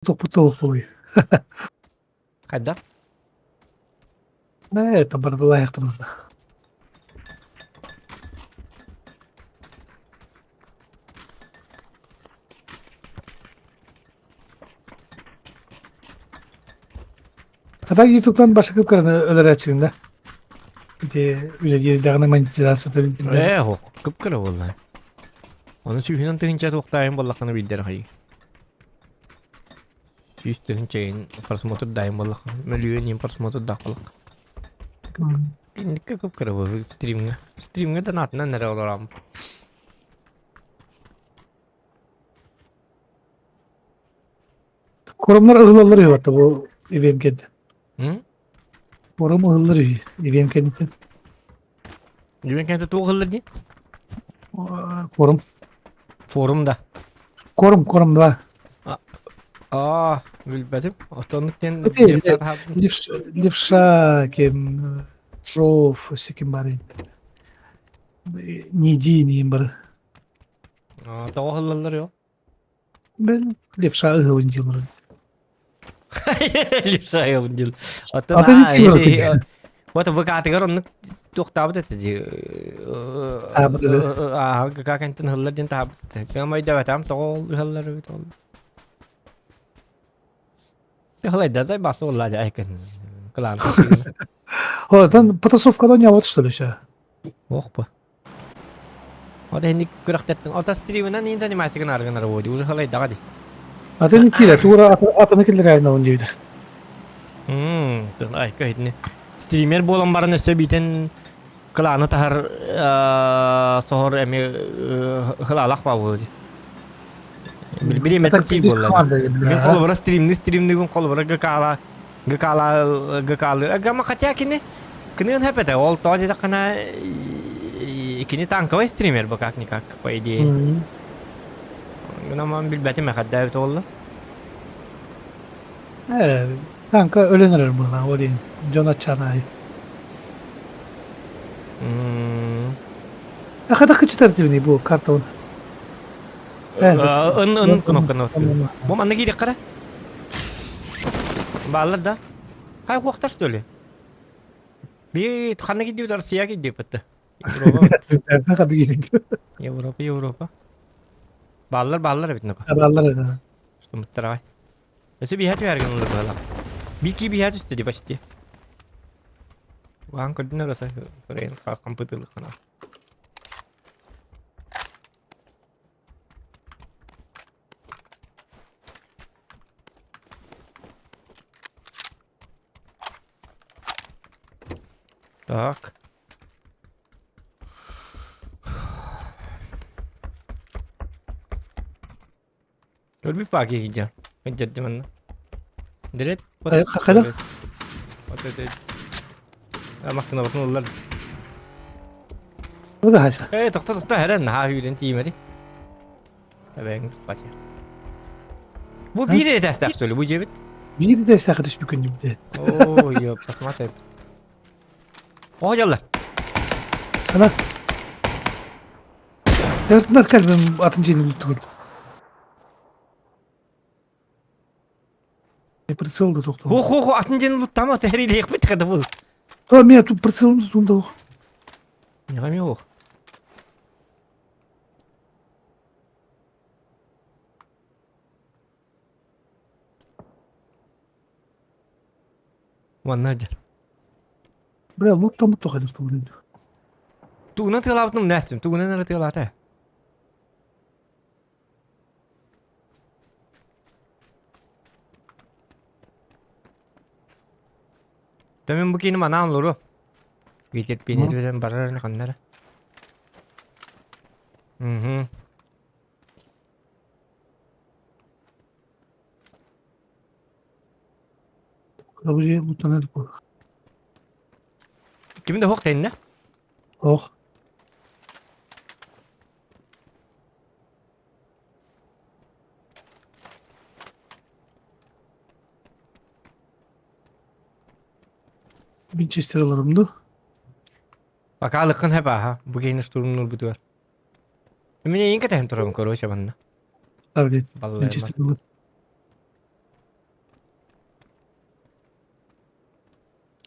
Потолок ой. Кайда? Да, это бардалай там. Hatta YouTube'dan başka kıpkırını öner açığında. Öyle diye dağına monetizası falan. Ho, kıpkıra vallahi. Onu sühünen tığınca toktayın ballakını bildir hayı. Sühünen çayın parsmotor dayın ballakını. Milyon yin parsmotor dağılak. Kindik kıpkıra bu stream'ga. Stream'ga da natına nere oluram. Korumlar ıhılları yok hatta bu İBM kendi. Hı? Korum ıhılları yok İBM kendi. Güven kente tuğullar diye. Korum. Forumda. Korum da. Bilmedim. Otanlıkken Öte defter ha. Левша kim Троф sikim bari. Нидини бар. Tuğullar yok. Ben Levşa ıhı oyuncuları. Lipsa ya bunjil. Ata Otan niçin ha bakıcı? idi. Wata vakati gar onu tuqtaabı da dedi. Kakantin hıllar din taabı da. Ben may da tam tuğul hıllar bir tuğul. Hıllar da bası olacak ayken. Kılan. Ha, ben Potosovka'dan yavat что ли сейчас? Oh bu. O da hendik kıraktettin. O da streaminden insan zaнимайся гнаргынар води. Уже hıllar da hadi. А ты не кида, тура атаны килдер на oyuncuyu. Ay kahitni. Streamer bolan barın üstü biten kılanı tahar sohor emi hılalak ba bu. Bir metin sil bolan. Ben kol bara streamni gün kol bara gakala agama katya kini kini hep ete ol to da kana ikini tanka streamer bakak nikak pa idi. Gına bil beti me kadda evet oldu. Evet. Kanka öğrenirim buradan orayı. Jonah Chanay. Ne kadar kıçı tertibini bu karton. Ön knopkаны Bu manna giydik kara. Bağlar da. Hay koktar что ли? Bir tıkanna gidiyor da Rusya gidiyor pıttı. Ne kadar giydik. Европа. Bağlar bitne ko. Kararlar da. Что мыттарай. Öse bir hat vergen olur bala. Bir ki bir hat üstü başti. Ван koduna da Koreyan компьютерлы kana. Так. Gör bir pagi gideceğim. Ben ciddi manna. Direkt. Hakikaten. Masına bakın onlar. O da haşa. Doktor herhalde ha hüyden timeri. Tabii bak ya. Bu bir de destek söyle bu cebit. Biri de destek atış bir gün gibi. Oo yo посмотри. O yalla. Ana. Dörtler kalbim atıncı elini tutuldu. Прицел да тоқтау. Хо атын жен лут тама tehriyle yakbet kadar bu. Tamam ya тут прицел tutuldu. Yaram yok. Vannajar. Бля, ну там то ходит в вроде. Тугна тылаптым nästim. Тугна нара тылата. Tamen bu kini mana anluru. Gidip beni bizden bararını kanlara. Кабыжы мутанады bu. Kimin de hok tenne? Oh. Winchester alırımdı. Bak alıkın hep ha. Bu kini sturunur bu duvar. Emine yinka tehen turam koro şabanna. Tabii. Vallahi. Winchester alırım.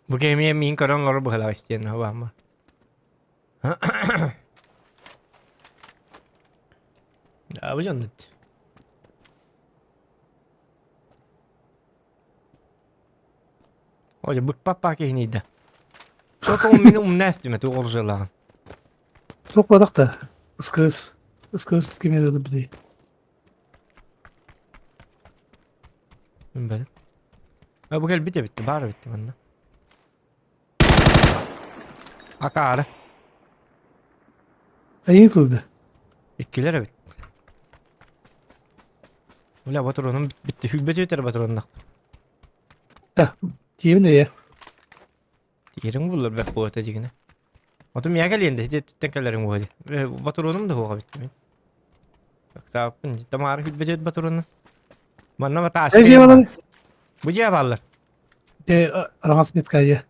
Bu gemiye min karanları bu hala isteyen hava ama. Ya bu canlı. Oye bık bak neydi? Çok o minimum ne estimeti orjalan. Topladık da. Iskırız. Iskırız kim yaradı bir değil. Ben. Ha bu gel bitti. Bari bitti bende. Akarı. İyi kıldı. İkkilere bitti. Ula patronum bitti. Hübbet yeter patronuna. Ya. Kimin de ya. Yerin bulur be bu ötecikine. Otum ya geliyende hiç tekelerim bu hadi. Patronum da huğa bitti. Bak sapın. Tamam hübbet yet patronuna. Bana mı taş Ne diyor bana? Bu cevap alır. Ramas mit kayı.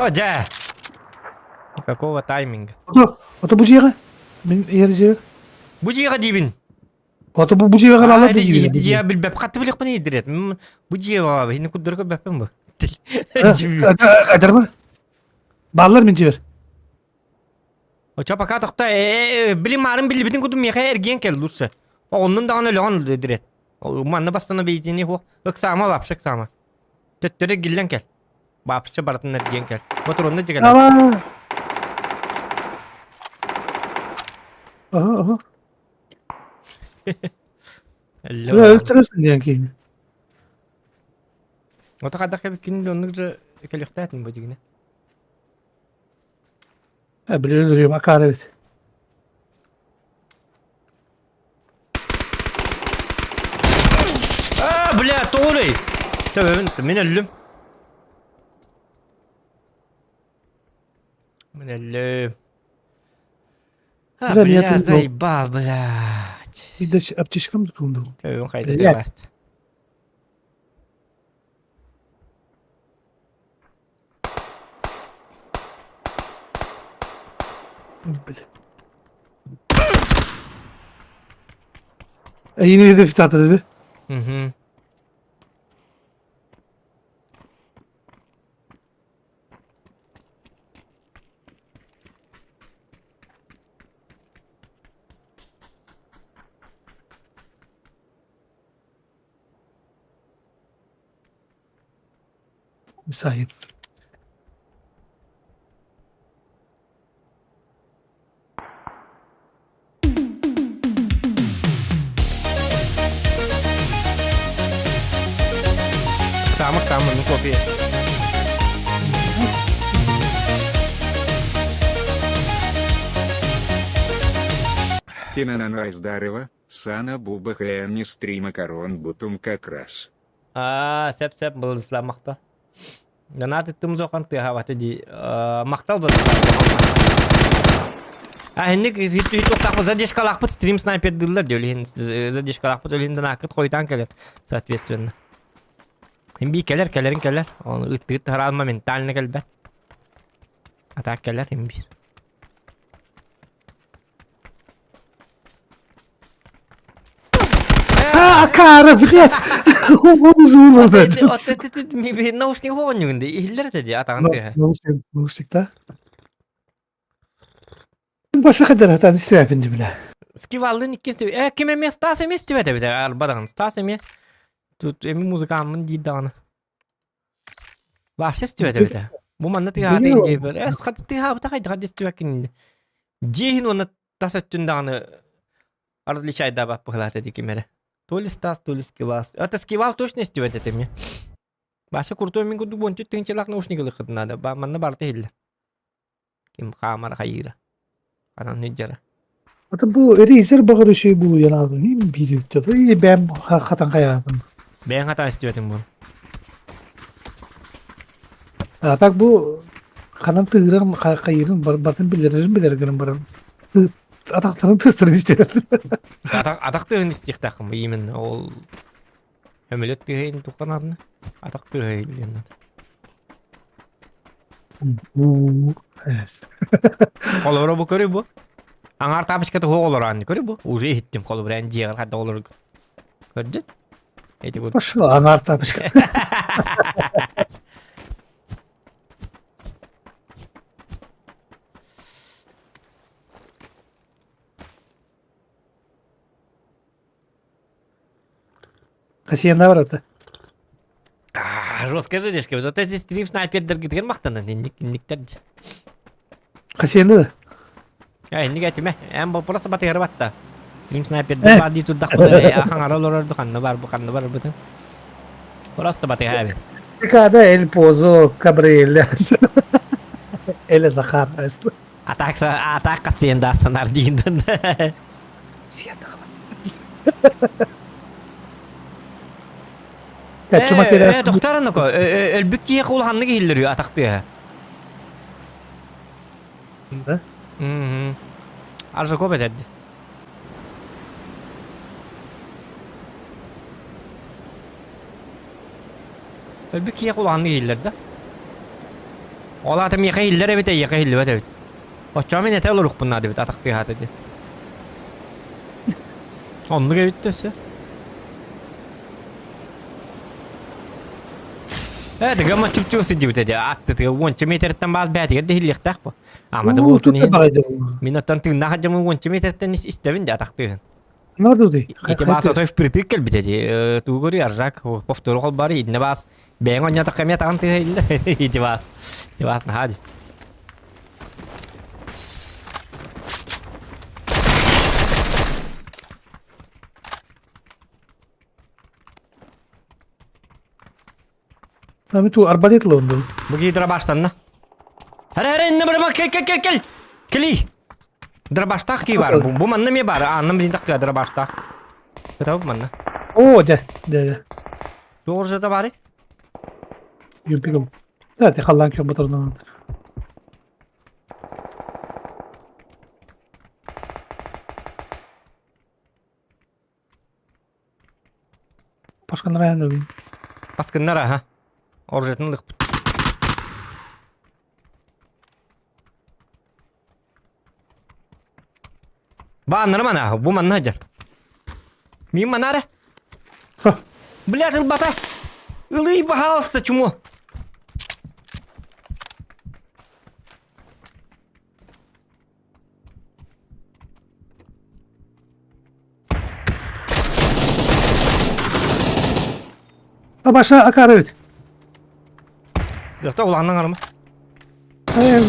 Oca. Какого тайминга? Oto bu ciğe. Benim yeri ciğe. Bu ciğe dibin. Oto bu ciğe kadar Allah Hadi ciğe. ciğe bil bep katı bilik bana yediret. Bu ciğe abi. Hindi kudur ko bepem bu. Eder mi? Ballar mı ciğer? O çapa katıkta bilim marım billi bitin kudum yaka ergen kel dursa. Onun da öyle onu dediret. O manna bastana beytini ho. Iksama bapşak sama. Tettere gillen kel. Bapşa baratın ergen kel. Motorunda cigala. Ama. Aha. Böyle öldürürsün diyen ki. O da kadar bikin döndükçe kelikte ettin bu cigine. Ha böyle öldürüyorum. Akar evet. Bля, طولي. تمام انت من اللم. من اللم. Bля, بля я заебал, блядь. И дальше аптечкам тунду. تمام قاعدة Блядь. تراست. Bля. Yine hedef tahta dedi. Mhm. Sahip. Sama nu kopi. Тинанана Издарева, Сана Буба Хэни стрима корон бутум как раз. Sep bılıslanmakta. Ganat ettim zokan tı havata di maktal da. Hendik hiç oktak zadеш kalakpıt stream sniper diller diyor. Zadеш kalakpıt öyle nakit koytan keler. Соответственно. Hem bir keller. Onu ıt haralma mentalini kelbet. Atak keller hem bir. Akar блядь. Onu zorladı. Наушник хоонюгунда ихиллер dedi атаган тыга. Наушникта. Başka kadar hata istiyor yapınca bile. Skivaldın ikisi. Kime mi stase mi istiyor tabii de albadan stase mi. Tut emi muzikamın ciddanı. Başka istiyor tabii de. Bu manna tıga hata Biliyorum. ince bir. Sıkıntı tıga bu takaydı hadi istiyor kin. Cihin onu tasattundanı. Arada çayda bak bakılar dedi kimere. То ли Стас, то ли Скивал. Это Скивал точно istiyor dedim ya. Başka kurtu min kudu boncu tınçılak nauşnik ılıkıdın ada. Manna bartı hille. Kim kamera hayıra. Anan hüccara. Hatta bu Razer bakır şey bu yanardı. Ne mi biliyor tadı? İyi ben hakikaten kayardım. Ben hata istiyordum bunu. Hatta bu kanan tığıran kayırın batın bilirim barın. Atakların tыстырын istiyor. Атақ тыгын истих тақым именно ол өмөлөт тыгын туқан арны. Атақ тыгын. Колора bu көрү bu. Аңар табышкаты хоолор анны көрү bu. Уже хиттим колу бирен жегер хадда олор. Көрдүн? Eti gol. Başka anahtar başka. Kaç yerinde var orada? Жестко задержка. Вот эти стрим снайпердер гитер мактана. Инниктер. Kaç yerinde de? Ya inni geçme. En bu burası batı yarı batta. Sтрим снайпердер badi tuddak bu da. Akan aralar kanı var bu kanı var bu da. Burası da batı abi. Cada el pozo cabriolet. Ele zakar aslında. Atak kasiyenda sanar diyinden. Kaçmak edersin. Doktor anı ko. Elbük ki kulhanlı gihilleriyor atak diye. Arzu ko beterdi. Elbük ki kulhanlı gihillerdi. Ola tam yaka hiller evet yaka hiller evet. Açamı ne tel oluruk bunlar evet atak diye hadi. Onlu evet dese. Evet, gamma çupçu sidiyor dedi. Attı. Onca metreden bazı bir yerde hillik tak bu. Ama da bu tuni. Minattan tığına hacamı onca metreden istemin de atak diyor. Nerede o değil? İti bazı otof kritik gel bitedi. Tu gori arzak. Poftoro kol bari idne bas. Ben onya tak kemiyat antı hille. İti bas. İti bas hadi. Abi tu arbaletla oldu. Bu gidra baştan. Hare ne bırak gel. Keli. Dra başta ki var. Bu manna mi var? Annem bin tak dra başta. Tahu manna. Oo de. Doğru da bari. Yürüyorum. Zaten hallan kö motorundan. Başka ne yapayım? Baskın nara ha. Orjetini lık. Ba anlarım ana. Bu manna hacar. Miyim manara? Блядь, бата. Илый, пожалуйста, чему? Başa akar evet. Yoksa ulandan arama. Hayır.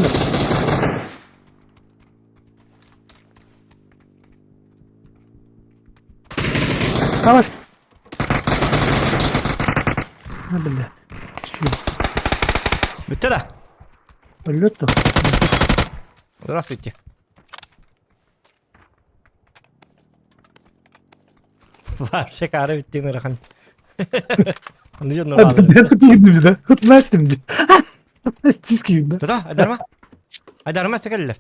Savaş. Ne bileyim. Bitti de. Ölüyordu. Здравствуйте. Вообще кары bittiğini rakan. Anlıyor musun? Ben tutayım şimdi de. Tutmaz şimdi. Çizgiyim de. Tuta, adarma. Adarma sekeller.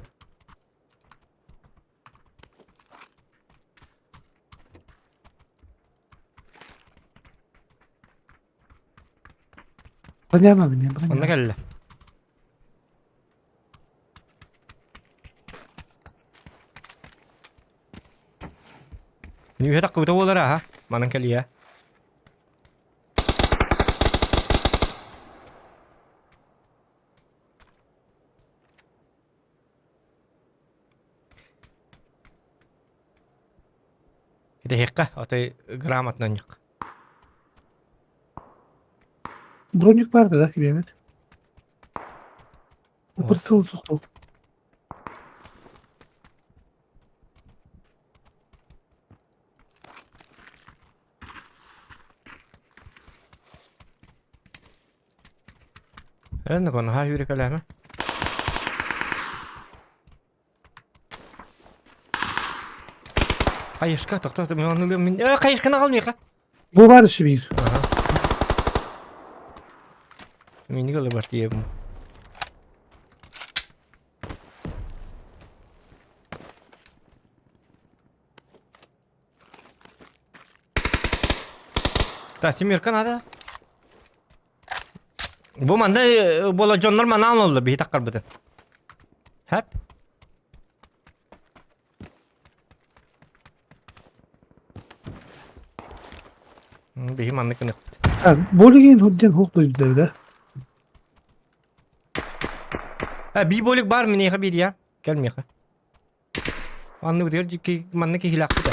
Ben yapmadım ya. Onda geller. Ini kita kau tahu lah ha, mana kali ya? Kita hekka atau gramat nanya. Broncuk vardı da gibi evet. Pırtıl tuttu. Öyle konu ha yürü kaleme. Kayışka tak ben anlıyorum min. Kayışka ne kalmıyor ka? Bu vardı şu bir. Min kalau berarti ya. Tasim Mirkan ada. Bu manda bola jonlar mana oldu bir takkar bıdı. Hep. Bihim anlık ne? Bolugin hudden hok duydu da. Ha bir bolik var mı ne bir ya? Gelmiyor ha. Anlık diyor ki manlık ki hilak da.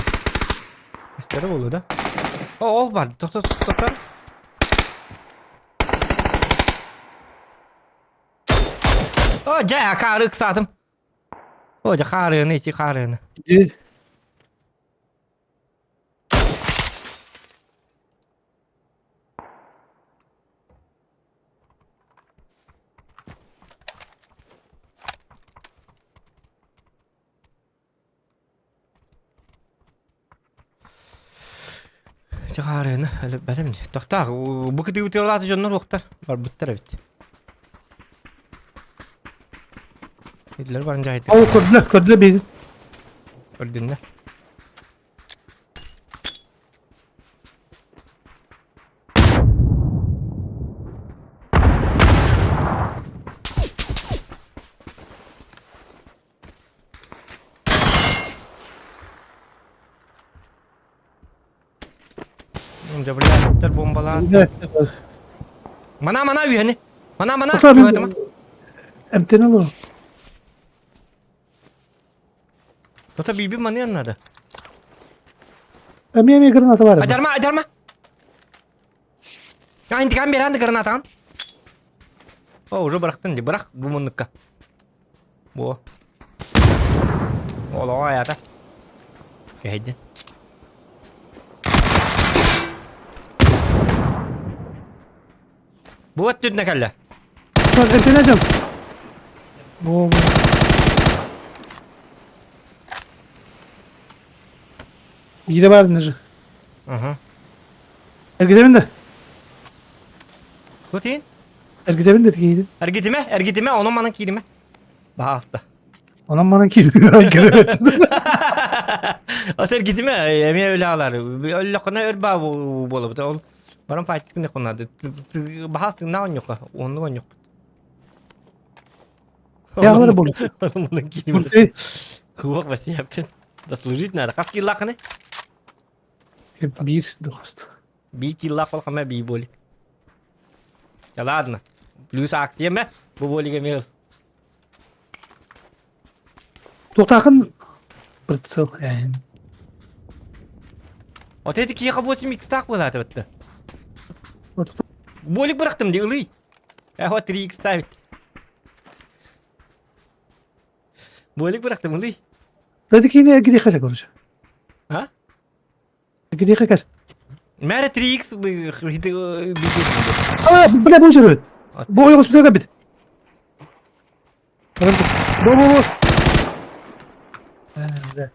Kestere oldu da. O var. Doktor. O caya karık satım. O ca karığını içi karığını. Gidi. Ca karığını. Öyle benim mi? Doktor bu kedi utiyorlar jonlar doktor. Var bitter evet. Hitler var önce haydi. Al kodla bir. Öldün de. Önce böyle Hitler bombalar. Evet. Mana üyeni. Mana. Doktor Tuvalet ama. emten olur. Doktor bir mana yanladı. Emiye granata var. Ajarma. Ya intikam bir anda granatan. Oh, udah bıraktın diye bırak bu mınıkka. Bu. Ola hayata. Geldin. Bu attı ne kalla? Bak emten hocam. Bu. İyi de vardı nece. Aha. Ergidemin de. Kutin? Ergidemin de iyiydi. Ergitime onun manın kirime. Bahasta. Ondan bana ki evet. Atar gitme emi öyle ağlar. Öyle kona örba bu bolup da ol. Baran façık ne konadı. Bahasta ne on yok. Onun yok. Ya var bolu. Onun kirime. Burada Kuvak basi yapın. Da служить надо. Kas killak ne? bir dost. Bir killak kol kama bir bolik. Ya ladna. Plus aksiye mi? Bu bolik emir. Doktakın Bırtsıl yani. O dedi ki ya 8 tak bu zaten bitti. Bolik bıraktım diye ılıy. Ya o 3x stavit. Bolik bıraktım ılıy. Dedi ki yine gidi kaçak olacak. Ha? Gidi kaçak. Mer 3x bir Aa bu ne bu çocuk? Bu oyun hospital kapit. Bu. Evet.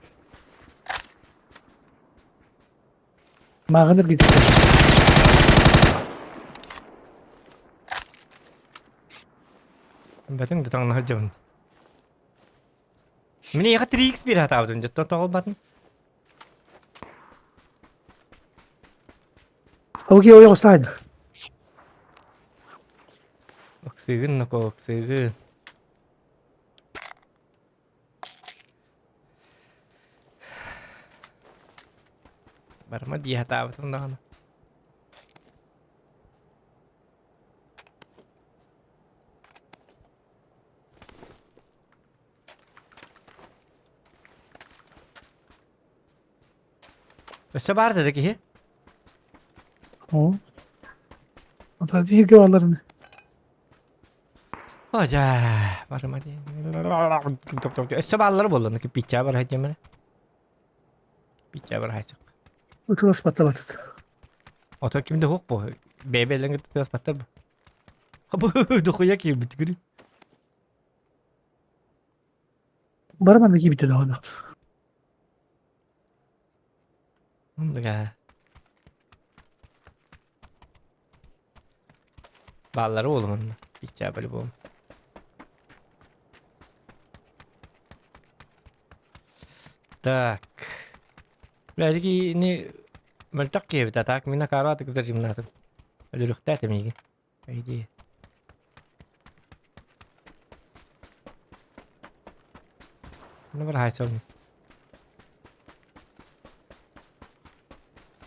Mağınır gitti. Batın da tanah jam. Mini ya 3x bir hata yaptım. Total batın. Okey oyun hospital. Oksigen. Barma dia hata yaptım da. Öse barda da ki. O. Hatta değil güvallarını. Hoca. Barma dia. Öse balları bollandı ki picha var hacı Picha var hacı. Uçul hospital batık. Oto kimde hok bu? Bebe'len gittiğiniz patlar bu. Bu dokuya ki bitkiri. Baraman'daki bitti daha da. Enggak. Balları oğlum. Picha böyle bu. Так. Блядь, не мальтак кевит, а так mina карат к зажимнатым. Или лухтата миги. По идее. Ну, брай, согни.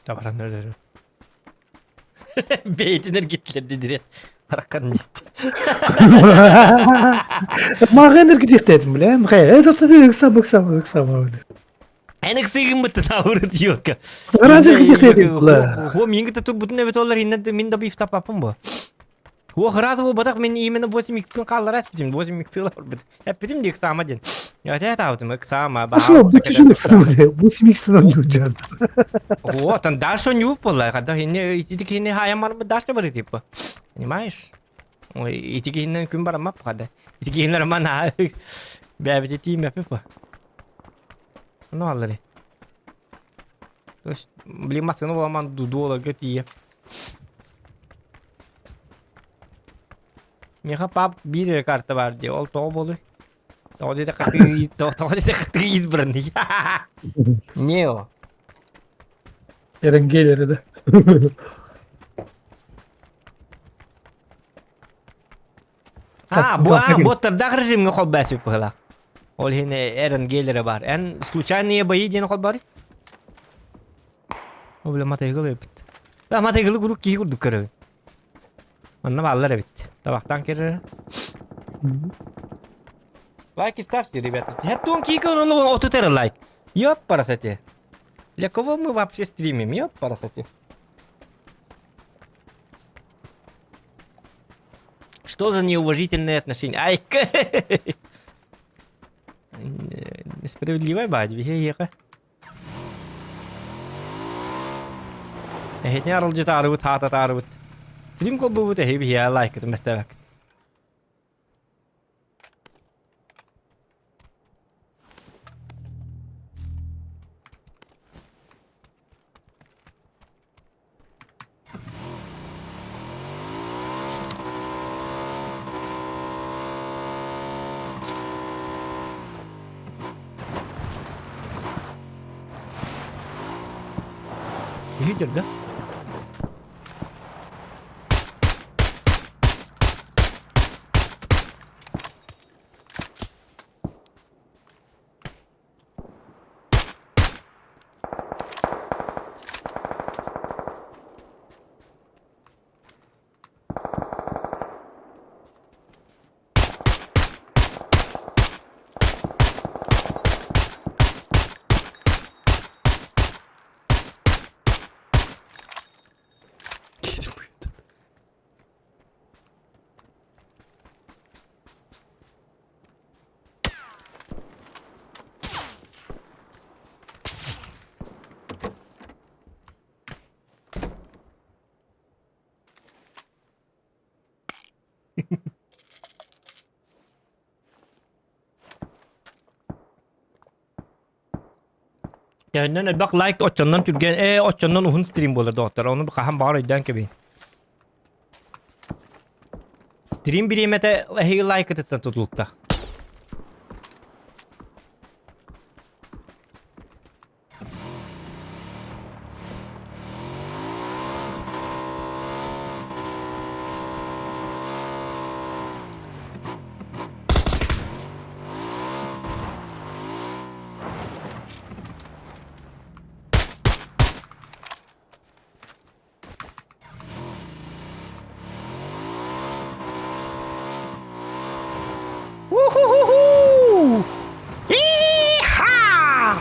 Добра, ну, Beytiner gittiler dediler. Bırakın. Mağendir gidiyor dedim bilen. Hayır, tuttu sabık. Enek sığın mıttı tavırı diyor ki. Garaja gidiyor dedim. Ho mingi tutup bütün evet onlar inne min da bir iftap yapın bu. Ho hıraz bu badak men iyi men 8x kun kallar asbitim 8x var bit. Hep bitim dik sama din. Ya te tavdım sama ba. Aslında bu çocuğun sınavı. Bu simiksten oynayacağım. Ho tan darson yup pola kada hinne itik hinne hayamar mı darsa bari tip. Понимаешь? Ой, itik hinne kun bara map kada. İtik hinne mana. Be bir team yapıp. Ne alır? Terus beli maskını bulamam dua lagi dia. Mereka pap bir kartı var diye. Ol to bolu. To de katı iz berani. Ne o? Yarın gelir de. Bu terdak rejim nggak basi pula. Ol hine eren gelir var. En случайные бои dia nggak bari. O bile mata yıkılı bit. La mata yıkılı guru ki kurdu kırı. Anna ballar bit. Tabaktan kere. Лайки ставьте, ребята. Я тонкий канал, вот это лайк. Ёп, парасоте. Для кого мы вообще стримим? Ёп, парасоте. Что за неуважительные отношения? Ай, несправедливая бадьба, ехай. هني رجعت أروت هات أروت تريم كل بوته هي بيها لايك تمستوك يهجر ده Yani bak like açandan Türkiye açandan uhun stream bolar doktor. Onu bir kaham bağır eden gibi. Stream birimete hey like etten tutulukta. Woohoo! Iha!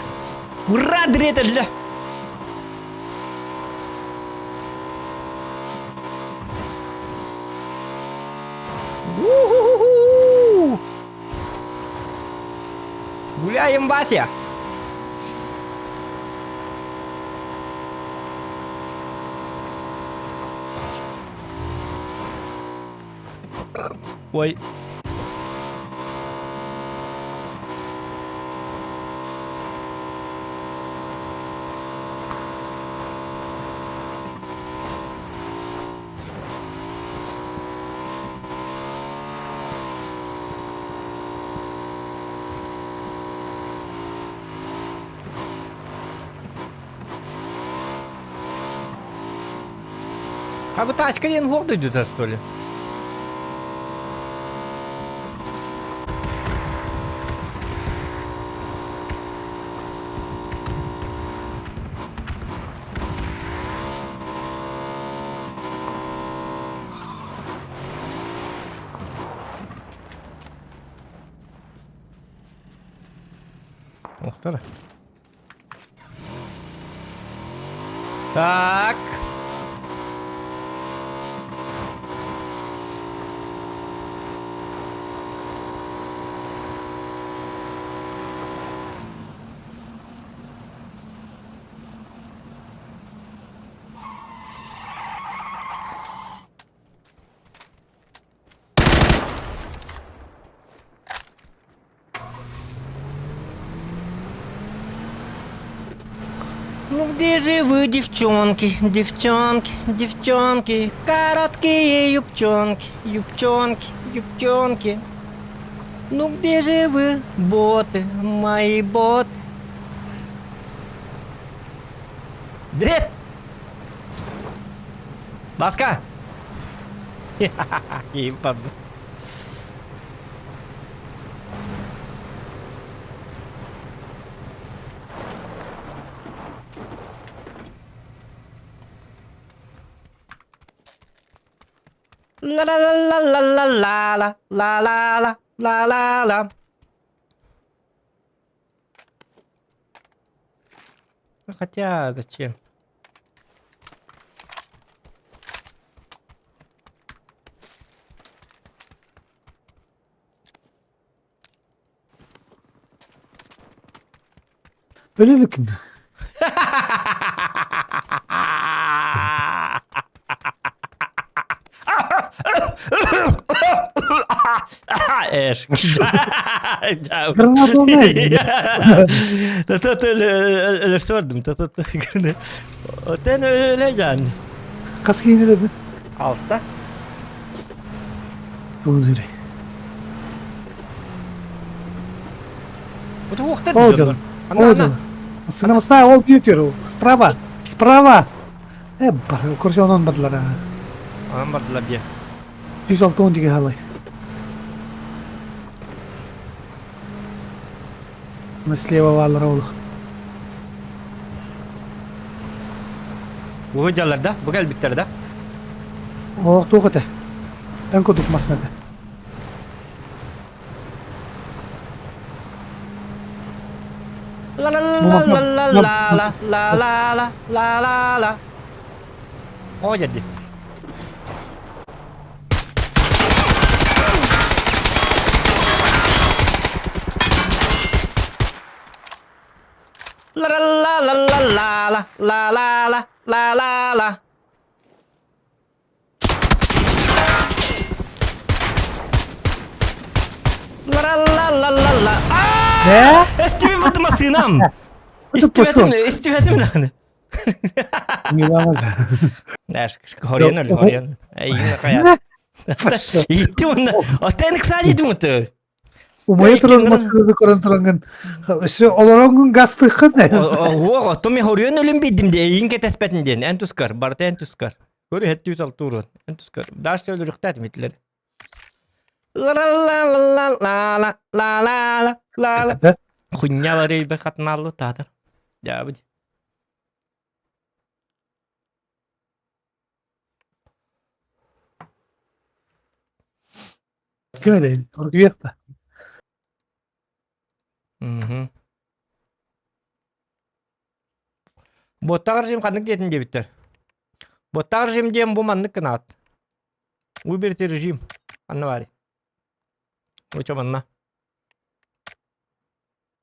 Ура, дретель! Woohoo! Гуляем, Вася! Ой. А вы тачка не в воду идет, что ли? Tara. Так. Ну где же вы, девчонки, девчонки, девчонки, короткие юбчонки, юбчонки, юбчонки. Ну где же вы, боты, мои боты? Дрет! Баска! Ебать. La la la la la la la la la la la la la. Хотя зачем? Öylelik mi? Эш. Granat olmaz mı? Tatat öyle sordum. Tatat. O ten öyle can. Kaskı yeniledin. Altta. Bunu nereye? Вот ух ты. О, дядя. О, дядя. Сына ол бьютер. Справа. Справа. Короче, onun badılar ha. Anam vardılar diye. 106 12 halay. Мы слева валыр oldu. Bu hıcalarda, bu gelbitlerde. O tuğate. Ben koduk masnada. La la la la la la la la la la la la la. O geldi. La la la la la la la la la la la la. La la la la la la. Ne? Estimi batmasınam. Bu da poşu. İstivetim lan. Milamaz. Знаешь, Хорьян или Хорьян? Ай, Poşu. Иди он. А ты не кстати думал-то? Умaya turun maskada koran turangın. Şu olaranın gastığı ne? О, то ми Хорьян ölüm bildim de inge tespetinden. Entuskar, barda entuskar. Görü hetti 106 turun. Entuskar. Daş ölürük tatmitler. La la la la la la la la la la la. Хуйнялары be katnallı tadır. Ya bu. Kime değil? Orada yok da. Мгм. Боттагы режим кандык детін дебиттер. Боттагы режим дем бу маннык кынаат. Уберти режим. Анна бари. Очо манна.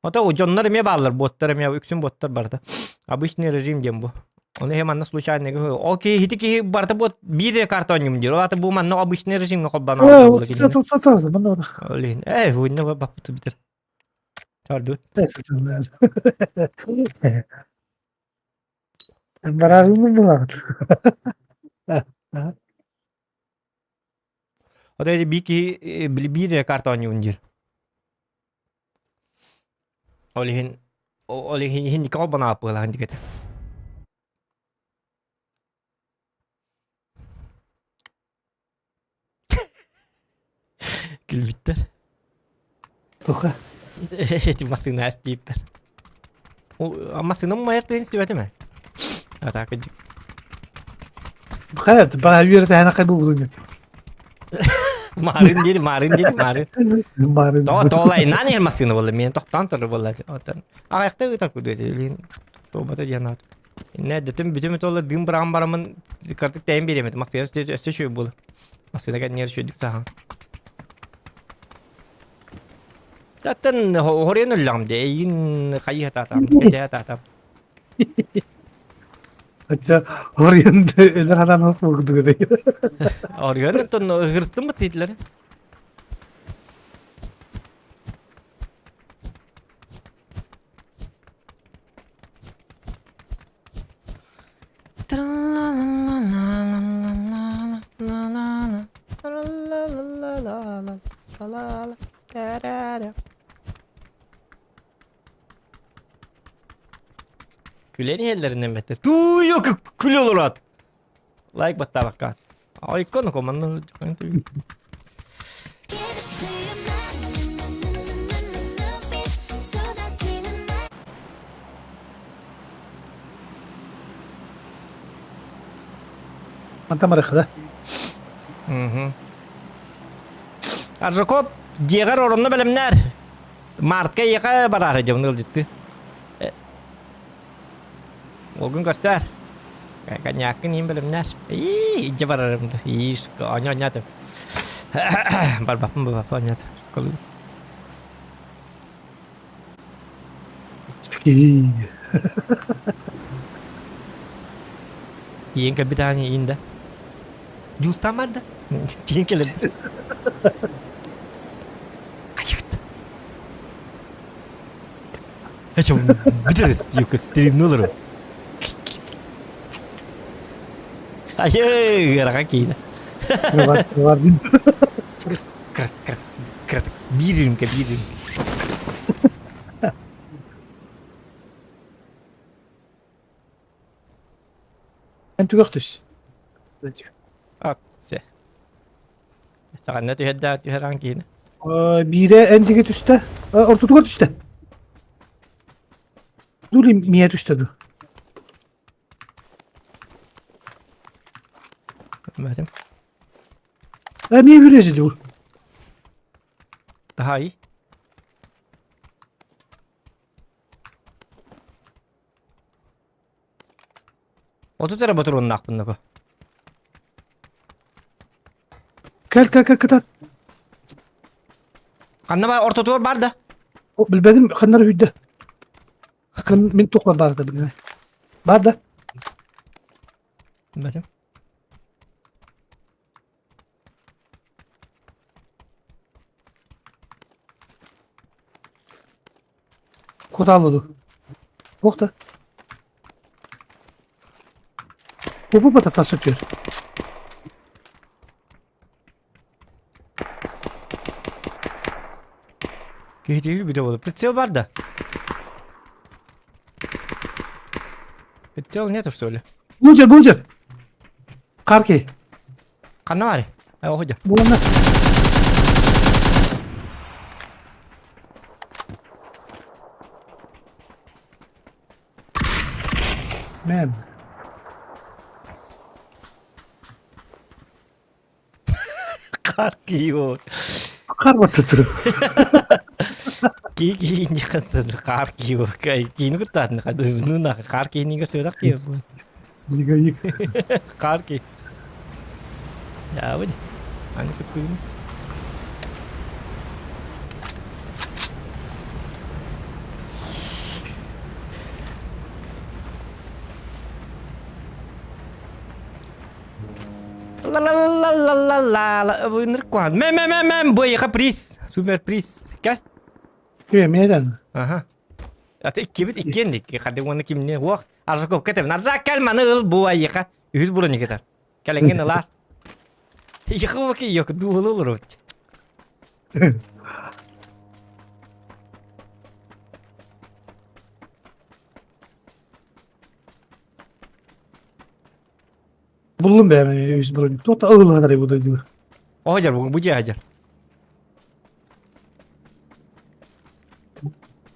Ота ожоннар эме баалар, боттар эме үксүн боттар барда. Обычный режим дем бу. Оны hem anna случайно говорю. Окей, хити барда бот бире картоньюм дир. Ата бу манна обычный режим коббана. Tutamaz. Bana orada. Олин. Уйна бапты битер. Чардут. Barajını mı var? Ота бики бире картоньюм дир. Олин hindi kobana апыла hindi кете. Gülbitter. Tuha. Эти машины стипер. А машина моя ты не mi? А так иди. Hayat, bana bir tane kaybı bulun. Marin değil, marin değil, marin. Bari Toğlay, nane elmasını bolla, men toqtan turur bolla. Otan. Ayakta ıtak kudu. Tobata janat. Ne dedim, bütün tolla dım bıram baramın kartık teyim biremedim. Masaya öste şu bol. Masaya kan yer şöydük saha. Zaten horien ulam de, yin kayı tatam, kete tatam. Hatta oraya da öyle hadan hok buldu göre. Horien ton hırstım mı titleri? Küleni yerlerinden beter. Tuyo kül olur at. Like batta bakkat. Ay kono komandan. Mantap arkada. Arjokop jegar orunda belemler. Martka yaka barar jamnul jitti. O gün göster. Kanyakin yim belemler. İyi jabararım da. İyi anya da. Barbapım anya da. Kalı. İyi. Tiyen ke bir tane indi. Jus tamar da. Tiyen ke lebih. Kayıt. Hacım biteriz. Yok stream ne olur o. Hayır, rakak yine. Var. Kırt. Birim. Entu göktüs. Ak, se. Sakan ne tuhedda tuheran yine. Bire en dige üstte. Orta tugat üstte. Dur miyet üstte dur. Madem. Miye yürüyeceğiz dur. Daha iyi. Otu tara batur onun aklında ko. Gel katat. Kanna var orta tuvar var da. O bilmedim kanları hüdde. Min toklar barda bilmem. Barda. Madem. Kotalladı. Bokta. Bu patata satıyor. Gehdi bir de oldu. Прицел var da. Прицел нету что ли? Bulca. Karki. Kanna var. Ha o hoca. Bu ne? Man. Kar giyiyor. Kar batırtırım. Ki ni kan kar giyiyor. Kay kini kutan ka nuna kar kini ka surak ki. Siliga yık. Kar ki. Ya bu. Ani kutu. La bener kuat. Mem boy kapris. Super pris. Gel. Köye meydan. Aha. Ate iki bit iki indi. Kadang mana kim ni wah. Arsa kau kata narza kal mana ul buai ya ka. Yus bulan ni kita. Kalengen lah. Iya kau ki yok dulu lurut. Buldum be hemen 100 bro. Tota ağıl kadar bu da diyor. Oh hajar bu hajar.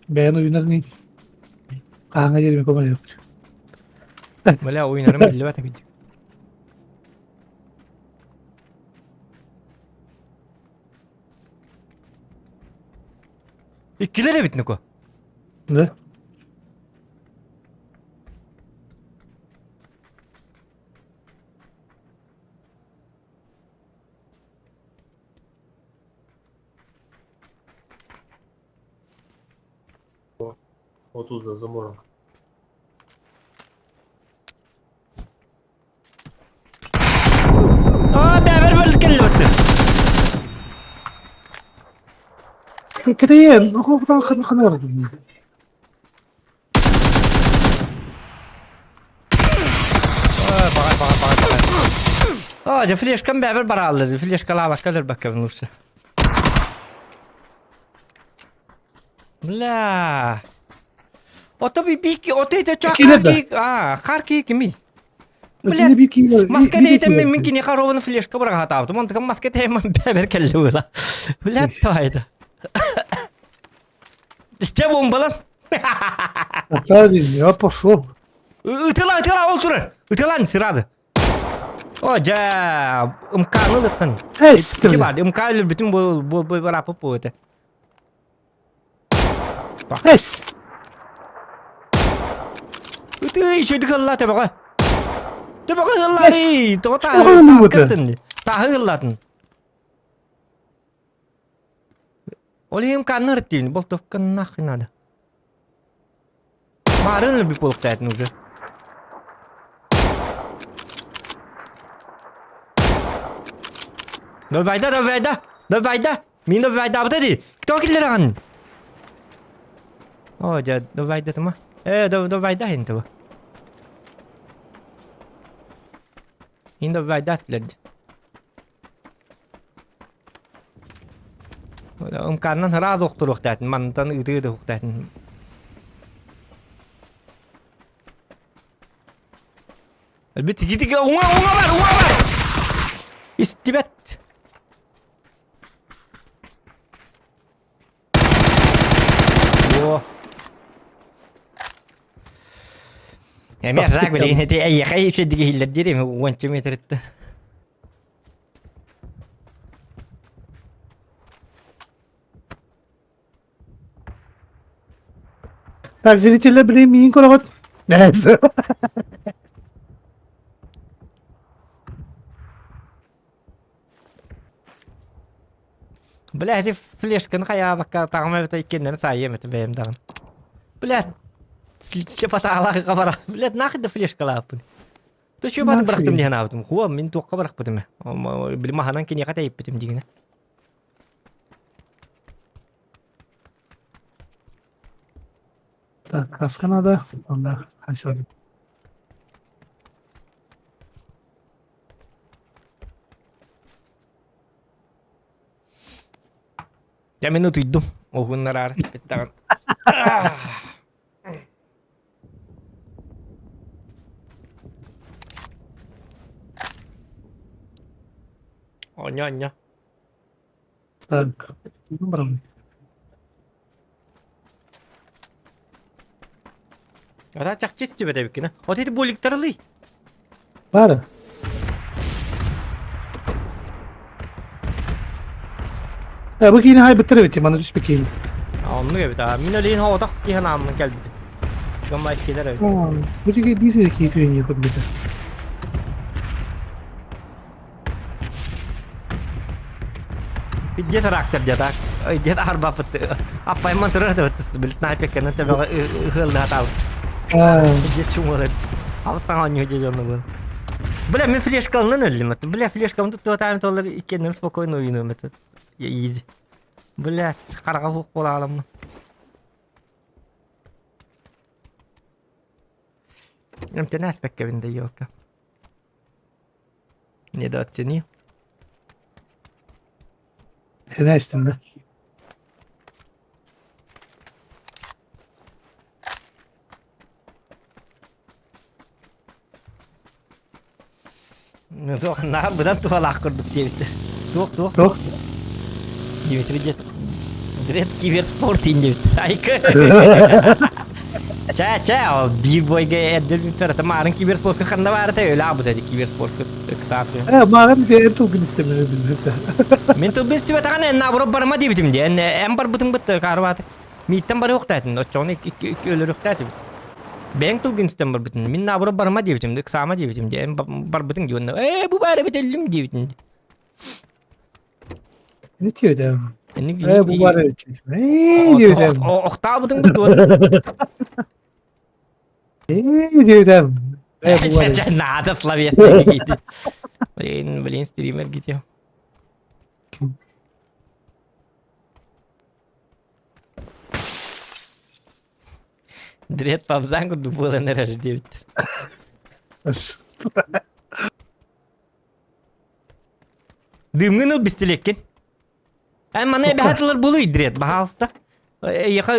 Ben oyunlarını kahanga yerime koyma yok. Mala oynarım dili bata gidecek. İkkileri bitnik o. Ne? Отут за забором. Aa beraber böldük elle bitti. Kete yen. O buradan kadar. Bakar. Aa da flashkan beraber baraldı. Flashkalar başkalar bakar Nursa. La. Oto bir oto çok İkili de. karki kimi? Yine bir kilo. Maske deytem min kini karovun flashka bırak hata. Montka maske deyem beraber kelle ola. La tayda. İşte bombalan. Sadece ya пошел. Itıla oturur. Itılan sırada. Oca imkanı lıktın. Esti. Ki vardı imkanı bütün bu berapa pote. Es. Itu işe dikalla tabi. Tabi kalla Yes. ni. Tuh Kalla ni tahu Tahılladın. Oleh imkanı rıttın. Bol tofkan nakhinada. Marın lebih poluk tayet nuzu. Davayda. Min davayda apa tadi? Kita kileran. Oh, jadi davayda tu mah. Davayda itu. Ini davayda sled. Kanan hara doktor waktu mantan itu waktu. Elbette gidi unga var. İstibet. Oh. Ya mer zag bile yine de ay kay şu dige hillediri mi 1 metre. Так, зрители, блин, миньку вот. Neyse. Блядь, флешка нахая бака тагыма бит икеннен сайы мет бем дагын. Блядь. Сличте патала кабара. Блядь, нахыда флешка лапын. То şu bana bıraktım diye yaptım. Kuva min tuqa bırakmadım. Ama bilmahanan ki ne kadar yaptım digine. Так, каска надо. Onda. Hadi sorry. Ya minuto idum. O hunnar ar. Bittagan. Onya. Так. Выбрал. Ora çakçı çibe de bikine. O dedi bolik taralı. Para. Bu yine hay bitirebilir bana düş bakayım. Onu gibi daha. Minolin havada ki hanamın geldi. Gamba etkiler öyle. Bu yine dizi ki yeni yapabilir. Dia sarakter jata. Dia harba pet. Apa yang mantra ada betul bil sniper kan nanti bawa hel dah tahu. Dia cuma lagi. Apa sangat aja jangan pun. Бля, мен флешкалынан өлдім. Бля, флешкамды тотайм толар икеннен спокойно ойнайм. Я изи. Бля, қарға хуқ бола аламын. Inte näspekkä vinda joka. Не дооценил. Ne istemde? Nah, benar tuh lakor duk dia itu. Tuh. Tuh. Dimitri jet. Dread kiver sportin dia. Aika. Çay, bir boyga edil bir pera. Tamarın kiver sport kanda var da öyle abu dedi kiver sport kısa. Mağara diye en çok istemiyorum. Men tuh bis tiba tangan na bro barma di bitim dia. Empar betung bet karwat. Mitten barı yok daytın. O çoğunu iki ölür yok daytın. Ben tılgın istem bar bitin. Min nabura barma diyebitim. Iksama diyebitim. Diyen bar bitin diyor. Bu bari bitelim diyebitim. Ne diyor dem? Ne Bu var öyle. Ne diyor dem? Okta bitin bitti onu. Ne diyor dem? Bu var öyle. Nada Slavya'ya gitti. Блин, стример gidiyor. Direkt babzan kurdu bu olan herhalde diye bitir. Dümgün ol bistilekin. Ama ne bir hatırlar buluyor direkt bahalsta. Yaka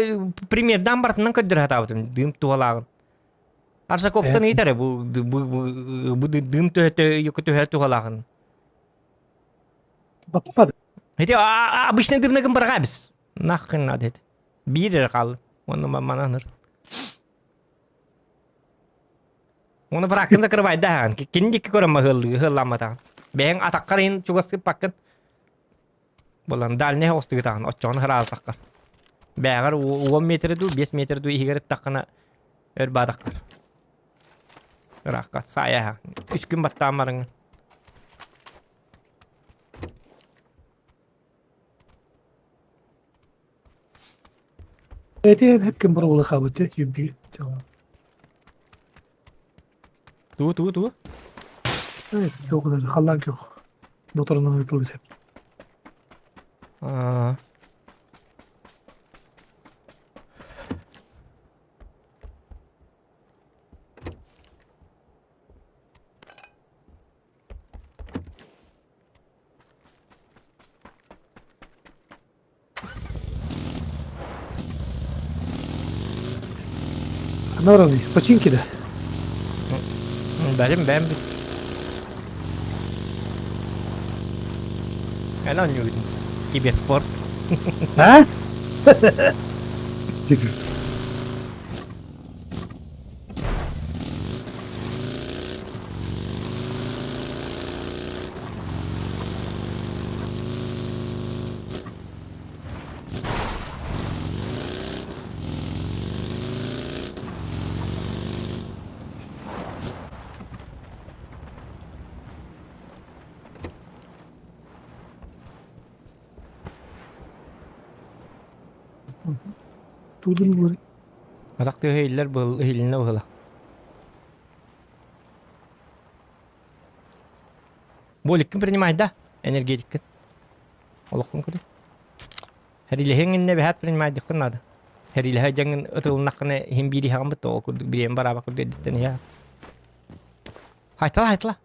premierden bartından kötüdür hata butum. Düm tuvalağın. Arsa koptan iyi tare bu düm tühe tuvalağın. Bakmadı. Hadi abişne dümne gün bırak abis. Nakın adet. Bir yere kal. Onu mananır. Onu bırakın da kırvay dahan. Kendiki korama hırlamadan. Ben atakkarın çugası bakın. Bulan dal ne hostu gitan. Oçon hıral takkar. Beğer 10 metre du 5 metre du ihigaret takkana ör badakkar. Rakat saya ha. 3 gün batta marın. Evet hep kim bana ula kabul et. Yübbi. Tu. Evet yok kadar. Hallan yok. Motorundan yıkıldı hep. Aa. Ne oranı? Paçinki'de. Ben Helal olsun. Gibi spor. Ha? Ne diyorsun? Durdun mu? Alak diyor heyiller bu heyiline bakala. Bu likin принимать да? Энергетикин. Олоққын күлі. Хәрилі хеңінне бәхәт принимать дыққын нады. Хәрилі хә жаңын ұтылынаққыны хем бири хағын бұтты ол күрді. Бірен бар аба күрді әдеттен я. Хайтала.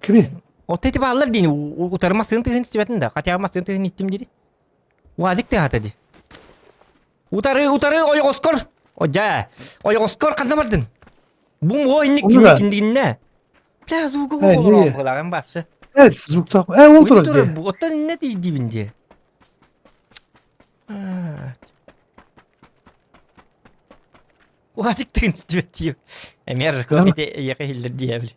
Kimi? O teti bağlar dini. Utarma sığın tığın istibettin de. Katiyama sığın tığın ittim dedi. Vazik de hatadı. Utarı oy oskor. Oca. Oy oskor kandamadın. Bu mu innik Onu da. kindiğinne. Biraz uğu He, olur iyi. oğlan babsı. Evet zukta. Oldu Uy öyle. bu otan ne dibince. Vazik tığın istibetiyor. Emer komite yaka hildir diyebilir.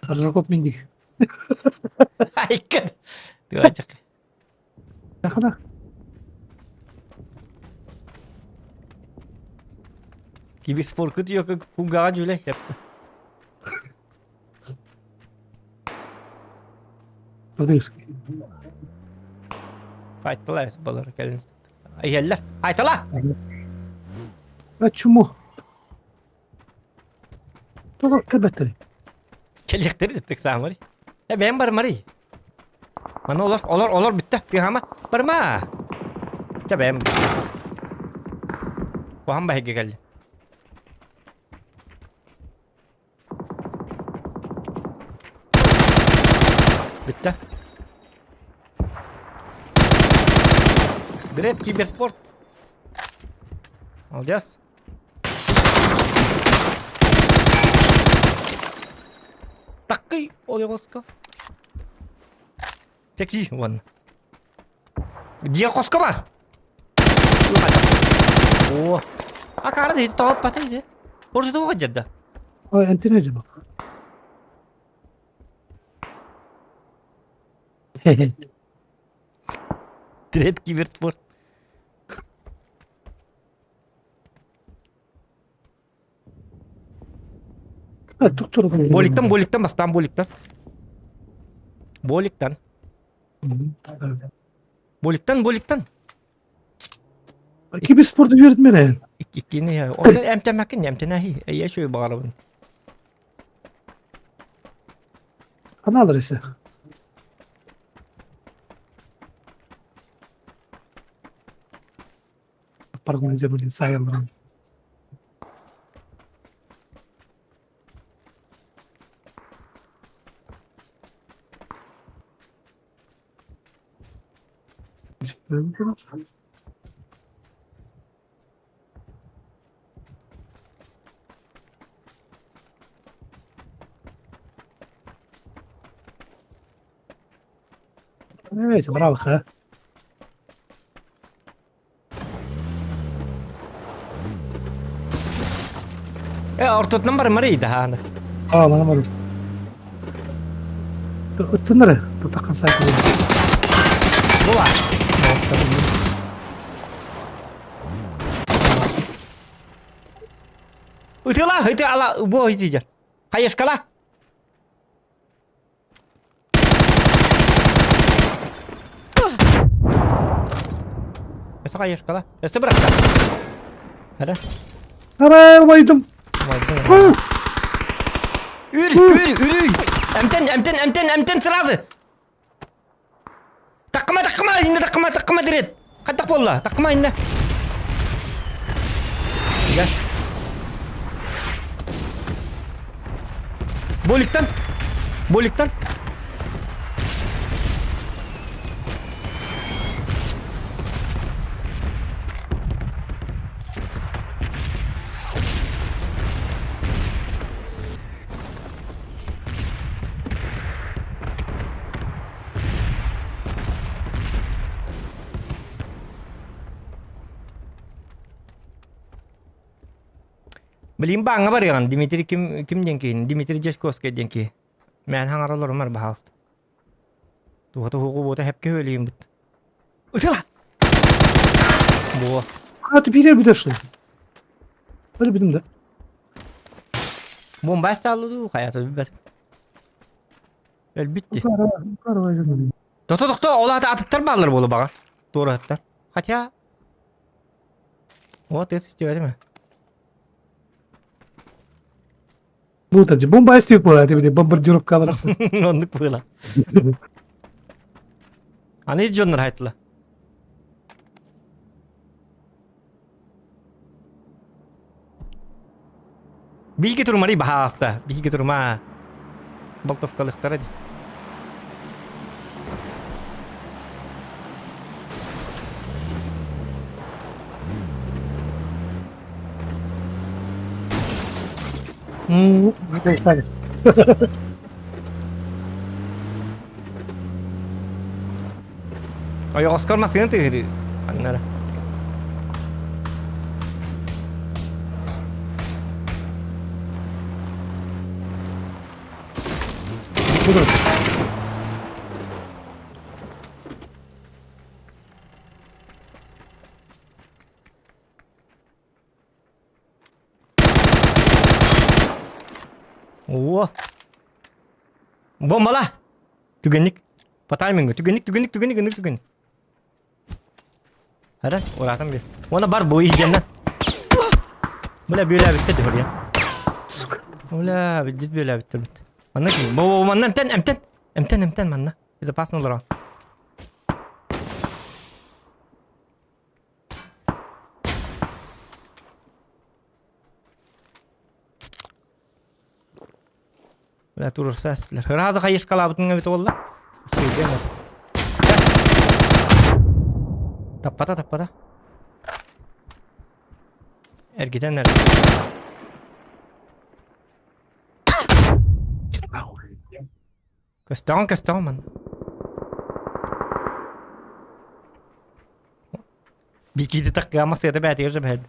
Arjakop mindik. Haykad. Duyacak. Ne kadar? Gibi spor kötü yok. Kungağa cüle yaptı. Buradayız. Faytalar balar gelin. Ay yeller. Haytala. Ve çumu. Doğru köbetteri. Kelekleri de tek samari. Ben barmari. Mana olur bitti. Bir hama barma. Coba Bu hamba hege geldi. Bitti. Direkt kibersport. Alacağız. Takı oluyor koska. Çeki one. Dia koska var. Oh. Akar da hiç tavuk patıydı. Orası da o cadda. O entineci bak. Direkt kiberspor. Ha, doktor. Boliktan bastan boliktan. Boliktan. Ki bir sporda yürütmene. İkini ya. Orada emtemekin emtenahi. Ya şöyle bağırın. Kana alır ise. Pardon, böyle sayalım. Evet, bravo. Ha. Ortadan var mı daha hani. Aa, bana var. Tınırı. Tutakan sayfa. Bu var. Hıtı ala bu hıtıca. Kayış kala. Esa kayış kala. Esa bırak. Hadi. Ara baydım. Yürü. Emten sırası. Takma yine takma direkt. Katak bolla. Takma yine. Gel. Boliktan. Belimbang apa ya kan? Dimitri Kim jengki, Dimitri Jaskowski jengki. Men hangar olur mar bahas. Tuh hukum buat hep kehelim but. Udah. Bu. Ha, bir bir de şu. Öyle bildim de. Bomba sallı tuh kayak tuh bebas. El bitti. Ara baydım. Doktor, olah atıtlar bağlar bolu bağa. Doğru atıtlar. Hatta. O test istiyor değil mi? Bu tabii bomba istiyor bu arada, bir de bombardıyorum kamera. Onluk böyle. Hani hiç onlar hayatla. Bilgi turmari bahas da. Bilgi turma. Baltof kalıklar hadi. Hadi. Ay Oscar masih nanti di mana? Budur. Wah. Bom malah. Tuganik. Patay minggu. Tuganik. Ada orang bir. Wana bar boy janna. Mula böyle bitti diyor ya. Mula bidit böyle bitti. Mana ki? Bo mana emten mana. Itu pas nolur. Mula turur sesler. Razı kayış kalabıtın bit valla. Söyleyemem. Tappata. Ergiden nerede? Kastan man. Bikidi tak gama sete beti yerse bed.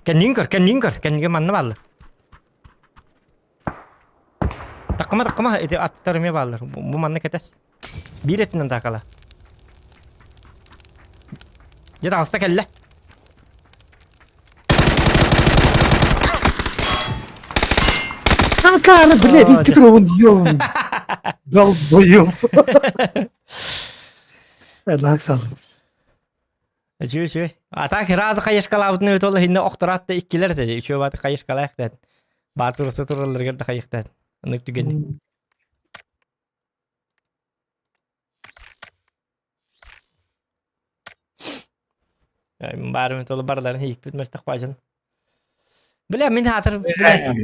Kendin manna ballı. Takma eti attarım ya ballar. Bu manna ketes. Bir etinden takala. Jeda hasta kelle. Какая, блядь, О, иди траву, ёбаный. Долбоёб. Лаксал. Şu. Ata kirazı kayış kalavdın öt ola hinne oktoratta ikkiler dedi. Şu batı kayış kalayık dedi. Batırısı turulur geldi kayık dedi. Anlık tügendi. Yani barım öt ola barların hiyik bitmez bacın. Bile min hatır bile.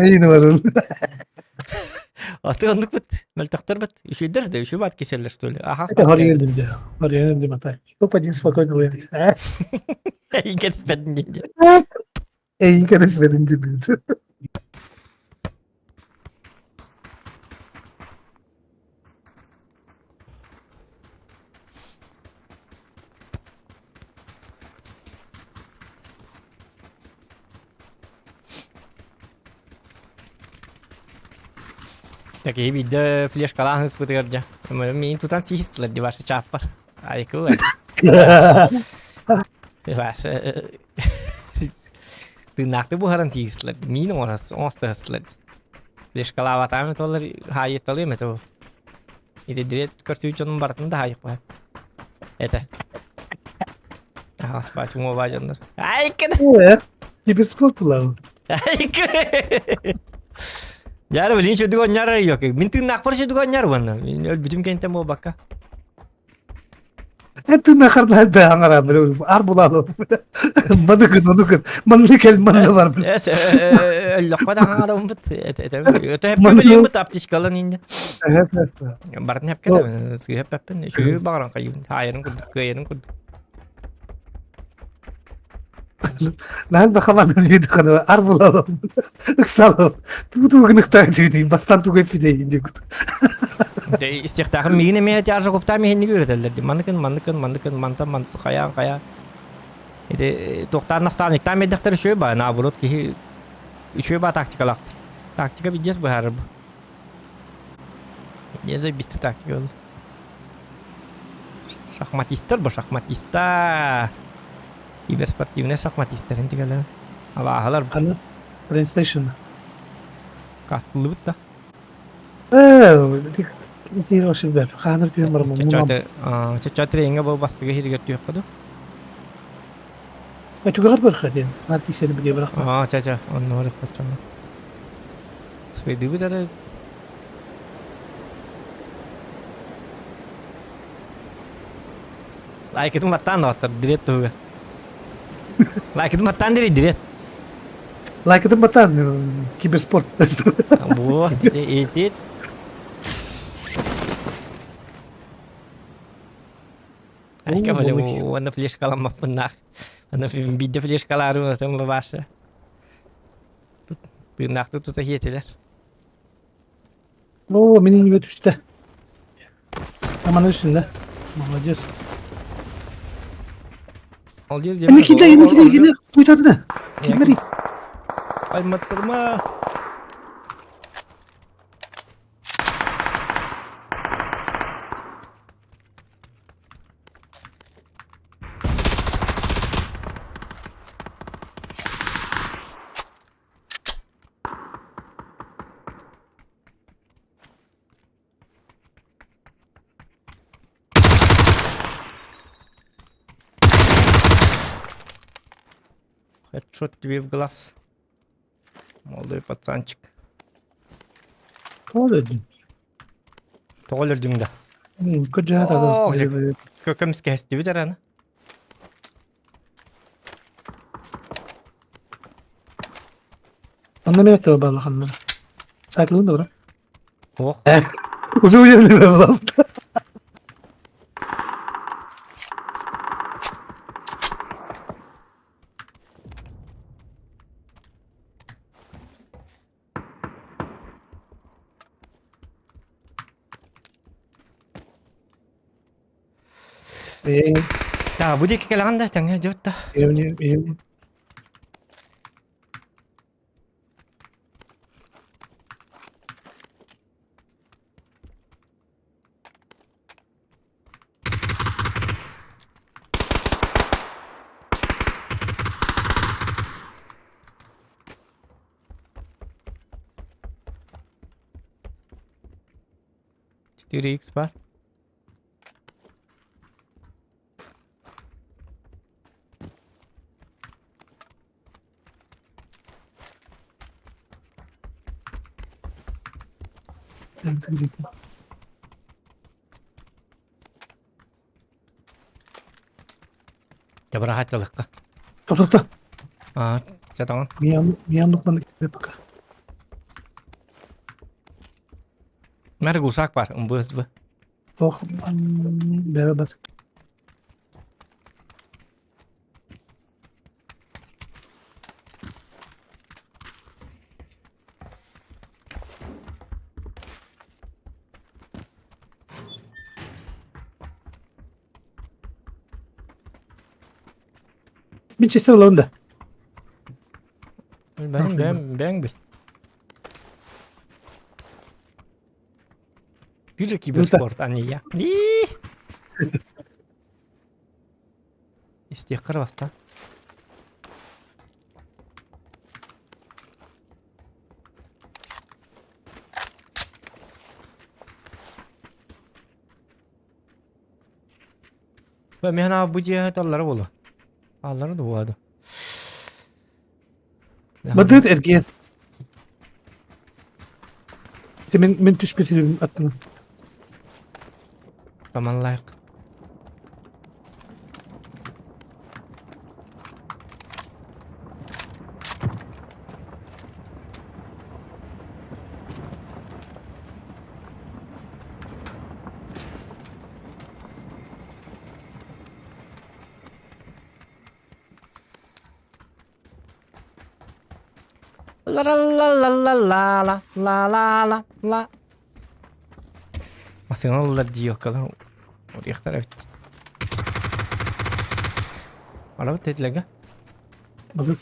Yine varın. Atı anlık bit. Meltaktır bit. Şu ders de şu bat keserler stoli. Aha. Это горелым, да. Горелым, мотай. Ну, один спокойно ловит. İnket ispedin dedi. Ey, kardeş benim dibimde. Taki bir de flash kalan hız putih kerja. Min tutan sih setelah di bahasa capar. Ayo bahasa. Tırnak da bu haran tisler. Min orası onsta hıslar. Flash kalava tamam tolar hayet alayım mı to? İde direkt karşı canım bartında hayet var. Ete. Aspa cuma bacanlar. Ay kıdı. Киберспорт bulalım. Ay kıdı. Jar belin şu dugan nyar yok. Min tırnak par şu dugan nyar bana. Bizim kente mau bakka. Itu nakar lah dah angara belum. Ar bulalım. Manıkın. Manlık manlı var. Es lokma da hangaram bit. Ete hep belin bit aptis kalan indi. Evet. Baratnya hep keda. Hep ne? Şu bağıran kayın. Hayırın kuduk, kayırın kuduk. Lan bakaman önce de kanı ar bulalım. Iksalım. Bu gınıkta ediydi. Bastan tu hep de indi. De istihdamı mine me tiar kopta me henni görürler. Mandıkın mantı kaya. Ede doktor nastanik tam edekter şu ba na burot ki şu ba taktikalak. Taktika bileceğiz bu her bu. Yeze bisti taktik oldu. Şahmatistler bu şahmatista. Iber sportivne şahmatistler inti galan. Ama halar Kanı. PlayStation. kastlı bit da. Ini roşu ver. Kanır bir marmam. Çatı renga bu bastığı hiri götüyor kadı. Itu gar berkhadian. Nanti seni beli bırak. Caca, onu harus kacang. Sepeda bu cara. Like itu matan water direct tuh. Like itu matan direct. Like itu batan. Kibersport. Bu, itu. Ay kamu mau anda flash kalam mah pernah. Anda video flash kalaru atau membahas. Pernah tuh tuh yetiler. Oo, benim gibi düştü. Hemen üstünde. Bakacağız. Alacağız ya. Yine. Kuytadı ne? Kimleri? Ay matırma. Headshot gibi bir glass. Молодой пацанчик. Öldü. Toğul öldüğünde. Koca Oo, adam. güzel. Kökemiz kesti bir tane. Anlamaya tabi bağlı hanımlar. Saklığın da bırak. Oh. Uzun yerli mi bu? Dah, budi kailangan dah tangga jauh dah. Evni. 4x var. Jabra hatyalıkka. Tutukta. Aa, çatamın. Miyanlık bana bak. Mer gusak var. Umbuz bu. Oh. Beraber. Manchester alanında. Ben bil. Güzel ki bir Lütfen. sport anne ya. İstiyakar basta. Ve mehna bu cihet Allah'a bolu. Allah'a duadı. Madrid erkeğe. من تشبه أتمنى. Zaman layık. La la la la la la la la la la. Masih nolak dia kalau mau diikhtar evet. Araba tedlaga. Madrid.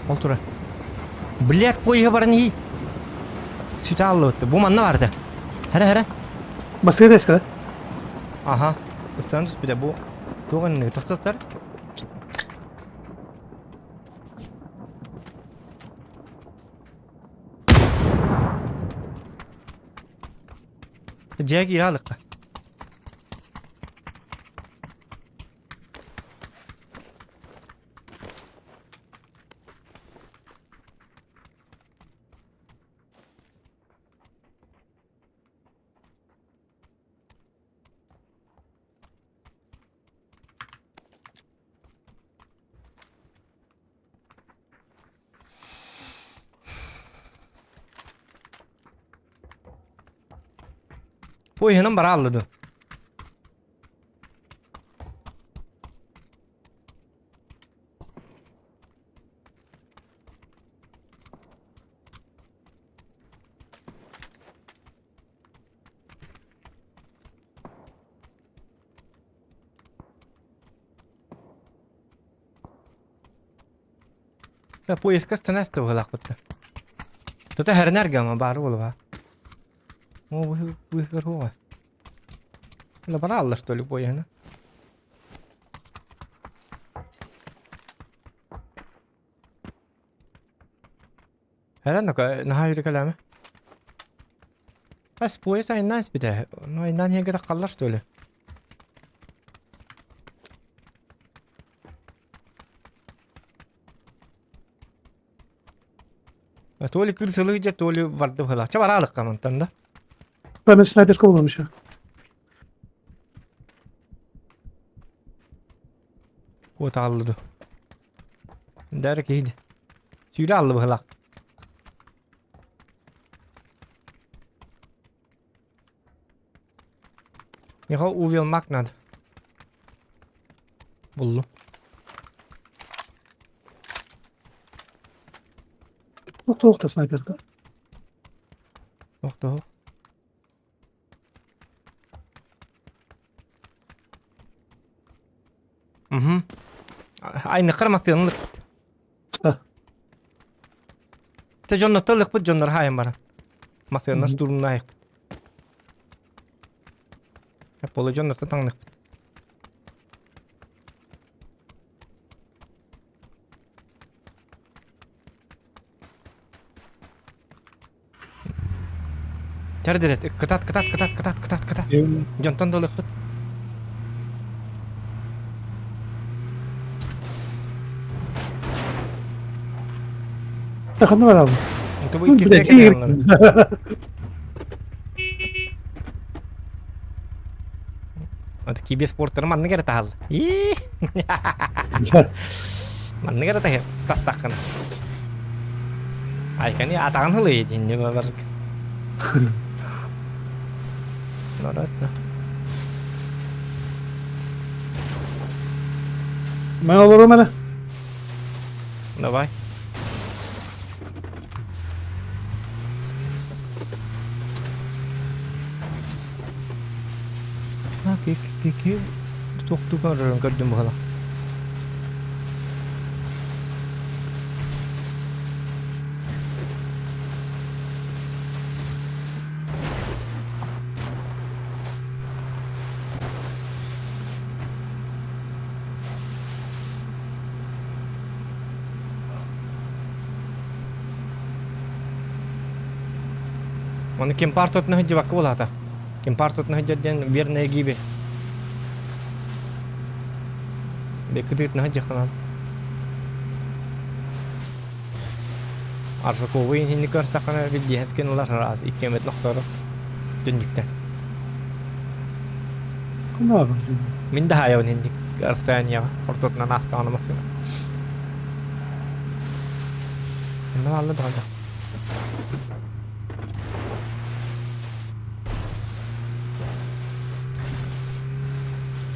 Oltura. Блядь, поеха барни. Sütü aldı. Bu man ne vardı? Hele. Masaya da eskiden. Aha. Istanbul bir de bu. Doğan ne tutar? Jack iralık. Bu yanım bara aldı. Ya bu eskas taneste bu lakıttı. Tuta her nerede ama bari olu va. Bu hırhu. La bara aldı stoli bu yana. Her ne kadar nahayır kalame. Bas bu esa inans bir de. No inan hiye kadar kallar stoli. Toli kırsalıca toli vardı hala. Çabara aldık kamantan da. Ben sniper kovalamış ya. Kut aldı. Derek iyiydi. Süre aldı bu hala. Yaha uvil maknadı. Buldu. Çok da sniper. Yok da. Mhm. Aynı kırmasınlık. Ha. Te jonno tılık bu jonno hayım bara. Masaya nasıl durumuna ayık. Hep olu jonno tanık. Terdiret. Kıtat. Jonton doluk bit. Yakında var abi. Bu Bir ikisi de de çiğ- ketenler. Ante kibi sportları manne gere tahal. Ih. Manne gere tah tas takkan. Ay kan ya atakan hulu ya jinni babar. Norat. Ben olurum hele. Давай. Ha ki Tuk orang gördüm bakalım. Mana kim partot na hijab aku lah ta. Kim partot na hijab dan верная гибель. Bekledit na hijab kan. Arsakowi ini kersa kana video hasken ular ras ikemet noktora. Döndükten. Ne abi? Min daha yawan hindi arstan ya ortot na nasta ona masın. Ne Allah daha.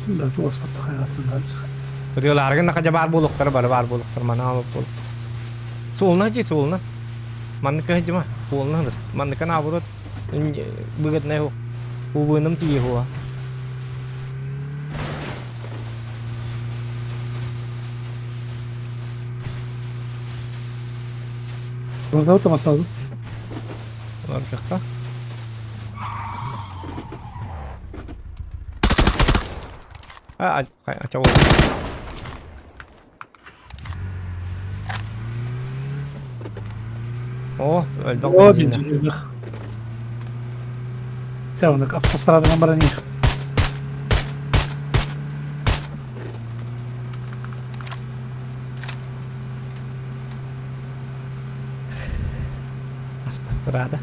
Şimdi bu asfaltta hayatında. Ödüyorlar nakaja bar buluklar mana alıp bul. Solna ji solna. Manka hajma solna dır. Manka na burut. Bıgat ne ho. U vınım ti ho. Burada oturması lazım. Var kakka. Acaba. Oh, öldü. O birinci. Sen onu kapastıra ben bana niye? Strada.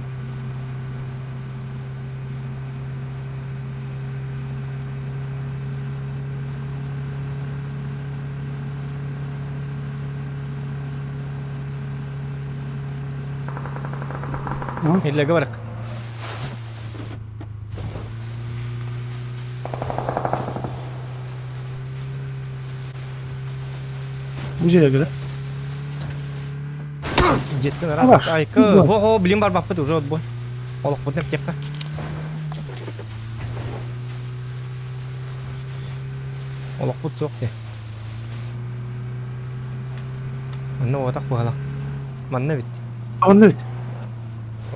Hillaga barak. Bu şeye göre. Jettin Var. rahat. Ay ke. Var. Ho bilim bar bapak tuh road boy. Olak putnya tiap kan. Olak put sok deh. Mana otak bahala. Mana bit. Ama evet.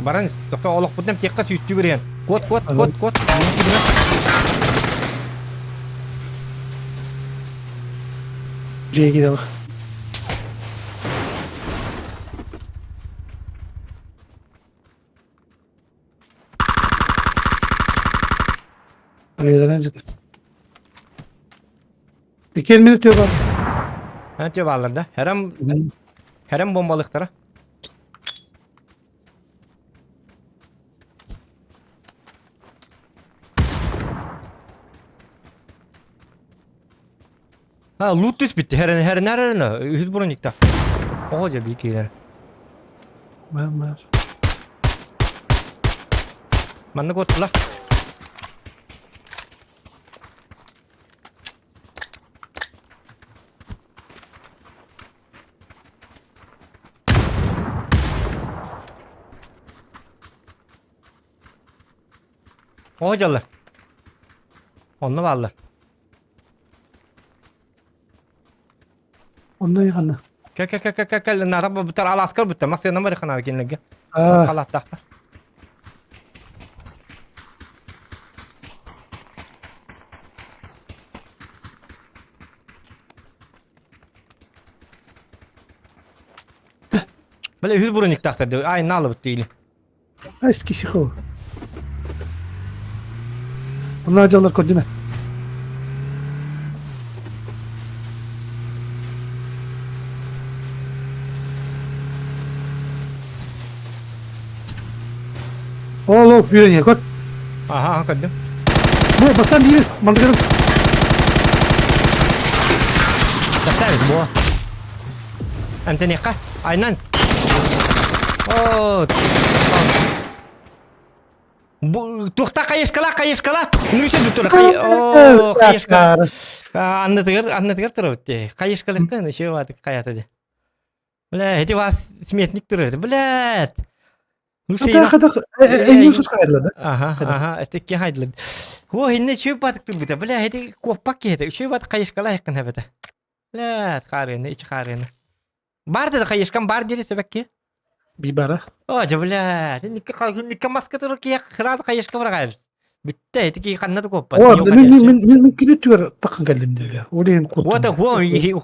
Baran doktor olak putnya tiap kan sütü berian. Kuat. Bu şeye gidelim. Öyle cidden. 2 minut diyor bak. Ha tiap alarda. Herem bombalıklara. Ha loot düz bitti. Her nerede? Yüz burun yıktı. Oğaca bir ikiler. Ben. Mana kuat lah. Oğacalar. Onu varlar. Ondan yakında. Gel. Naraba bitar al askar bitar. Masaya nama dekan arkin lagi. Aa, Kalah tahta. Böyle yüz burun tahta diyor. Ay nalı bitti ili. eskisi o. Bunlar acılar koydun. Oğlum bir ya koy. Aha kadın. Bu bastan değil. Mantıklı. Basarız bu. Ente ne ka? Aynen. Oo. Bu tuhta kayışkala. Nurşe doktor kay. Oo kayışkala. Anlatır tarafte. Kayışkalıktan şey vardı kayatıcı. Bля, эти вас сметник тұрады, блядь. Hatta kadar en yusuz kayırladı. Ага, это ке хайдлы. О, инне чөп батык тұр бұта, бля, это коппак кеді, чөп батык қайышқала яқын әбіті. Блядь, қарыны, içi қарыны. Бар деді қайышқан, бар деді сөбәкке. Bir bara. О, жа, блядь, нике маска тұры ке қырады қайышқа бір қайыр. Бітті, это ке қаннады коппа. O min kilo tüver takın geldim diye. Oraya kurtum. Вот,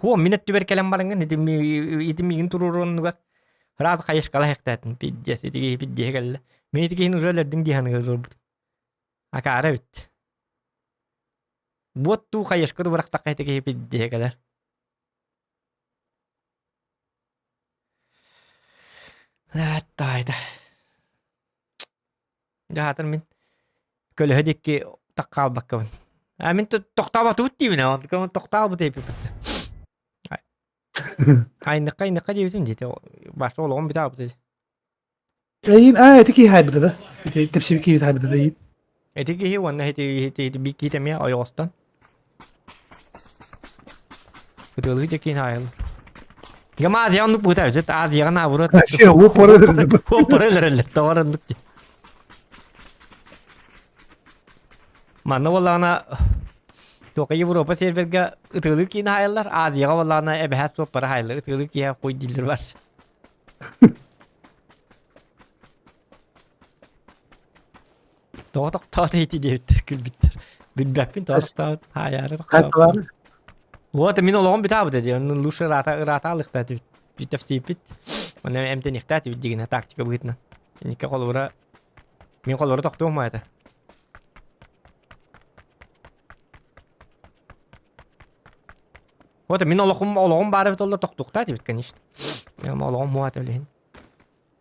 хуа, минет түбер кәлем барыңын, итімігін тұрурынуға. Раз қайышқала яқтатын, пиддес, етеге пиддеге кәлі. Мен етеге үзөлердің дейханыға зор бұд. Акара бит. Вот ту қайышқы дұбырақтақ етеге пиддеге кәлер. Әттайды. Жағатыр мен көлі өдекке таққал баққабын. Мен тоқтабаты бұд деймін, тоқтал бұд епі бұдды. Айныққа дейбізім дейді. Башы олығын біта бұд дейді. Eyin eteki haybide de. Tepsi bir haybide de eyin. Eteki оны bir kitemiye ayağıstan. Kıtılığı çekin hayal. Gama Aziyanlık bu tabi. Aziyan avuru. O paraları. O paraları. Tavarınlık. Manna vallana Toka Avrupa serverge ıtılık yine hayallar. Aziyaga vallana ebehat so para hayallar. Itılık ya koy dildir var. Toğ teyti diye gül bitter. Bilbekpin toğ hayarı. Hayplar. Вот من اللهم بتاعه ده لوش راتا لقطات بالتفسير بيت وانا امتى نختات بتجينا تاكتيك بغيتنا يعني كقول ورا مين قول ورا تقطوه ما هذا Вот من اللهم بعرف والله تقطوه تاتي بتكنيشت يا ما اللهم هو هتقولين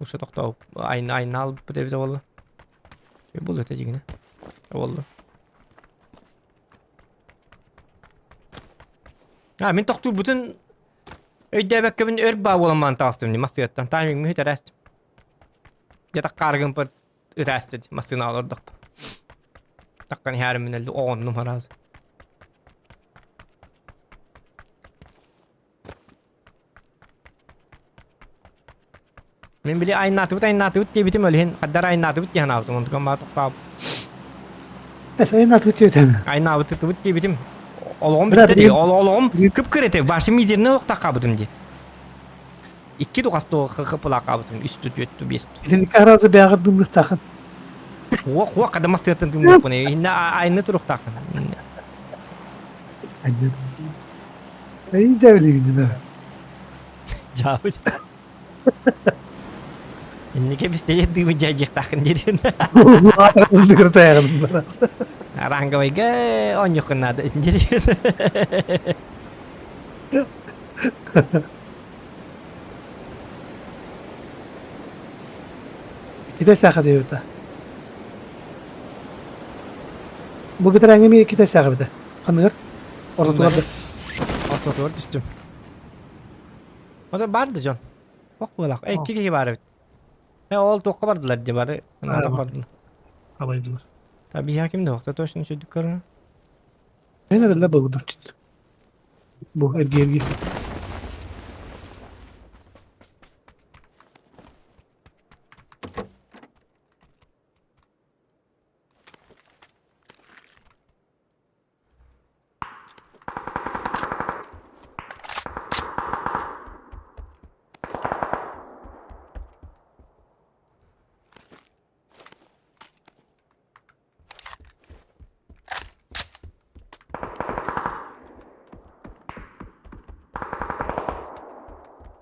وش تقطوه عين نال بده والله يقول تجينا والله Min toqtul bütün öydebek bin örba olaman tastım masiyattan timing mühit arastim. Yatak qargın bir ötastı masina alırdık. Takkan herim min 10 numaraz. Min bili aynı natut diye bitim ölehin. Kaddar aynı natut diye hanavdım. Onu kama toqtab. Esayin natut diye tane. Aynı natut diye bitim. Olağım bitti diye. Olağım kıpkırete. Başı mizirine yok takabıdım diye. İki dokastı o kıpıla kabıdım. Üstü düttü bestu. Elini kahrazı bir ağı dımlık takın. Huwa kadar masiyatın dımlık bu ne? Yine aynı turuk takın. Anladım. Eyin cevli gücüne. Cavit. Ini ke bis dia di menjajah takkan jadi. Bunu kırtayalım. Arang gawai ge onyo kena ada jadi. Kita sakit ya udah. Bu bir tane mi kita sakit de. Kanır. Orada tuvarda. Orta tuvar düştüm. O da vardı can. Bak bu lak. İki kişi var evet. Ol toqqa bardılar diye bari. Nada bardılar. Habaydılar. Tabii hakim de vakti toşun şu dükkanı. Ne kadar la bu dur. Bu ergi.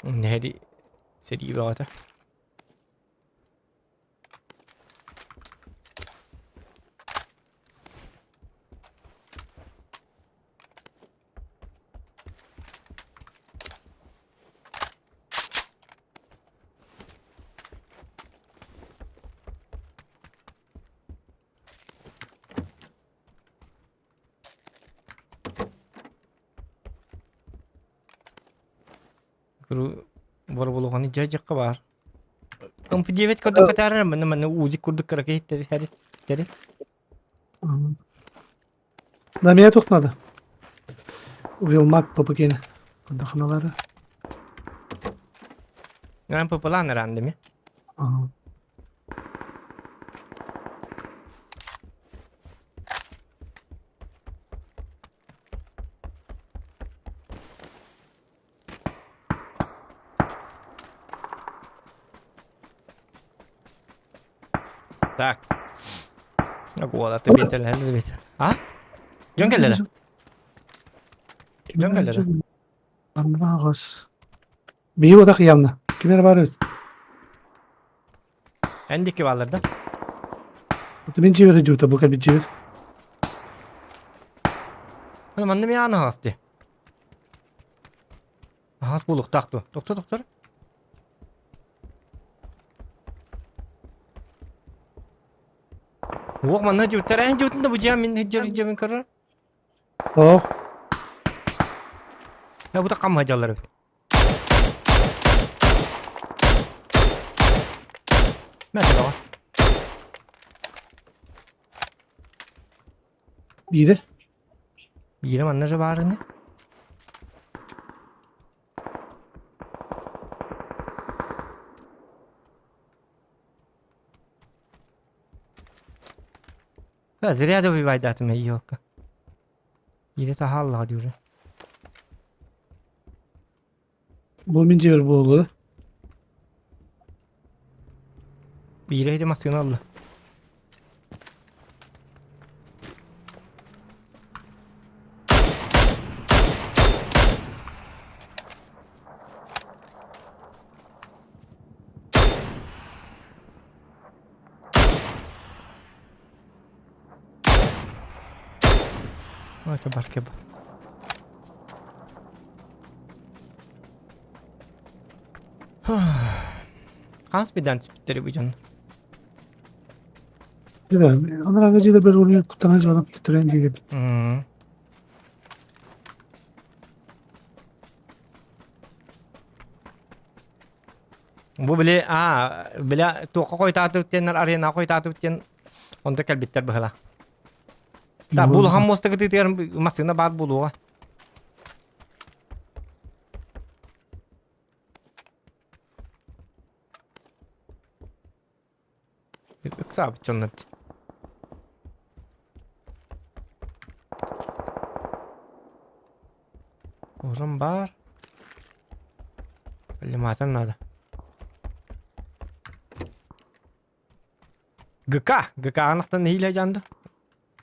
Nehri seri banget. Kuru bor buluğunu cacıkka var. Kampi diyevet kurduk katarına mana uzik kurduk kara ki teri. Namaya tokmadı. Uyulmak baba gene. Bunda kanaları. Gran popolan random ya. Aha. Tak. Aku ada tebitel hal tebitel. Ha? Jong geldi. Jong geldi. Anlamaz. Bir oda kıyamna. Kimler var? Endiki varlarda. Ben civri juta bu kadar civri. Ana mandım ya ana hastı. Has buluk taktı. Doktor. Wok mana juta en jutun da bu jamin jamin karar. Oh. Ya bu da kam hacalar. Mesela var. Biri. Bir manları var ne? Ha ziriyada bir vaydatım yok. Yine sahalla diyor. Bu min civri bu olur. Bir yere masken Allah. Vay tabarke bu. Kans birden tipleri bu canım. Güzel. Onlar aracıyla bir oluyor. Kutanacı adam tuturenci gibi. Bu bile tuqa koytatı bitenler arena koytatı biten onda kalbitler bahala. Ta bul ham mosta gidi yer masina bad buluğa. Kısa bir çonlat. Uzun bar. Limatan nada. GK anahtan hile candı.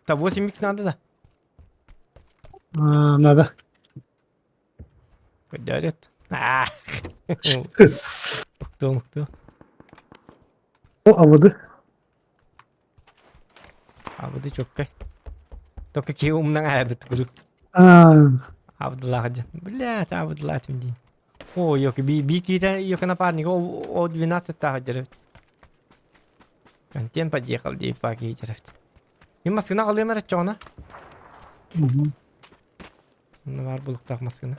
Ta bu mix nada da. Nada. Kedaret. Muktu. O avadı. Abi de çok kay. Toka ki umdan ayabet guru. Abdullah aja. Bля, Abdullah timdi. Oh, yok bir kita yok na parni o 12 tahajır. Ben tempa jekal di pagi jeret. Yung maskına alayım ara çona. Ne var buluktak maskına.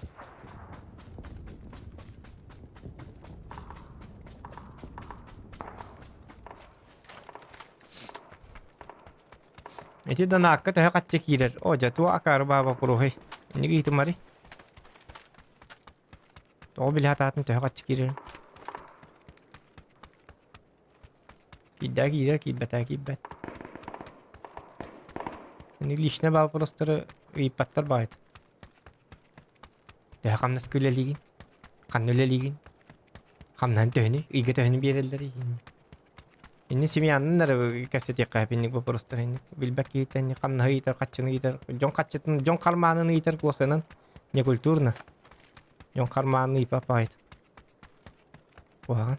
Iti da nakka to kaççı girer. O jatu akar baba prohe. Ne gitu mari. O bile hatatın to kaççı girer. Gider kibbet. Ini lishna baba prostore ipattar bayt. De kam nas kule ligin. Kan öyle ligin. Kam nan töhni, iga töhni bir yerleri. Ini simi anlar kaset yakap ini bu prostore ini. Bilbek yiteni kam nahi iter kaçını iter. Jon kaçetın, jon karmanını iter kosenan. Ne kulturna. Jon karmanını ipap bayt. Wah.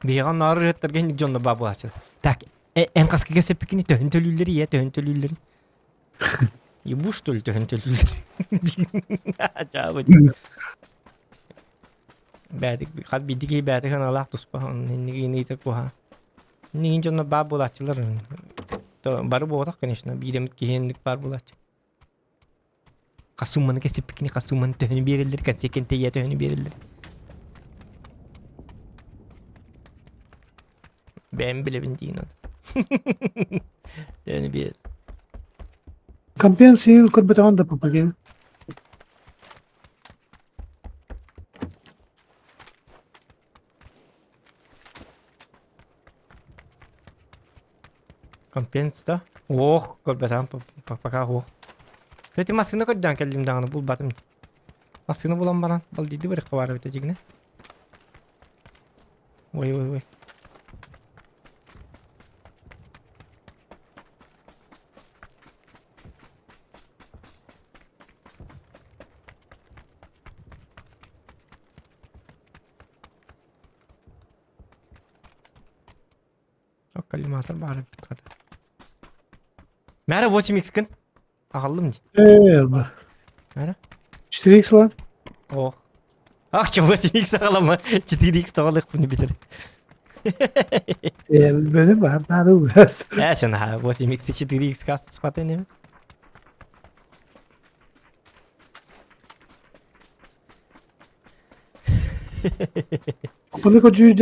Bihan narı tergen jonda babu açıl. Tak en kaskı gelse pekini töhüntölülleri ya töhüntölülleri. Yubuş tül töhüntölülleri. Acaba. Bədik kad bidiki bədik han Allah tuspa inni tek bu ha. Ni jonda babu açılır. Бары болак, конечно. Биремит киһенlik бар булач. Касумманы кесип пикни касумманы төһөнү берилдер, консекен тейе төһөнү берилдер. Ben bilebin deyin onu. Töһөнү бер. Компенсию как бы там да попадем. Компенс да? Ох, көрбөтам пока ох. Төти масына көддан келдим дагы бул батым. Масына булам баран. Бал диди бир кабар өтө жигне. Ой. Çok kalimatlar bari bir kadar. Merhaba 8x kın. Akıllım ki. Bak. Merhaba. 4x lan. Oh. Ah ki 8x akalama. 4x tavalık bunu bitir. Benim var. Daha da uğraştı. Ya şuna ha 8x 4x kas ispatı ne mi? Bunu kocuğu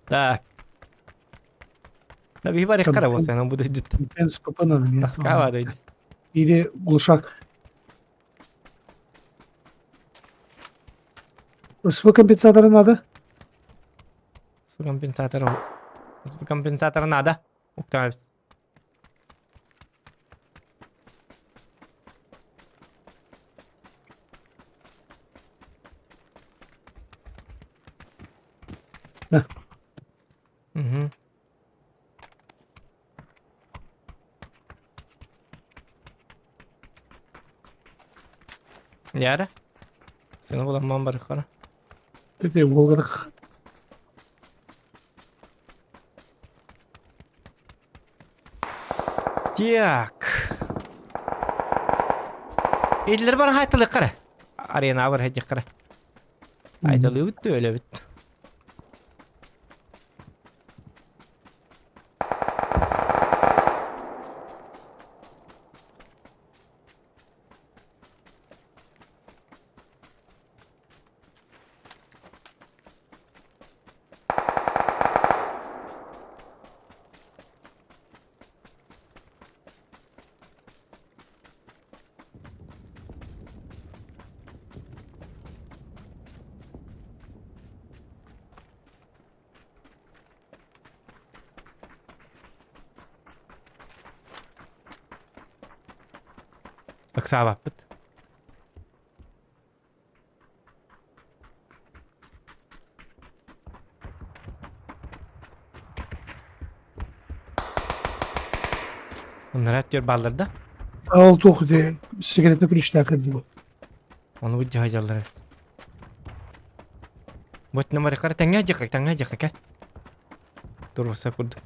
Так. Да бихбар ikkara болса, анан буду жут. Компенс попаналım ya. Таскава дойду. Или глушак. Isıma компенсаторы надо. Su компенсатор. Su компенсатор надо. Уктавис. Heh. Угу. Яра? Seni bulamam barık kara. Dedi Volgarık. Так. Elleri bana haytalı kara. Arena var hacı kara. Haytalı bitti öyle bitti. Aksa bapıt. Bunlar atıyor ballarda. Oldu okudu. Sigaretini kulüşler kırdı. Onu bu cihazlar evet. Buat nomor kara tengah aja kan. Durursa kurduk.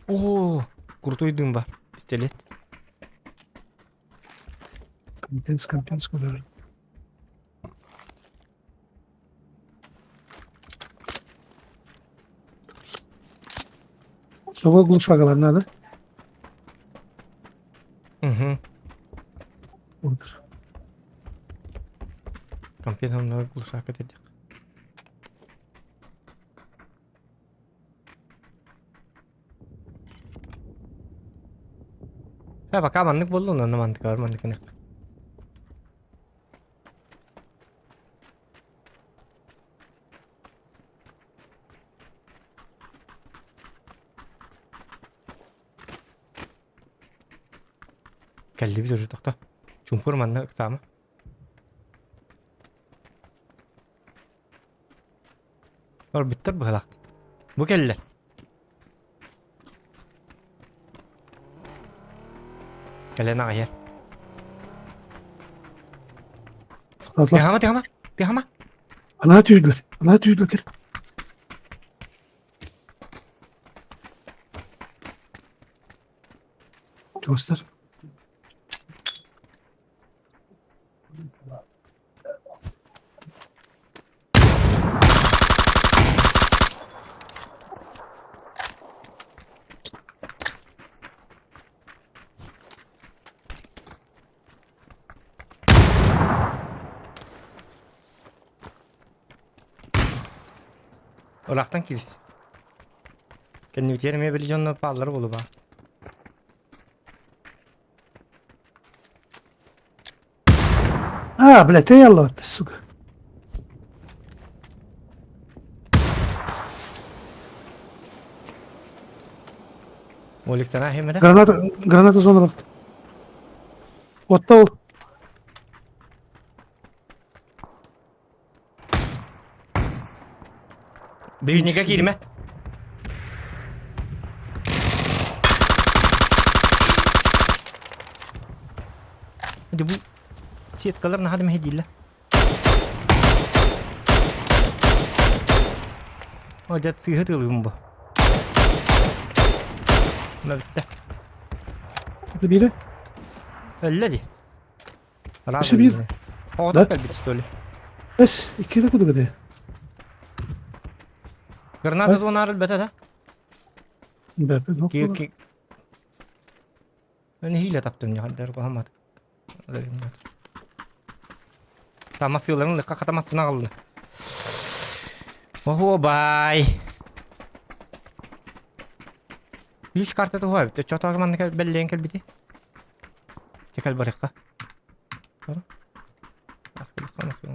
Oo, kurtuydum var. Pistolet. Компенс кудar. Sonra глушакlar надо. Hı. Odur. Компьютерный глушак dedik. Ha bak amanlık buldu ondan da mantık var mantık ne? Geldi bir çocuk doktor. Çumpur manlık sama. Var bitter bu halak. Bu geldiler. Gelen ayar. Atla. Tehama. Ana tüydüler. Gel. Göster. Irak'tan kiris. Kendi bitiyerim bir canlı palları bolu ba. Блядь, ты ялла, ты, сука. Olikten ha hemede. Граната зона бak. Отта ol. Büyücüne girme. Hadi bu siyetkalarına hadi mehdiyle. Hadi sıyıt ılgın bu. Ne bitti. Hadi biri. Öyle di. Şu bir- O da Lan. kalbi tuttu öyle. Bes. 2 de kudu gede. Granata zonar elbette da. Bepe yok. Ki. Ben hile taptım ya hadi kohamat. Tamam sıyıların lıkka katamazsın ağıldı. Oho bay. Лишь карта tuhaf. Te çota aman ne belleyen kelbiti. Tekal barıkka. Doğru. Askeri konuşuyor.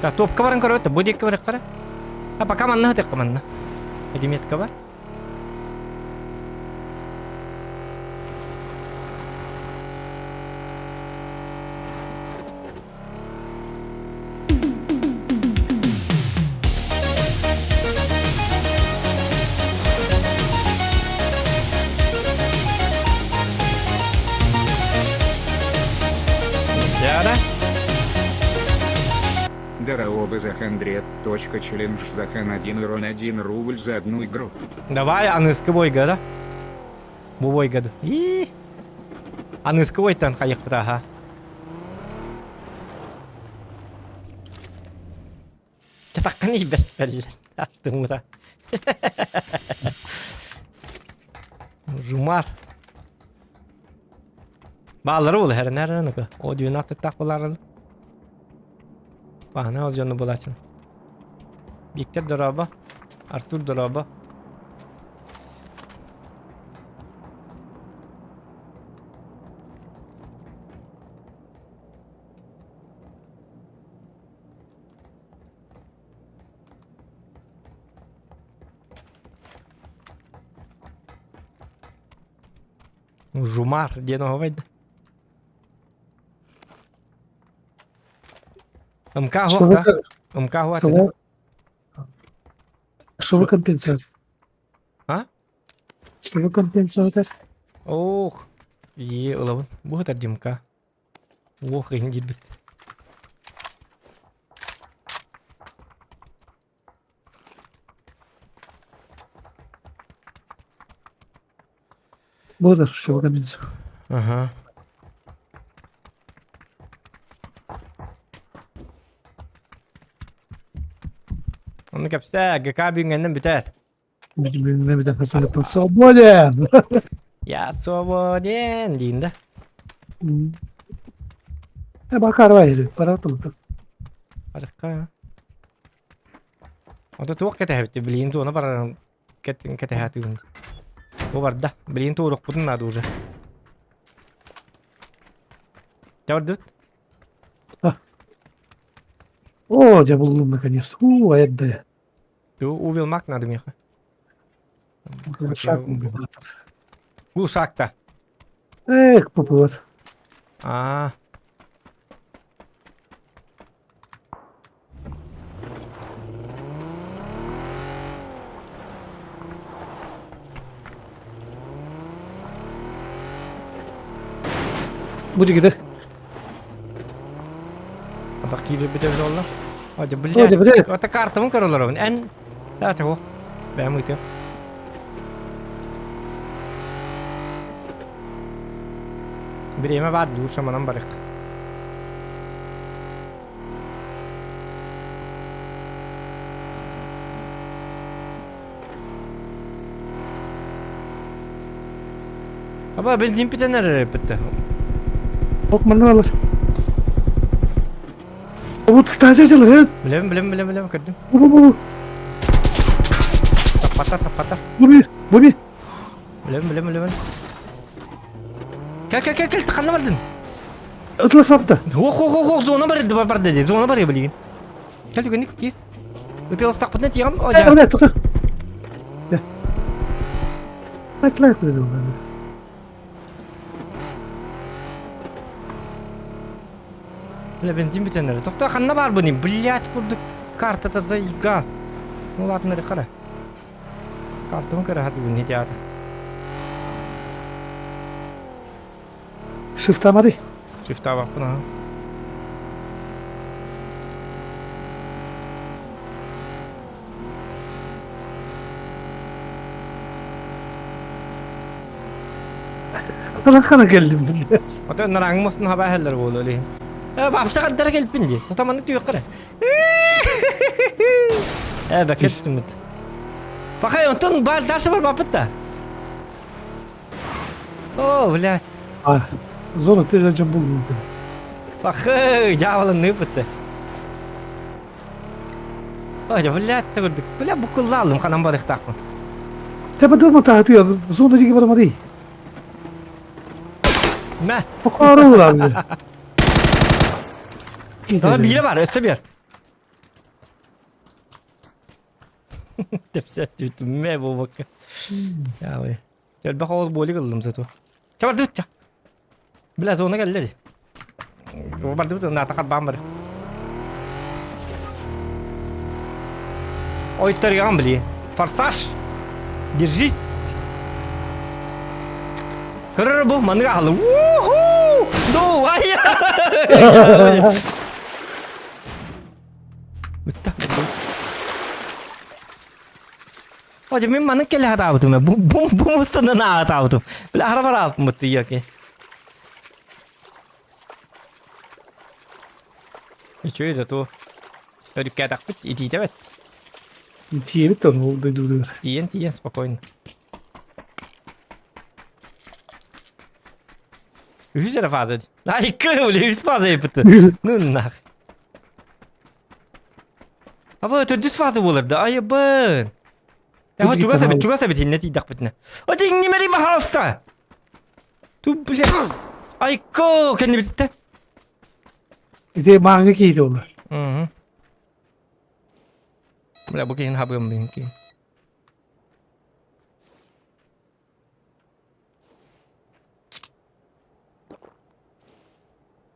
Ta top kabaran karo ta bodi kabar kara. Apa kaman na te kaman na. Jadi miet kabar. Ya da. Дараоба Захандрет. Челлендж Захан 1 рон 1 рубль за одну игру. Давай анıskı boyga da. Bu boyga da. İyi. Anıskı boytan kayık daha. Ketakkan iyi besbelli. Yaptım da. Rumar. Bağları ol her nereden ki? O diyor nasıl takılar. Bana olacağını bulasın. Victor Doraba. Artur Doraba. Жумар, где новый? МК Что вот, вы, да? МК вот, что да? вы, что вы компенсируете? А? Что вы компенсируете? Ох, и лаван, вот от МК. Ох, индит бит. Буду, что вы компенсируете? Ага. Onu kapsa, GK büyüngenden biter. Ne bir defa sanatın свободен. Ya свободен deyinde. Bakar var ya, para atıldı. Harika. O da tuwak kete beliin tu ona para kete hati un. Bu barda beliin tu ruh putun nadu уже. Gördün? О, я буldum наконец. Это. Tu uvilmak nadu miha. Шаг. Bu uşakta. Эх, попур. Aa. Будь где. Ada kiri biter olla. Hadi Hadi, bilya. bilya. Ota kartımın karıları. En. Ya çabuk. Ben mi itiyor? Bir yeme vardı. Uçamadan barık. Aba benzin bitener bitti. Korkmandan alır. Bu taze çalır evet. Bilem kırdım. Bu. Tapata. Bu bir. Bilem. Gel tıkanma vardın. Atlas yaptı. Ho zona var dedi. Zona var ya bilgin. Gel tükendik gir. Itlas takpatına tiyam. O Evet ja. evet tutun. Gel. Like dedi o. Bile benzin bitener. Tokta kanna var bunun. Bilyat kurduk. Karta tazayga. Ne var nereye kara? Kartımı kara hadi bu ne diyor? Shift amari. Çift bak buna. Kana geldim ben de. O da narang mos na haber heller bolu li. Babsa kadar gelip pinci. O zaman ne diyor kara? Bak kestim. Bakay ontun bar dersi var babet da. Oh bilat. Ah. Zor tecrübe buldum. Bak javalan ne bitti. Oh ya bilat gördük. Bilat bu kullanalım kanam balık takma. Tepede mi tahtıyor? Zor gibi var değil. Ne? O kadar olur abi. Daha biri var, öte bir. Tepsi tütüm me bu bak. Ya vay. Gel bak oğul boli kıldım satu. Çabuk tut. Biraz ona gel dedi. O bardı bu natakat bambar. Oy tarıyan bili. Farsaj. Dirjis. Kırır bu manıga halı. Woohoo! Do vay. Bitti. Oye, mi mana ke lah tahu tu me. Bu mesti na tahu tu. Bila harap harap mesti ya ke. Cuy da tu. Jadi kayak takut ini cewek. Тие бит он oldu duruyor. Тиен, спокойно. Hüsere fazla. Ay kıvlı hüs fazla yapıtı. Nunnak. Ama düz fazla olurdu. Ay ben. Ya Düz juga gitmem sabit hinne tidak bitne. O ding meri bahalsta. Tu bile. Ay ko kendi bitti. Bir de manga giydi onlar. Hı. Bile bugün haberim benimki.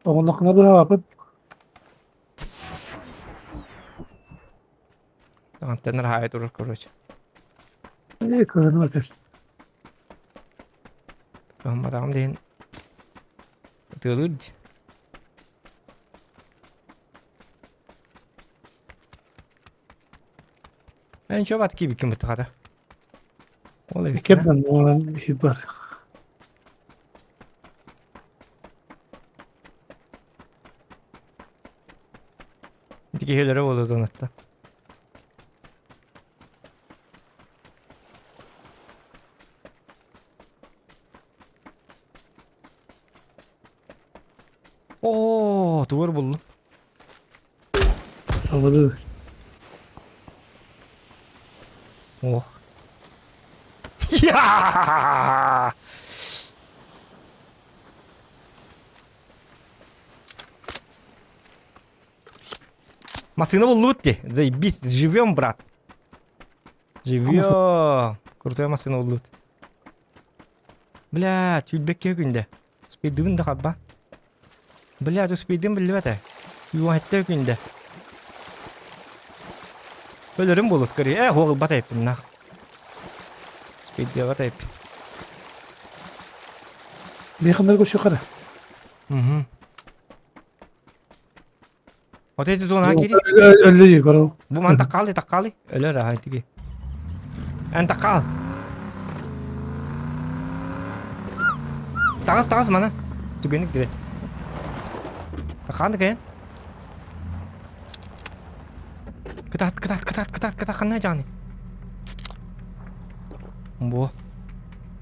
Onun hakkında bir hava yapıp Tamam tener hayat olur koruyucu. kızını bakar. Tamam adam deyin. Tırıd. Ben şu bat gibi kim bitti Olay bitti. Kepten olan bir şey var. Diki helere oldu zanatta. Oo, duvar buldum. Havalı. Oh. Ya! Машина в луте. Заебись. Живем, брат. Живем. Крутая машина в лут. Бля, чуть беке күнде. Спидим да хабба. Бля, tu спидим билбете. Юатта күнде. Ölürüm bolu скорее. Хоғыл батайып нах. Спидде батайып. Bir kamera koş yukarı. Мгм. Вот эти зона кири. Öldü yukarı. Bu man takali. Öyle rahat ki. En takal. Takas mana? Tügenik direkt. Takan kan? Ketat kan aja nih. Bu.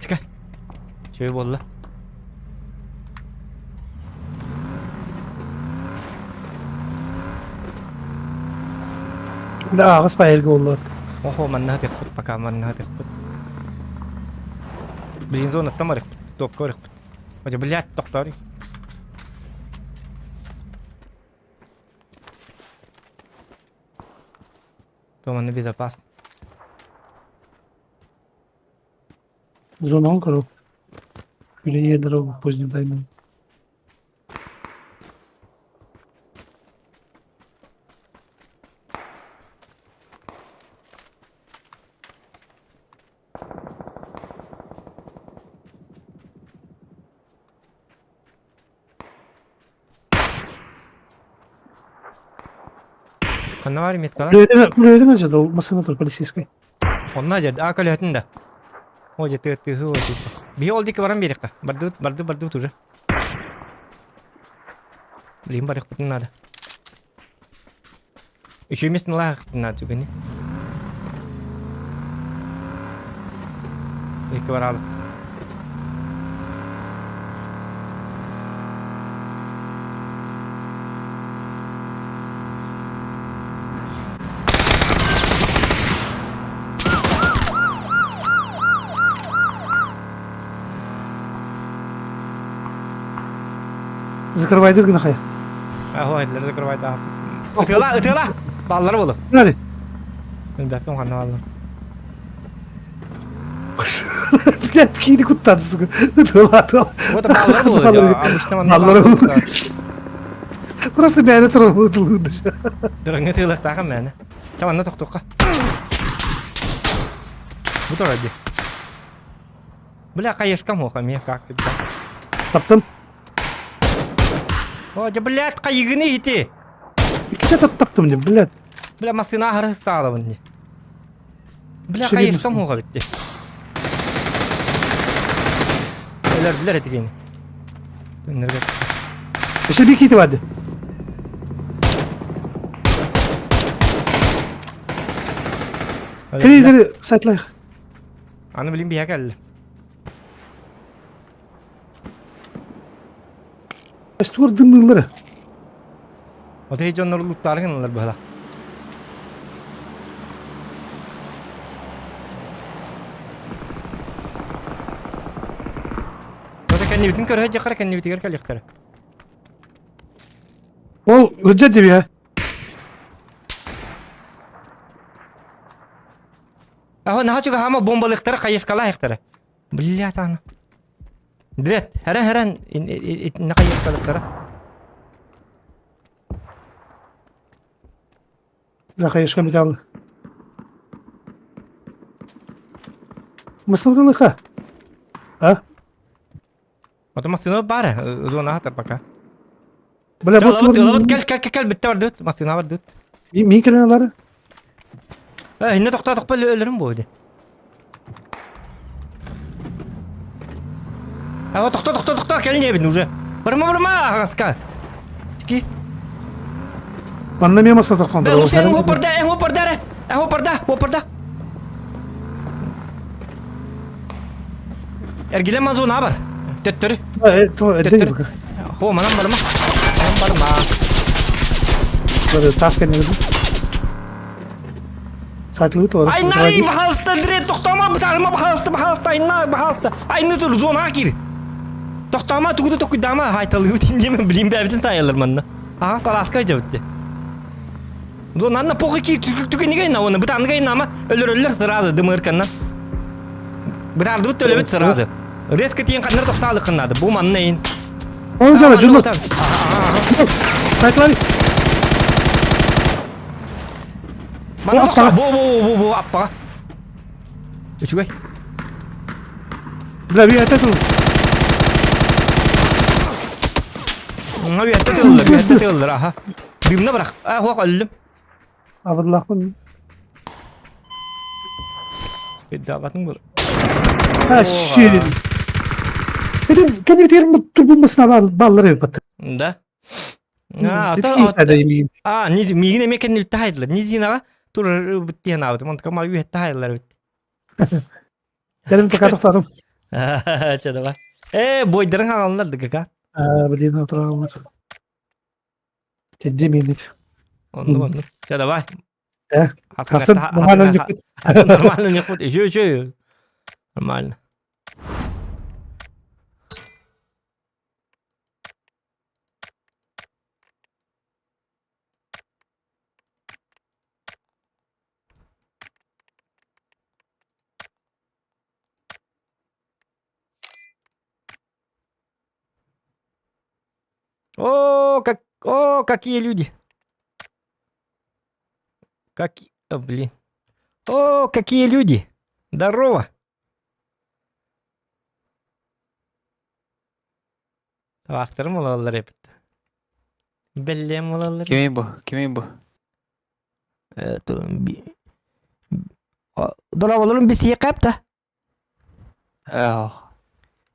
Çıkar. Şöyle bolla. لا غصب عليك والله. Oho manna tekput baka manna tekput. Birinci zona tamarık. Doktor. Hoca bilyat doktor. То манна безопасно. Зона около. Или не дорогу поздним таймом. Kanna var metkalar. Buraya ne acaba? Olmasına dur polisiyeski. Onlar jadi akal hatında. O jadi tuh o jadi. Bir oldu ki varan birikka. Bardu tuh. Lim barik putun ada. Üşümesin lah putun juga nih. İki var alık. Закрывай дырку нахуй. Ah, elleri закрывай daha. Itığla. Balları bulu. Hadi. Ben bakıyorum kanna balları. Блядь, кинь куда-то, сука. Ладно. Вот балları bulu ya. Alıştım Balları bulu. Просто бәрі тұрып. Durun ıtığla takım yani. Çamanla tok. Bu da öyle. Бля, каешка моха, мне как-то. Таптым. О, да, блядь, кайгыны ити. İkide taптым деп, блядь. Бля, масына ахыры стала вон. Бля, Şey каешка bilmiyorsun. моха битти. Öler etikeni. Dönlerge. İşte bir kiti vardı. Kedi saklayık. Anı bileyim bir yakal. İşte var dımdırları. O da hiç onları lootlarken onlar böyle. O da kendi bitin kör hacı kara kendi bitin kör kalyak kara. Ol hüccet gibi ya. Aho naha juga hama bombalıktara kayıskala hektara. Bilya tane. Direkt heran ne kayıskalıktara. لا يشكى متعمل. مصنوع لك. ها؟ O da masına bara. Zona hatar baka. بلا بوت. Gel bitti var dut. Masına var dut. مين كلنا لارا؟ Ne doktor böyle ölürüm bu oydu. Ha doktor gelin ya bin уже. Vurma aska. Ki. Anlamıyor masa doktor. Ben Hüseyin hoparda. Ergile manzo ne haber? Töttürü. Edin bak. Ho manam barma. Böyle task edin. Saklı tuh. Ay nari bahasta direkt toktama bahasta inna bahasta. Aynı tur zona gir. Toktama tuku dama haytalı utince mi bileyim bebtin sayılır manna. Aha salaska cevatti. Zonanna poki ki tükenigen na onu butangen ama ölür sırası dımırkanna. Bitardı bu tölebet sırası. Risk tiyen kadar toktalı kınadı. Bu man neyin? Onu sana cündür. Saklı. Mana tokta bu apa? Üçügey. Bla bir ete dur. Bir ette tığılır aha. Bimne bırak. Hoş öldüm. Abdullah. Bir daha batın böyle. Ha shit. Dedim kendi bitirim tur bulmasına balları yapatı. Da. Nizi migine meken bir tahaydılar. Nizi na tur bitti na. Mon kama bir tahaydılar. Dedim tekrar tutarım. Çada bak. Boydarın halanlar da ka. بدينا نتراوح تدي مينت Onu. Çada bak. اه Hasın حسن hatta نورمально не будет. hasın normalde ne kut. Şu. Normal. Какие люди. Блин. О, какие люди. Здорово. Bastırım olalar hep. Bellem olalar. Kimin bu? Kimin bu? Evet. Dolabların bir siyakap da.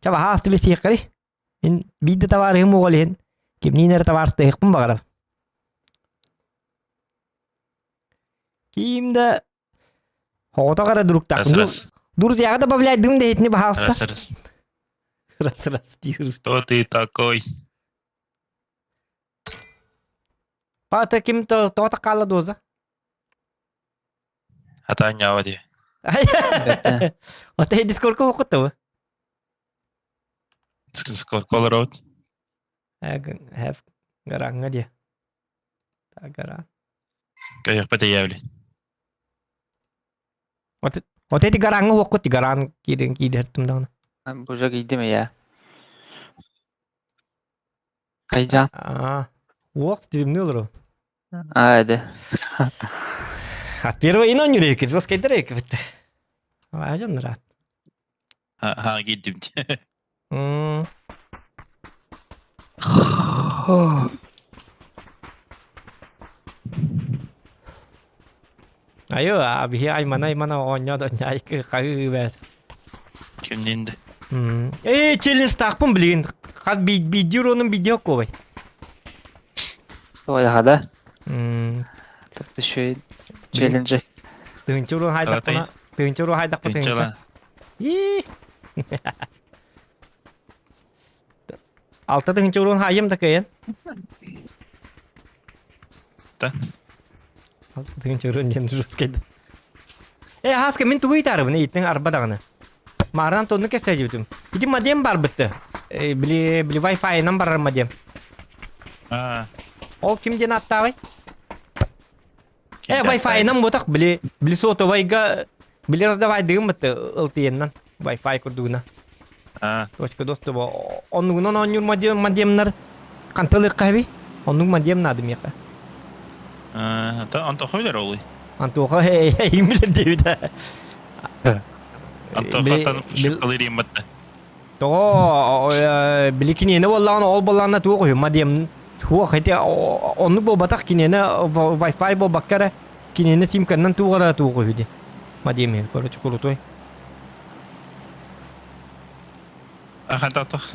Çaba hastı bir siyakari. Bir de tavarım oğlen. Kim nere tavarstı hekbun bakarım. Kim de Hoğda kara duruk takım. Раз-раз. Dur ziyaga da bablaydım da etni bahasta. Раз-раз. Раз diyoruz. Кто ты такой? Pata kim to takalla doza. Это не Ауди. Evet. O te Discord ko okuttu mu? Сколько Colorado? Have garanga dia. Ta garang. Как потеряли. O te di garanga okut di garang kirin kidertim da ona. Ben buca giydim ya. Kaycan. Walk stream ne olur o? Hadi. От первого и не рейки, жесткой дрейки. Важен рад. Ага, гидим. Ayo abi ay mana onyo da nyay kayı bes. Kimdindi? Challenge takpın bilin. Kad videonun video koy. Oy hadi. Tıktı şey. Challenge. Tığınçuru haydak buna. Tığınçuru haydak buna. Тынчала. Altta tığınçurun hayım da kayın. Да. Altta tığınçurun jen ruskaydı. Haska min tuğuy tarabını ittin arba dağını. Mağaran tonunu keseceğim tüm. İdi madem bar bitti. Bili Wi-Fi number madem. А, O kim jen atta vay? Wi-Fi nam botak bili soto vayga bili razdavay dığım bitti ıltiyennan. Wi-Fi kurduğuna. А, Точка доступа. Оннугунан оннур мадемнар кантылык каби. Оннуг мадем надым яка. Антон Хойлер олый. Антоха имиле девида. Антон Хатан шоколарим бітті. То биликинене валланы ол балланы тугу мадем тугу хете оннуг бо батак кинене Wi-Fi бо баккара кинене симканнан тугара тугу худи. Мадем короче крутой. Аханта тох.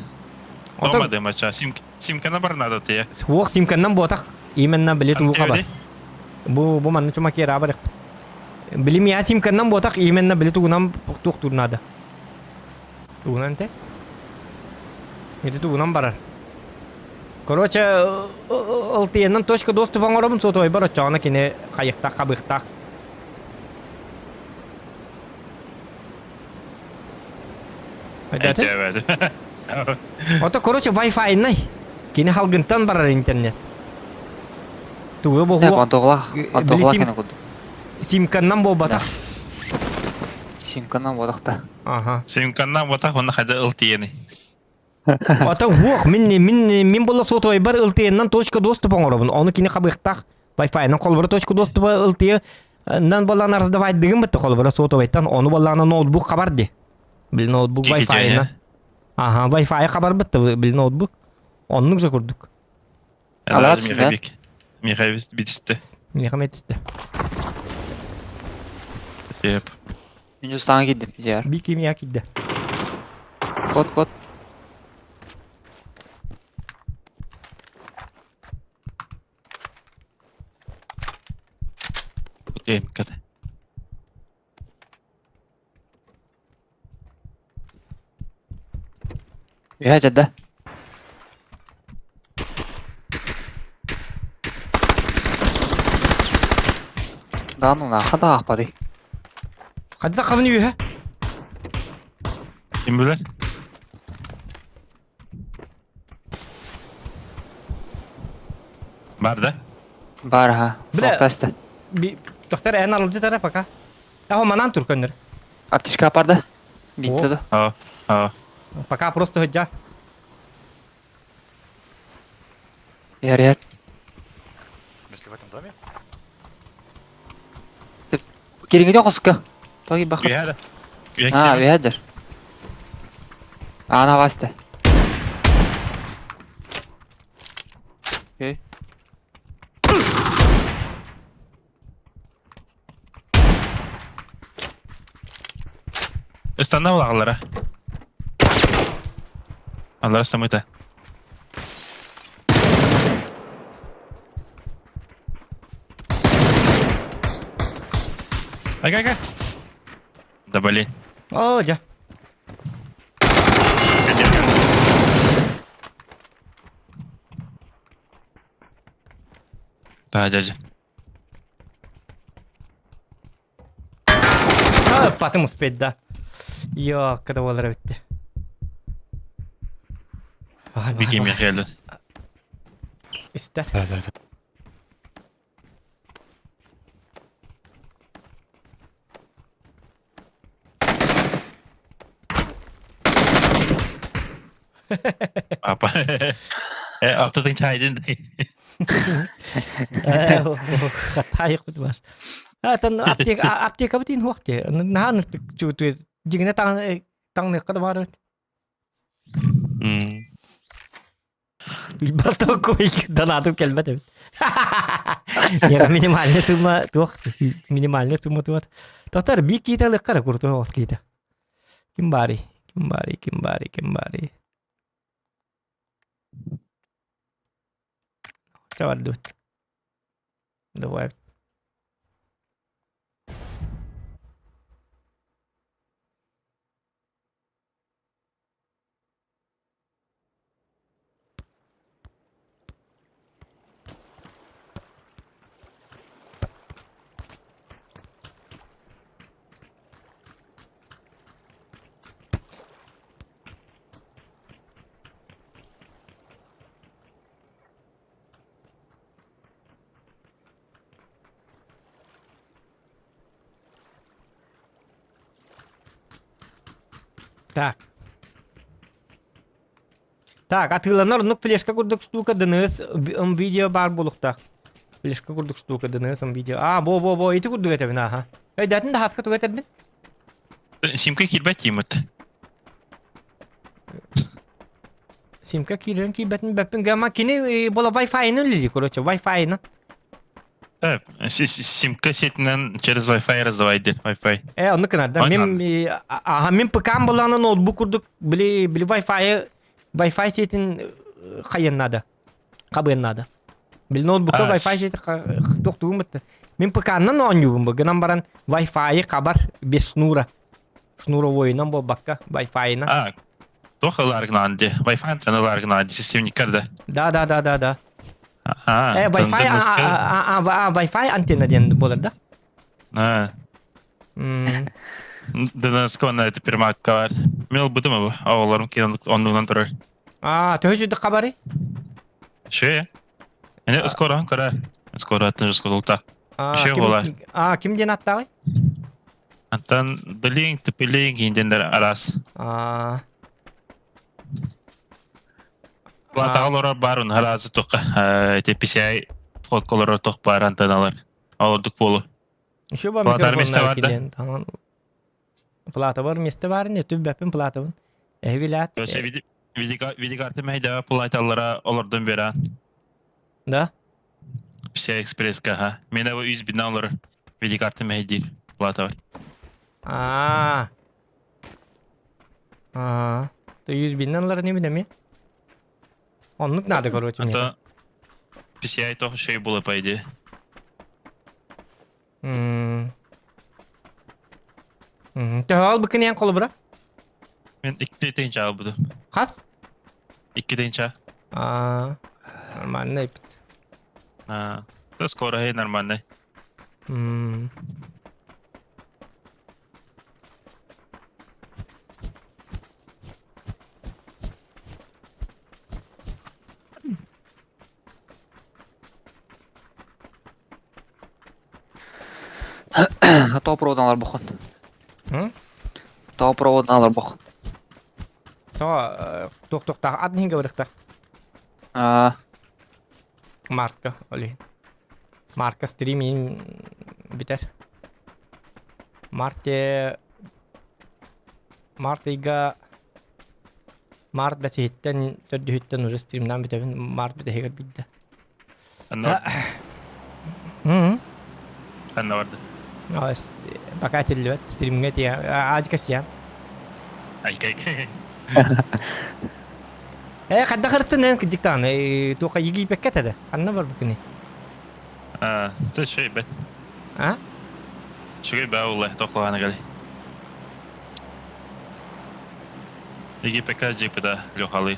Olmadı maça. Simkana barnada diye. Тугу симканнан ботак именна биле тугу каба. Bu manı cuma kira bırak. Bilim ya simkandan botak imenna bile tuğunam tuğturnada. Tuğunan te? Itu tuğunam barar. Короче, алтыянан точка доступа орамын сотой бар очана кине кайыкта кабыкта. Evet. Ото короче Wi-Fi най. Кине халгынтан барар интернет. Тугу бу Ne pantokla? Pantokla Bilsim- kene kudu. симканнан бо бата. Simkandan bodakta. Ага. Simkandan batak onu hadi ıltı yeni. Ата хух min bolla сотой бар ылтыянан точка доступа орамын. Оны кине кабыкта Wi-Fi-нан колбара точка доступа ылтыя нан балланы раздавай дыгым битти колбара сотовайттан. Оны балланы ноутбук кабар ди. Бил ноутбук Wi-Fi-нан. Ага, Wi-Fi кабар битти бил ноутбук. Оннук же курдук. Alarsın ya. Mihai bitişti. Мехмет үстө. Yep. Hindistan'a gittim ziyaret. Bir kimya kidde. Kod. Okey, kada. Ühe cadde. Dağın ona kada ahpadı. Hadi da kabını yuha. Kim bilir? Var da. Bar ha. Bile- Soğuk testi. Bir doktor en alıcı taraf baka. Ya o manan turkanır. Aptişka yapardı. Bitti Oh. de. Ha. Ha. Пока просто hıcca. Yer. Если в этом доме? Girin gidiyor koska. Togi bakıp. Üye de. Üye Ha, kim? üyedir. Ana bastı. Okay. Istanda ol ağlara. Ağlara istamıydı. Ага. Да блин. О, ya. Да, дядя. Потом успеть, да. Йо, когда олар битти. Беги, Михаил. Üstte. Papa. Atladın çaydın. Хата якут бас. Тан аптека битин хуакте. Нахан чуту жигне тang ne kada var. Бато кой донату келбет. Я минимальная сумма тух. Минимальная сумма тух. Доктор бик кита леккара курту оскита. Кимбари. Coba dulu. The web. Так. Так, атыланар нук флешка курдук штука дыныз видео бар болукта. Флешка курдук штука дыныз видео. Бо, ити курдук этебин аха. Датын да хаска тук этебин. Симка кирбет емет. Симка кирен ки бетин бепин гама кини бола Wi-Fi ну лили короче, Wi-Fi на. Evet. Симка сетінен через Wi-Fi раздавайды. Wi-Fi. Onu kanada. Min pekam bolana notebook kurduk bili Wi-Fi setin kayınladı. Kabınladı. Bil notebook'ta Wi-Fi seti doktuğum bitti. Min pekandan oynuyum bu. Gınan baran Wi-Fi'yi kabar bir snura. Snura oyundan bu bakka Wi-Fi'na. А, toch largnandi. Wi-Fi tane largnandi. Sistemnikarda. Da. Wi-Fi. Wi-Fi antena diyen bolar da. Ha. Danaskona teper makka var. Mil budu mu bu? Ağlarım ki onluğundan durar. Tövücüdü kabari. Şey. Yani skora karar. Skora atınca skodulta. Şey olar. Kim diyen hatta var? Hatta bilin tipilin indender aras. Platalar barun harazı toka. Tepisi fotkolar tok bar antanalar. Alırdık bolu. Şu ba Platar meste mikrofonlar vardı. kilyen. Tamam. Plata var meste var ne tüb bepin plata var. Ehvilat. Şey vidi kartı meyda platallara olurdum veren. Da. Şey ekspres ha. Mene bu 100 bin alır. Vidi kartı meydi plata var. То 100 binden lara ne bileyim ya. Onluk nerede koruyacağım ya? Hatta PCI toch şey bulup aydı. Al bakın yan kolu bırak. Ben ikna edince aldım. Kas. 2 денча. Нормальный пит. Да скоро хей нормальный. Тоо проводналар бохот. Хм? Тоо проводналар бохот. То тук-тук-так аднинге бырыктар. Марка, оли. Марка стримин битер. Мартига Март бәсе хиттен төрдү хиттен уже стримнан битебин Март бите хегер бидде. Анна vardı. Пока телевизор стримге тия ажкасия. Айкай. Кадда хыртын кидиктан тука йиги пеккетеде. Анна бар букуни. Це şey bet. А? Şey be vallahi toqlağına geli. Египет джипта лёхалы.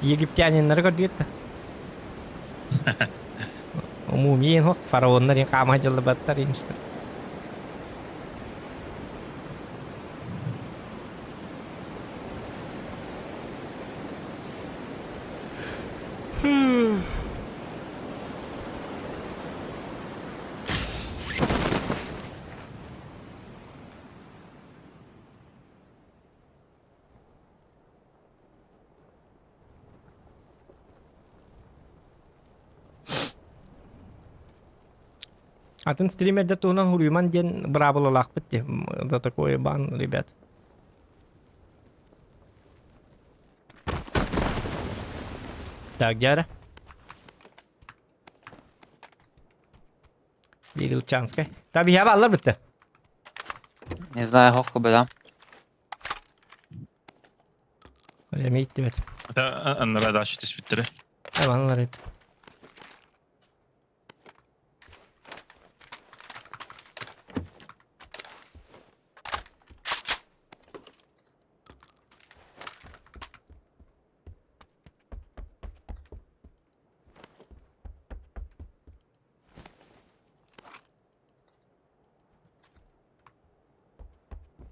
Египтянин наргодит. Умумиен хок фараоннар ин кама жылы баттар инштер. Атын стримерде туынан хуруйман ден браволалак битти. Да такое бан, ребят. Так, Гера. Лилчанская. Таби я баллар битти. Не знаю, хокку bedam. Время итти бет. Anlara da aşıt ispitleri. Tamamlar hep.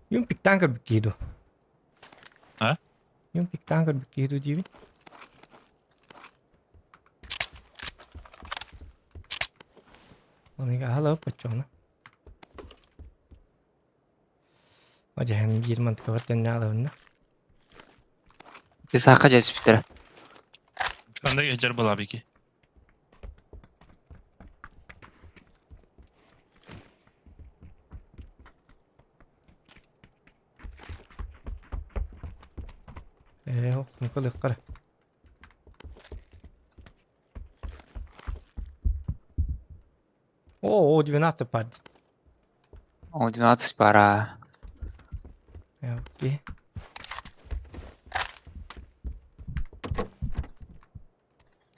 Yung piktangkar bikido. Ha? Yung piktangkar bikido diyor. Amiga hala pachona. Wajah hem bir mantık var tenyalı onda. Biz haqqa jesip bitir. Kanda geçer bul abi ki. Hop, nukul iqara. О, 12 пад. О, 12 пара. Окей.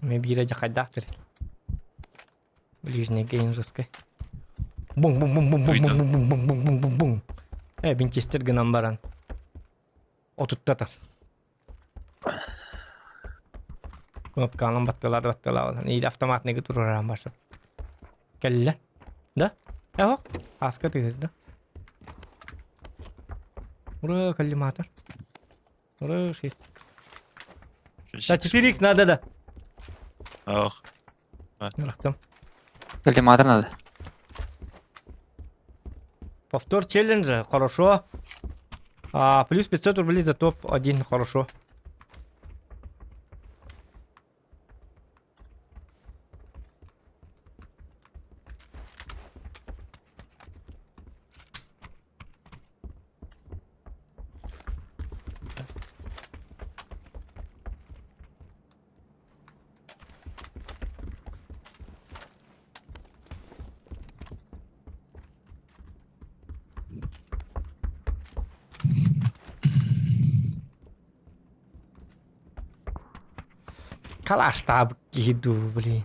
Ми бира жакайдактыр. Ближний гейм жесткой. Бум бум бум бум бум бум бум бум бум бум бум бум. Винчестер гынан баран. Отуттатар. Кнопканы батталады. Иди автоматныйга тураран башып. Келле. Да? Ага. Аска тегез, да? Ура, коллиматор. Ура, 6x. Да, 4x надо, да. Ох. Рахтам. Коллиматор надо. Повтор челленджа, хорошо. Плюс 500 рублей за топ-1, хорошо. Калаш таб киду, блин.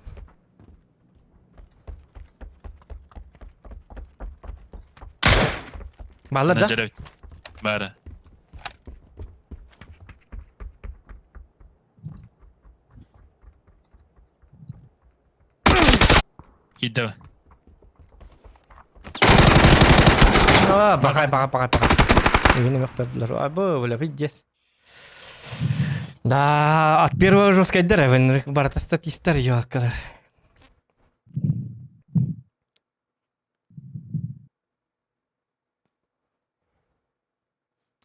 Баллар, да? Necere bari. Кидда. Бакай. Игіні мақтадылар. Бөля пиддес. Да, от первого жесткой деревен барата статистар ёкалар.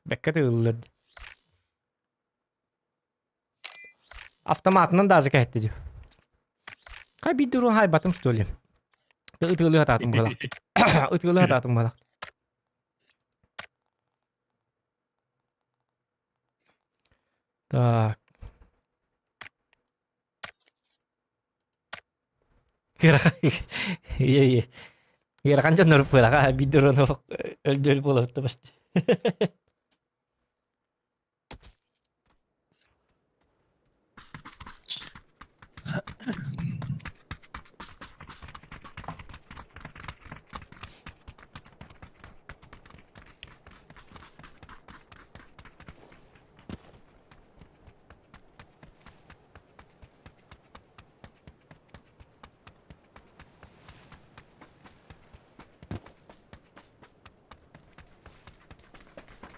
Беккети ыллырды. Автоматынан даже кәйтті дю. Қай бидурун хай батым что ли? Ытылы хататым бала. Ытылы хататым бала. Так. Kira kan cendur pula kan bidur untuk jual pula tu pasti.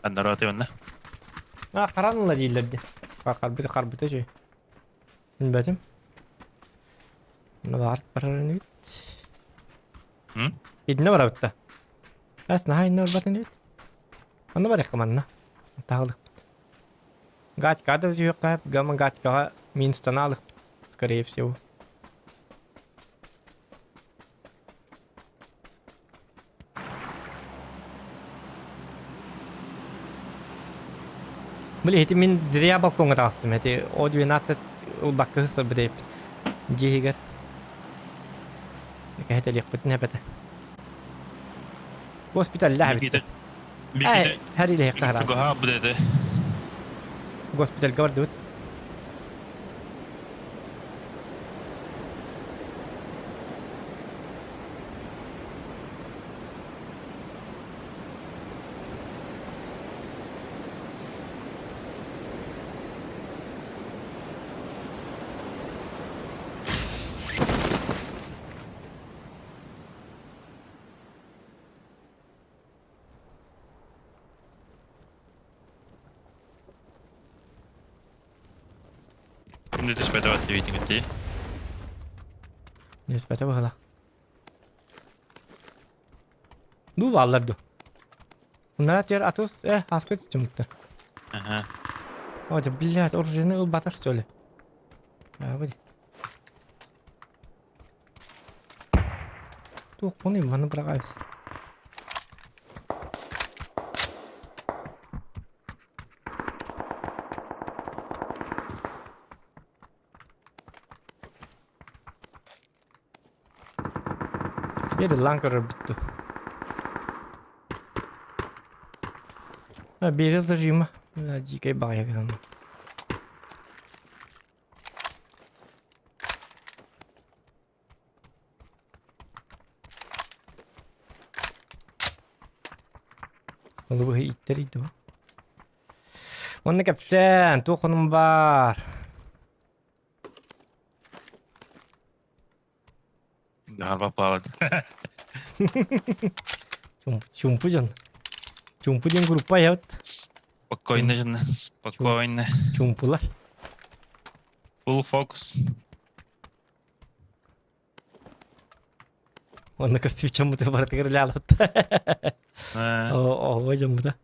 Andarote onunla. Karanlılar iyilerdi. Karbite şey. Bilmedim. Ne var? Pararını bit. Hı? İdne var bitti. Aslında hayır ne var batın bit. Onu var yakamanna. Tağlık bit. Gaç kadar yok hep. Gama gaç kaha minustan alık bit. Скорее всего. Блин, это мен зря балконға тастым. Это О12 ул бакка хысыр бідейп. Жегер. Это лек бітін әбәті. Госпиталь ләбіт. Бикиде. Hər ilə həqqə həra. Tugaha bu dedi. Госпиталь var düt. Şimdi de spete var tweeting etti. Nispete bakala. Du vallar du. Bunlar atıyor atos. Haskı tutmuştu. Aha. Hadi блядь, orijinal batar söyle. Ya hadi. Tuh, bunu bana bırakayız. Bir lan kadar bitti. Ha bir yıl taşıyım. GK bayağı bir anlam. Oğlum bu itleriydi o. Onu kapsen, tohunum var. Galiba bağladı. Чумпуджан. Чумпуджан группа я вот. Спокойно, жена. Спокойно. Чумпулар. Full focus. Он на костюме чему-то бартыгырлял вот. О, чему-то.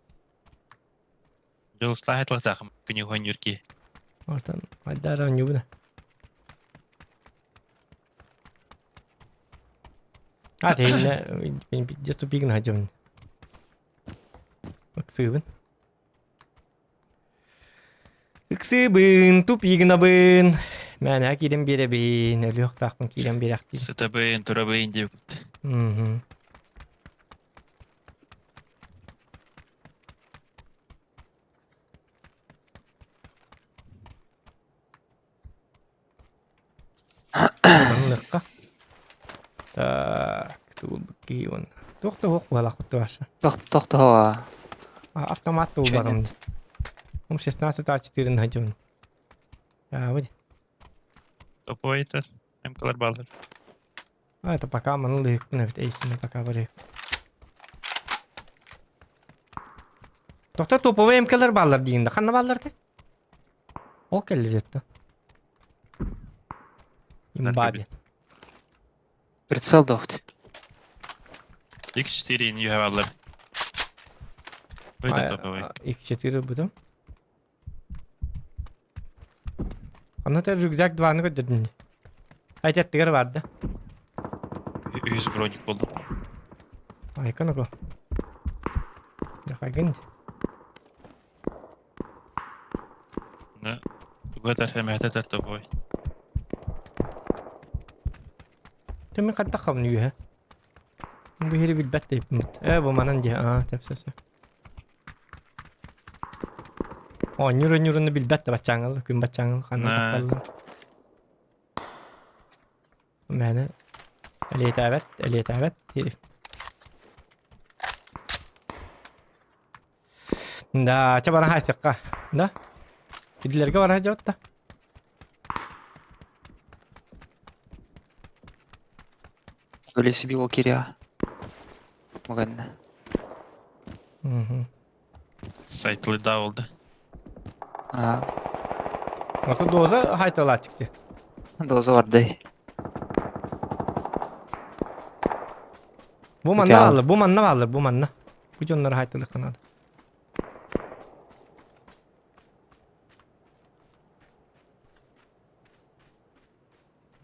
Жыл слайд латахым. Күні хон юрки. Ортан, айдара не буду. А, thế là mình bị just tupig na jom. Iksıbın. Iksıbın, tupig na bın. Мәне кидем бере бин, ölüyor takın kidem berek din. Sıtabıyın, turabıyın diyor. Mhm. Anlıkka. Так, тут бакион. Тохта хок бала хутваша. Тоқты хава. Автомат туу барым. 16А4 найдем. А, вот. Topu ayıta. Hem kadar bağlar. Это пока мы лык, навіть эйсini пока барык. Тохта топовый эмкелер баллар дейинде. Канна баллар те? Ол келер етті. Имбаби. Прицел доқты. X4 in you have allar. Öyle topovay. X4 budum. Anna da rüzgak duvarını götürdün. Aytettiler vardı. 100 bronnik buldum. Aykan o. Yakagın. Ne? Bu kadar hem eder topovay. Tümü katta kavnuyor ha. Bu heri bilbet de yapımıt. Bu manan diye. Tep. O nyurun bilbet de batçangal. Gün batçangal. Kanı Ne? takballı. Mene. Eliyet evet. Herif. Da çabana hay sıkka. Da. Gidilerge var ha cevap da. Öylesi bir o kirya. Muganna. Site'lı da oldu. Oto doza haytalar çıktı. Doza vardı. Bu Peki manna abi. alır, bu manna. Bu onları haytalı kanadı.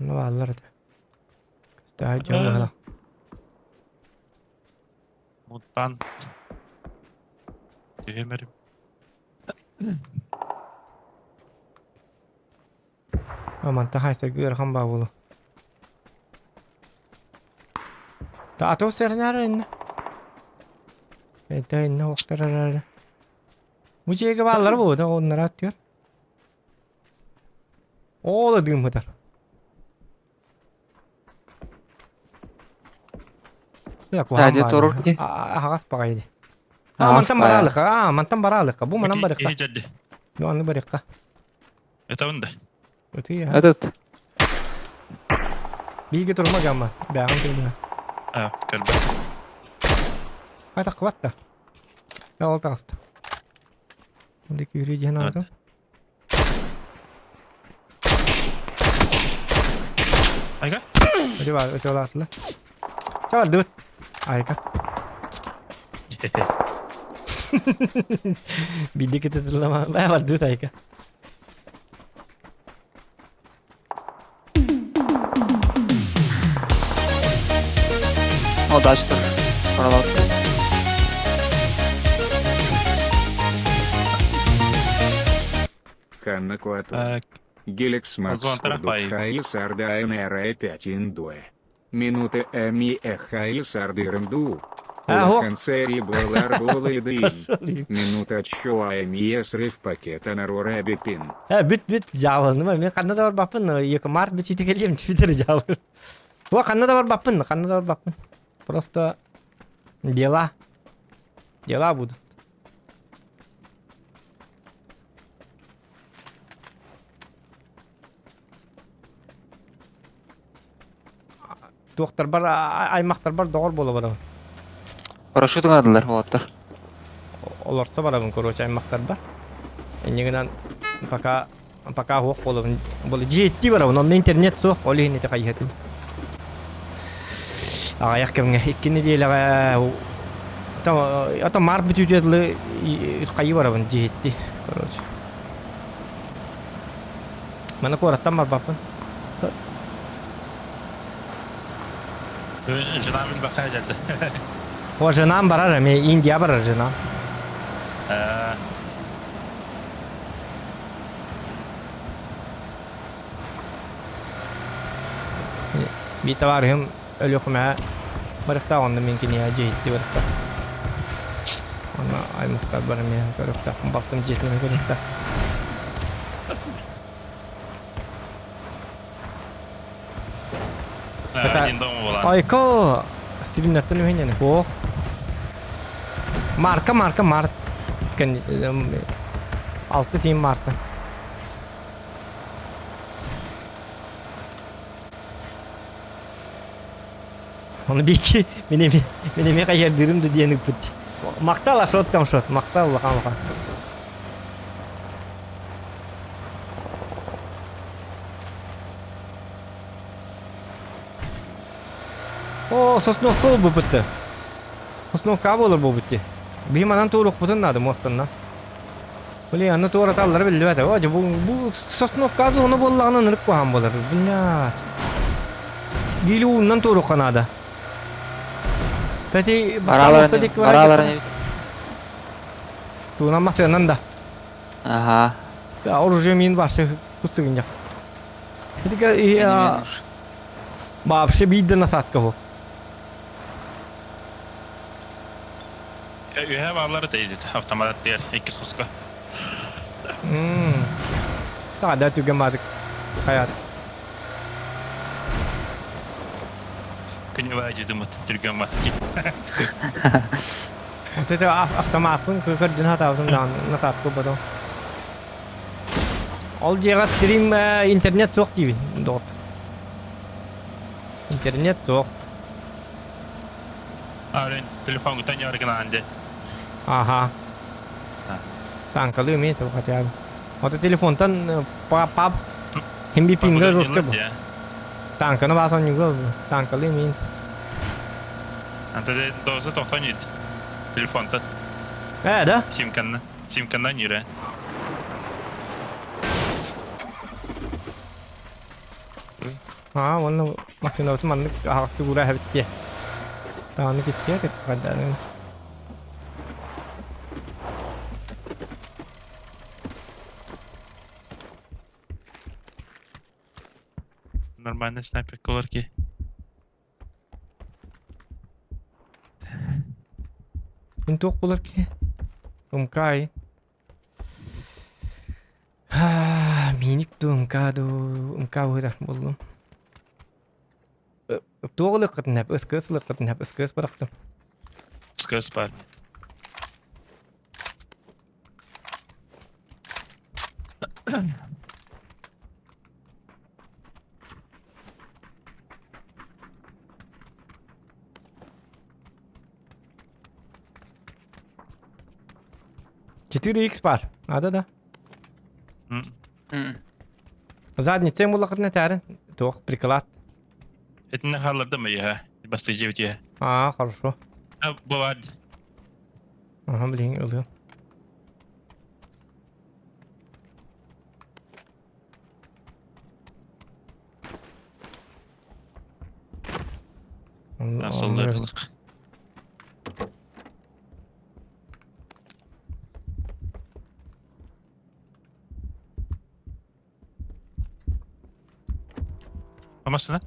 Ne varlar da. Daha canlı hala. Mutant. Diyemerim. Aman ta haysa gör ham bavulu. Ta ato serner inne. Eta inne oktarar. Bu çeyge ballar bu da onları atıyor. Oğladığım kadar. Ya ku Hadi ham torur ki. Hagas pakaydı. Hagas Mantan baralık. Bu manan barık. İyi caddi. Bu anı barık. Etavında. Ötü ya. Evet. Bilgi durma gamma. Bağım durma. Ha, kalbi. Hayda kıvat da. Ya oldu hasta. Buradaki yürüyeceğin Evet. aldım. Ayga? Öte var atlı. Çavar dıt. Ayka. Bildik ete tırlama. Baya var dıt ayka. O da açtır. Oralar. Ханна Куату. Ee, Геликс Макс Озон Тарапаев. Хайли Сарда НРА 5 Индуэ. Минуты Эми Хайли Сарды Ренду. Ого. Канцери Бурлар Булайдин. Минута Чуа Эми Срыв пакета Нарура Бипин. Büt cavabını var. Ben kanada da var bakın. Mart bir çiğte geleyim. Twitter'ı cevabı. Bu kanada da var bakın. Kanada da var bakın. Просто дела. Дела будут. Доктор бар, аймактар бар, доғыр болу барабын. Парашютun adılar o atlar. Оларса барабын, короче, аймактар бар. Негенен пока хоқ болабын. Болы жетти барабын, онда интернет соқ, олы хинете қайхатын. Аяқ кемге, иккені дейліға... Ата март бүтүтөдүлы қайы барабын, жетти, короче. Мана кораттан бар бапын. Cenabın bakaya geldi. O женам барар, мен Индия барар женам. Бита барым, өлөкмө барыкта онда менкин я жетти барыкта. Ана аймактар бар мен барыкта, бактым жетмей барыкта. Один дома olan. Ayko стримнаттан үйнен. О. Марка март. Kan 6 син марта. Onu bir iki minemi kayırdırım da diyenik put. Maktal aşot kam şot. Maktal bakalım bakalım. O Sosnovka bu bitti. Sosnovka olur bu bitti. Bir madan tuğruk butun adı mostandan. Böyle yanına tuğra atalları belli bete. Oca bu Sosnovka onu bollağına nırık kohan bolar. Binnat. Dili undan tuğruk kanada. Peki Baraların evet. Tuğunan masyanan da. Aha. Ya orucu min başı kustugunca. Peki ya babşı bir de nasat kahu. Yhä valları teitit automatat tiedä, ikkis koska. Ada juga madık. Kayak. Kanya vajidi mut tirgan matki. Itu tuh автомат pun kerjaan hata tuh nasat kahu betul. All jera stream internet sok gibi dot. İnternet sok. Aren telefon tanya arkan ande. Aha. Tangkalı mı tuh kaçar. Atau telepontan pap hem bir pinga zor ke bu. Tangkana basan juga tangkalı mı? Anta de dosa tohtanyd. Telefonta Da. simkandan yürü. Ha, wannan masih nautu mannik harus gura habitje. Tahun ini sekian keadaan. Normalde sniper olur ki. Untuk bular ki. Umkai. Minik tuh umka udah belum. Tuh lekat nap, eskas berakhir. Skøs bare. Четыре X бар. Да. Задница ему лохотный тарин. Тох, приклад. Это не халарда мы я. Басты девять я. Хорошо. А бывает. Ага, блин, oluyor. Nasıl ırılık. Amasına?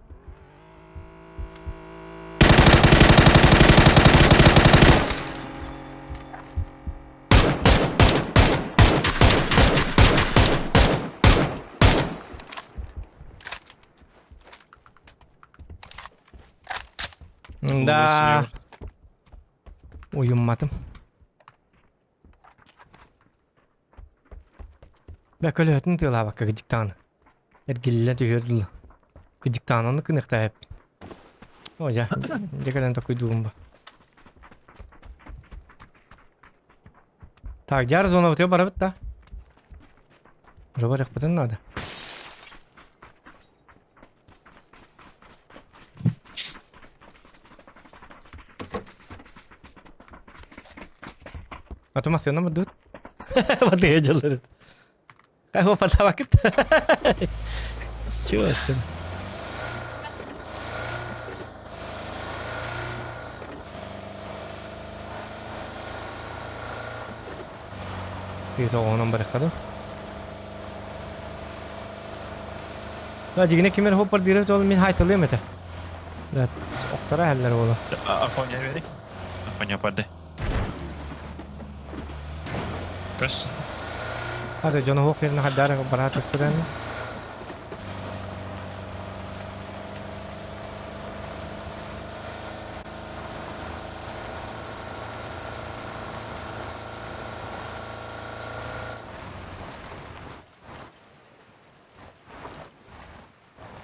Da. Uyumadım. Bekölüyordun diyorlar bak gıcık tane. Ergille diyordu. Gıcık tane onu kınıkta hep. Oca. Ne kadar da koyduğum bu. Tak jar zona bitiyor bara bitti. Roba rakpatın nada. Atau masih nama dud? Mati aja lu. Kayak mau patah wakit. Cus. Bisa orang berkat tu. Lah jigine kimer hopar dire tol min haytalı mete. Evet, oktara heller ola. Afonya veri. Afonya parde. Kus. Ada jono hok yerine haddara barat üstüren.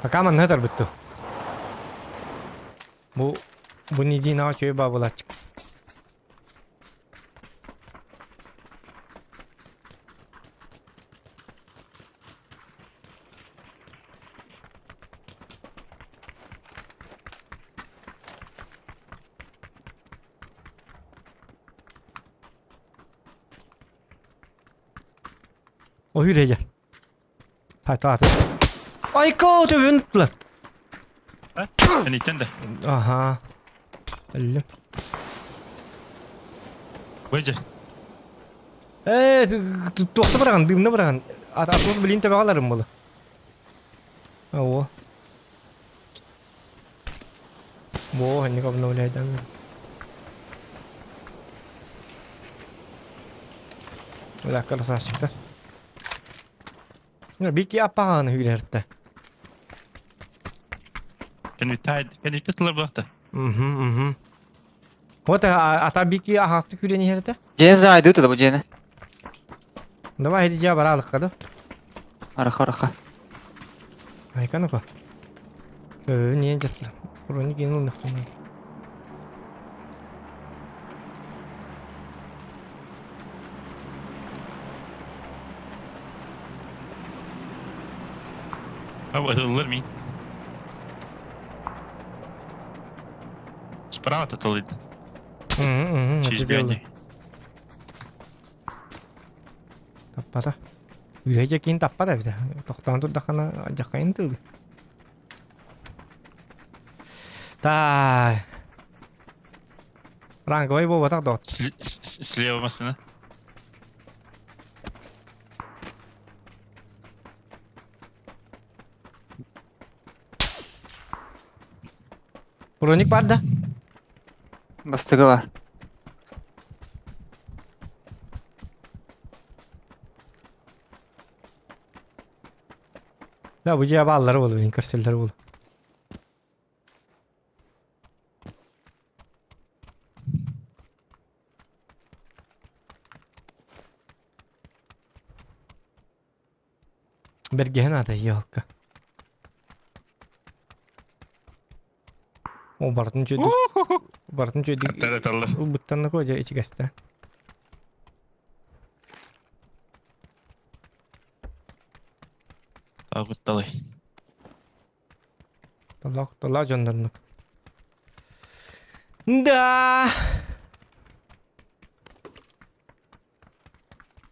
Rekaman ne betul. Bu Bu nici na çöy babulaç. O yürüyecek. Hadi. Ay ko tövbe unuttular. Ha? Sen itten de. Aha. Öldüm. Bence. Toqta bırakın, dümne bırakın. Atımız bilin tebe alırım bunu. O. Bu hani kabına olaydan. Bir dakika nasıl çıktı? Bir ki apağını hülerdi. Kan vi tutulur bakta. Вот ата бики ахасты күрени херте. Jene zaydı da bu jene. Давай иди я баралык кады. Arka. Айканы ко. Не жатты. Урони кинул нахтын. Ama tutulur muyum? Справа tutulur. Чиж бence. Таппата. Үйөйжө кийин таппата бите. Токтон турдакана жакайын тылды. Та. Ранговый болбо так дот. Слева машина. Броник бар да. Bastığı var. Да, bu cevabı alları bolu, benim körselleri bolu. Bergehen ada iyi halka. O bartın çöydük. Bartın çöydük. Evet Allah. O buttanını koyacak içi gazete. Tağut dalay. Tallah canlarını. Da.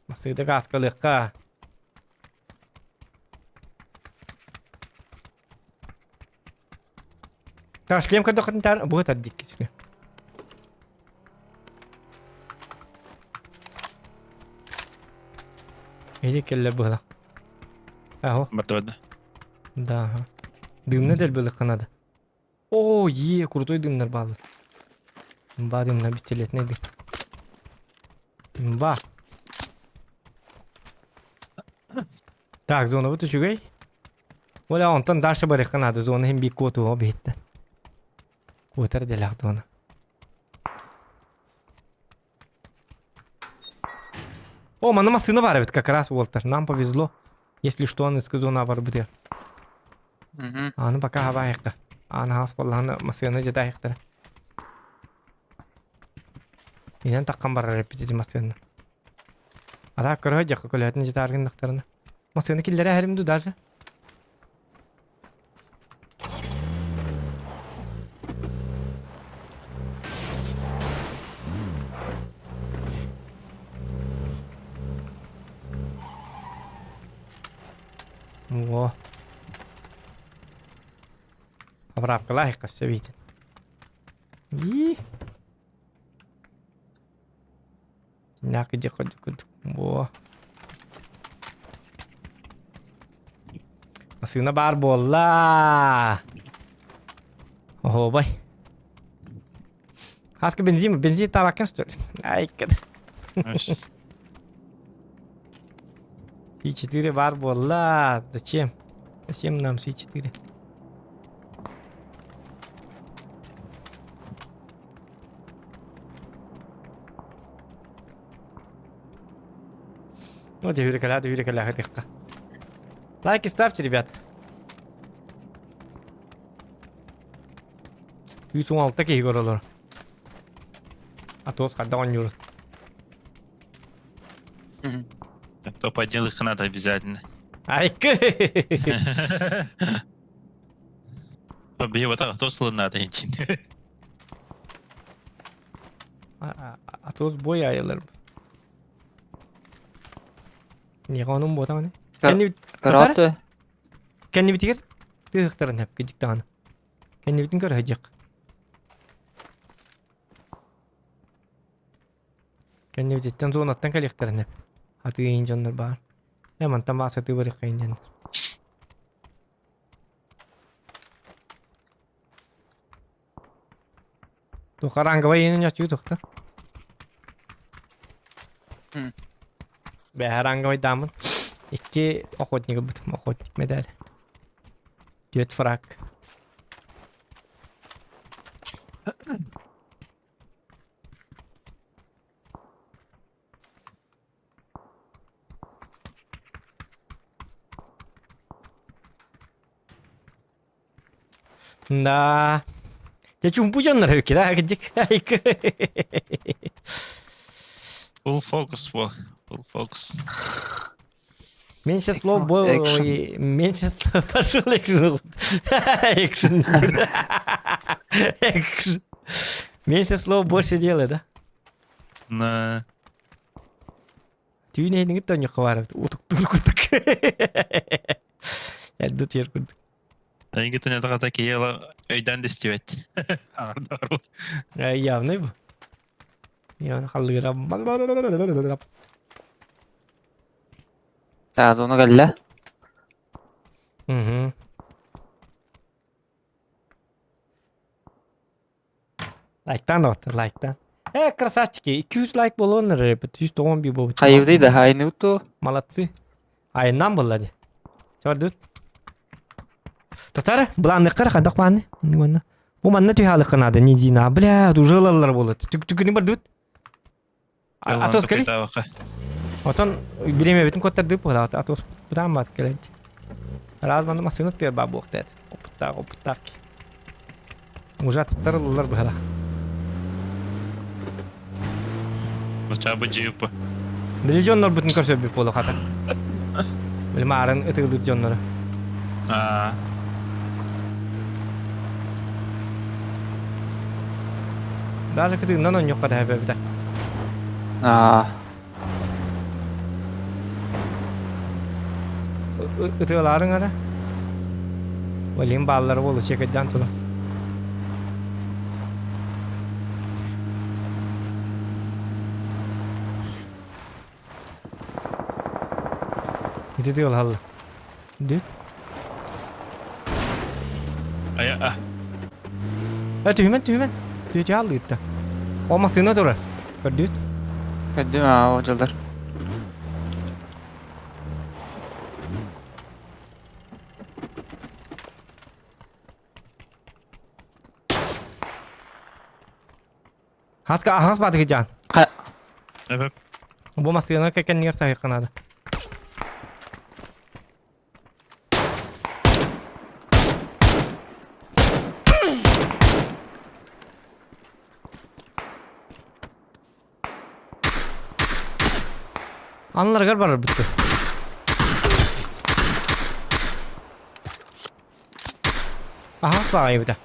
Masih ada gas kalika. Taşlayayım kadar kadar bu kadar dik işte. İyi kelle bu da. Aho. Мертвый. Да. Дымны дәл былы кынады. О, крутой дымнар балы. Ба дымна бистелетне ди. Ба. Так, зона вот чугай. Оля онтан дальше баре кынады. Зона hem bir kotu o bitti. Kotar delak zona. О, мана машина бар ведь как раз, Волтер. Нам повезло. Если что, он из зона бар будет. Аны пока hava ayıqı. Аны has bollağını masiyonu jeda ayıqtırı. Inen taqqan barra repetidi masiyonu. Ada kırığı jakı kölüyatını jeda argınlıqtarını. Masiyonu killere herimdu darca. Во. Обрабка лайка, все видит. И. Няк иди ходи куд. Во. Masina бар болла. Ого, бай. Хаска бензин, бензин табакен что ли? Ай, кад. Си-4 бар болла. Зачем? Зачем нам Си-4? Вот Юрий Коляха, тихо. Лайки ставьте, ребят. 116 kehi görülür. Atos kadda 10 euro. Топ-1 лыхнат обязательно. Айкы. Бей вот так, то слонат için. Atos boy ayılır. Niye onun bu tamam ne? Kar- Kendi Караоте. kendi bitir. Tıhtarın hep gıcık tane. Kendi bitin kör hacık. Kendi bitin zonattan kalıktarın hep. Hatı yayıncı onlar bağır. Hemen tam bahsettiği bırak yayıncı onlar. Tu karanga vay yeni açıyor tukta. Be heranga vay damın. İki okutnik butum okutnik medal. Düet frak. Да. Я чумпу жаннар өкер, гыжык. Айкы. Full focus, full focus. Меньше слов, Экшен. меньше слов. Пошел экшен. Экшен. Экшен. Меньше слов, больше дела, да? На... Түйнейдің тоны қавар. Утық туркутық. Әлді тер күрдік. Они говорят, у меня такие ела өйден де істебет. Явный bu. Yani халыгыра. Таз оны галла. Угу. Лайктан отыр, лайктан. Красавчики, 200 лайк болуын репет, 111 болуын. Хайывдый да хайнуту. Молодцы. Айынан болады. Чордут. Тотары, бұланны қыр, қандақ баны. Bu manna tüy kanadı ni dina. Bля, dujalarlar болады. Tükünü bir dut. Atos kali. Oton bileme bütün kodlar dut болады. Atos budan mat keledi. Раз mandı masını tüy babu oktet. Optak. Mujat tarılırlar böyle. Хотя бы джипа. Milyonlar bütün körse bir polo hata. Bilme arın ıtıgıdır jonları. А, Даже когда нано yok kadar hep evde. Itıgıların ara. Olayım balları bolu çekeceğim tula. Gidiyor halı. Düt. а, Tüymen. Düt ya halı gitti. Olmasına doğru. Düt. Gördüm ha hocalar. Has batı can. evet. Bu masaya keken yer sahip kanadı. Anlar gar barar bitti. Aha bakayım bir de.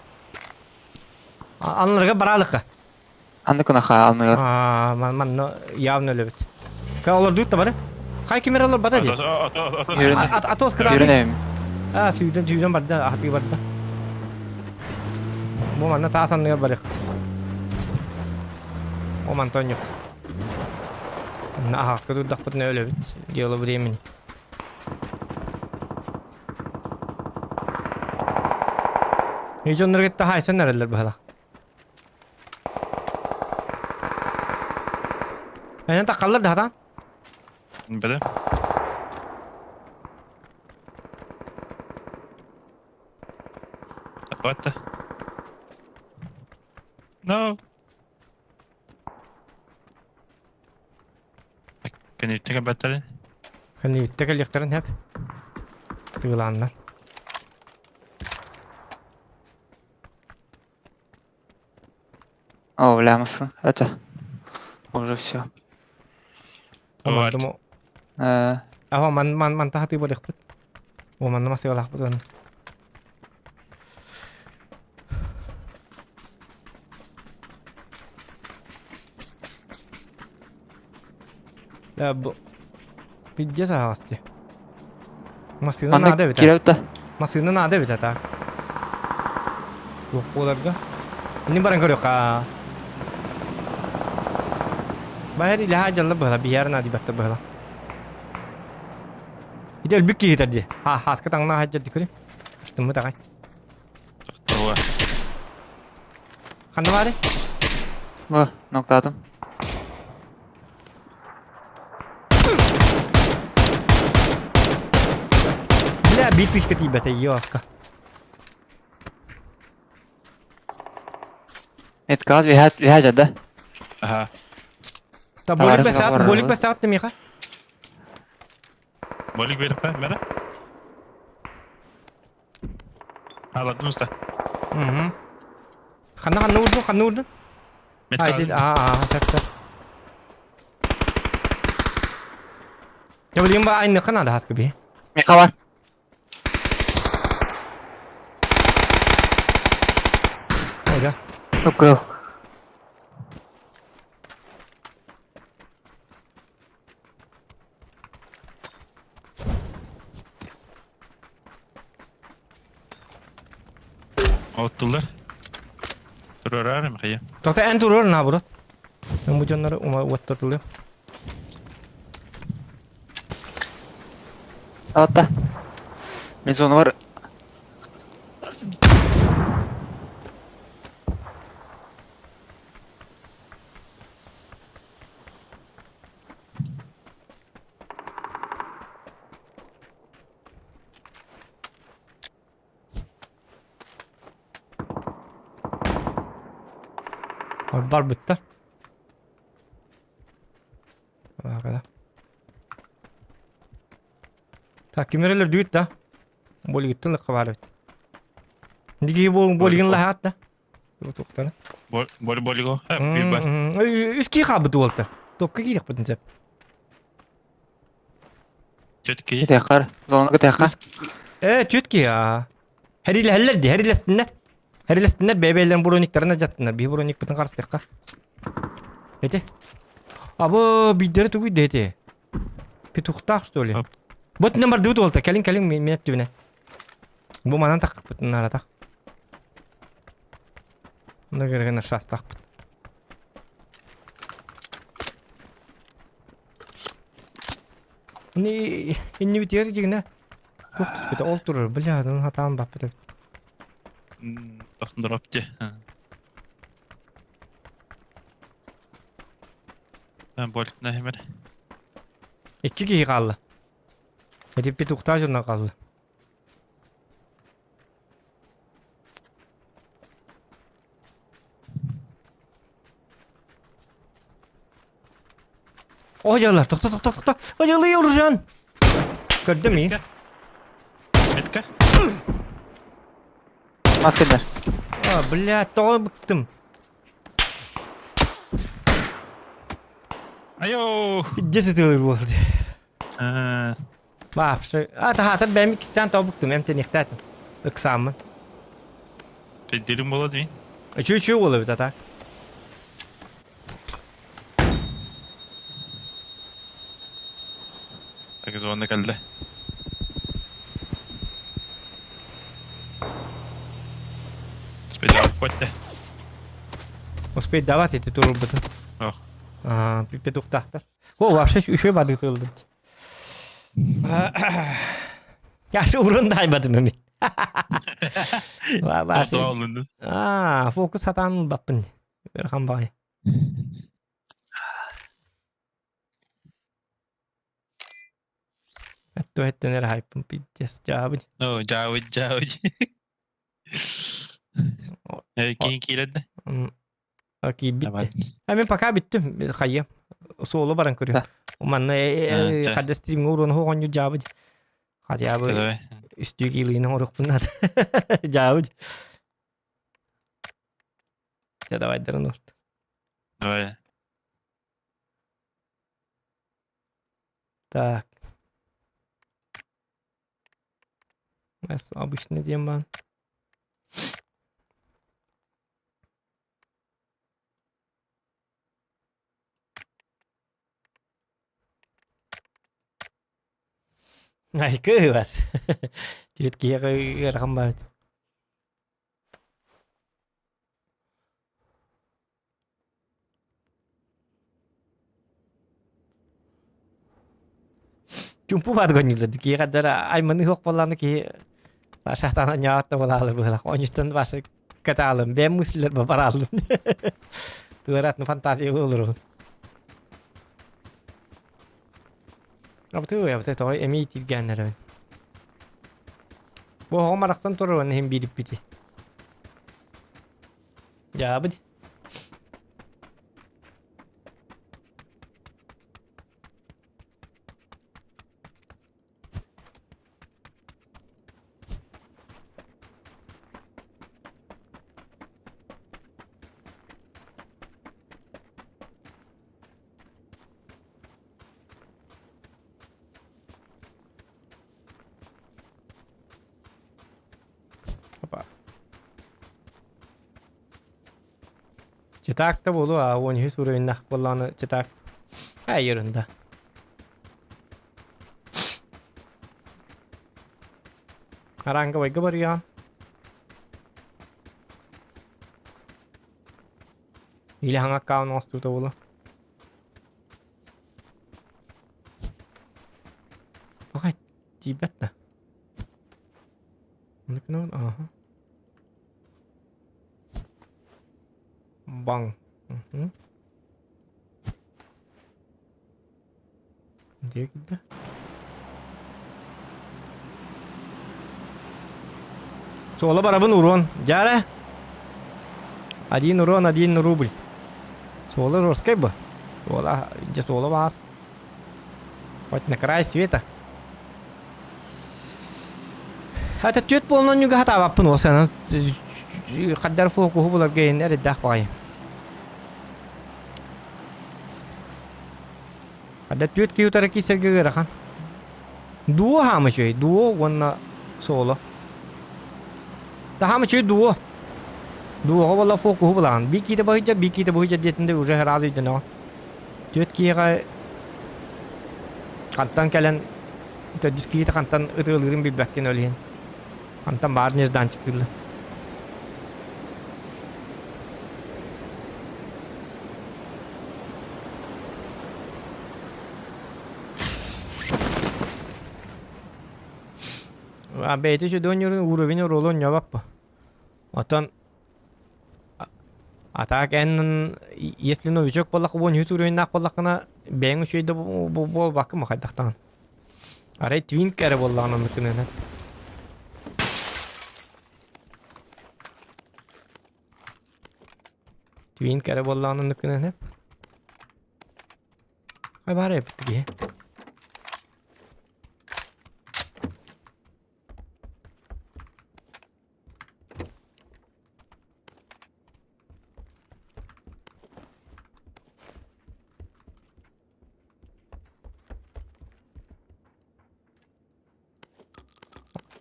Anlar gar baralık. Andı kuna ha anlıyor. Man явно любит. Kallar duyut da bari. Kay kameralar bada diye. Atos kırar. Yürüneyim. Tüyden barda, ahbi barda. Bu manna taasan gar barik. O man ton yok. Aha, скажу, да хоть не любит. Дело времени. Hiç onları gitti haysen neredeler bu hala? Yani takallar daha da. Böyle. What the? No. Can you take a battery? Hani yuttakal yakların hep. Tığılanlar. О, бля, мısın? Это. Уже все. Командому. Э, Ага, man tahti boleh put. Oh, man masih olah put. Ya bu. Pijja sah asti. Masih na ada Anlık bita. giriyor da. Masih na ada bita ta. Bu olabilir. Ini barang kau ka. Bahari lihat jalan bahla biar na di batta bahla. Itu lebih kiri tadi. Ha, has ke tang na hajat dikuri. Astım mı takay. هو Kandı var. Bu noktaladım. Bila bitmiş ketiba tayo ka. Et kağıt bir hacada. اها Ta Tavarız bolik kapı var basat, bolik arada. basat demi ka. بقول لك بيرك مرة هذا دوستا Mhm. Kan nurdu, kan nurdu. Haydi, sakta. Ya bileyim ba aynı kan ada has gibi. Mika var. Oga. Yok yok. Avuttular. Durur abi mi kıyım? Tokta en turur na bro. Ben bu canları wattırılıyor. Hatta. Mezonu var. Var bitti. Bakala. Takimler düğüt da. Boli gittin la kabaret. Digi bolgin la hatta. Tokta. Boli go. Ha bir bas. Üski kabı oldu. Topka girek bitin sep. Çetki. Tekrar. Zonuna tekrar. Tütki ya. Heriyle hellerdi, heriyle sinler. Heriyle sinler bebelerin broniklerine jattılar. Bir bronik bitin karşı tekrar. Hadi. Aba bidleri tuğu dedi. Petuktak что ли? Hop. Вот номер 2 oldu. Kelin minnet dibine. Bu manan tak bitin ara tak. Onda gereken şas tak bit. Inni bitiyor jigine. Koktus bit olturur. Biladın hatam bap bit. Bakın dropti. Ben bolit ne hemen. 2 kişi kaldı. Edip bir tukta jurna kaldı. Hocalar tok. Hocalı Urjan. Gördün mü? Metka. Maskeler. Aa, bля, doğru bıktım. Ayo. Ceset olur bu oldu. Ha. Bak, hatta ben iki tane tavuk bıktım. Hem de nihtatim. Iksamın. Dilim bola değil. Şu olur bir tane. Bakın zonda geldi. Spedi al kotte. Успеть давать эти роботы. Ох. Петух тахтар. О, вообще еще бадык тылды. Yaşı urundaymadım Mehmet. Orada alındın. Fokus hatan bappın. Berkan bay. Etto nere hype'ın pideceğiz cevabı. No, Javud. Kim kilidi? Okey Tamam. bitti. Hemen paka bitti. Kayım. Solo barang kuruyor. Uman kada stream ngurun ho konyu cevabı. Hadi abi. Tabii. Üstü giyliğine horuk bunlar. Cevabı. Ya da vaydarın orta. Ой. Так. Обычно демон. Ngày cứ vậy. Chuyện kia cái không bao. Jumpu bat goni lad ki kadara ay mani hok palan ki pasah tanah nyata wala bala onyistan basa katalum be muslir babaralum. Tuarat no fantasi olur. Ama tu ya betul toy emi tilgenler. Bu homaraksan turun hem bilip biti. Ya budi. Apa? Cetak da bolu ha on his urun nak kullanı cetak. Her yerinde. Aranga vay gabar ya. İle hanga kaun ostu da bolu. Fakat cibet de. Ne kadar aha. Bang. Hı. Diye gitti. Sola barabın urон. Jare. Один урон, 1 рубль. Сола жесткая бы. Сола, где сола вас? Хоть на край света. Это чуть полно не готово пнулся. Кадар фоку было гейн, это дахпай. Ada tweet ki utara ki sergi rakan. Duo ham şey, duo wanna solo. Ta ham şey duo. Duo ko wala foku bulan. Biki de bahija detinde uje herhalde idno. Tweet ki ga kantan kelen ita diski ta kantan ıtılırın bir bakkin öleyin. Kantan barnezdan çıktılar. Бейте şu dönüyor uğruvini rolon cevap bu. Atan atak en если новичок боллак вон yüz uğruvini nak bollakına ben şu de bu bakım kaydaktan. Aray twin kere bollağının mümkün. Twin kere bollağının mümkün hep. Ay bari yaptık ya.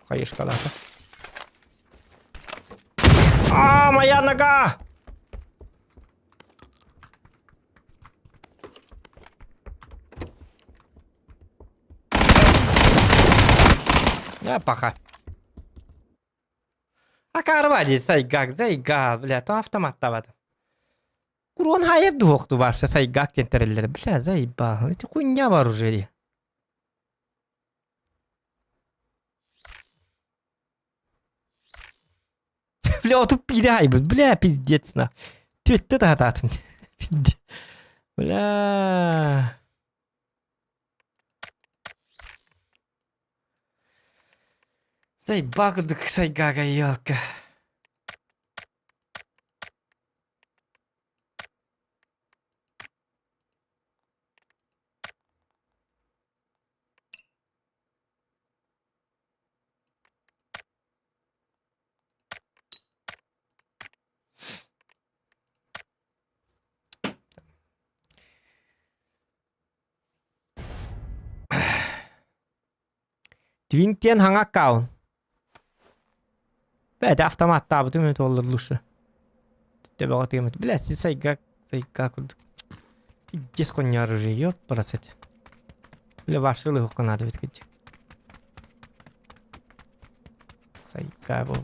Каешь калата. А, моя нога! Я паха. А карвади сайгак, бля, то автомат тавады. Курон хайер дуокту вообще сайгак тентерелер, бля, заебал. Это хуйня вооружение. Бля, вот упирай, бля, пиздец, на. Ты тататым. Бля. Заебал, сайгага, елка. Twin hangak kaun. Bäde avtomat tabutu mü dolduruluşu. Tebe gatıyamıt. Bilesi sayga kurduk. Jes konyar yok paraset. Bile başlığı hokanadı bitkici. Sayga bu.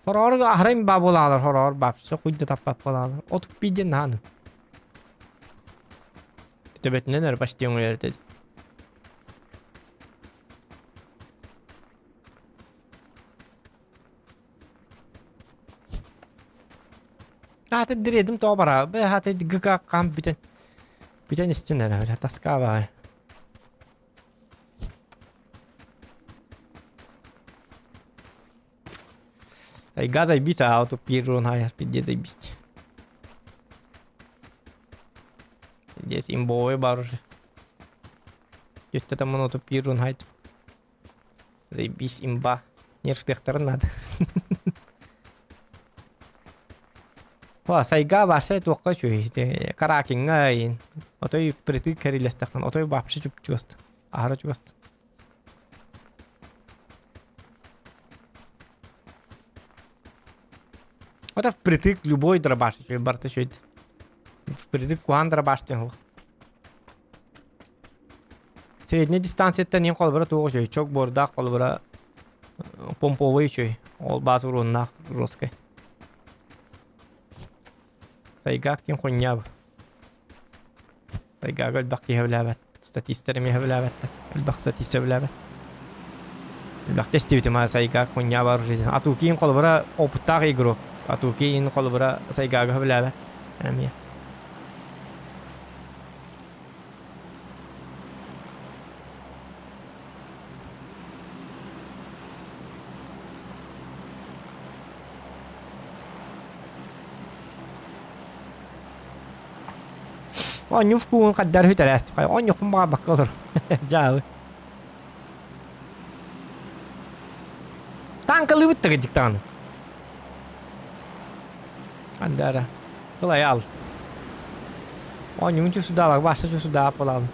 Horor ahrim babulalar horor babsı kuydu tapap bolalar. Otup bidin hanım. Tebet neler başlıyor yerde. Hadi diredim to bara. Be hadi gıka kam biten. Biten istinler öyle taska var. Sai gazai bisa auto pirun hayar pidye zai bisti. Pidye simboe barur. Yötte tamam auto pirun hayt. Zai bis imba. Нерштехтер надо. Sai ga başa toqqa şöy. Karakin ngayin. Otoy priti kerilestakhan. Otoy bapşı çupçust. Ahara çust. Это впритык любой дробаш, еще барта еще впритык куан дробаш тем. Средняя дистанция это не колбра то уже чок борда колбра помповый еще. Ол базу роннах роской. Сайгак тем хоньяб. Сайгак الباقي هبلابات. статистами هبلابات. الباقي статистами هبلابات. الباقي تستوي ما сайгак хоньяб оружие. А тут кин колбра опытар игрок. Atuki in kolbra sai gaga hablabat. Amia. On yufku qaddar hütelast. On yokum ba bakılır. Jaw. Tankalı bitti tanı. Andara. Kolay al. Onun için suda bak. Başta şu suda yapalım.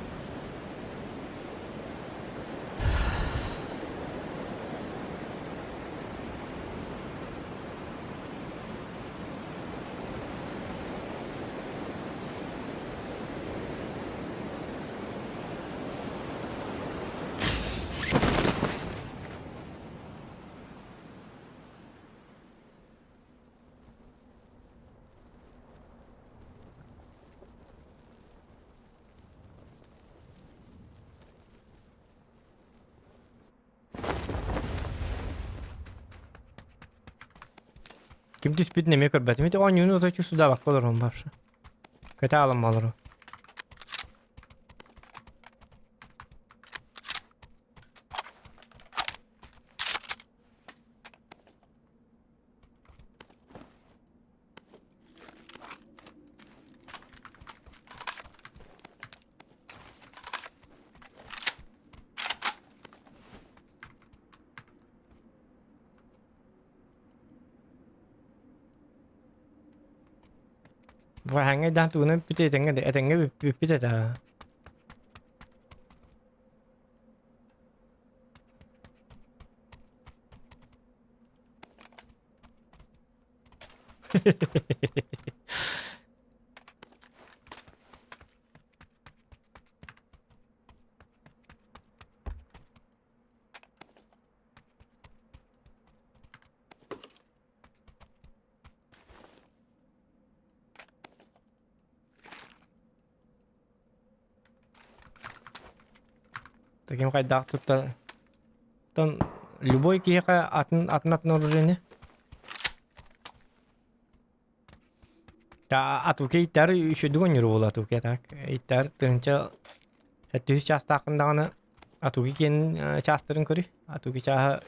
Kim tespit ne mi kırbatım? İşte on yunu da şu suda bak olurum babşı. Kötü alım olurum. Và hàng ấy đang tụi nó bị thế thành cái bị thế là таким кайдак тут тон любой киека атнат норужене. Та атуке иттер үшөдүгөн юру болот атуке так. Иттер тынча эттүс частакындаганы атуке кен частырын көрү. Атуке чаа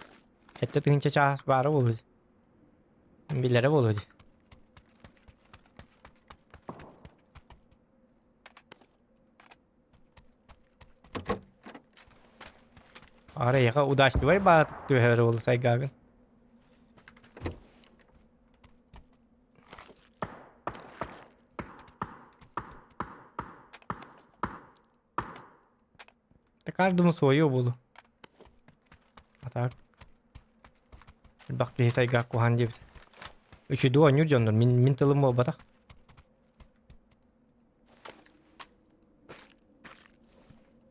этте тынча час бары болду. Билере болду. Araya udaştı var batık tüher oldu saygagın. Te kardım soyuyor bulu. Atak. Bak ki sayga kuhan jib. Üçü dua nyur jondur min tılım mı batak.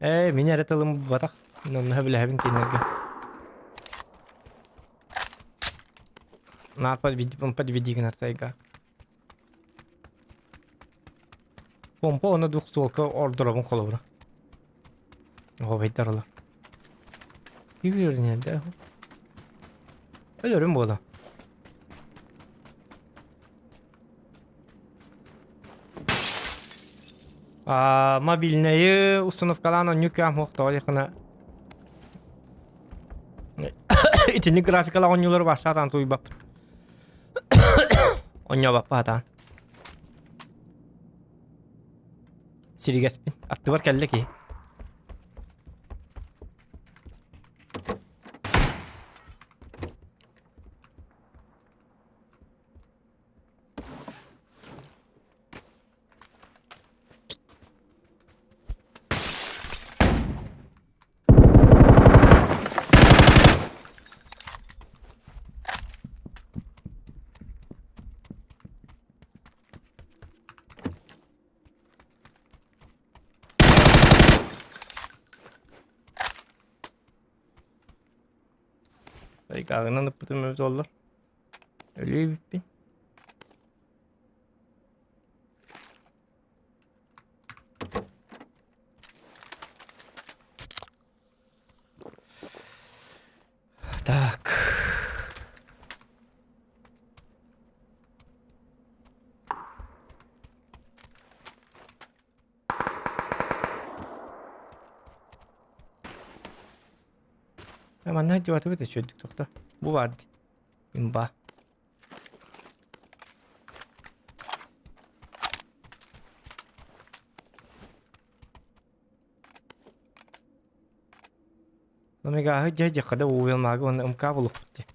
Min yere tılım batak. Nonu hebile hebin tinlerge. Napad vidi gnar sayga. Pompa ona duk solka ordurabın kolu bura. O beytar ola. Yürüyor nerede? Ölürüm bu adam. Мобильные установкалар на нюкам мохтoj yakına. İtini grafikalar oynuyorlar başlatan tuy bap. Oynuyor bap hatan. Sirigaspin. Attı var kelle ki. Kagınan da pıtımız olur. Öyle bir. Так. Hemen ne cevabı da çözdük doktor. Bu vardı. İmba. Omega hıcı kadar uyumağı onu umkabılık bitti.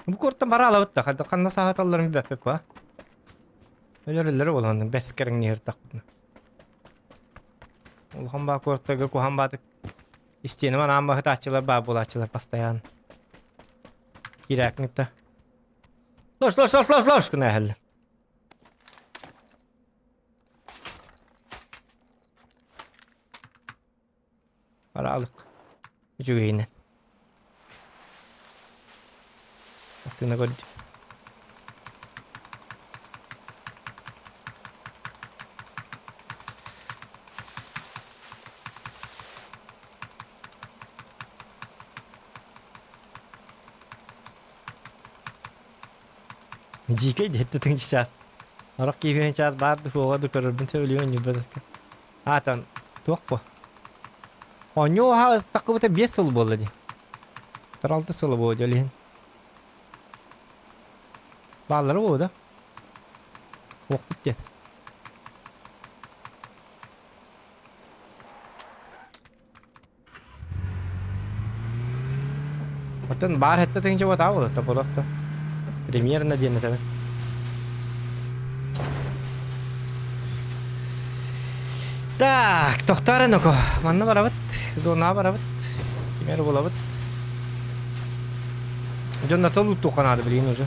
Bu korktan para alıp da hadi kanna saat alırım bir bepek var. Öyle olanın beskerin nehir takını. Ulhan bak korkta kuhan batık. İsteyeni bana amma hıtaççılar babulaççılar pastayan. Gireknikte. Loş kına ehli. Para alık. Ucu giyinen. Aslında gördüm. Jika jatuh tengah chat, orang kiri chat baru huwa tu kerana bentuk liun ni betul. Tan tu apa? Onyo ha tak kau betul biasa lu boleh je. Terlalu tersalah boleh je liun. Balar bu da. Vakit je. Betul bar hatta tengah coba tahu lah, tapi rasa. Premier na diyan na sabi. Так, тохтары ну-ка. Манна барабыт. Зона барабыт. Кимер болабыт. Жонна толу туханады билин уже.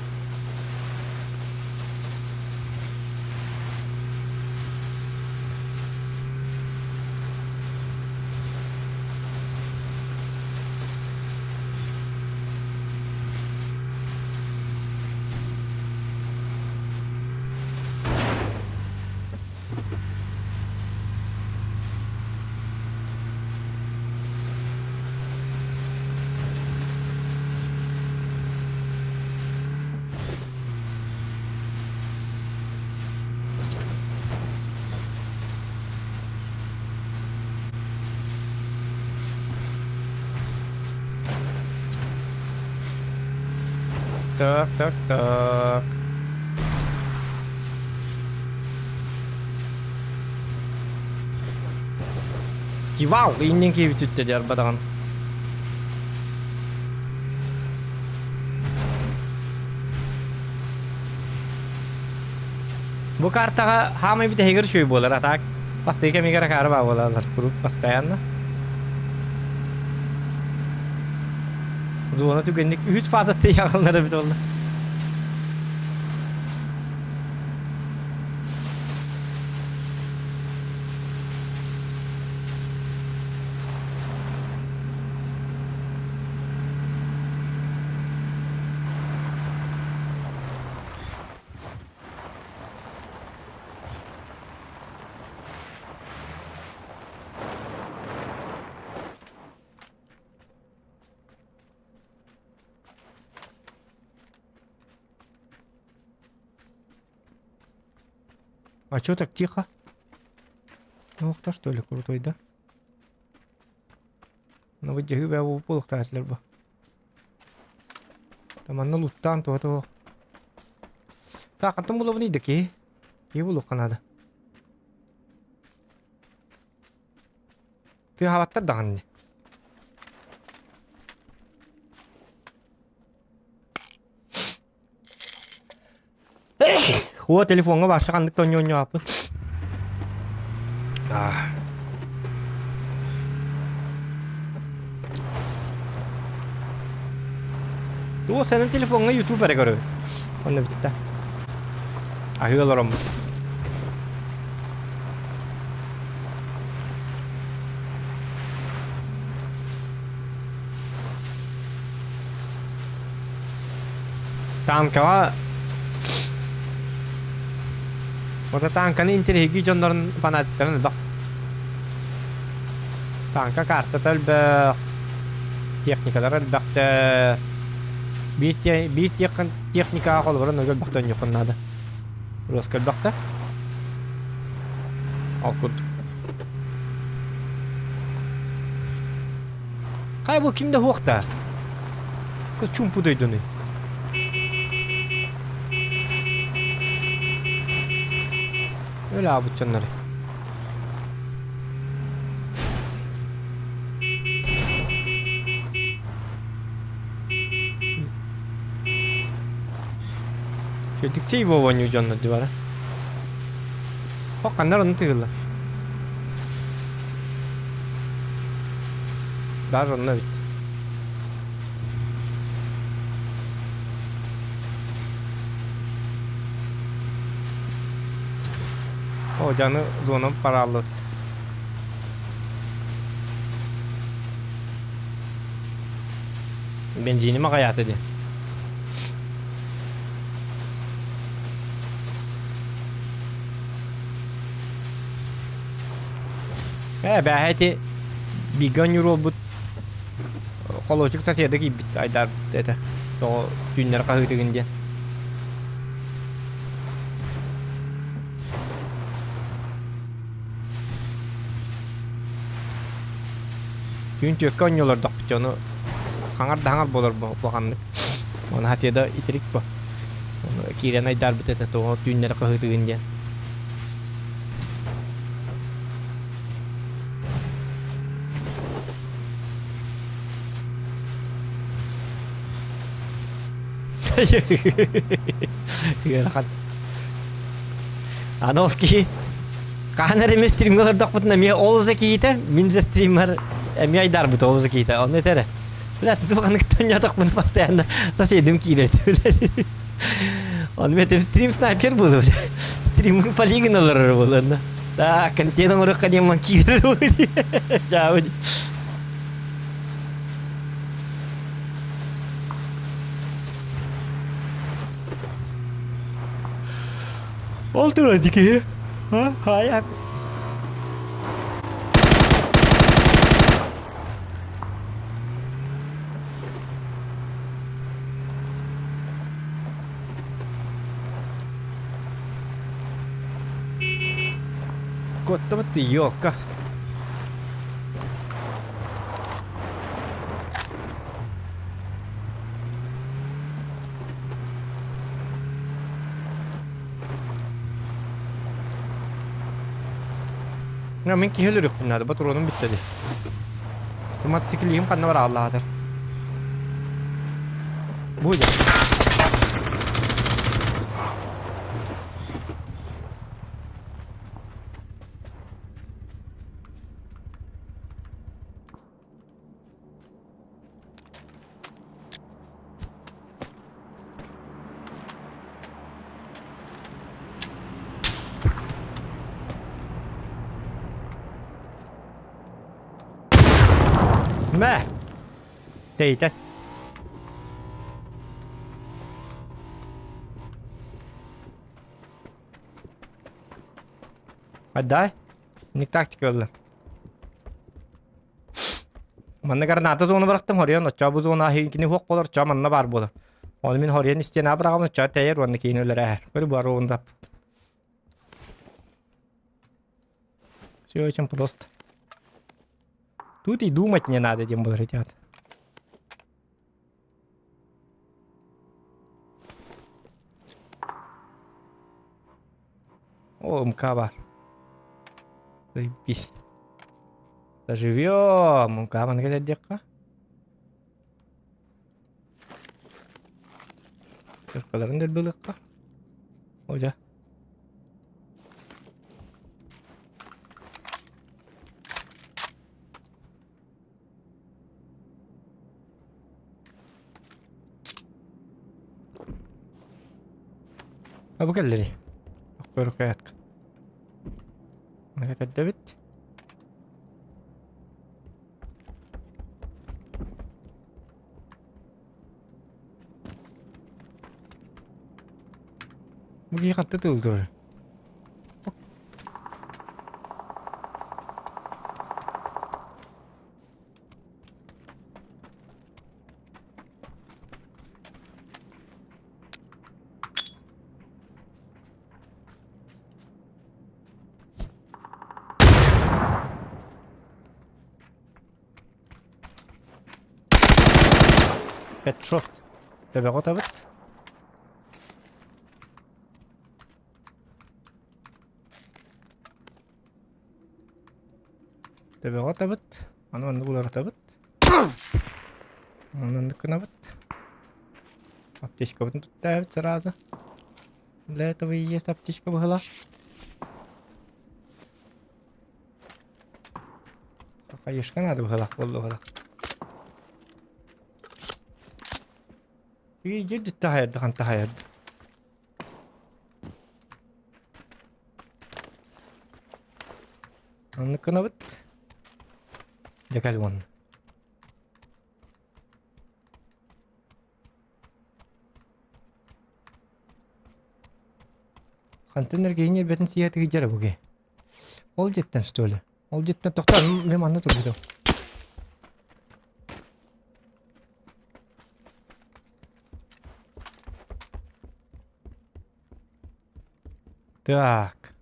Tak. Skivau, ini yang kita cakap dia badan. Bu kartaga hamay bir teger şöy bolar atak. Pasti kami gara karba bolarlar grup pastayanna. Zona tükendik 3 fazla te yakınlara bit oldu. А чё так тихо? Ну, кто что ли крутой, да? Ну, вот я его полухтатлер бы. Там анна луттан то. Так, а там было вниз таки. Его лука надо. Ты хаватта дан. Хо телефонга башлагандык тоньоньо апы. О, senin telefonuna YouTuber'e göre. Onu bitti. Ahıyorlar. Tanka Orada tankani interhegi jonların fanatiklerine bak. Tanka kartta tölbe teknikalar elbette bir teknika kolları nögel baktan yokunladı. Roskel bakta. Alkut. Kay bu kimde hokta? Bu çumpu duydun. Öyle abi canları. Şöyle dikse iyi oynuyor canlı duvara. Hakanlar onu tıkırlar. Daha onunla bitti. O canı zona paralı. Benzinimi hayat edin. Belki bir gün euro bu kolocuk sasiyede gibi bit aydar dedi. O günler kahve günce. Gün tökkan yolar da onu hangar bolar bu hanlık. Onu hasiyede itirik bu. Onu kiren aydar bit dedi. O günler kahve günce. Rahat. Anovki kanare streamer dokputna mi olza kita minza streamer mi aydar bu olza kita onu tere. Bilat zukanık tanya dokpun pastayanna sasedim kire. Onu metem stream sniper bulur. Stream faligin olur bulanda. Da kantena orang kan yang kire. Jauh. Oldu hadi ki. Ha, hayat. Kok mati yok kah? Ya men kiheler yok bunlarda. Patronum bitti. Tomat sikliyim kanna var Allah'adır. Bu ya. Meh. Teyten. Adday. Ник тактика oldu. Manna granata zonu bıraktım oraya. Nocha bu zona hinkini hok bolar. Cha manna bar bolar. Onu min oraya isteyene bırakamam. Cha teyer onu kiyini öyle her. Böyle bu ara onda. Все очень просто. Тут и думать не надо, тем более, ребят. О, МК бар. Заебись. Заживем. МК mana gelecek kah? Kırkaların da bılık kah? Hoca. أبو كلري أخبرك حياتك ما كتبت بقي خطة تلدور Fett shot. تبي غطبت تبي غطبت أنا نقول رتبت أنا نكنبت аптечка вот тут ставит сразу для этого и есть аптечка была хаешка надо была والله في جد تهيد عن تهيد أنا كنبت دكالون خانتنر كيني بيتن سيها تجرب وكي أول جدا ستولي أول جدا تختار لما أنا تقول Так.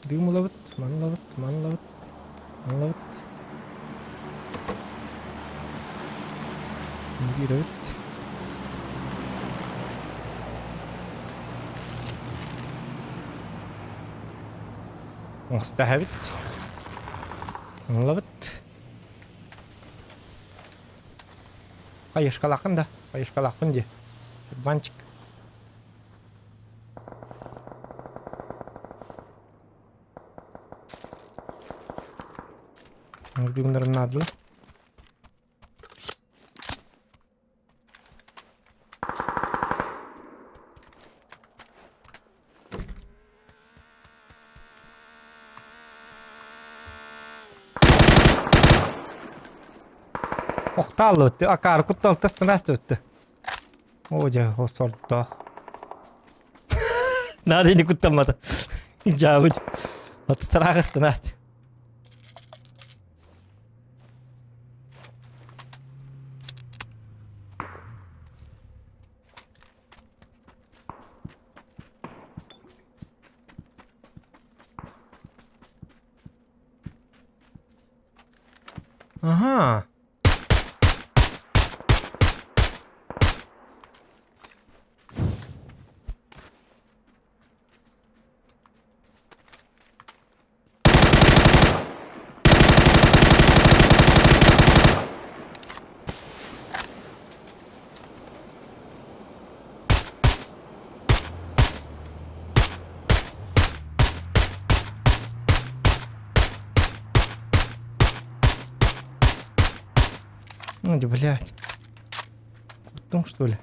Дым ловит, ман ловит, ман ловит, ман ловит. Не ловит. مستهبت لبت قيش كلاقن ده قيش كلاقن دي بانشك نرجو من النادل Oktalla öttü. Akar kuttalta strast öttü. Oca o sordu. Nadeni kuttamadı. Cavut. Atı sırağı strast. Aha. Ну, блядь. Уттың, что ли?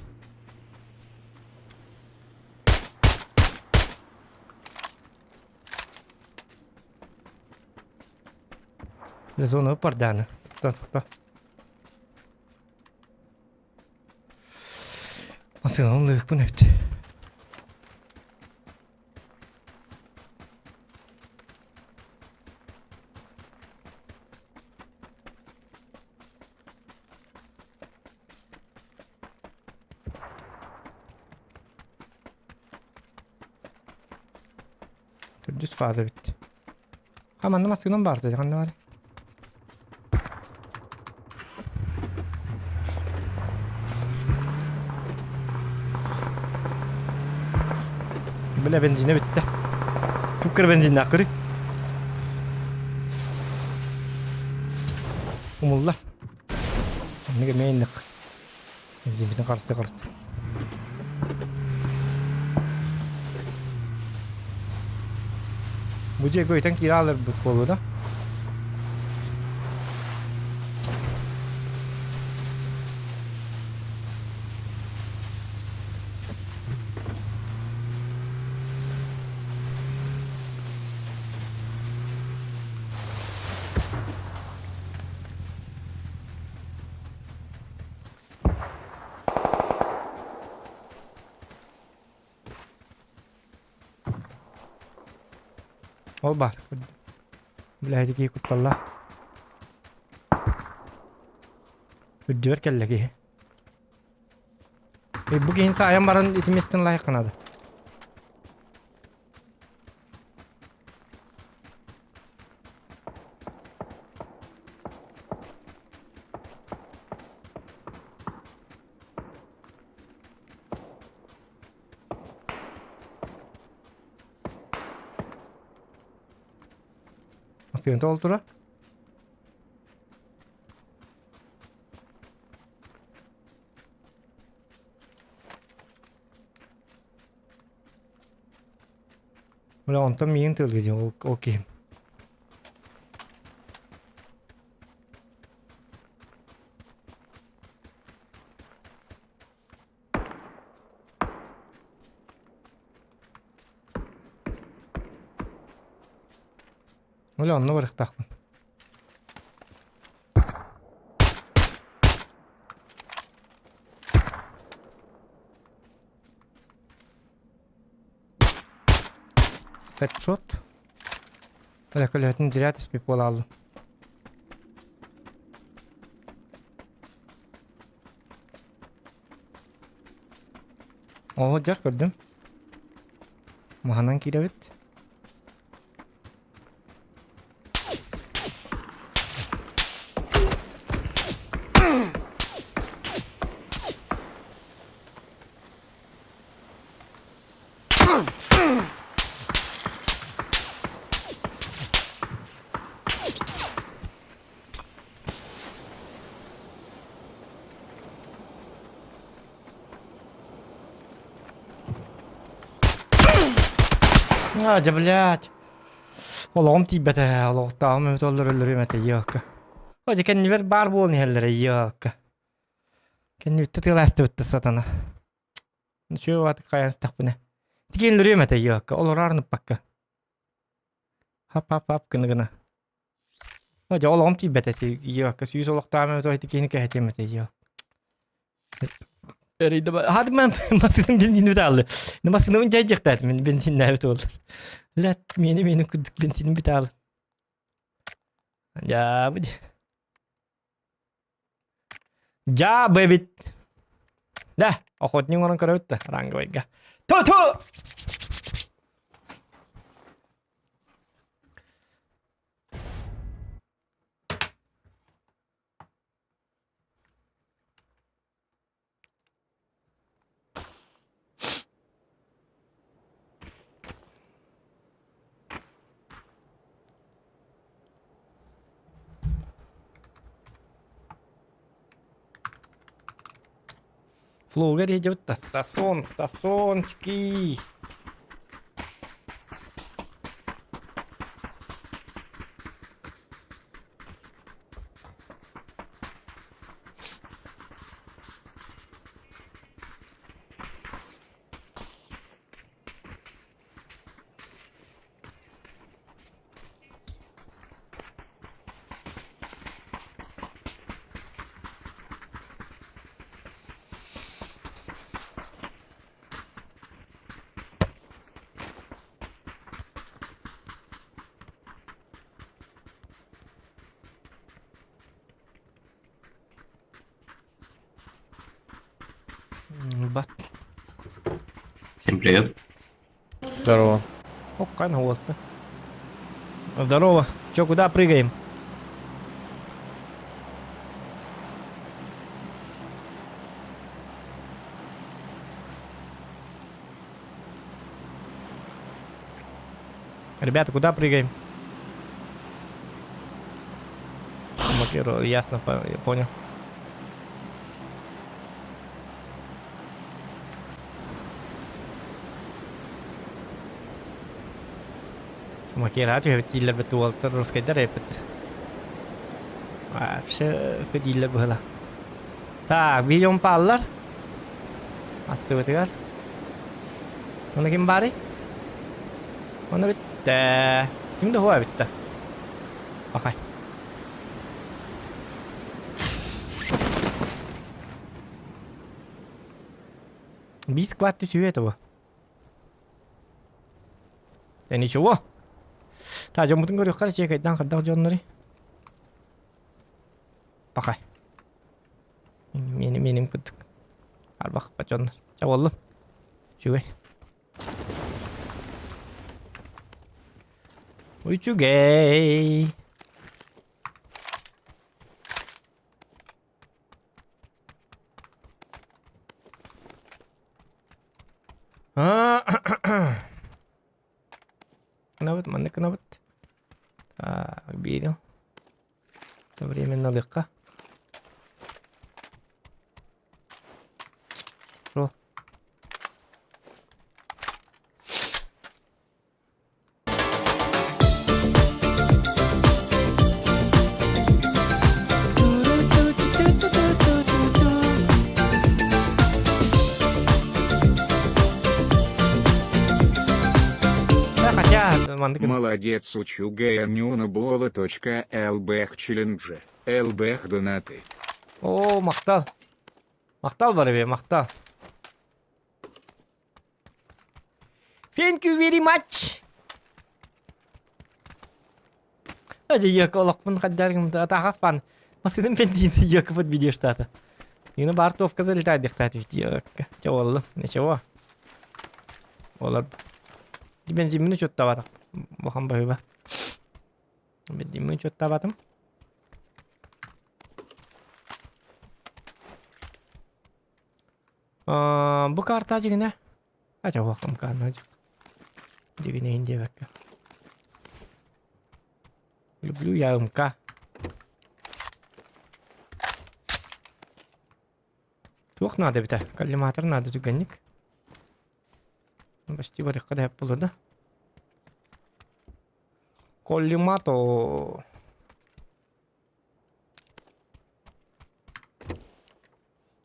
Зона пардана. Кто? Асылан лык bu nöptü. Düz fazla bitti. Hemen maskenin vardı. Kanı var. Bile benzine bitti. Tükkür benzinini akırı. Umullar. Ne gemeğinlik. Benzin bitti karıştı. Bu Cego'ytan kiralar bu kolu da. Ol bar. Bilaydi ki kuttalla. Üddüver kelle ki. Bu genç ayam baran itimestin layıkınadı. Sıkıntı oldu ra. Ulan ondan miyin tılgıcı o kim? Ulan onunla varık takmın. Headshot. Böyle kaloriyetin direkt ismi pola aldım. Oo jar gördüm. Mahanan kirevit. блядь. Олом тибете, олохтам металлар өлөрүмете yok. Hoca kendi ver bar bol nehirlere yok. Kendi bitti tılastı bitti satana. Şu vatı kayan tak bu ne? Diken өлөрүмете yok. Olur arınıp bakka. Hap gına. Hoca olom tibete yok. Süyüz oloktam metallar dikeni kehetemete yok. Hadi ben masının benzinini bir aldı. Masını önce acık dedim. Benzin evet olur. Lat benim kuduk benzinim bir aldı. Ya bu. Ja bebit. Dah, охотник orang kerut dah. Rangga wega. Tu. Флогер идет до стациончики. Всем привет. Здорово. О, кайна господи. Здорово. Чё, куда прыгаем? Ребята, куда прыгаем? Блокирую, ясно, я понял. Макера tuh dealer betul terus kita repet. Вообще ke dealer бала. Так, бежим паллар. Атту бетер. Mana kim bari? Mana bitta? Kimda huwa bitta? Bakay. Бис кватты всего этого. Да ничего. Так, 좀 묻은 거리 가르치게 일단 갔다 오셨노리. Bakay. Benim kutuk. Al bak paconlar. Çavallı. Şuy. Uyucu gay. Kenapa? Mana kenapa? Так, берем. Временно легко. Шо? Молодец, учуга нюнабола.лбх челлендже. ЛБХ донаты. О, мақтал. Мақтал бар бе, мақтал. Thank you very much. Aja ya kalau pun kajarin tak pun masih penting ya keput video штата. Ini baru tuh kesel tadi tadi video. Coba ничего. Olah. Di benzin minum cotta batang. Bakalım bahaya. Benzin minum cotta batang. Bu karta aja gini. Aja bakalım karna aja. Jadi ini India bakal. Люблю я МК. Тух надо бит. Коллиматор надо түгенник. Почти бар када yapıldı da. Коллиматор.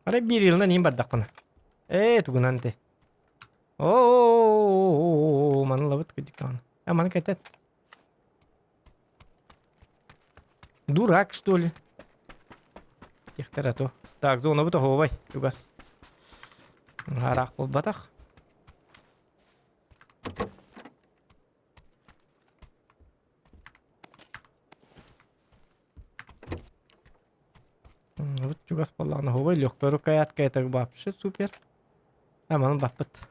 Ара bir yılda neyim bardak bana. Tugun ante. Oo, mana labat kedik kan. Mana кетет. Дурак, что ли? Ихтарато. Так, зона бута ховай. Тугас. Гарах бол батах. Вот тугас поллана ховай. Лёгкая рукоятка. Это вообще супер. Ман баппет.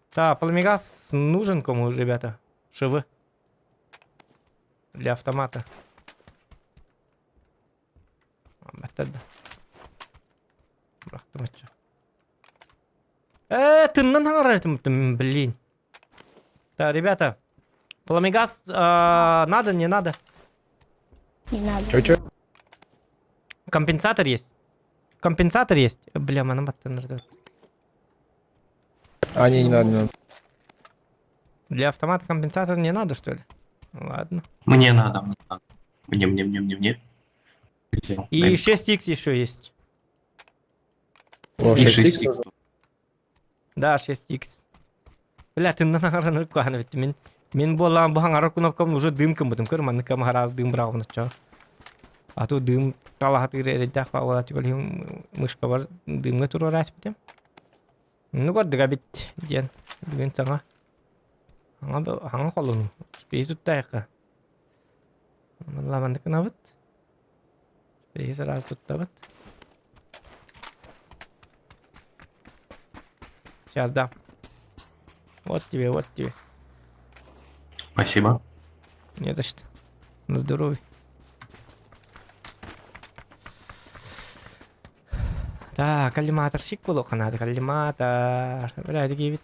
Так, пламегас нужен кому, ребята? Шивы. Для автомата. Баттады. Бырақты матча. Тыннан аңырайтым, блин. Так, ребята. Пламегас надо, не надо? Не надо. Чё? Компенсатор есть. Компенсатор есть. Бля, мана баттан рдат. Не надо. Для автомата компенсатор не надо, что ли? Ладно. Мне надо. Мне. И 6х еще есть. И 6. Да, 6х. Бля, ты на награны кухана ведь мен болам bu hangar кнопкам уже дым кымбытым көр маны кам хараз дым брауна ча. А то дым талахат иредах паула чукали мышка бар дымга туру рас битем. Ну көрдүк бит ден бүгүн таңа. Hangar колун. Спейс туттайка. Ламанды кынабыт. Спейс раз туттабыт. Сейчас дам. Вот тебе, вот тебе. Спасибо. Не за что. На здоровье. Так, коллиматорщик был надо, коллиматор. Блядь, гибит.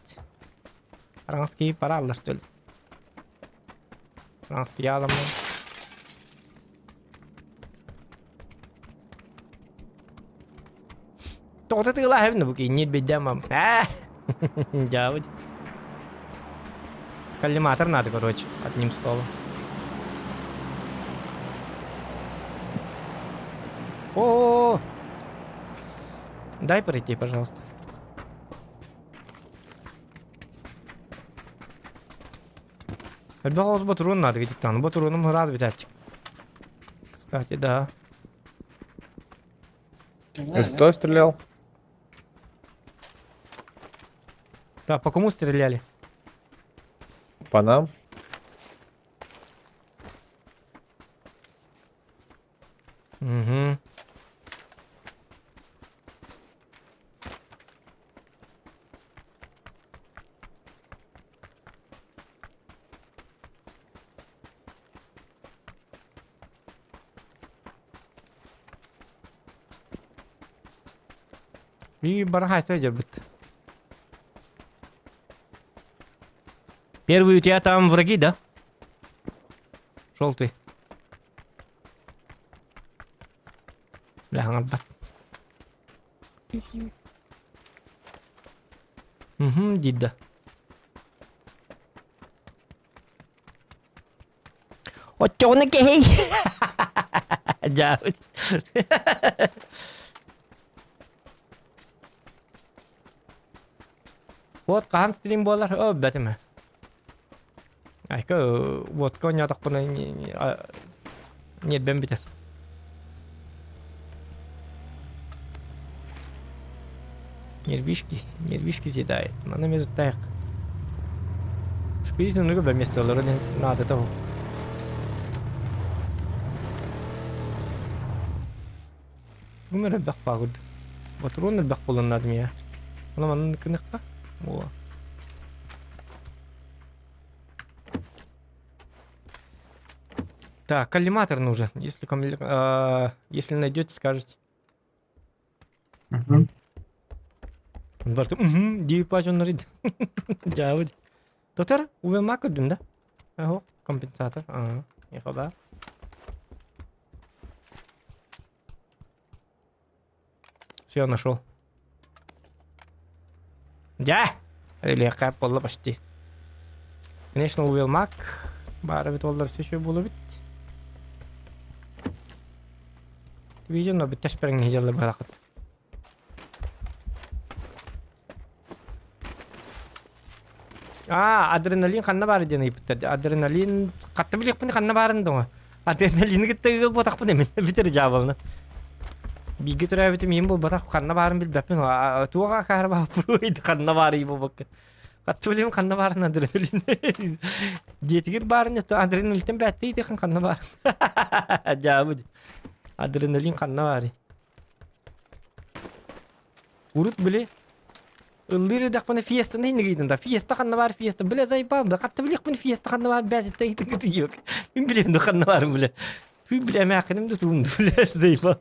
Французский параллел, что ли? Французский ялом. Тоқта ты лахев на буки, нет бедямам. Джавуд. Коллиматор надо, короче, одним словом. О, дай пройти, пожалуйста. Альбаус батурун надо видеть там, батуруном рад видать. Кстати, да. Кто стрелял? Да, по кому стреляли? По нам. Угу. И барахай сойдет. Первый у тебя там враги, да? Желтый. Бля, ngabbat. Jidda. Ocağına gey. Cavit. Вот қан стрим болар. О, бәтеме. Айка, вот коня так пона нет бен битер. Нервишки съедает. Надо между так. Шпилизм много бы место лородин надо того. Гумер бах пагуд. Вот рон бах полон над меня. Она ман кныкка. О. Так, коллиматор нужен. Если найдете, скажете. Барту, диви пачон нарид. Джавуд. Тотар, уве мако дунда. Ахо, компенсатор. Ага, я хода. Все, нашел. Да! Легко полла почти. Конечно, увел мак. Баравит олдар все еще было бит. Видишь, но бит ташперин не делали барахат. Адреналин ханна бары дені ипіттер. Адреналин қатты білек бұны ханна барын доңа. Адреналин кітті ботақ бұны мен бітір жабылны. Биге тұра біті мен бұл ботақ ханна барын біл бәппен. Туаға қағыр бағы бұруйды ханна бары ебі бақы. Қатты білем ханна барын адреналин. Жетігер барын адреналин бәтті еті ханна барын. Жабы. Адреналин ханна бары. Урут біле. Ыллыры дақ бұны фиеста нейін гейдін да. Фиеста қанна бар фиеста. Біле зайбам да. Қатты білек бұны фиеста қанна бар бәтетті ейтін күті ек. Мен білем да қанна барым біле. Туй біле мәқінім да туымды біле зайбам.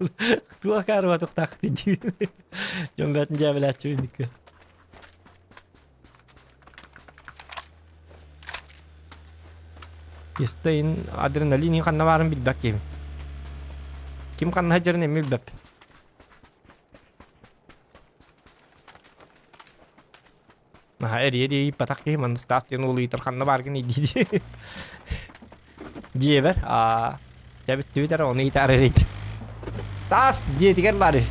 Туа қарыва тоқтақты дейін. Жон бәтін жа біле әтші өндікі. Естайын адреналин қанна барым білбәк кемін. Кем қанна жерін емі білбәп. Eri patak ki man stasyon ulu itar kanna bargın idi. Jeber Jabit Twitter onu itar erit. Stas je tigar bari.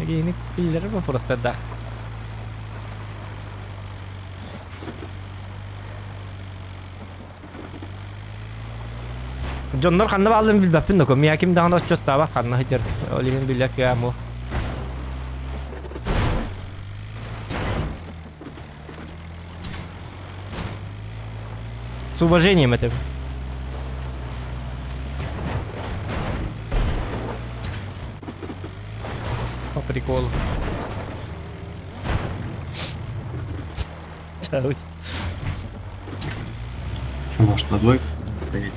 Begini piller apa proses dah. Jonlar kanna bağlı bil bapin dokum. Ya kim daha da çok daha bak kanna hıcır. Olimin bilyak ya mu. С уважением это. По приколу. Чауть. Что, может, на двойку? Проедем.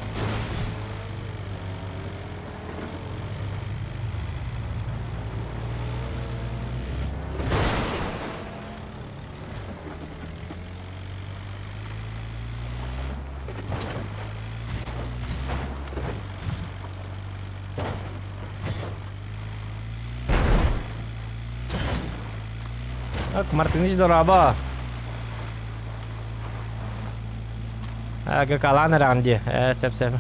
Martinis doraba. Agak kalah neran dia. Siap-siap.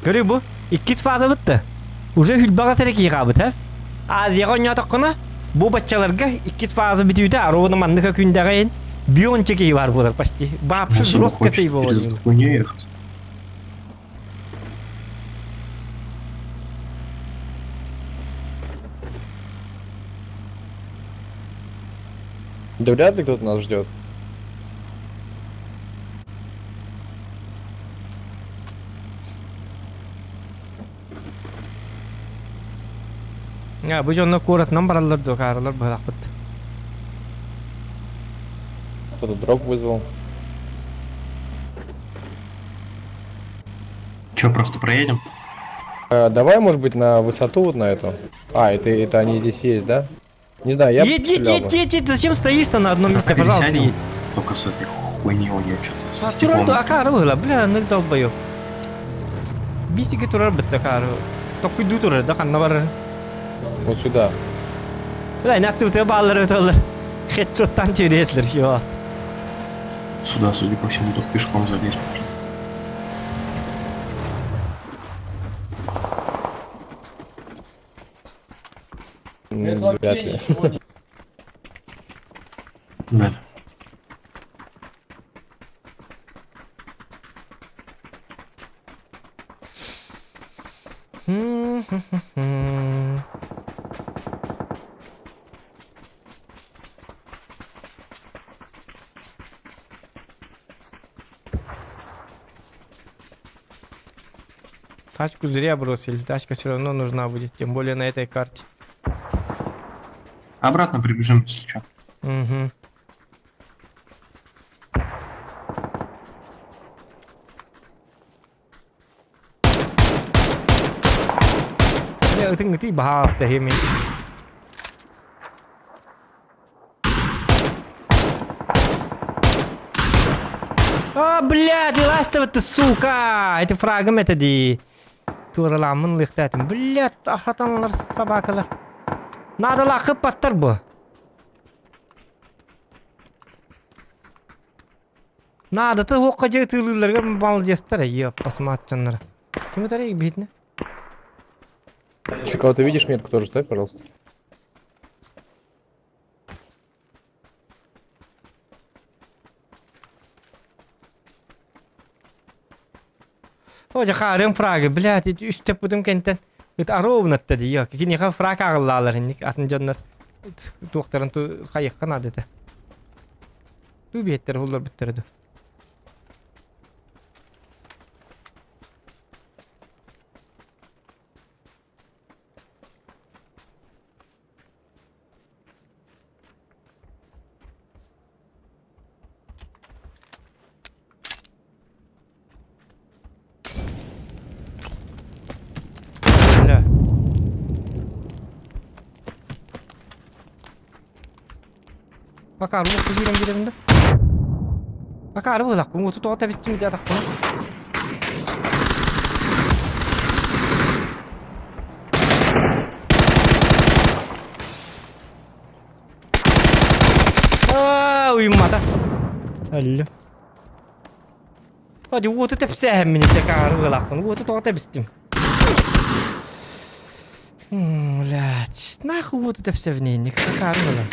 Görüyor bu. İkiz fazla bitti. Уже hülbağa sereki yıkabıt ha. Az yağın yatakına bu bacchalarga ikiz fazla bitiydi. Arovunu mandıka kündağayın. Bir önceki var bular почти. Вообще Особо жестко хочешь сейвовал. через эту хуйню ехать? Да вряд ли кто-то нас ждет. Ya bu jonda ko'ratdan baralar do'karalar bo'laqit. Кто-то дроп вызвал. Че, просто проедем? Давай, может быть, на высоту вот на эту. А, это они здесь есть, да? Не знаю, я бы стрелял бы. Едь, зачем стоишь-то на одном месте, пожалуйста, Пересядем, едь. только с этой хуйни у нее что-то А со турар стеклом. докары было, бля, нык долбоёб. Бисиге турар бит докары. Токуй ду турар, да ханна бар. Вот сюда. Бля, инакты өтө баллар өтөлөр. Хедшоттан çeviretler şu an. Сюда, судя по всему, тут пешком залезть можно. Вряд ли. Да. Тачку зря бросили, тачка все равно нужна будет, тем более на этой карте. Обратно прибежим, если что. Угу. Я think ты бахас да хеми. А, блядь, ластова ты, сука! Эти фрагом это ди. Тураламын лыхтатым. Блядь, ахатанлар собакалар. Надо лақып баттар bu. Надо ты хоққа жег тылыларға мал жестар, еп, посматчанлар. Кем это рейк бейтіне? Если кого-то видишь, метку тоже ставь, пожалуйста. О, жахарым фрагы, блядь, үстеп будым кенттен. Это аровнатта ди, yok. Кини ха фраг агыллалар инник, атын жаннар. Туқтарын ту қайыққа надеті. Ту бейттер, олар біттерді. Бля. Bakar bu kuziram giderimde. Bakar bu lak bu tutu ota bistim dia tak bunu. Ah, uyum mata. Hallo. Hadi bu tutu tepsem mini tekrar bu lak bu tutu ota bistim. Блядь, нахуй вот это все в ней, никакая рола.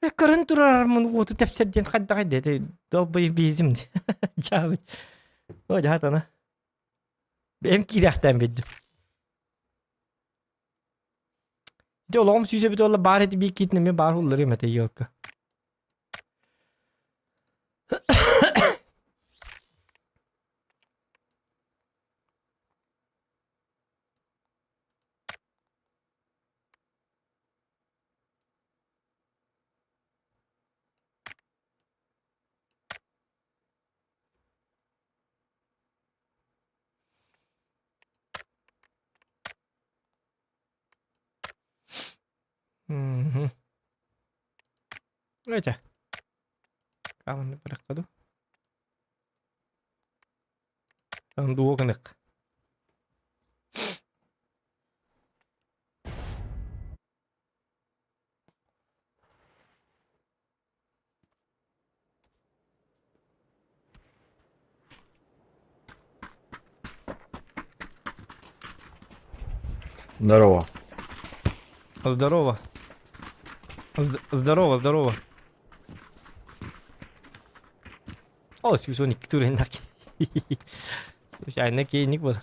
Я карантура вот это все день ходить, это долбой безим. Чавы. Вот это она. Бем киряхтан бедди. Олоғым сүйсе біті олар бар еті бейік кетіне мен бар олар емет елкі. Öyle. Kalan bırakmadı. Kalan duo kınık. Здорово. Здорово. Здорово, здорово. О, сюсоник турендаки. Слушай, на кейник был.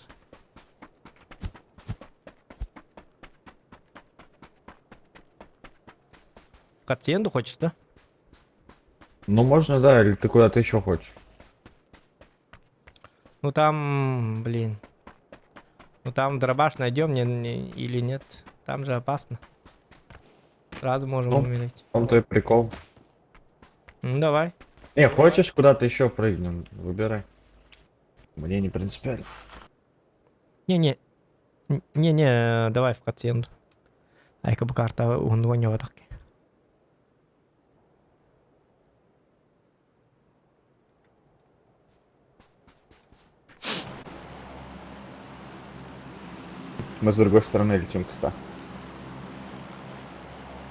Катсенду хочешь, да? Ну можно, да, или ты куда-то еще хочешь? Ну там, блин. Ну там дробаш найдем или нет. Там же опасно. Сразу можем Ну, умереть. В том-то и прикол. Ну давай. Не, хочешь куда-то еще прыгнем? Выбирай. Мне не принципиально. Не-не. Не-не, давай в катсенду. Айка бы карта угнувания вот так. Мы с другой стороны летим к 100.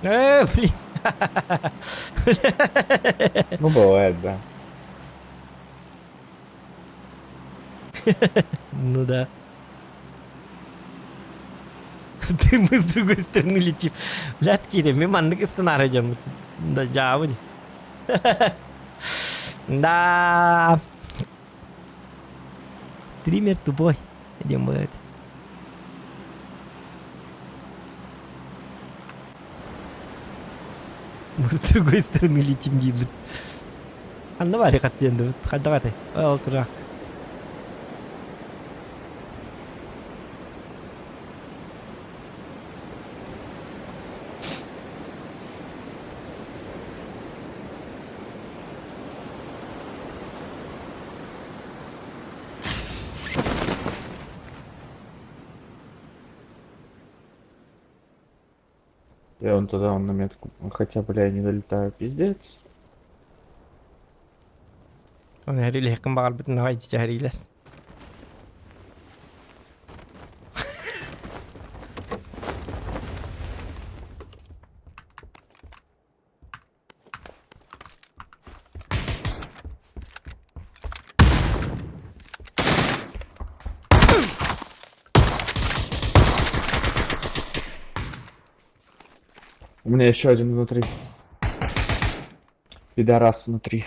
Блин. Ну, бывает, да. Ну да. Ты мы с другой стороны летим. Блядь, Киря, мы маннык истинар идем. Да, жабы. Да. Стример тупой. Идем, блядь. Мы с другой стороны летим, гибнет. А давай, Рекатсенду. Давай ты. Олтрак. Я вон туда, вон на метку. Хотя, бля, я не долетаю. Пиздец. Он هريلي هكذا بقى بتنا هاي تهريلس. У меня еще один внутри. Пидорас внутри.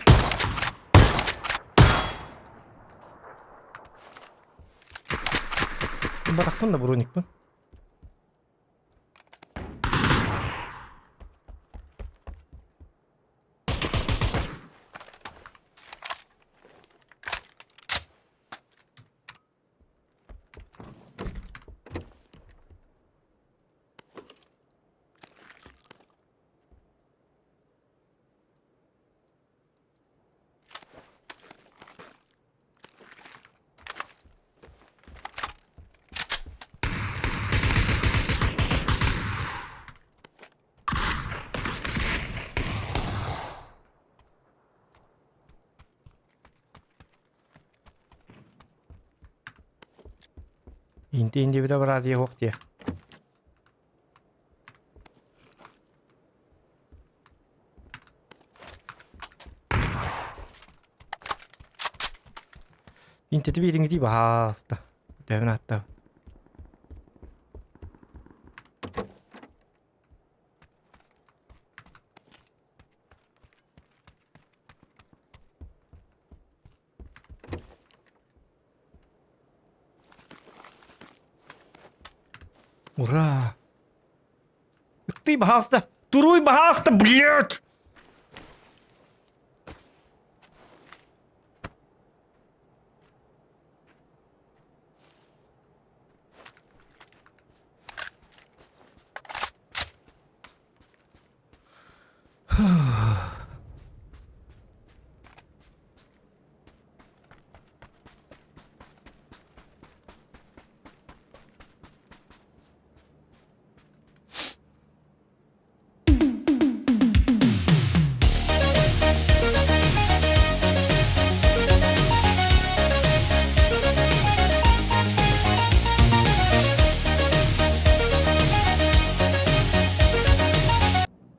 Бартун да броник bu. İndi bir de biraz iyi yok diye. İndi de bir ingi bahasta. Devin hatta. Ура! Ты, пожалуйста. Туруй, пожалуйста, блядь.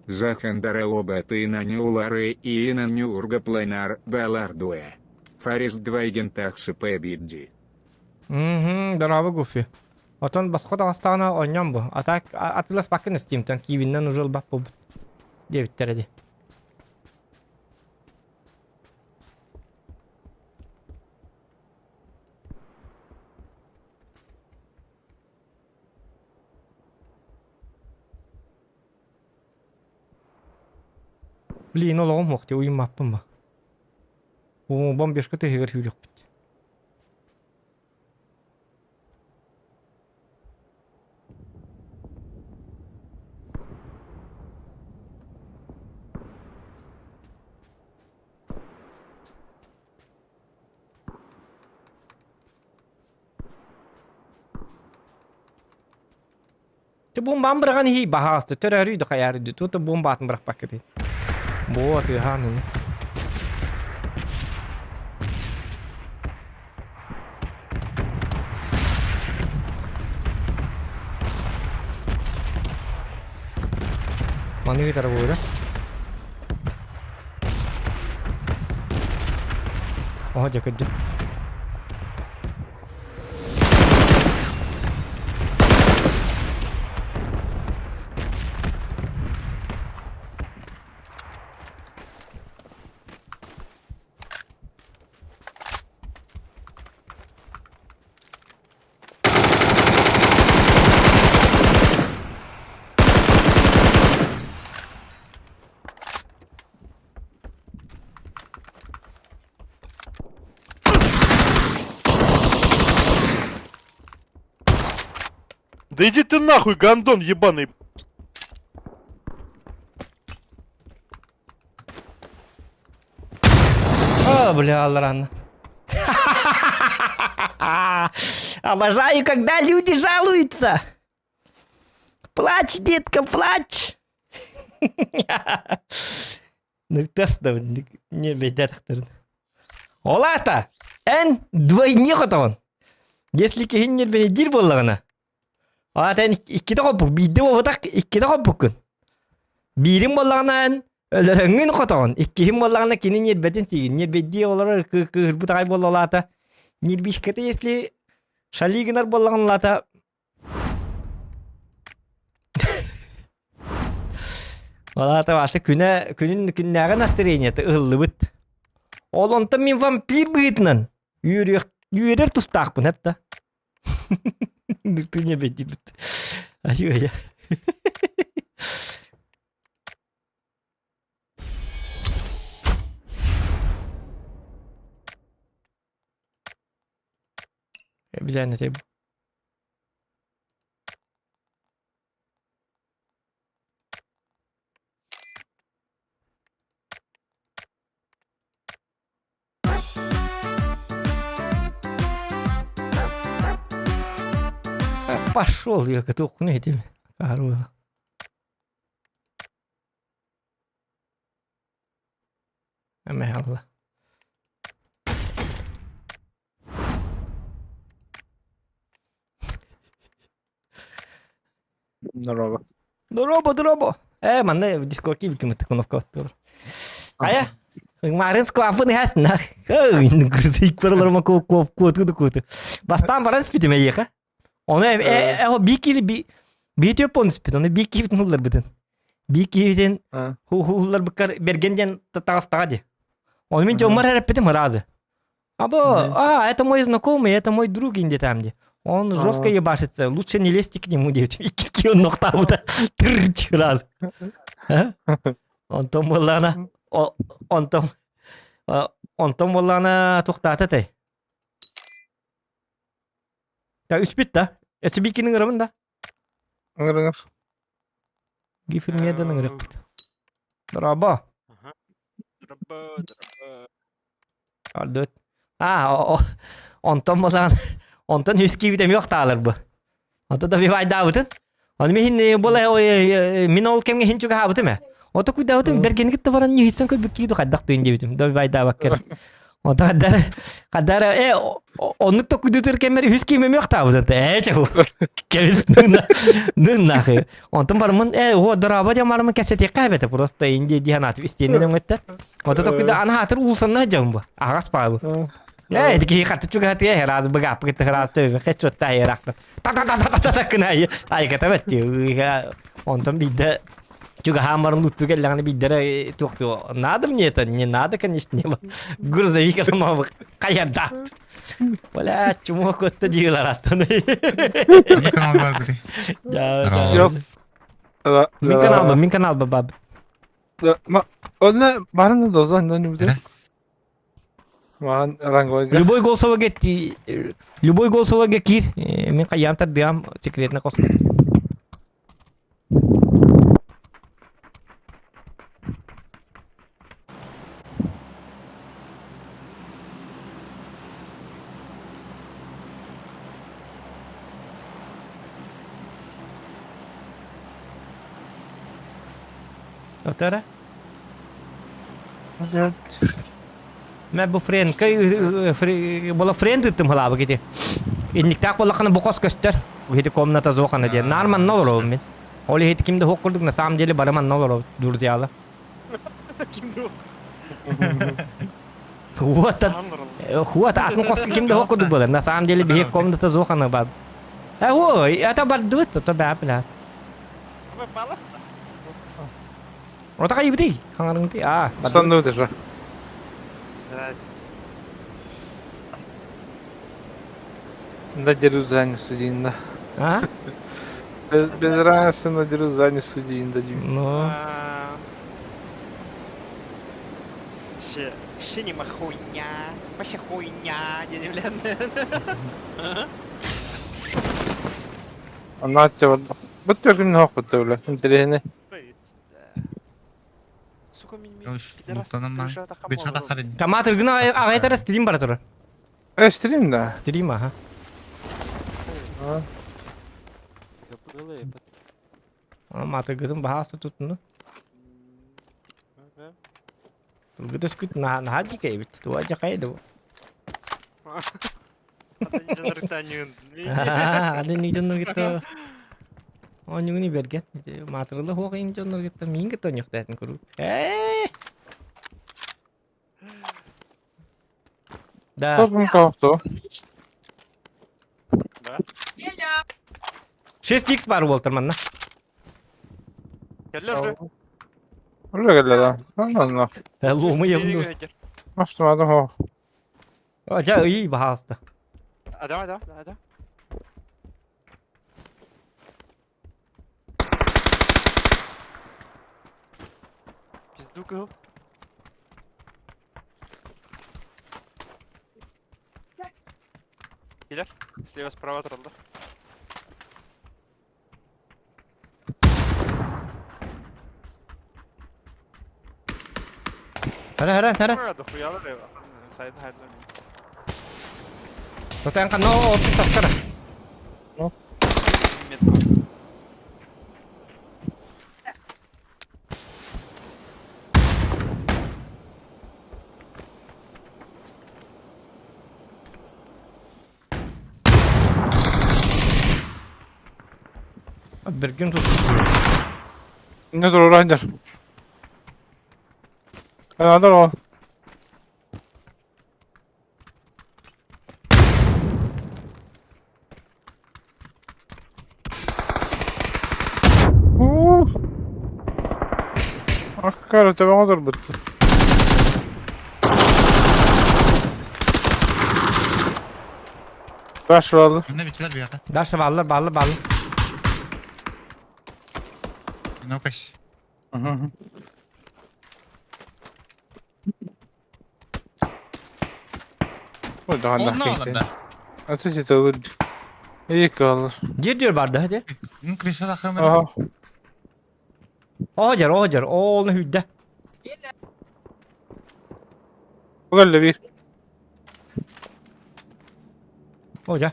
Захандара обаты на нюлары и на нюрга пленар балардуэ. Фарист двайген таксы победди. Дорога гуфи. Отон басхот астана ойням бу. Атак атылас бакын стимтен кивиннен ужыл бак бу. Дебиттерди. Блин, олоғым моқты уймаппын ба. Бомбешка тегер хүлек бит. Ты бомбам бұрған хей бағасты, түрі үрейді қаярыды, тұты бомбатын бұрақ бақыды. Вот, и ганны. Маны гитара будет, Ага, дякую. Да иди ты нахуй, гандон ебаный. О, бля, рано. Обожаю, когда люди жалуются. Плачь, детка, плачь. Ну, тесно, не бедет. Олата, двойник отован. Если кехин не бенедир боллагана. Олата, иккиде копук, бидде оватак, иккиде копуккун. Бирин боллаганан, өлөрөңүн котогон. Иккихин боллагана кини нербетин сигин. Нербедди олар кырбутагай боллалата. Нербишкете, если шалигинар боллаганалата. Олата башы күннәгә настроениеті ыллыбыт. Ол онта мен вампир быйтынан. Үйерер тұстақпын әпті. Ты не бедит. Ай-ой-ой. Обязательно тебе. Пошел, я готов к этим. Короче. Амелла. Здорово. Здорово. Мене в дискорді викинути коновку. А я? Марин сквафу не гасна. Ой, крутий перелорма ковку. Бастан варен спитиме єха. Оны битио понспит, оны бикивит нулар битен. Бикивитен хулар бикар бергенден татастади. Он мен жомар харапетем разы. Это мой знакомый, это мой друг инде тамде. Он жестко ебашится. Лучше не лезьте к нему, девочки. Икиски он ноқтабыда. Тырч раз. Онтон боллана. Онтон боллана тоқтаты тей. Та үспет да. Эсибикинің ырымын да. Ыңыр. Гифилмеден ырып. Драба. Aldut. Ondan bolan ondan hiski bitem yok dağılır bu. Ondan da bir fayda butun. Onu mihin bola min ol kemge hin juga habutu me. Oto kuda butun bergen gitti baran ni hissen ko biki do kaddak tuyunca bitem. Da bir fayda bakkar. Ondan kadar onu da kudu tur kemeri hiski mem yok dağılır. Çavu. Kevis nunna. Ondan barman o draba jamarım keseti kaybete prosta ince dihanat isteyenler metter. Ondan da kuda ana hatır ulsanna jam bu. Agas pa bu. Dikit kata juga hati heras begap kita heras tu kecut tay rakta. Tak kena ay kata betti. Ondan bidde juga hamar lutu gelangni bidde tuktu. Nadir niyetan ni nada kan işte ne. Gurzevi kalma kayar da. Wala cuma kotta jilar atın. Kanal var biri. Yok. Min kanal bab. Ona barın da o zaman ne bu? Маған рангойга. Любой голосовой любой голосовой кир. Мен каям тардыам секретный коско. Оттара? Ben bu friend bola friend ettim hala gidi. İnlikta kollakını bu kos göster. Bu hedi komnata zokanı diye. Narman ne olur men. Oli hedi kimde hok kurduk na sam deli baraman ne olur dur ziyala. Kimdi o? Huwa ta atın koska kimde hok kurduk bola. Na sam deli bir komnata zokanı bab. O ata bardu to babla. Ama balas da. Ota kayi biti. Hangarın ti. Sen ne öder? Срать. Надеру заднюю судьинда. Ha? Без разницы надеру заднюю судьинда. No. Шинима хуйня. Вообще хуйня. Деревянная. Она тебя вот только не хохот öyle. Интересно. Сука, min Hoş, pederast muhtemelen ben kuşa takam bir olur. çata karın. Kamater gına ağaytara stream baratır. Stream da. Stream ha. Mater gızın bahası tutunu. Gitu skut nah haji kayak gitu. Tu aja kayak itu. Ada nih contoh gitu. Oh nyung ni bergen. Materialnya ho kayak contoh gitu. Minggu tuh nyok datin kuru. Da. Topun kalktı. 6x var Walter manna. Geller mi? Öyle geldi lan. Allah. Hello mu yavrum? Açtım adam o. Acayip iyi bahasta. Adam. Пизду кыл. Киллер. Слева справа тролда. Hara. Да хуя лево. Сайд хайд. Tuh kan no pintas kara. Метко. Bergen tuh. Ne zor öğrendir. Herhalde o. Akkarı tabi olur bitti. Baş vallahi. Ne bittiler bir yaka. Darsa bağlı. Ne kaç? Bu da handa Onlar kimse. alanda. Ateş et alır. İyi kalır. Gir diyor barda hadi. Kılıçlar akıllı. Aha. O hacar. O onu hüdde. Bu galle bir. Hoca.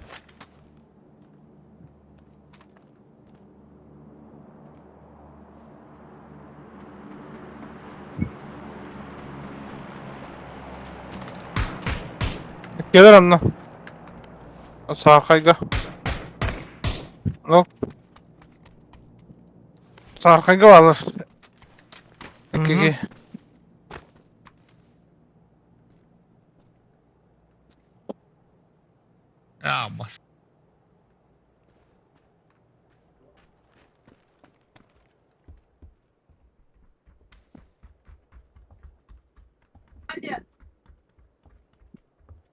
Gelir anla. Sağ kayga. Yok. Sağ kayga varlar. İki. Ya bas.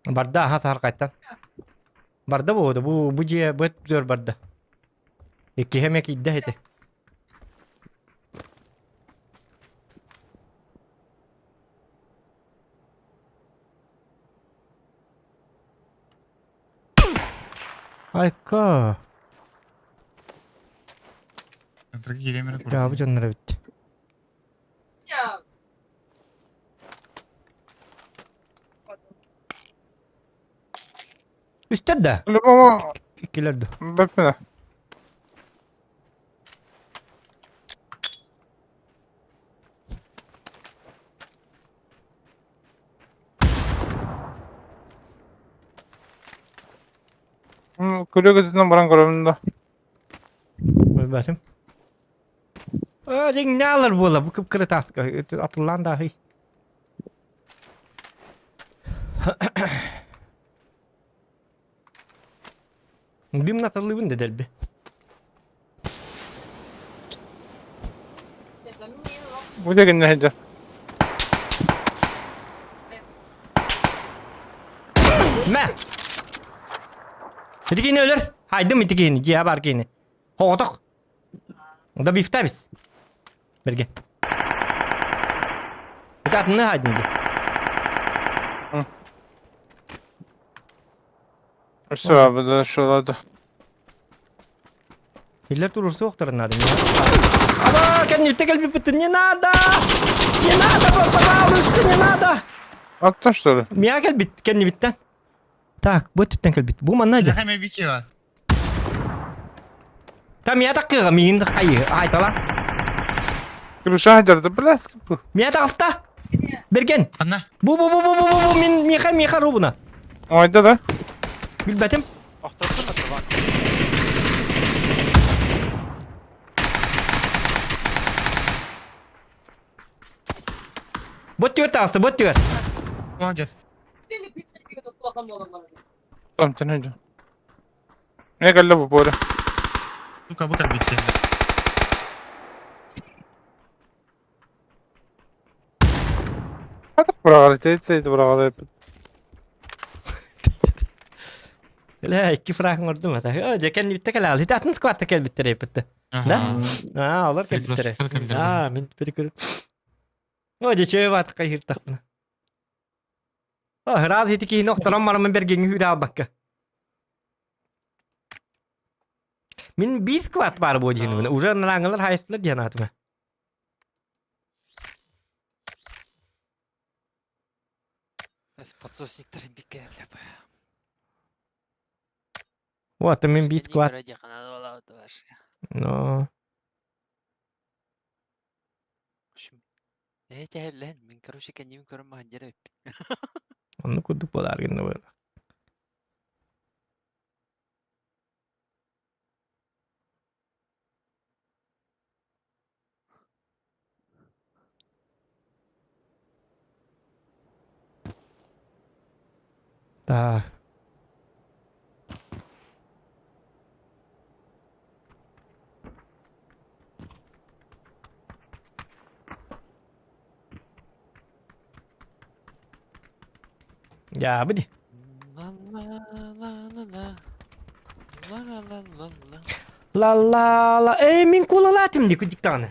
Barda ha sahar kaytan. Barda bu ciye bu diyor barda. İki hem iki iddia ete. Ayka. Antara giremene Ya bu canlara bitti. Üstte de. Öyle ama İkiler de. bakma. Kulübe gözünden baran görevinde. Bakayım. Ding ne alır bu la? Bu kıpkırı taska. Atılan dahi. Bim natırlı bin de delbi. Bu da gene hece. Me. Hadi ölür. Haydi mi tikini? Ciha bar kini. Hoğduk. O da bifte biz. Bergen. Bir de atını haydi. İşte abi da şurada. Hiller durursa oktarın adım ya. Ama kendini tekel bir bütün ne nada. Ne nada baba üstü ne nada. Atla şöyle. Mia gel bit kendi bitten. Tak bu tütten gel bit. Bu man aja. Hemen bir ki var. Ta Mia tak ke min tak ay. Ay tala. Kırışa hacerdi biraz bu. Mia tak asta. Bergen. Anna. Bu min Mika rubuna. Ayda da. Bil batim. Aktardım mı taban? Bot diyor ta asta bot diyor. Roger. Tamam sen hece. Ne galle bu böyle. Bu kabuk bitti. Hadi buraları teyze buraları. La iki frank vurdu mu ta. Öyle kendi bitti kala. Hadi atın squat kel bitti repette. Da? Ha olur kel bitti. Ha min bir kır. Öyle çöy var kayır takna. Oh raz hiti ki noktadan var mı bergen hüda bakka. Min bir squat var bu jinu. Ujar narangalar hayslar diyanatma. Подсосник-то бикер для бы. Вот min bir squat. var. No. Şimdi ne değil lan? Ben karışık kendimi görmem hancere. Onu kuduk bolar gene böyle. Ta. Ya hadi. La la la la la. La la la. Min kola latim di kucik tane.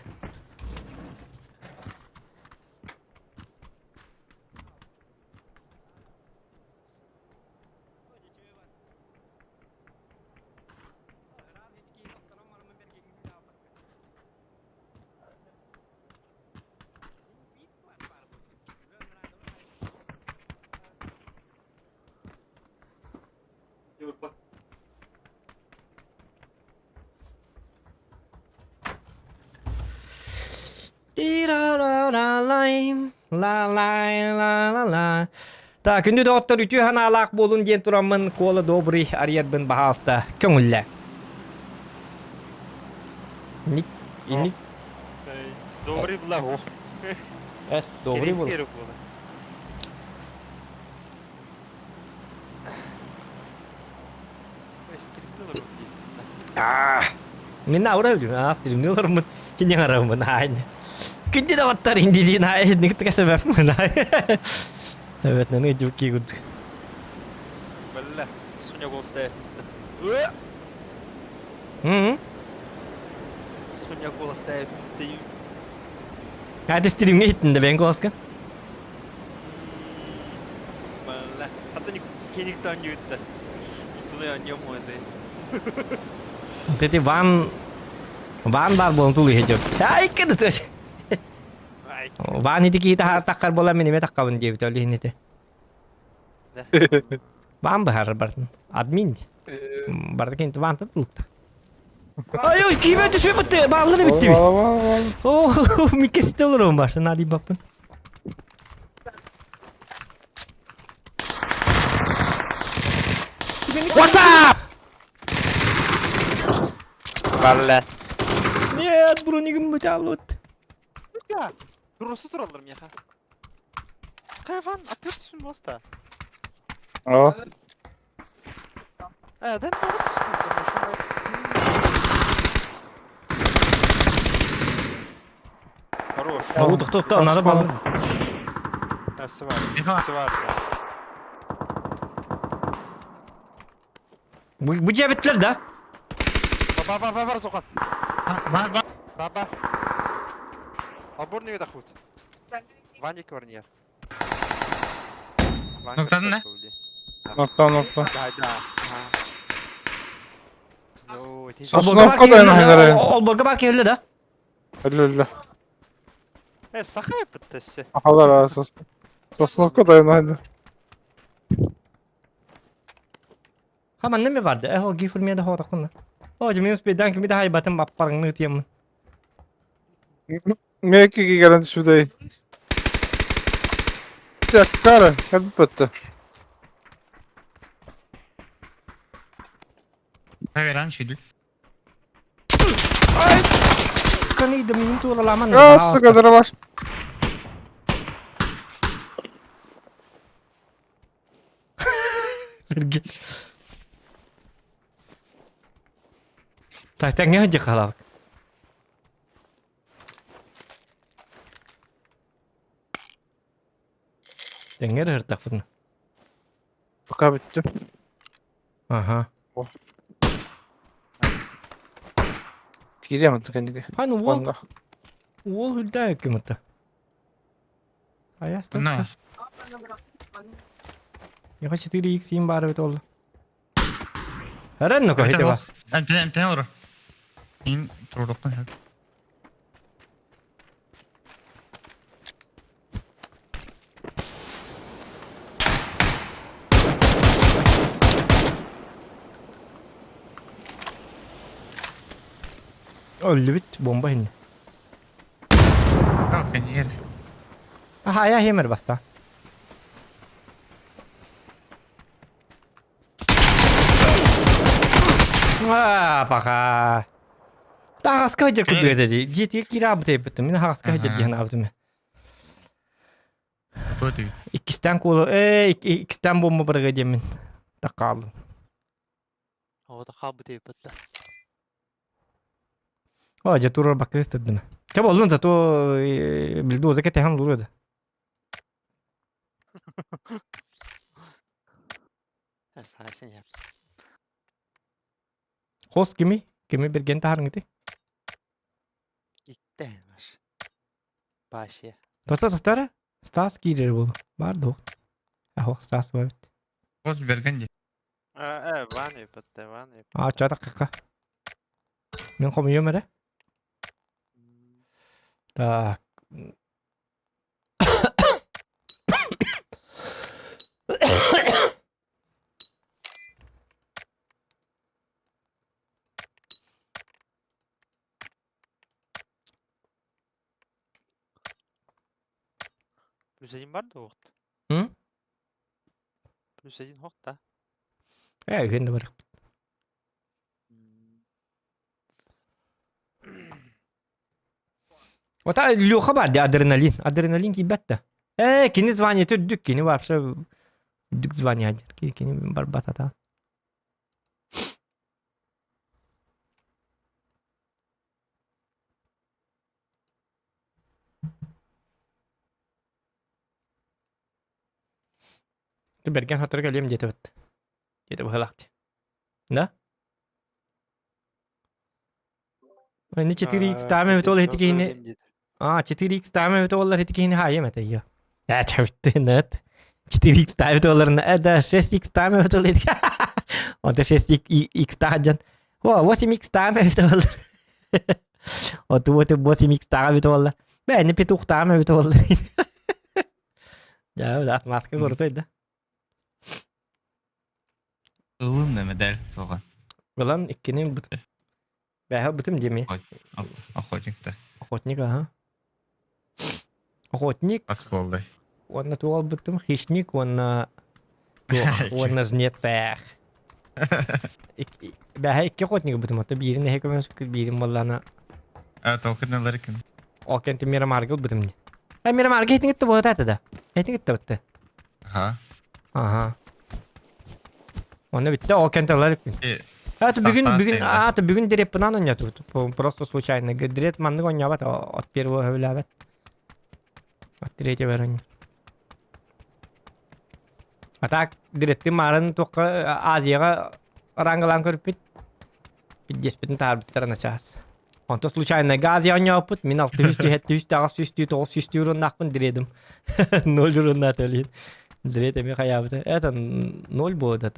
La la la. Ta күндү доктор үтү хана алак болун ден турамын кола добрый арьербин бахаста көңүлле. Ник ник Добрый благо. эс добрый бол. Мен аура билем, стримни олармын. Кинен арамын айны. Күндү доктор индидин ай ник текесебепмин ай. Evet, ne çok iyi good. Valla. Sunya golste. Hı. Sunya golste. Hadi stream'e gittin de ben Glasgow. Valla. Hatta kenikten yürüttü. Tutuluyor annem o ede. Dedi van var bolun tulu hecok. Ay kedet. Ay. Van idi ki daha takkar bola menime takkabın diye bitoli hinite. Van bahar barın. Admin. Barda kent van tutulukta. Ay oy kime düşüyor bitti. Bağlını bitti. Oh mi kesti olurum başta nadi bakın. What's up? Valla. Нет, бронигим бачалот. Ya. Burası duralım ya. Kayvan atıyorsun bu hafta. О, Ben doğru düşündüm. Хорош. Ну, кто надо было. Hepsi var. Hepsi var. Bu cebetler de. Var sokak. Baba. Оборный доход. Ваник варнер. Noktanın ne? nokta. Да. Ну, Sosnovka da yanayları. Ol baga bak öyle de. Öyle. Сахай подтащи. Allah razı olsun. Sosnovka da yanaydı. Hemen ne mi vardı? O gifur mi de hora konu. O cemiyus bir dank mi de hay batın bapparın ne diyeyim. Mekki gelen şurada. Çakkara. Hadi bitti. Veren şeydi. Kanıydı miyim tuğla laman. Ya sıkıntı var. Tak ne aja kalak. Denger hırtak bunu. Baka bitti. Aha. Gidemedim kendine. Hani wall Valla. hülde hükümeti. Ayas Ne var? Yakaç 4x yiyeyim bari öyle oldu. Heren ne koydu var? Enten olur. İn turluktan ya. Öldü bit bomba hindi. Tamam kendi yeri. Aha ya hemer basta. Paka. Daha az kaçır kudu dedi. Ciddi kira bu tepettim. Yine az kaçır diyen abdim. Böyle değil. İkisten kolu ikisten bomba bırakacağım ben. Takalım. O da kabı tepette. Aja turur bakı istedim. Coba oğlum satu bildu zeki teham duruyordu. Sen ya. Host kimi? Kimi bergen taharın gidi. Gitti var. Başya. Doktor. Stas girer bu. Var da. Ah, Stas var. Boz bergen je. Van yapıttı, van yapıttı. Aa, çatak kaka. Ben komuyorum öyle. Так. Плюс 1 var da oğut. Hı? +1 hok da. Şimdi var. Ota Лёха бар де адреналин. Адреналин кибетте. Кини звание түрдүк, кини вообще дүк звание адер. Кини бар батата. Ты берген хатыр келем жетеп бит. Жетеп халакчы. Да? Ne 4x tamamen bit ollar hitikini. 4x tamamen bit ollar hitikini hayır mı ya? Ya çabuk net. 4x tamamen bit ollar ne da 6x tamamen bit ollar. O da 6x tahacan. O 8x tamamen bit ollar. O tu 8x tamamen bit ollar. Ben ne petuk tamamen bit ollar. Ya udah maske kurtuydu. Ылым неме дәл соған. Ulan ikkinin bit. Ben bitim Jimmy. Охотник-то. Охотник, ага. Охотник. Пасколдай. Он на туал битим хищник, он на жнецах. Ben iki охотник битим. Hatta birini hekimimiz birim vallana. Толкыналар екен. O kenti Miramargı bitim. Miramargı hitin gitti bu hatta da. Hitin gitti bitti. Aha. Aha. Onu bitti o kenti olarak. Это бүгін дирет пынан ойнатып. Просто случайно. Дирет манны ойнабат от первого хөвләбат. От третьего ойнабат. А так диретти марын тоққа Азияға рангылан көріп бит. 50 тарбиттарын час. Онто случайно Азия ойнабат. Мен 600, 700, 800, 900 урындақпын диредім. 0 урында төлейін. Дирет еме қаябыды. Это 0 болды.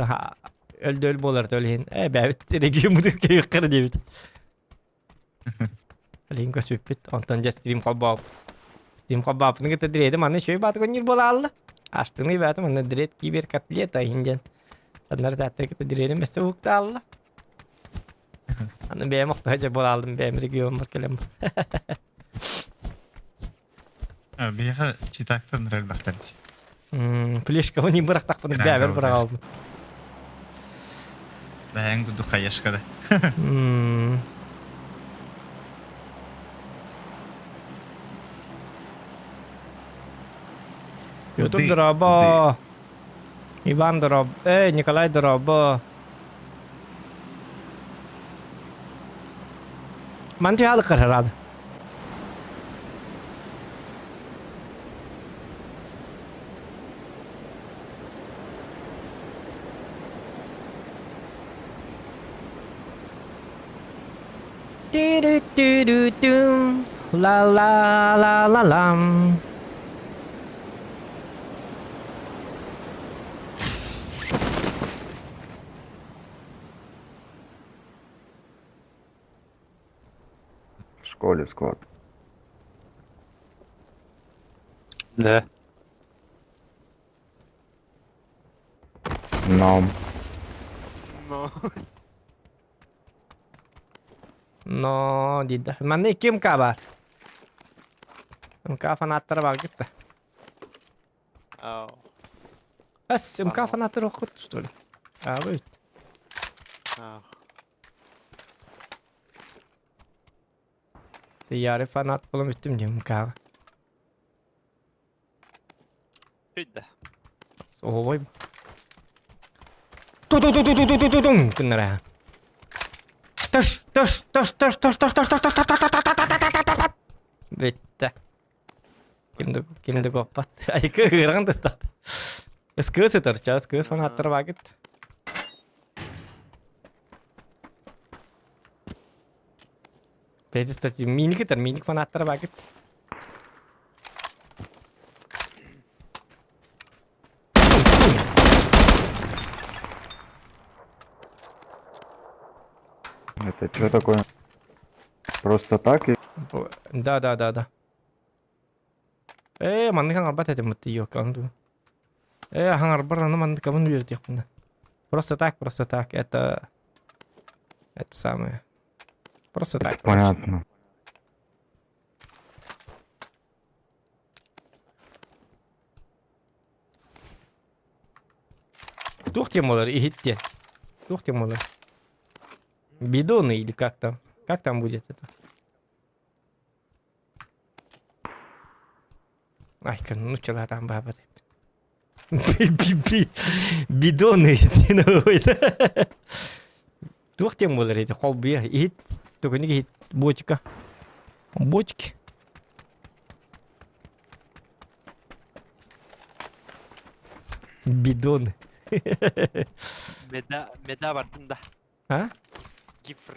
Öldü bolar tölhin. Bäbit regi mudur ki yukarı debit. Alin ko süpit. Ondan ja stream kabab. Stream kabab ne gete diredi manne şöy bat gonir bolalla. Açtığını batım manne diret kiber katleta hinden. Sanlar da gete diredi mese ukta alla. Anne be muhtaca bolaldım be regi olmak kelem. Bir çitaktan rel baktarız. Fleşka onu bırak takpını bäber bırak aldım. Ben gudu kayaşkada. YouTube дроба. Иван дроб. Николай дроба. Манти халыкыр herhalde. La la la la lam. В школе склад. Ne? Нам. No. No, tidak. Mana kim kabar? MK fanatter var gitti. Oh. Bas MK fanatter okut står det. Ja, ut. Oh. Det gör det fanat på de utom MK. Hydde. Så var Kunna Taş. Bitti. Kimde kapat. Ay kırıran da stat. Skıs etar, skıs fan hattar vakit. Tedi stati minik fanatlara bakıp. Это что такое? Просто так? Да. Манны kan arbat edin mutlu yok kandu. Hangar barana manны kamun verdik buna. Просто так. Это самое. Просто так. Понятно. Тух темолар и хитте. Тух темолар. Бидоны или как там? Как там будет это? Ай, ну чела там баба. Бидоны. Тух темолар это холби. И хит. Только не хит. Бочка. Бочки. Бидоны. Meda vardın da. Ha? Gifr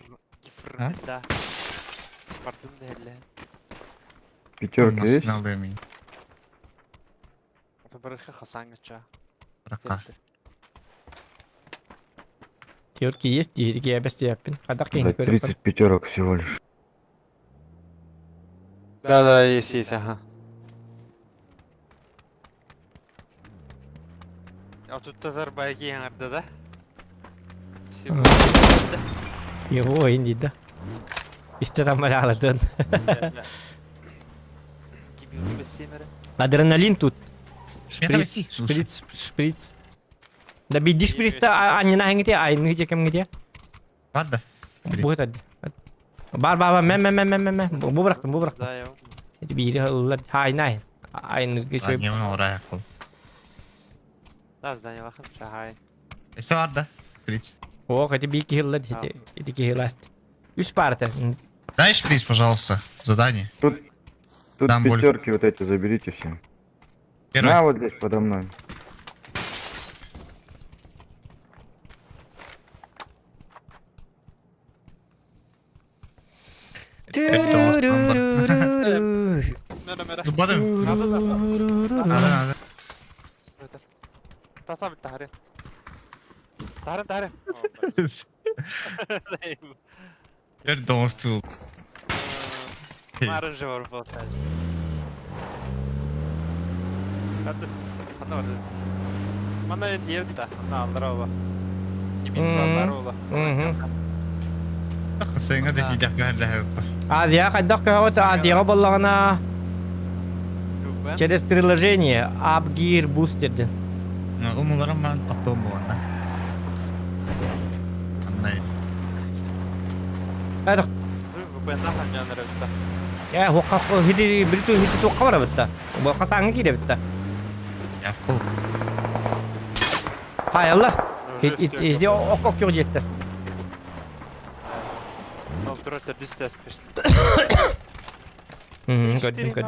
Ha? meda. Vardın da hele. Пятерка есть? Nasıl alayım iyi? Otobarıkı Hasan geçiyor. Bırak. Теорки есть, и я без тебя пин. Когда Блядь, 30 пятерок всего лишь. Да, есть, ага. А тут тазар байги yanarda da. Всего инди, да. İşte tam alırdın. Kim yolu besemere? Адреналин тут. Давайте, слушай. Шприц. Да биди шприц-то, они на где, а они где кем где? Var da. Bu hadi. Бар, мен. Bu bıraktım. Да, я. Biri Allah, hay. Aynı geçiyor. Lan yemin oraya yapalım. Да, здание лахан, шахай. İşte var da. Шприц. О, хотя бы iki yıllar dedi. İki yıllar. Üst parti. Дай шприц, пожалуйста. Задание. Тут Дам боль. пятерки вот эти заберите все. Первый. На, вот здесь подо мной. Mera. Zıpladım. Hadi. Tata bir tahri. Tahri. Теперь домостил. Маржа var bu sadece. Hadi var. Bana et yedi de. Ne alır ola. Kimis var ola. Sen hadi hidek gel. Азия, ходок кого-то, Азия баллана. Через приложение Upgear Boosted. Umularım ben taptım bu arada. Anlayın. Это, Bu ben daha yanlara bitti. я хокас хити тоққа бара бітті. Боқас аңы кейде бітті. Yapıl. Hay Allah. İşte ok yok jetti. Oturuyor düz test peşinde. Gördüm. Ya bari.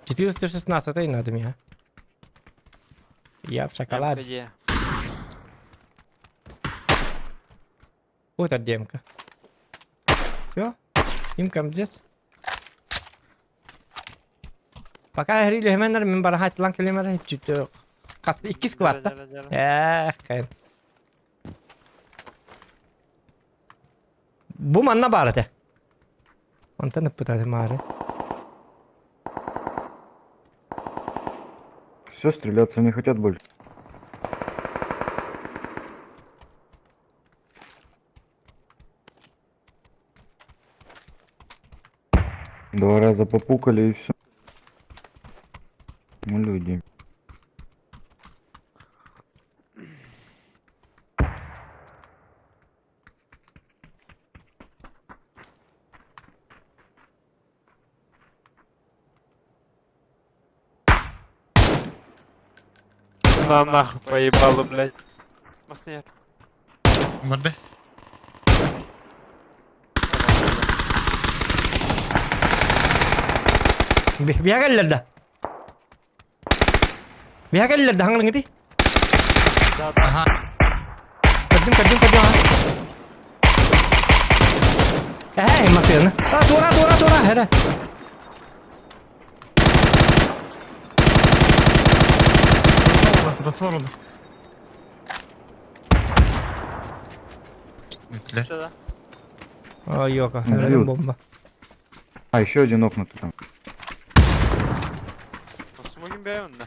Четыреста 416 надо мне. Я в шоколаде. MKG. Вот эта демка. Все. Имкам здесь. Пока я говорили, hemen мен бара хат лан келемер чуть касты 2 скватта. Кайын. Bu manna barate. Onta ne putade mare. Все, стреляться не хотят больше. Два раза попукали и все. Ну, люди. На нахуй поебало, блядь. Маснер. Vardı. Biar gelirdi. Hangi ngerti? Sağda. Aha. Kadın ha. Masih na. Tura. Hera. Burası var orada. Yükle. Şurada. Ой, yok. Ну, Hera бьют. bomba. А, еще один окнутый там. Смогим бьем, да.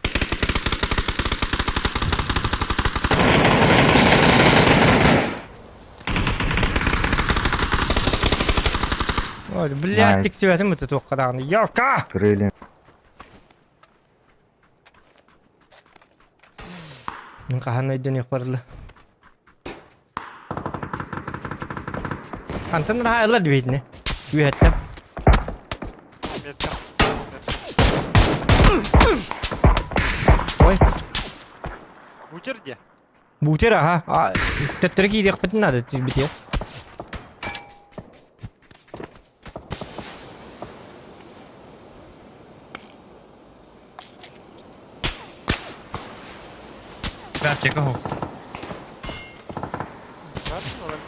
Ой, блядь, Найс. тик светим это только рано. Ёлка! Крылья. Min kahana idun yaparlı. Kantan raha Allah duit ne? Duit ne? Метка. Ой, Бутер где? бутера ha. Tetrik yak patin ada bit ya. Gerçek o. Varsın olan.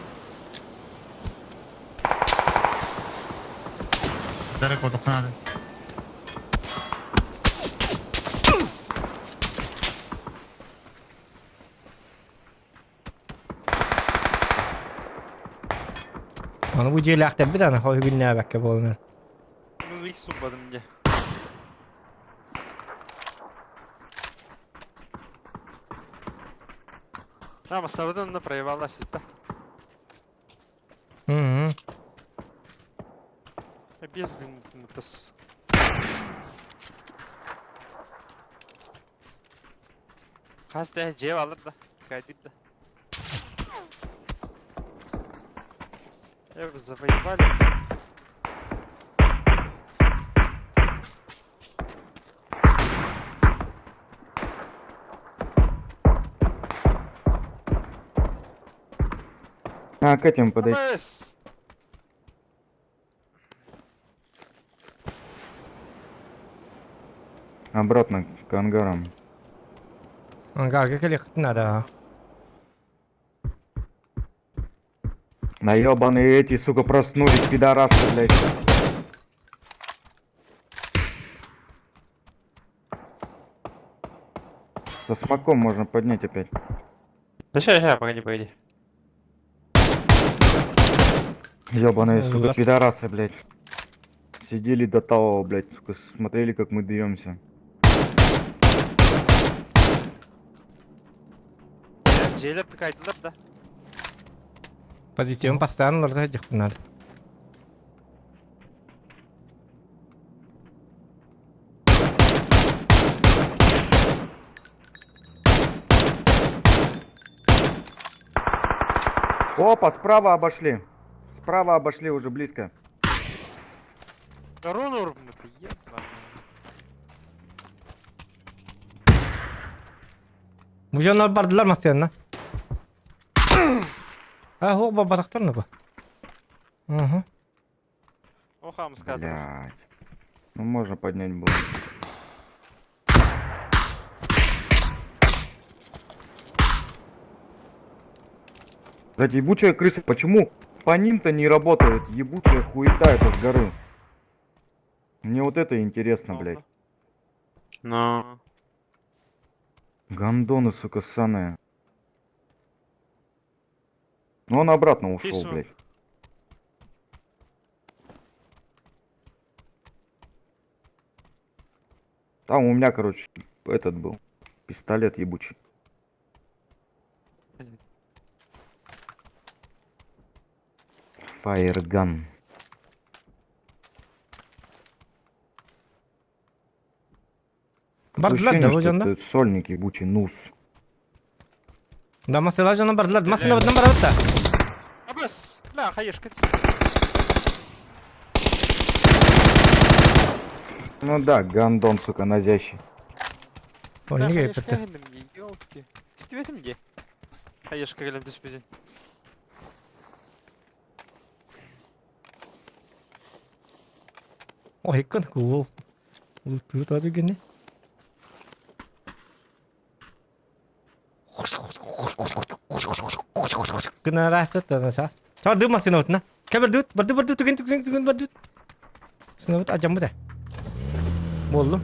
Direkt o dokun abi. Onu bu ceyli aktar bir tane hoy günne bakke bolunur. Ну, их суббадым где. Там основательно проебалась это. Hı. Без это с... Хасты жеп алыр да. Кайдит да. Вы завоевали. А, к этим подойти. АБС! Обратно к ангарам. Angar ke klik nada. Да ебаные эти, сука, проснулись, пидорасы, блядь. Со смоком можно поднять опять. Да ща, погоди. Ебаные, сука, Удар. пидорасы, блядь. Сидели до того, блядь, сука, смотрели, как мы даемся. Желеп кайдылар да. Позитивен постоянно orada jıktın надо. Опа, справа обошли. Справа обошли уже близко. Рон урбнут, ебаный. Bu canlar bardılar mı yanına? Ha o baba bataklar bu. Hı. Охам скатывай. Блядь. Ну можно поднять было. Кстати, ебучая крыса, почему по ним-то не работает? Ебучая хуета это с горы. Мне вот это интересно, блядь. Но. Гандоны, сука, ссаные. Ну он обратно ушел, Пису. блядь. Там у меня, короче, этот был. Пистолет ебучий. Фаерган. Bardılar da bu что canlar. это сольник ебучий, нус. Da mesela canlar bardılar. Mesela bundan beraber de. АБС! Бля, хаешка. Ну да, гандон, сука, назящий. Oyunu Бля, gelip хаешка bitti. hendim ye, ёлки. Стиветим где? Хаешка gelin düşmedi. O hekkan cool. Tuh tuh gini. Kena rasa tu sa. Coba duduk masih naut na. Kabar berdut tukin berdut. Senavut acam bu da. Bollu.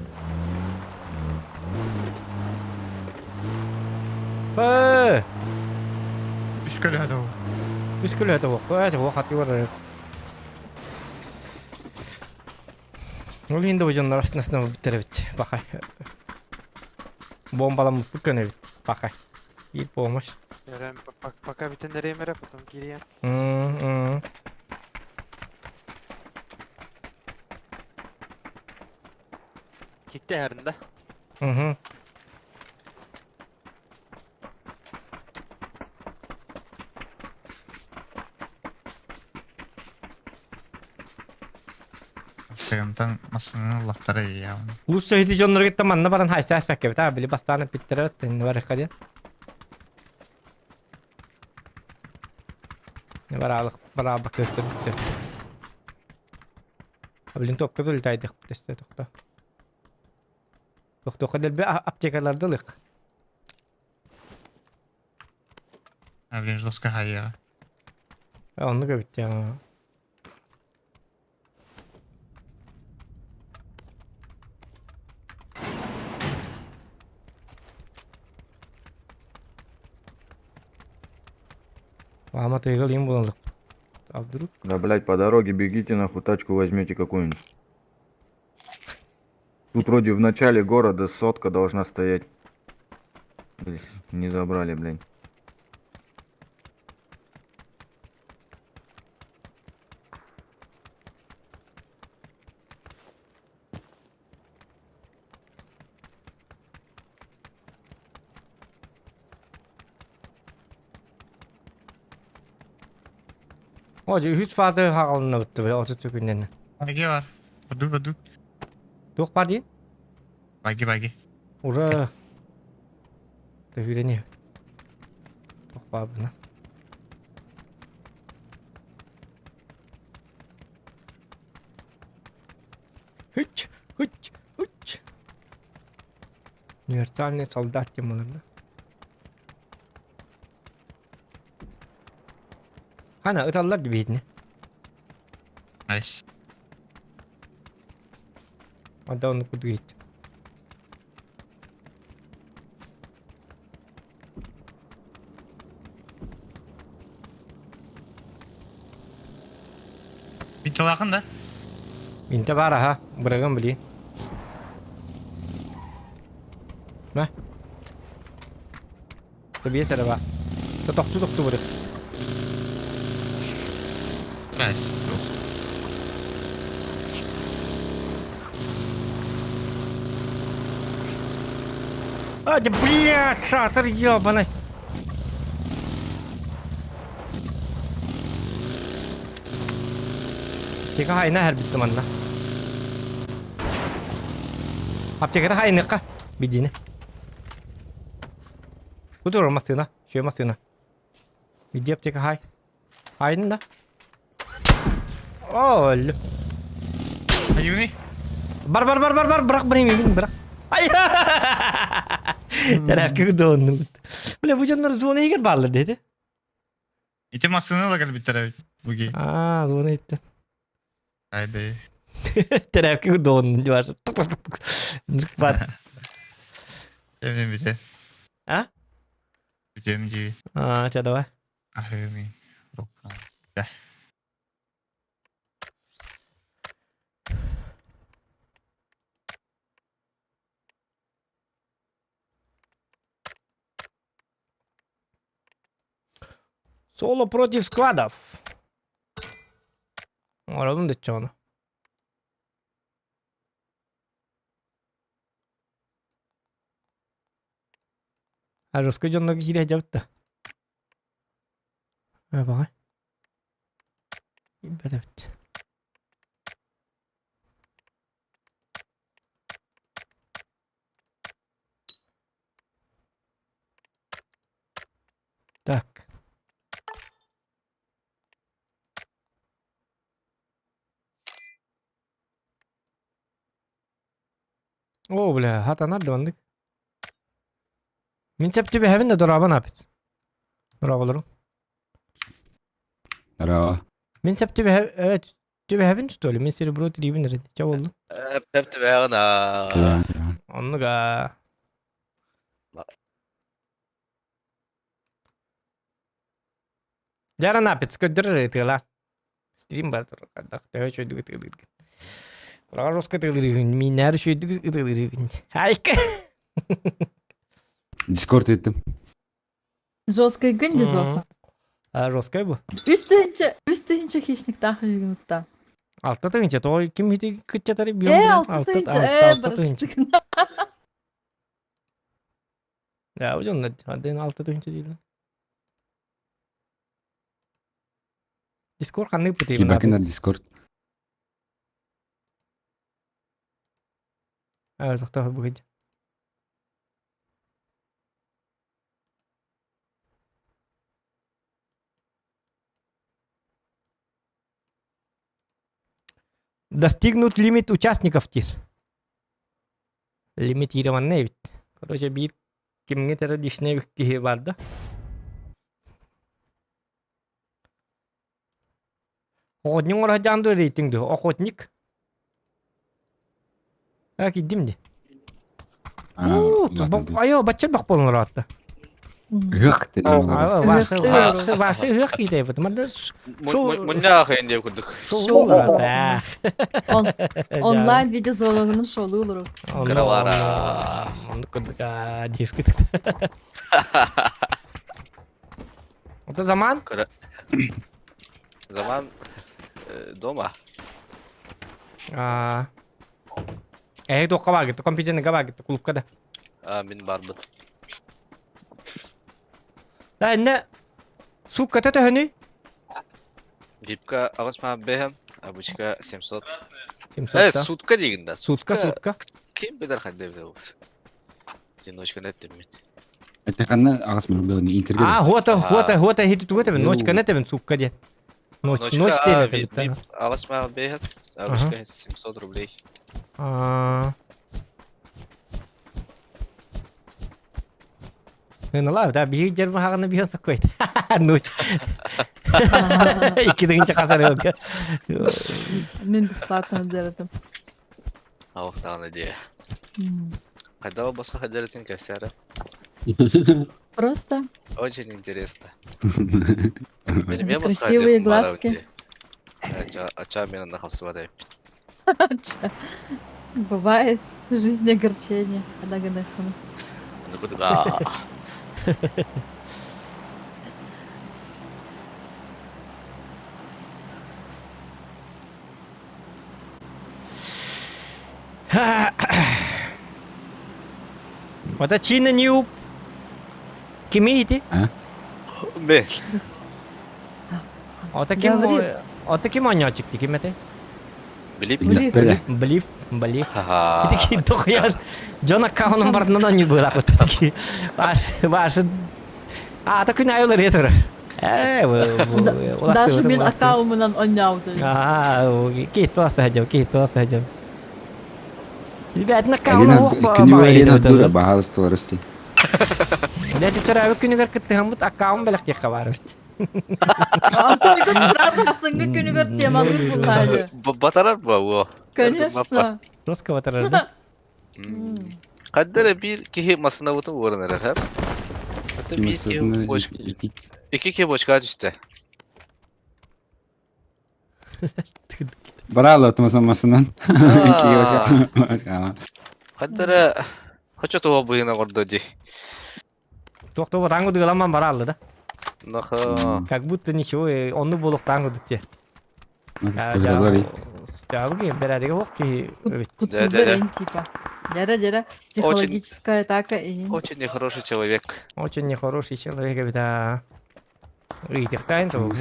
İşgal hadi o. Müşkül hata bu. Hata bu hati var. Ol endi bu jonlar aslında bitiribit. Bakay. Bombalam bükön bit. Bakay. İyi olmuş. Eren baka biten nereye merak ettim gireyim. Kikte herinde. Hı. Kıyımdan masının lafları iyi ya. Lus şehidi jonlar gitti manna baran haysa aspek gibi ta bili bastane bittiret ne var kadiyan. Ne var alık bara bakıstı bitti. Abilin top kızıl taydık işte tokta. Tokta kadar bir aptekarlarda lık. Avlinç doska hay ya. Onu göbüt ya. Мама, ты играл им было. А вдруг? Да, блядь, по дороге бегите нахуй, тачку возьмете какую-нибудь. Тут вроде в начале города сотка должна стоять. Блядь, не забрали, блядь. Hoca 3 fazla hakkında bitti böyle 30 günden. Bagi var. Badu. Yok var değil. Bagi. Ura. Devire ne? Yok var buna. Hıç. Universalne soldat yamalarında. Hani ıtallar gibiydi ne? Nice. Hadi onu kudu git. Bir talakın da. Minta bara ha. Bırakın beli. Ne? Tabii sana bak. Tutuk bırak. Nice. Olsun. Hadi блядь, шатер ёбаный. Teka hayna her bitti manna. Aptekada hayna ka bidine. Budur masına, şu masına. Bidi apteka hay. Hayna da. Ol. Ayuni. Bar bırak beni bırak. Ay. Terapki dondum. Bile bu canlar zonaya gir varlar dedi. İti masını da gel bir tane. Bugi. Aa zona gitti. Haydi. Terapki dondum var. Var. Sevdim bir de. Ha? Cemci. Aa çada var. Ahemi. Gel. Соло против складов. Оравын да чоно. А жестко жонно кире жабытта. Багай. Бедет. Так. О, бля, хата надо бандык. Мен септи бе хевин де дораба напит. Дорабаларым. Здорово. Мен сәп evet tübe что ли? Мен серебро трибін реді. Ча болды? Пепті бәғына. Онныға. Жара напец көддірір етіла. Стрим базар. Қадақ тәуі шөйді өтілірген. Бұраға жосқа тылырген. Мен әрі шөйді өтілірген. Айка. Дискорд еттім. Жесткая гынди жоқа. Жосқа бұл. Üstühince hiçlik daha yumurta. Altta тыгынча. Той кім хеті күтчатары бүйім. Altı barıştık. Ya hocam da adın altta тыгынча değil. Discord kanı putih. Кибаки на Дискорд. Evet, doktor bu gece. Достигнут лимит участников тир. Лимитированный ведь. Короче, bir kimge tere dişine bir vardı. Охотник орга жанды рейтингді. Охотник. Как идем-де? Айо, бачча бақ болын ұратты. Гық дедім олар. Вашы ғық кейді. Мұнда ақайын деп күрдік. Шоу ұратты. Онлайн видео золығының шолу olur. Кыравара. Onu kırdık ha. Deyip gittik. O da zaman? Zaman дома. Тоққа бар кетті. Компьютерніға бар кетті. Клубқа да. Мен бармын. Да, әнне сук кәті төхіні? Випка ағыз ма бәйін. Обычка 700. 700 Сутка дегенде. Сутка. Кем бедер қандай беді ол? Ночка нәттім мен. Әттіқанна ағыс мен бөліне интерге. Хота хеті туғыты бен. Ночка нәті бен сукка ден. Ночь дейін әті бітті. Ағыз ма бәйін. Обычка 700 рублей. Hınalar da bir jarım hağını bir hısı koydu. Nuç. İki dığınca kasar yok. Мен бесплатно делаем. Ақтағаны де. Қайда басқа қайдаретін көстері? Просто Очень интересно. красивые глазки. Ача меня на хавсвадай. Бывает в жизни огорчение. Когда гнехану. Ну куда? Ота Чина Нью. Кими иди? Мен. Ота ким ойнау çıktı kimete? Біліп? Біліп. Таки тоқияр. Джон аккаунын бардынан не было. Таки ваши. Так күн айылар етір. Даже мен аккаунымнан ойнауды. Кейт осы хәжем. Ребят, аккаунын оқпа. Күнігерін дура бағалыс туарысты. Дәті түрәві күнігер күтті ғамбыт аккаун бәліқ тек қабар өтті. Антойгон сразу күнүгөр темалыр булады. Батарар ба о? Конечно. Жестко батарар да? Қаддары бір кеге масына бұтын орынар әр. Қадды бір кеге бош... Екі кеге бошқа düştü. Баралы отмасынан. Қаддары... Қача туға бұйына құрды де. Тоқты бұл таңғы дығыламан баралы да? Как будто ничего, он не был в тангу дикте. Я буги, берадига вокки. Дяра, психологическая атака и... Очень нехороший человек. Очень нехороший человек, да. Видите, в тайну,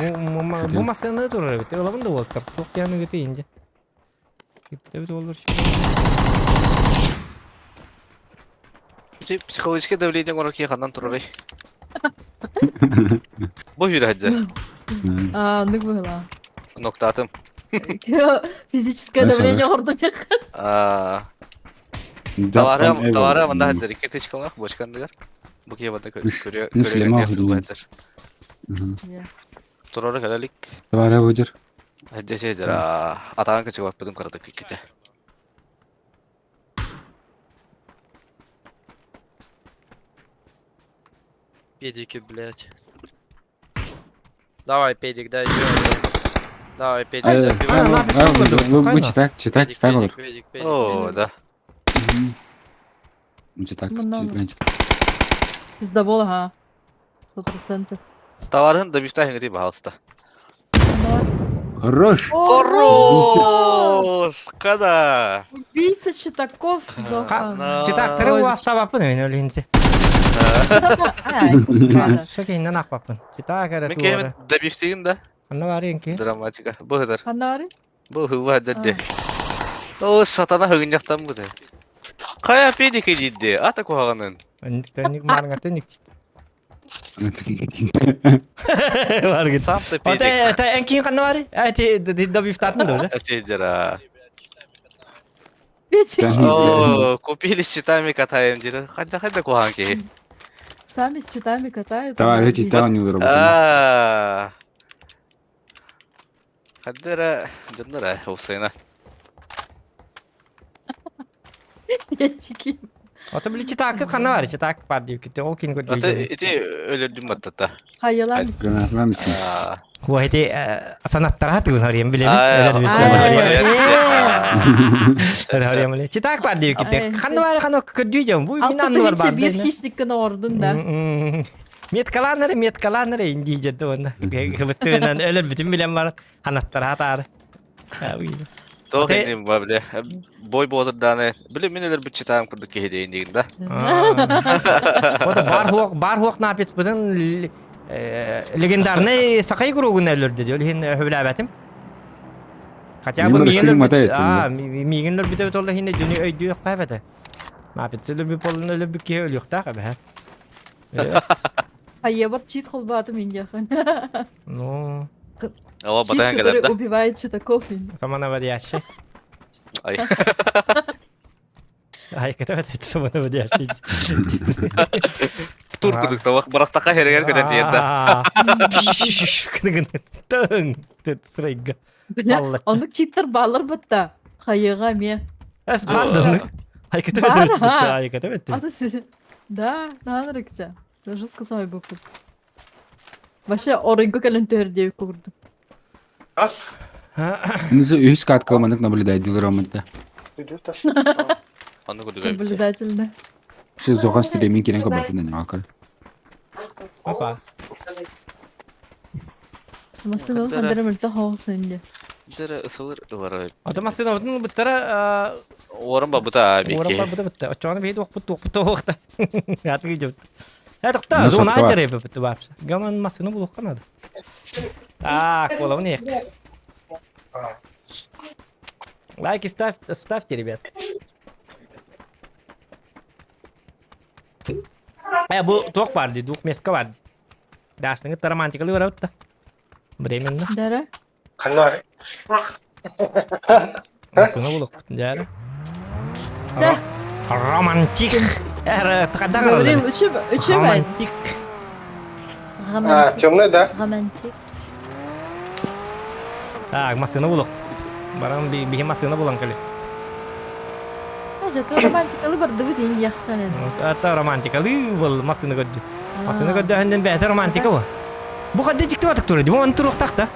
бумасы на туре, ты лаванда вот, так я не говорю инде. Психологическое давление горок еханан турой. Bu yürü hacı. Ne было? Noktatım. Физическое давление orada çık. Tavara banda hacı. Rikete çıkamak boşkandıgar. Bu kiye banda görüyor. Turara gelelik. Var Roger. Hadi şeydir atağın kaçı bakmadım karadık ikide. Педики, блядь. Давай, педик, дай Давай, педик, дай Bu çitak olur. Педик, Oo da. Bu çitak, Bundan- ben çitak. Пиздобол, ага. 100%. Tavarın da bir tane hengeti bahasta. Хорош. Хорош! Kada. Убийца читаков. Зохан. Çıtak tırı o hasta bakın öyle hindi. Ай, ладно. Şu keyinden ak bakın. Çıtak Ben evet kemin doğru. da biftiğin de Anla var yanki. dramatika. Bu kadar. Hanari? Bu hıva dedi. O satana hıgıncaktan bu da. Kaya pedik edildi. Ata kuhağının. Önlük marın atın nik. Var git. Samsa O pedik. da en kiyin kanı var. Evet da biftatın da öyle. Şeydir ha. Петик, Oo, купили с щитами катаем. Хотя kuhağın ki. сами с читами катают. Давай, а эти убийца. там не работают. Aa. Hadi ra. Canlara Hüseyin'e. Я чики. O da bile çıtak kanı var. Çıtak var diyor ki. O kin Ata koydu. iti öldürdüm hatta. Hayalar mısın? Granatlar mısın? Aa. Bu hadi sanatlar hatı hariyem bilelim. Ay, Öyle bir ay, şey. ay. Öyle hariyem öyle. Çıtak var diyor ki. Ay, Kanı var kanı kötüyeceğim. Bu bin anı var Altta var. bir хищник'in ordun da. Met kalanları İngilizce de onda. Hıvıstığından öyle bütün bilen var. Anahtar hatar. Doğru Ate- dedim bu bile. Boy boğdur dane. Bile mineler bir çıtağım kurduk ki hediye indiğinde. O da bar hoq ne yapet budun legendarny sakay gurugun ölürdü diyor. Hin hüblabatim. Hatta bu Memur istedim, hata ettim ya. miginler bir de tolla hin dünya öydü yok kaybede. Ne yapet sülü bir polun ölü bir ki ölü yok da kabe. Hayır var cheat холбатым иньяхан. No. Ama Cheat, bataya kadar который da. убивает читаков. Zamana var ya şey. Ay. Ay kadar evet zamana var ya şey. Tur kurduk da bak bıraktaka her yer kadar diyende. Kınıgın. Tın. Sırayga. Бля, Allah. onu cheater bağlar batta. Hayıga me. Es pardon. Ay kadar Var evet. ha. Ay kadar evet. А ты... Да, надо рыкся. Даже сказал бы. Вообще, орынку калентер девку курду. Низу üst kat kalmadık наблюдатель романда. Anı kurduk. Наблюдательно. Şu zoğa streaming kiren kapatın ne akıl. Hoppa. Masın ol, Kadere. kadere mülta havasınca. Bir tane ısılır var abi. Otomasyon odun bittara Orhan baba da abi Orang ki. pa betul betul. Cuman begitu waktu waktu. Hati hijau. Dokter, Nasıl zona var? aja ya betul babs. Gaman masını buluh kan ada. Kalau nih. Лайки ставьте, ребят. Bu tok vardı, duk meska vardı. Dersini романтикалы var orada. Временно. Dara? Masını buluh. Jara. Dah. Romantik. Kadang Говорил, üçü ben. romantik. Romantik. темная, да? Romantik. Masını buluh. Barang bihin masını bulan kali. Aja tuh romantik alı bardı bu din yakkan ya. Ata romantik alı bul masını gördü. Masını gördü henden beter romantik o. Bu kadar çıktı batık turu. Bu anturu takta.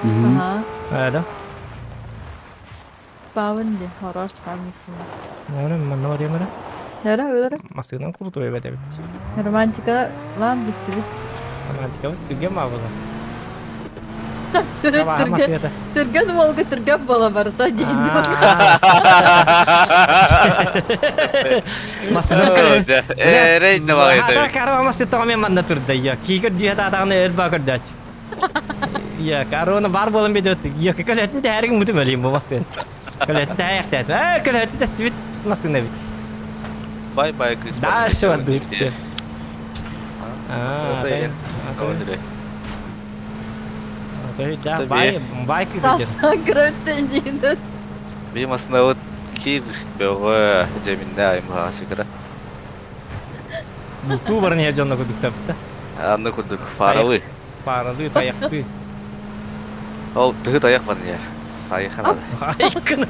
Aha. Ada. Pawan deh, horor kalmışsın. Mana mana var ya mana? Dara, dara. Masını kurtu evet evet. Romantik alı lan bitti. Romantik alı juga mah bu. Tergan, Masih ada. tergan mau ke tergan bala barta jadi. Masını kali. Hoca. Reyn de var Hata ya. karo masih tahu memang natur daya. Kikir dia tak tahu ner bakar dah. Ya karo na bar bolan bedot. Ya kekaletin de her gün mutu böyle bu masın. Kekaletin de ayakta. Kekaletin de stivit masın evet. Bay bay Chris. Daha şu an duyup. Sırada yen. Kavadire. Tabii dah Tabii. baik itu je. Sasa grötten jindes. Benim aslında o kir böyle ceminde ayım ha sigara. Butuh barang ya jono kuduk tapi. Anı kurduk. Farawi. paralı tayaktı. O tığı dayak var yer. Sayıkan adı. Aykın.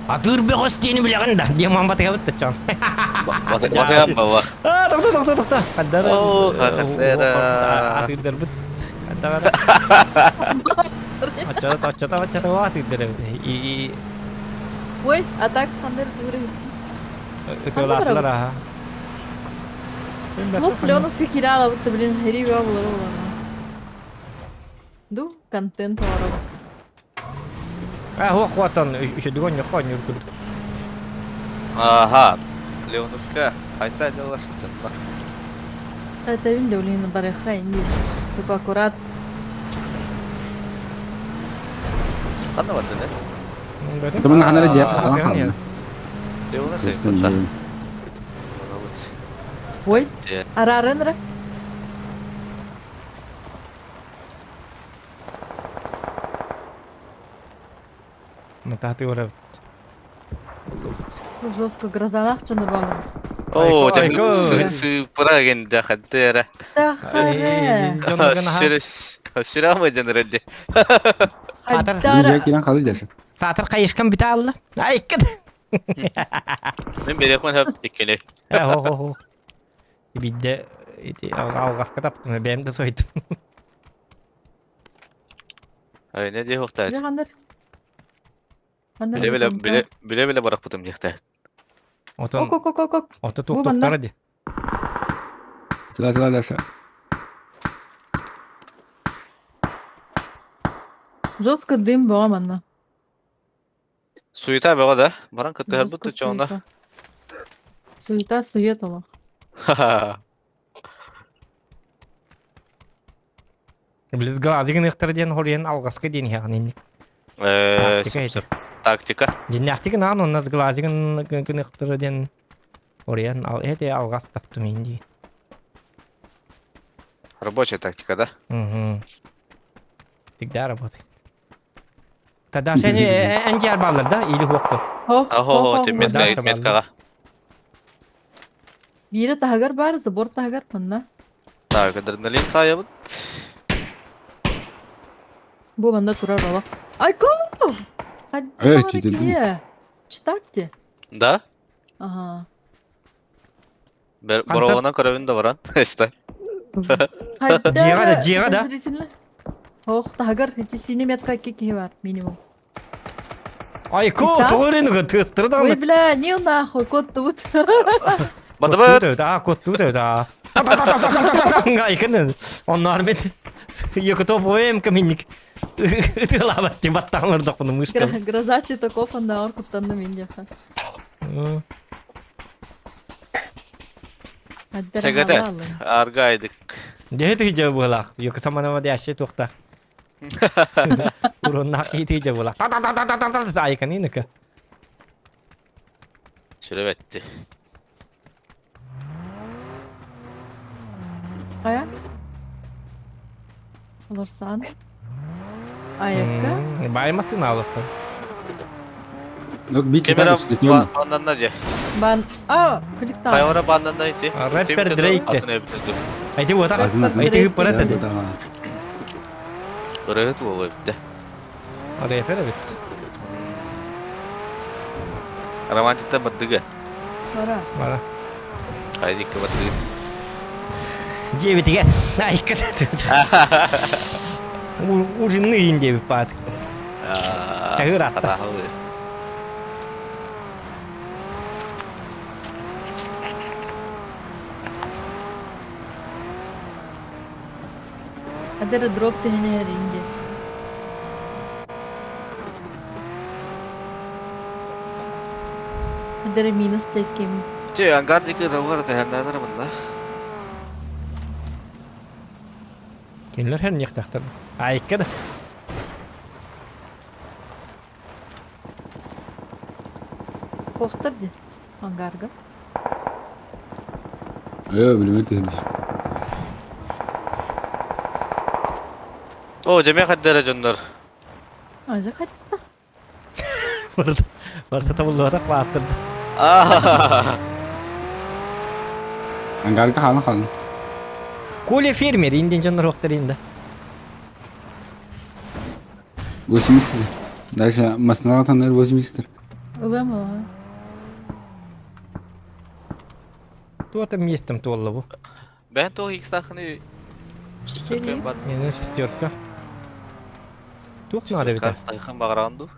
Atır be hostini bileğin da. Diye mambat yapıp da çan. Bakayım mı bak. Ah, doktor. Kadar. Oo, hakikaten. Atır derbut. Kadar. Açata atır derbut. İyi. Woi, atak Sander turun. Itu atlar ha. Mas Leonos ke kira lah betul belin hari gua boleh. Du, content orang. هو اخواتن يشدون يقون يركض Aha. Leonuska. Haysa da Washington bak. Tapi dawlin barekha ini. Tu akurat. Kan da var dedi. Temen hana le jep Leonus ya kota. Woi, Iya. araran re. متحتي ورا Жестко грозанах чандар балар. Oo, Ay, jangan supra genda khadera. Тахаре. Şira mı jangan redi? Haddara. ساعتر قيشكم بتاع الله اي كده Ben beri yapman hep ikili. هو يبدا algaz كتبت benim de soydum. Ay ne diye hoktay. Ya Hander. Bile bırakmadım diyekte. Oton Ok. oto Bu tuk banda. hadi. Жестко дым была манна. Суета be da. Baran kıtı hep bu çoğunda. Суета, суетала. Biz glazigin ihtiyacın horyen algazkı dini yani. Taktika. Jinnahtik nan onnas glazigin ihtiyacın horyen algaz taptım indi. Рабочая тактика, да? Угу. Всегда работает. Тогда сен энжер баллар да или хокто. Ахо, меткага. Бире тагар бар, забор тагар манна. Так, адреналин sayabıt. Bu banda turar ola. Ay ko! Evet, ciddi. Читакти. Да? Ага. Борована коровин да баран. İşte. Жига да. Ох, тагар эти синий метка какие var минимум. Ay ko doğru tıstırdı Ой, ama. бля, не нахуй, кот тут. Batıbıt. Kottu da. Ay kan onlar bet. Yok to poem kaminik. Tılabatti battanlar da bunu müşkül. Грозачий таков анда оркуттанды мен жака. Segedet. Argaydık. Jadi hijau bolak. Yok sama nama dia asyik tukta. Urun nak itu hijau bolak. Ay kan ini ke. Sürevetti. Kaya? Alırsan. Ayakta. Baymasın alırsın. Yok bir Kemera bandanda aja. Ben... Aa, kıcıktan. Kayavara bandanda iti. Rapper Drake de. Atını yapıyordu. Ay itu botak. Ay itu hüpparat tadi. Bırakıt bu webde. Ada yapar evet. Romantikte baddıga. Para. Mana. Kaydik ke baddıga. Jebi tiga. Ay kata tu. Urin ni jebi pat. Cahir rata. Tahu. Ada drop teh ini hari ini. Ada minus çekim. Cek angkat jika tahu kan teh anda mana mana. Kimler her yak taxtar. Ay kata. Koktur di. Hangarga. Bilmedim. Oh, cemiyet kaddere jonlar. Aja kaçta. Vardı tabullu ada kuatır. Angarga halın. Коля фермер, инден жондар вақтарында. 80 лир. Дальше маснаға таныр 80 лир. Ылым ала. Туата местом толла бу. Ben to ilk sahne Через. Менің шестерка. Тух надо бит. Кастайхан бағыранду.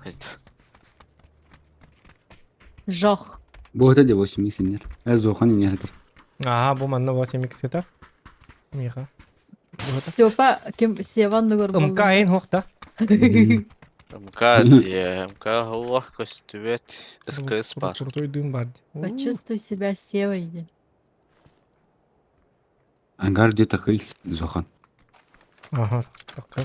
Жоқ. Bu öte de 80 lir. Ez zoğan inerdir. Ага, бу манна 8 кета. Миха. Тёпа, кем севан нугар был. Мкаин хохта. МК диye. МК хуах көстүбет. СКС бар. Крутой дым бар. Почувствуй себя севой. Ангар где-то хейс zoğan. Ага, такка.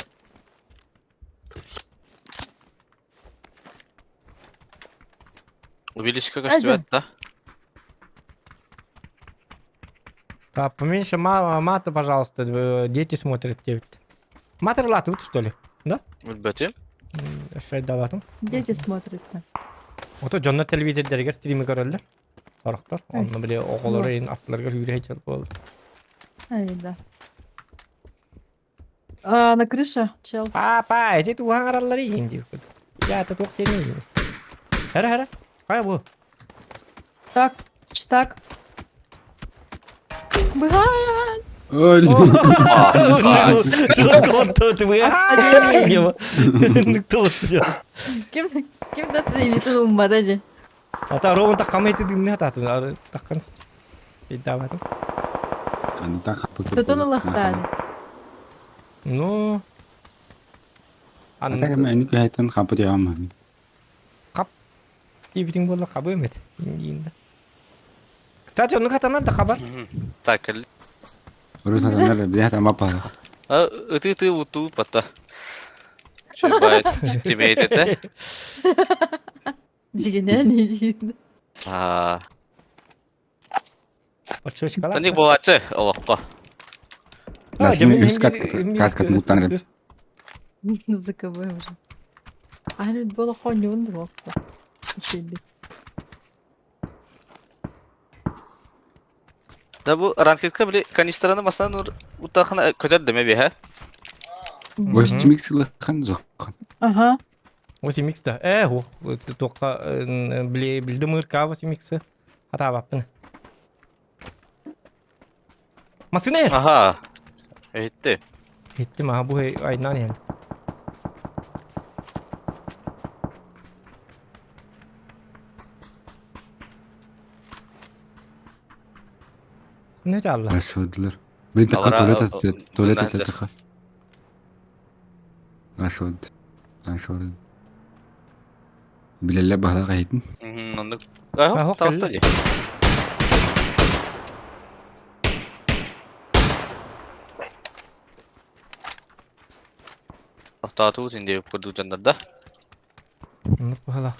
Увеличка көстүбет да. Так, поменьше мата, пожалуйста, дети смотрят тебе. Матер латывают, что ли? Да? Үлбөтүм. Шай даватым. Дети смотрят-то. Ото жонна телевизордерге стримы көрөлдөр. Тарактар. Аны биле оголорын атларга үйрөй чалып болду. Ай, да. А, на крыше, чел. Папа, эти тухан араллары инди. Я это тух тени. Хара. Кай бу? Так, так. Блядь! Тут вы. Кто сейчас? Кем-то ты имитировал мадали. Ата ровно так камайты дымны ататын. Таккан. Давай. Аны так хапы. Кто-то на лохтане. Ну. Ата мен көйтен хапы диамам. Тибитин болла кабы эмет. Инде. Кстати, он катана да хабар. Так, Орус адамдар бията мапа. ты уту пата. Чебайт тимейт это. Жигене не видно. Почёшка. Таник болачы, Аллахка. Насыны үс каскат муттаныр. За КБ уже. А это было хонён двоқта. Шили. Да bu ranketка биле канистраны масана утахана көтөр деме бе, ха? 80 лир хан zoğan. Ага. 8 микста. Хо, тока билдим ырка 8 миксы. Ата баптын. Масыне. Ага. Этти. Ettim ha bu aynan yani. Ne Allah? Asodlar. Bir de tuvalet atacak. Asod. Bilelle bahla kayıtın. Anladım. Aho, tavsta diye. Taatu sindi produsen da. Ne pahala.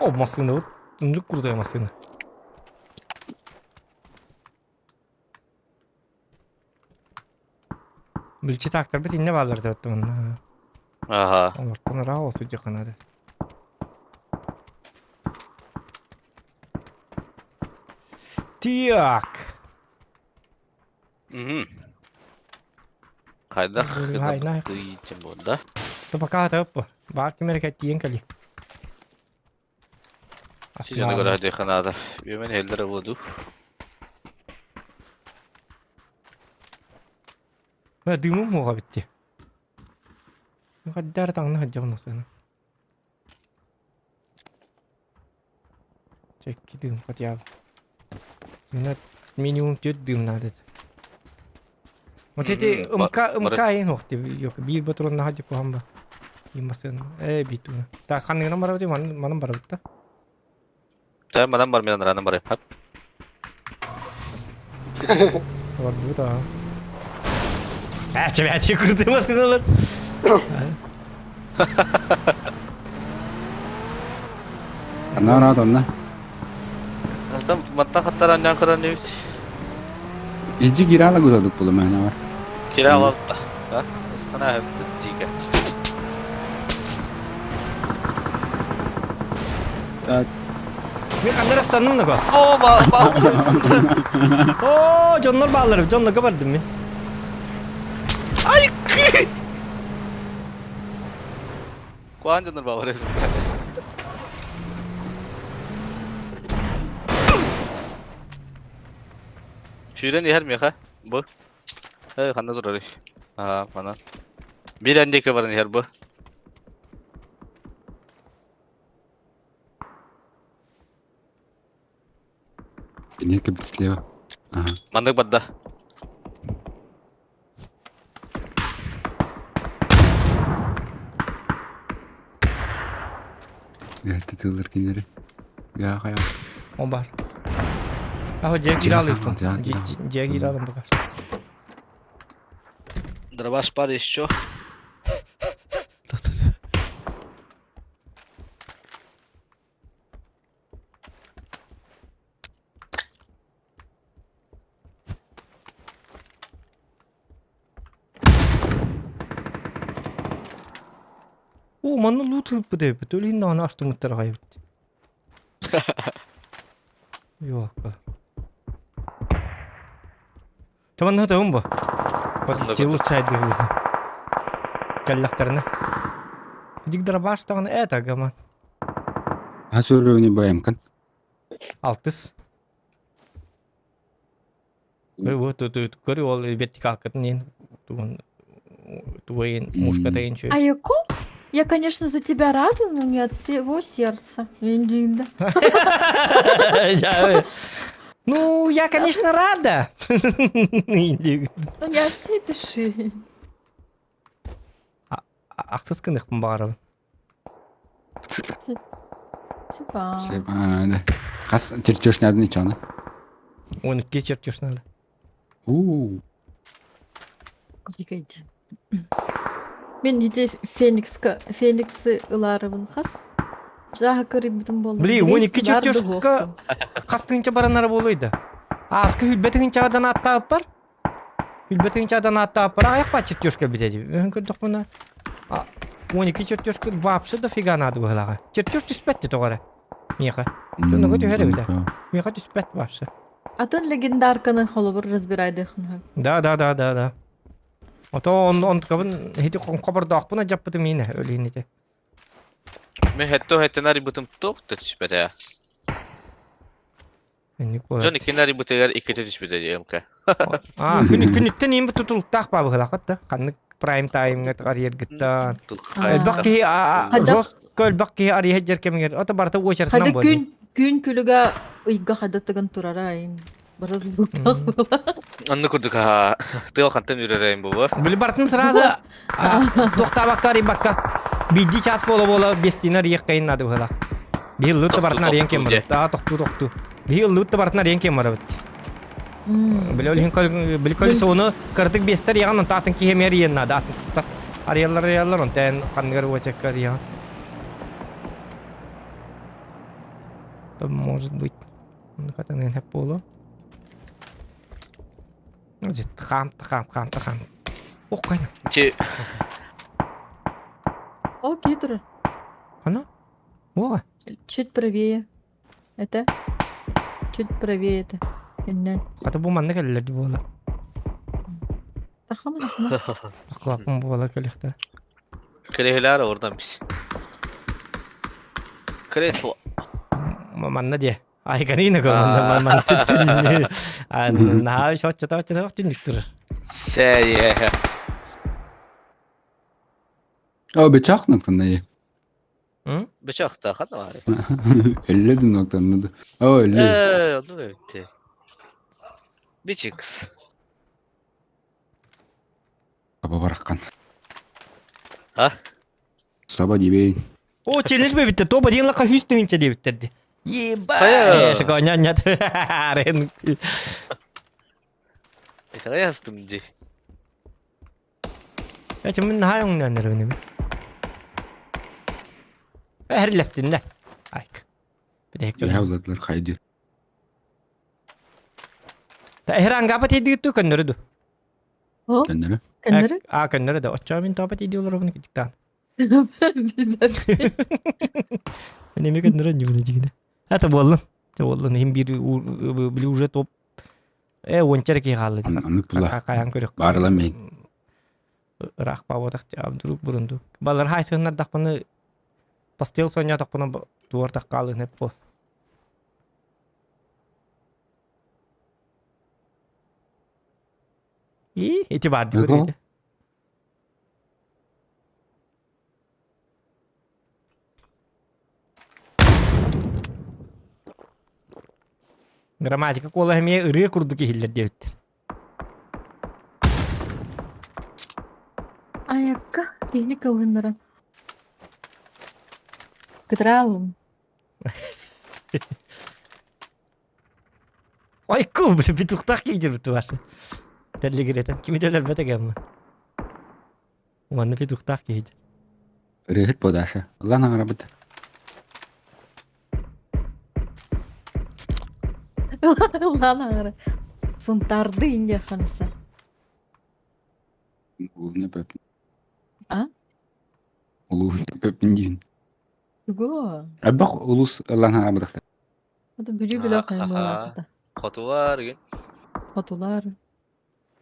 O masını zındık kurdu masını. Bilçi taktar bir inne varlar da onun. Aha. Allah'tan rahat olsun yakına da. Так. Хайда. Хайна. Ты да? То пока это опа. Баки мерка тиен кали. Сижена göre hadi kanada. Yemen helder oldu. Ve dümüm moga bitti. Ne kadar tangna hacam nasıl? Çek düm katya. Yine minimum tüt düm nadet. Motete umka en hoqti yok bir patron hacı kohamba. Yimasen bitu. Ta kanına numara diyor manam barabta. Saya manam bar milan rana bar hap. Var bu da. Çevati kurdu masinalar. Ana rahat onna. Tam matta kataran yankaran demiş. İci kirala gudadık bulu mehne var. Kira vakta. Ha? Istana hep tiga. Bir kanlar astanım da ko. Oo bak. Oo, jonlar bağlarım. Jonlar kabardım ben. Ay. Kuan canlar bak var. Şuren yer mi ya? Bu. Kanna durar. Ha, bana. Bir öndeki var yer bu. Ini ke слева. Ага. Mandık badda. Ya titiller kimleri? Ya kayak. O var. Ah, Jack Jack giralı. sakal, Jack giralı. Jack giralı bakar. Drabaş par еще. Oo, manna loot bu de. Öyle hindi ana açtım mutlar kayıp. Yok. Tamam ne tamam bu. Bak sivil çaydı. Kallaklarına. Dik drabaş tağını et agaman. Hasur ini bayam kan? Altız. Bu görü ol vetti kalkatın yen. Твои мушка-то ничего. Аяко? Я, конечно, за тебя рада, но не от всего сердца. Линда. Ну, я, конечно, рада. Но не от всей души. Ақсыз кіндік бағарым. Типа. Да. Kas чертеж надо ничего, да? 12 чертеж надо. Дикайdı. Мен үйде Фениксі ыларыбын қас. Жағы көрібітім болды. Блин, 12 чертежка қастығынша баранары болуйды. Асқы хүлбетігіншадан аттап бар. Хүлбетігіншадан аттап бар. Аяқ ба чертежка бітеді. Өң көрдік мұны. 12 чертежка вообще дофига надо бұғылаға. Чертеж түспәтті тоғары. Меха. Жонда көті өйді өйді. Меха түспәтті вообще. Атын легендарканы холобыр разбирайды хынхак. Да. Ото он кабын хити қобырды ақпына жаппыды мені өлейін ете. Men hette när ibutun toktu tispete ya. John ikinari butegar ikete tispete diyem ka. Күнүттен эми тутулуктаак бабы кылакат да. Канны прайм таймга карьер гитта. Элбакки жостко элбакки ария жеркемгер. Ото барта очертан Хады болду. күн күлүгө ыйга хадаттаган турара айым. Anны kurduk ha. Teo kantan yürüreyim bu var. Били бартын сразу токтабакка рибакка. Бидди час бола бестинер яккайын нады была. Бил лутта бартына рен кем бар. Та токту. Бил лутта бартына рен кем бар. Били көл сону кырдык бестер яган татын кемер ен нады. Ариялар он тен кангар вочеккар я. Может быть. Катанын хеп боло. Тхам. Ох, кайна. Че О, китр. Ана? Ога. Чуть правее. Это? Чуть правее это. Ката бу манна келлер бола. Тахамын. Аклапым бола келехте. Kreheler oradan biz. Kreslo. Манна де. Ай канина гоманда ман түттүн. На шотчата түнүктүр. Şey. Bıçak noktan ne? Bıçak da kan var. Elle de noktan ne? Elle. Onu da öyle. Bir çıks. Baba bırakkan. Ha? Sabah dibeyin. О, челлендж бе битте. Тоба дин лака хүстүнчө деп биттерди. Кая? Шконянят. Арен. İşte yazdım diye. Ya çimin hayong nanır benim. Her lastinle. Ayk. Bir de hek Ya evlatlar kaydı. Ta herang apa tedi itu kan nurdu. O, Kendine. kenarı. Kan nurdu. Ocha min tapa tedi olur bunu kitiktan. Bilmem. Önemi kadar bunu diyene. Hatta bollun. Bollun hem bir уже топ. Ончар ки халды. Anlık bulla. Каян көрөк. Barılamayın. Рах паводак абдурук бурунду. Балар хайсыннар дакпаны пастел соня дакпаны дуар таккалы неп бо. Эти барды Ага. көрөйдү. Грамматика кола хэмээ ырыа курдук хиллер дебиттер. Аякка, техника уйнара. Кыдралым. Ой, кум, bir tuhtaq giydir bu tuvarsa. Telli gireten. Kimi deler bete gelme. Umanı bir tuhtaq giydir. Rıhıt podası. Lan arabada. Lan ağrı. Сунтарды инде ханысы. Улуғына пөп. А? Улуғына пөпін дейін. Го. Аббақ улус lan arabadaqta. Это бүлі Аха. қоймаларды. Хоты var ген. Фотолар.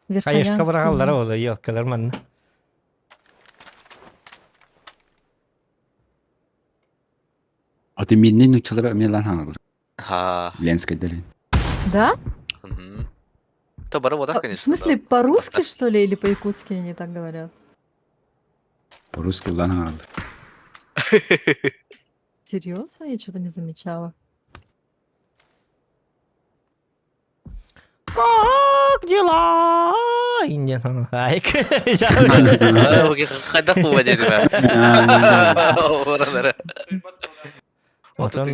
Кайышқа бұрағалары олы, yok, kalır manna. Аты менен учылары мен lan hanılır. Ha. Ленскайдары. Да? Мгм. То бары вот так, В конечно. смысле, по-русски, что ли, или по-якутски они так говорят? По-русски lan hanılır. Серьезно? Я что-то не замечала. Как дела? Индия sana. Hayk. Ha, bugün kada kuva dedi ben. Oralara. Otan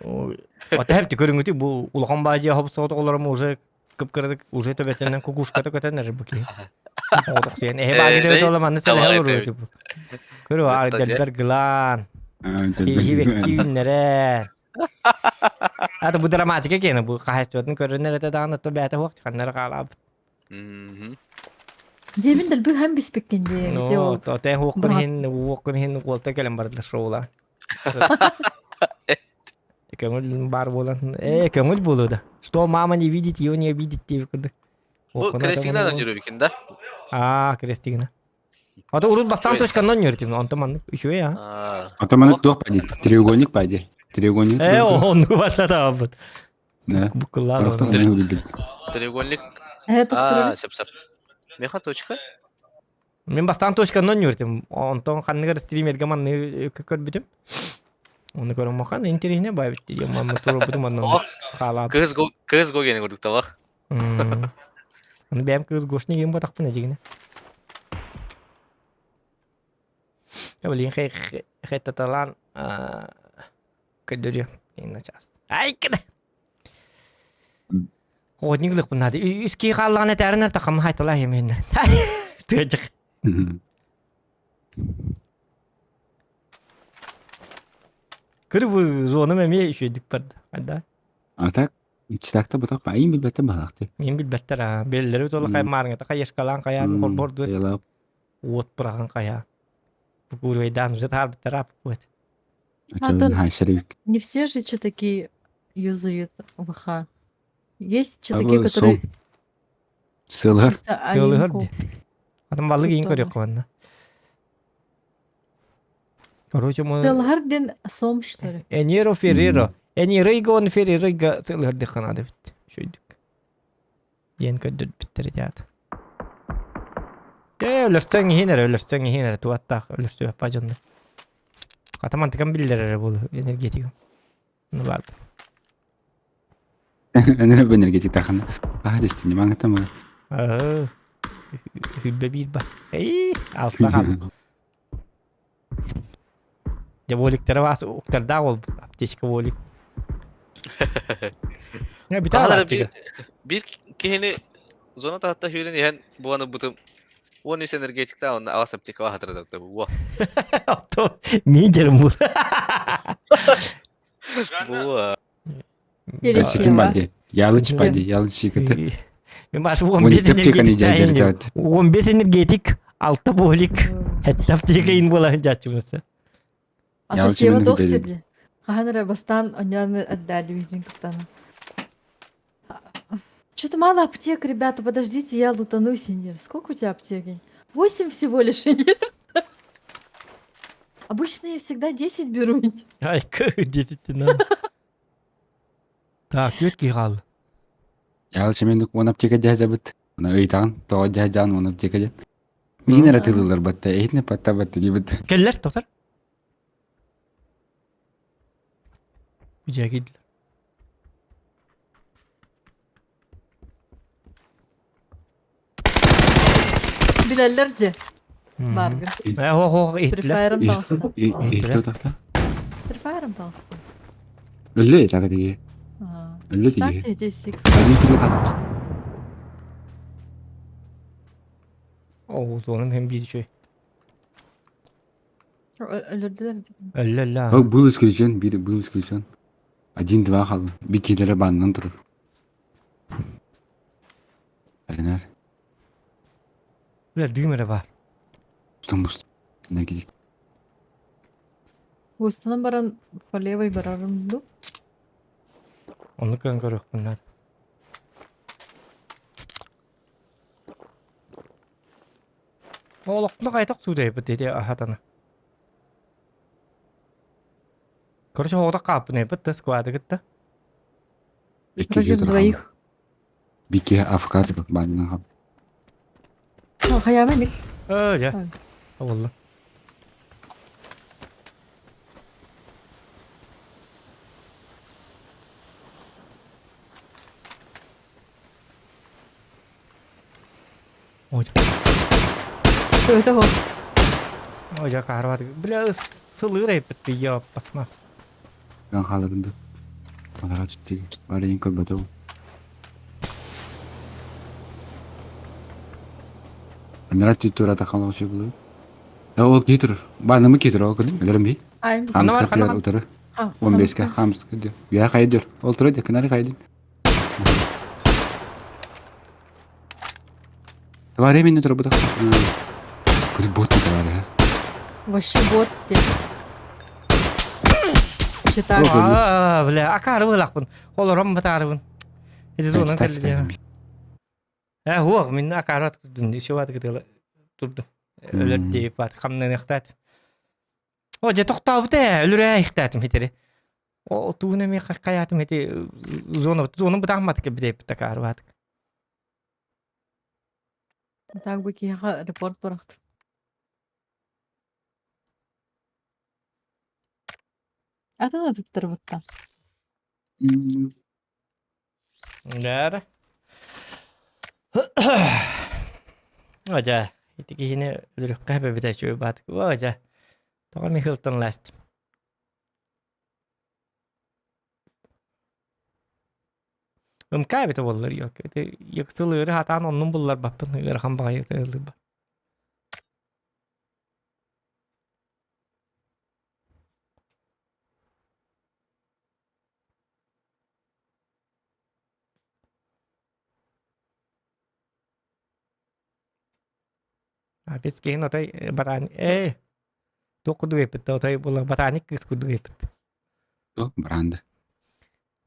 Otan. Ата hep görüngütü bu ulağan bacı hapı soğudu olarım уже kıpkırdık уже töbetinden kukuşkata kötenler bu ki. Odak sen hep ağır evet olamanı sen hep olur bu. Körü var delber gılan. Hibek günlere. Ata bu dramatik gene bu kahestiyatın körünler de dağını töbete vakti kanlara kalab. Мгм. Дебин дәл hem биспеккенде. No, то те hukun hin kolta gelen bardılar şoğla. Köngül бар болан. Köngül buludu. Что мама не видит, ее не видит diye kırdı. Bu Krestigna'dan yürü bir de. Крестигна. Ата урут бастан точкандан yürütüm. Ontamanlık üşüyor ya. Ha. Атаманlık doğ paydı. Треугольник paydı. Треугольник. Onu başladı abi. Ne? Bu kıllar. Арықтан не öldürdü. Треугольник. Это А, второй. сап-сап. Меха точка. Мен бастан точкандан yürütüm. Ondan kanıgar streamerge manı kör bitüm. Onu görüm makan interine bay bitti. Ya mamma turu butum ondan. Oh. Hala. Kız go gene gördük tabak. Onu benim kız goşunu yiyeyim bu takpına cigine. Ya bilin xey tatalan ködürüyor. Yine çaz. Ay kıdı. Hodniklik bunlar. Üski kallarına teriner takımı haytalar yemeğinden. Tığcık. Kırı bu zonu memeye işedik barda. Hadi. Atak. Çitakta bu tak payın bir bete balaktı. Мен билбеттер а беллери тола кай марыңа та кайышкалан каян корборду Ялап. от быраган кая. Бугурайдан же тар тарап вот. Açalım hayşerevik. Не все же такие юзают ВХ. Есть А такие, вы которые Sığılır. чисто Сыйлы аимку. хырды. Адам баллы кийин Туттугу. көрөк кыланна. Короче, мы Стелларден сом, что ли? Энеро Ферреро. Энерейго он Ферререйго сыйлы хырды канады бит. Шөйдүк. Ен көдөд биттер дят. Өлөрсөң хинер туаттак өлөрсө пажонда. Атаман тикан билдерер бул энергетик. Ну бар. Ana energetik takana. Ah destini mangata mı? Hübbe bir bak. Altta kal. Ya volikleri varsa uktarda ol. Apteşka volik. Ya bir tane Daha var çıkı. bir kihini zona tahta hüren yani bu anı butum. O nis energetikten onun avasaptik var hatırladık bu. Oto micerim bu. Bu. Или Sikim чего? baldi. Yalıç baldi. Yalıç şirketi. Ben başı Onu 15 tepki kanı energetik cacır dayanıyor. tat. 15 energetik. Altta volik. Hatta çıkayın bulan caçımızı. А то Я очень Сева люблю Дохтер газеты. ли? Ханера бастан оняны отдали виден катана. Что-то мало аптек, ребята, подождите, я лутану, сеньор. Сколько у тебя аптеки? 8 всего лишь, сеньор. Обычно я всегда 10 беру. Ай, 10 надо. Так, ютки гал. Я лучше мен он аптека жазабыт. Она ыйтаган, то жазан он аптека жат. Мин ратылылар батта, эйтне патта батта дибит. Keller doktor. Güzel gidiyor. Bilallerce. Bargı. Ho itler. Preferim tasta. Эйтле такта. Preferim tasta. Өллө тага диге. Өллө диге. Штат 6. Өллө диге калып. Oo, onun hem bir şey. Öldürdüler. Allah. О, был исключен, бири был исключен. 1-2 калды. Бикелери бандан турур. Аринар. Böyle düğmere var. Стамбус. Не гидик. Устанам баран по левой барарым ду. Onu kanka bunlar. Oğlaklı kaytak suda yapıp dedi ahatana. Короче, orada kapı ne yapıp da squad'a gitti. Бекке Против жетер. двоих. Бикке афкат бандан кап. Hayamenik. Öyle. Evet. Vallahi. Ой. Это вот. Ой, я карват. Бля, сылыр yapıp ya basma. Мен халыгында. Алара түстү. Бары эң кылбатабы. Амира түтүрата калган şey булду. Ya ол кетир. Банымы кетир ол кырдым. Элерим би. Aynen. Хамска кылар утары. 15 ка хамска ди. Я кайдыр. Ол турат экнери кайдын. Времени треба так. Куди бот товары. Вообще бот. Читаю. Бля, акары былакпын. Олором батарыбын. Эди зонан келди. Хуак, мен акарат күдүн. Ишеват кыдыла турду. Өлөр дейп бат. Камнан ыктат. О, же токтоп те, өлөрө ыктатым хетери. О, тууна мен каятым хети зона бутамат ке биреп такар бат. Так бы киха репорт быракты. Атана туттар бутта. Нэр. Ожа, итики хине өлөрөк кайбы бите чөй бат. Ожа. Тога ми Хилтон ласт. Кайбыты боллар yok. Yıksılırı hatan onun bullar bakın. Erhan bağıyı tığılır bak. Biz keyin otay batani. Tokudu yapıt. Otay bullar batanik kız kudu yapıt. Yok, branda.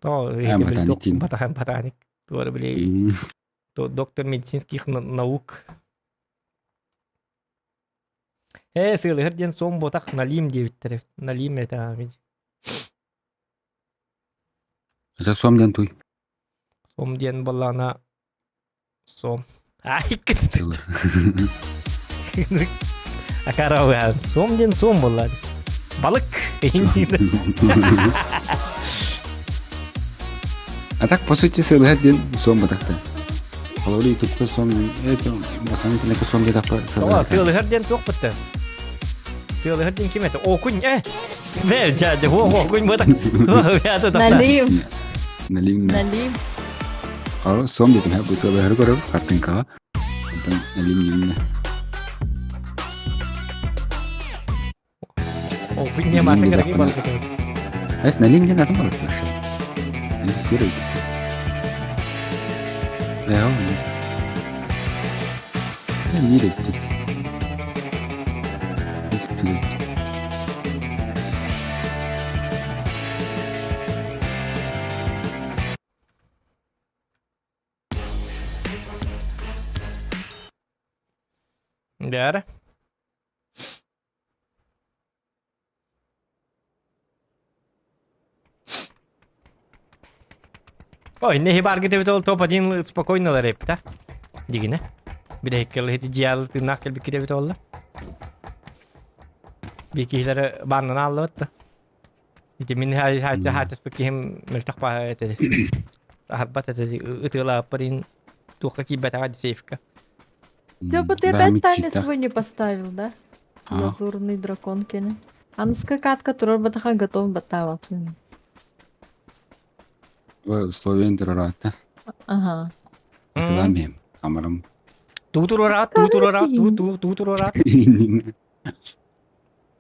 То ботаник, тоже были доктор медицинских наук. Сылыр ден сом ботак налим девиттер. Налим это ведь. Это сомден туй. Сом ден балана сом. Ай, кыт. Акарау, сом ден сом балан. Балык. А так, по сути, сылгаден сом батакта. Халори тутта сом, это, масан кенеке сом где-то по О, сылгар ден ток бутта. Сылгар ден ким это? О, кунь, Вел, дядя, о, кунь батак. Налим. Налим. Налим. А сом где-то я бы сылгар коро, картинка. Там налим именно. О, кунь не маша караги балык. Эс налим где надо балык вообще. Первый. Я не верю. Бәрі. Ой, не бар где то топ-1 спокойно лареп, да? Дигине. Bir de hekkel hedi ciğerli tırnak gel bir kere bit oldu. Bir kihlere barnan aldı battı. İti min hatis peki hem mültak pa etedi. Harbat etedi. Itıla parin туха кибет ади сейфка. Тёпа, ты опять танец свой не поставил, да? Лазурный дракон кене. А на скакат, который батаха готов батава. Условия интеррата. Ага. Это ламем. Камерам. Тутурорат.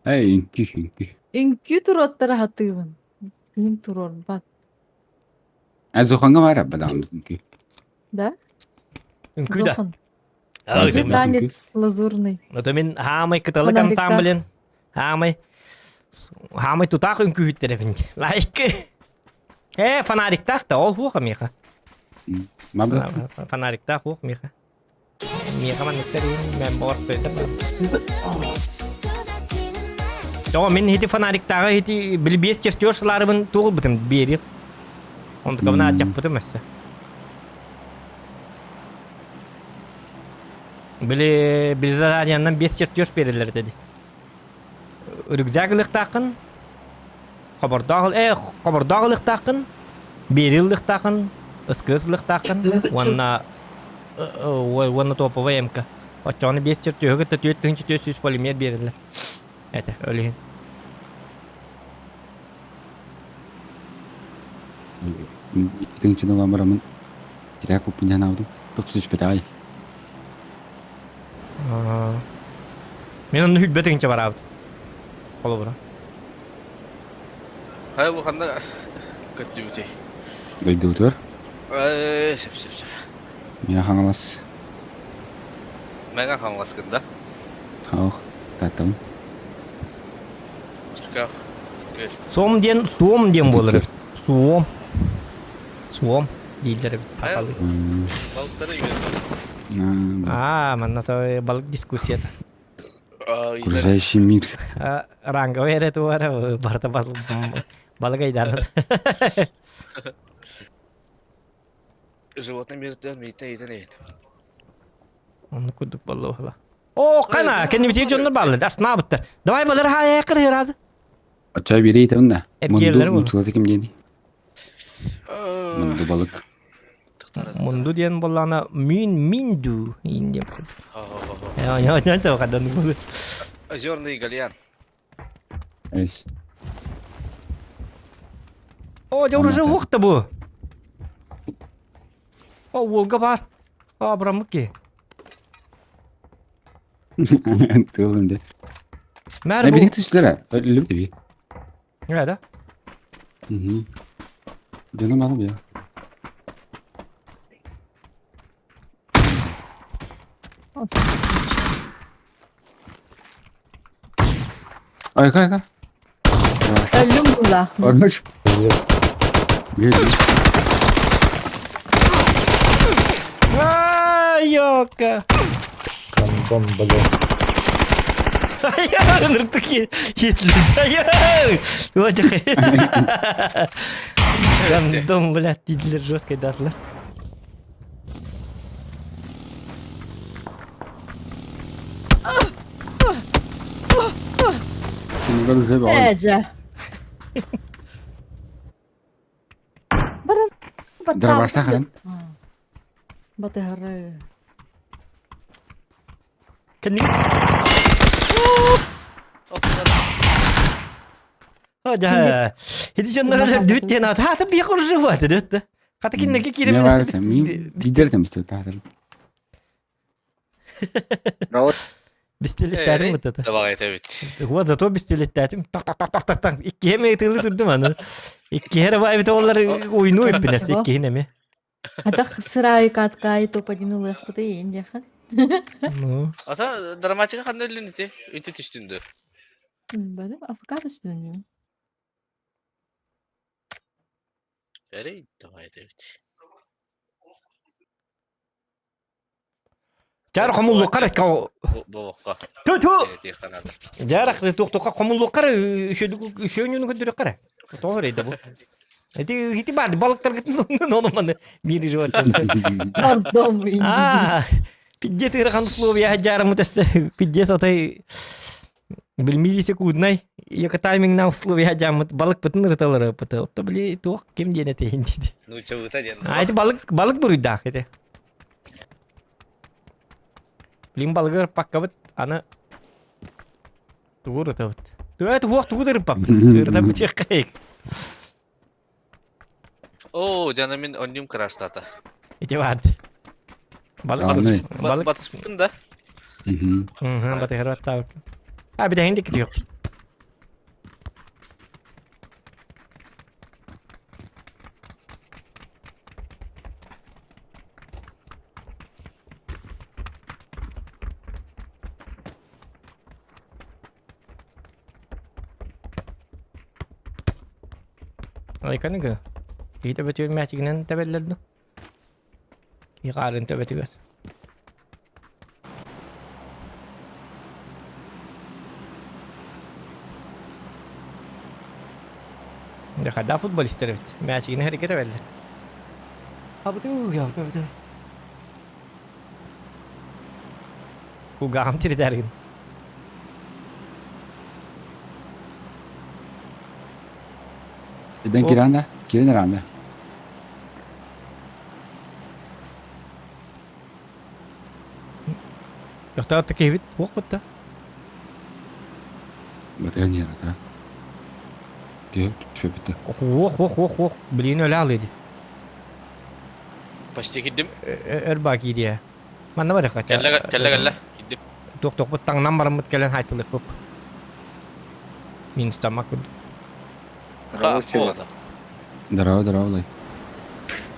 Эй, инки. Инки турот тарахатыван. Ин турор бат. Азуханга var ya bedam inki. Да? Инкү да. Зохан. Азы Свой танец лазурный. Это мен хамай кытылык ансамблен. Хамай тутак инкү хиттеревин. Лайк. Фонариктах да ол хуха миха. Мабла. Фонариктах хух миха. Миха ман нектерин мен борттойдым. О, мен хити фонариктағы хити білбес чертежларымын туғыл бітім берет. Онды қабына атжап бітім әсі. Білі заданиянан 5 чертеж берілер деді. Рюкзак лықтақын, қабырдағы лықтақын, берил лықтақын, ıskız лықтақын, онна топовый эмка. Очоны 5 чертежі гітті 4 чертеж полимер берілер. Это, өлейін. Иринчи новамбарамын. Тирак купунян алдым. Тоқтуз бетай. Мен оны хүлбетігінші бар абды. Қолы бұра. Хай bu ханда көттү бүтей. Гөлді утыр. Сеп. Мия хаңалас. Мәңә хаңласкында. Хауқ. Таттым. Чыркақ. Сом ден болыр. Суом. Дейлері біт тақалы. Балықтары үйренді. Манна той балык дискуссията. Окружающий мир. Ранга верет уара, барта балык айданы. Животный мирден мейте еден. Оны күдік болу оғыла. О, қана, кәнемете жондар балы, дастына бұтты. Давай балыр хая қырғыр азы. Açay biri yitirdim de. Erkeğleri Mundu bu. mutluğu kim diyeni? Mundu balık. Mundu diyen bolana mindu. İndi yaptı. Ya, kadın bu. Озерный гальян. Es. О, уже уақыты bu. О, олға бар. Абрамы ке. Tığılım de. Мәрі Ne бұл. bileyim tüsülere. Ölüm de bir. Ne da? Canım alım ya. Ayka. Ölüm bula. Varmış. Bir. Yok. Кандон, блядь. Ya, nırtık yetlidi. Ya. Вачах. Гандон, блядь, дидлер жестко датлар. Şimdi böyle şey var. Эджа. Баран. Dur başla kalın. Батыгары. Кәнни. Hadi. Hadi canlar düt diye nat. Ha tabii yakın var düt. Hatta ki ne ki Ne var ki? Giderim işte tahtım. Бестелеттәрім вот это. Давай, evet. Вот зато бестелеттәрім. Так. İki hem etili durdum anı. İki her var evet onlar oyunu hep biraz iki hem. Хата сырай каткай топ-1 улықты енді яқын. Ну. Ата драматика қандай өлін ете? Өте түштінді. Бәді, африканец білмеймін. Бәрі, давай, evet. Çar komullu kara ka. Bu vakka. Tu. Evet kanada. Jarak tok komullu kara üşüyünü götürüyor kara. Doğru idi bu. Hiti vardı balıklar gittin onu bana bir rivayet. Pardon bu indi. Pidye sira kan Slovenya hajar mutas pidye sotay bilmili sekundnay ya ka timing na Slovenya jamat balık betul retalar betul. To beli itu kim dia nanti hindi. Nuca uta jan. Itu balık berudah gitu. Lim balıklar pakkabat ana tuğur tavut. Tuğur derpap. Derpap cekek. Oo canımın onyum krashtata. Itu vardı. Balık Anlay. balık. Batış mı da? Hı hı. Hı, batı herhat tahu. Bir de hindi gidiyor. Ay kan nga. Kita ba yung message na tabelad no? Ikarin tabetigas. ده خدها فوتبول استلفت ماشي نهري كده ولا ابو تو وقام تري دارين Ben kiranda. Kirin randa. اخترت كيف وقت ده Batgan yara ta. Gel tüpete. وخ بلينو لا علي دي Başta gittim. الباقي دي ما انا بدك Kelle. Gittim. توك بتاع نمبر متكلم هاي تلك بوب مين استمع كنت Ha, o da. Darao lay.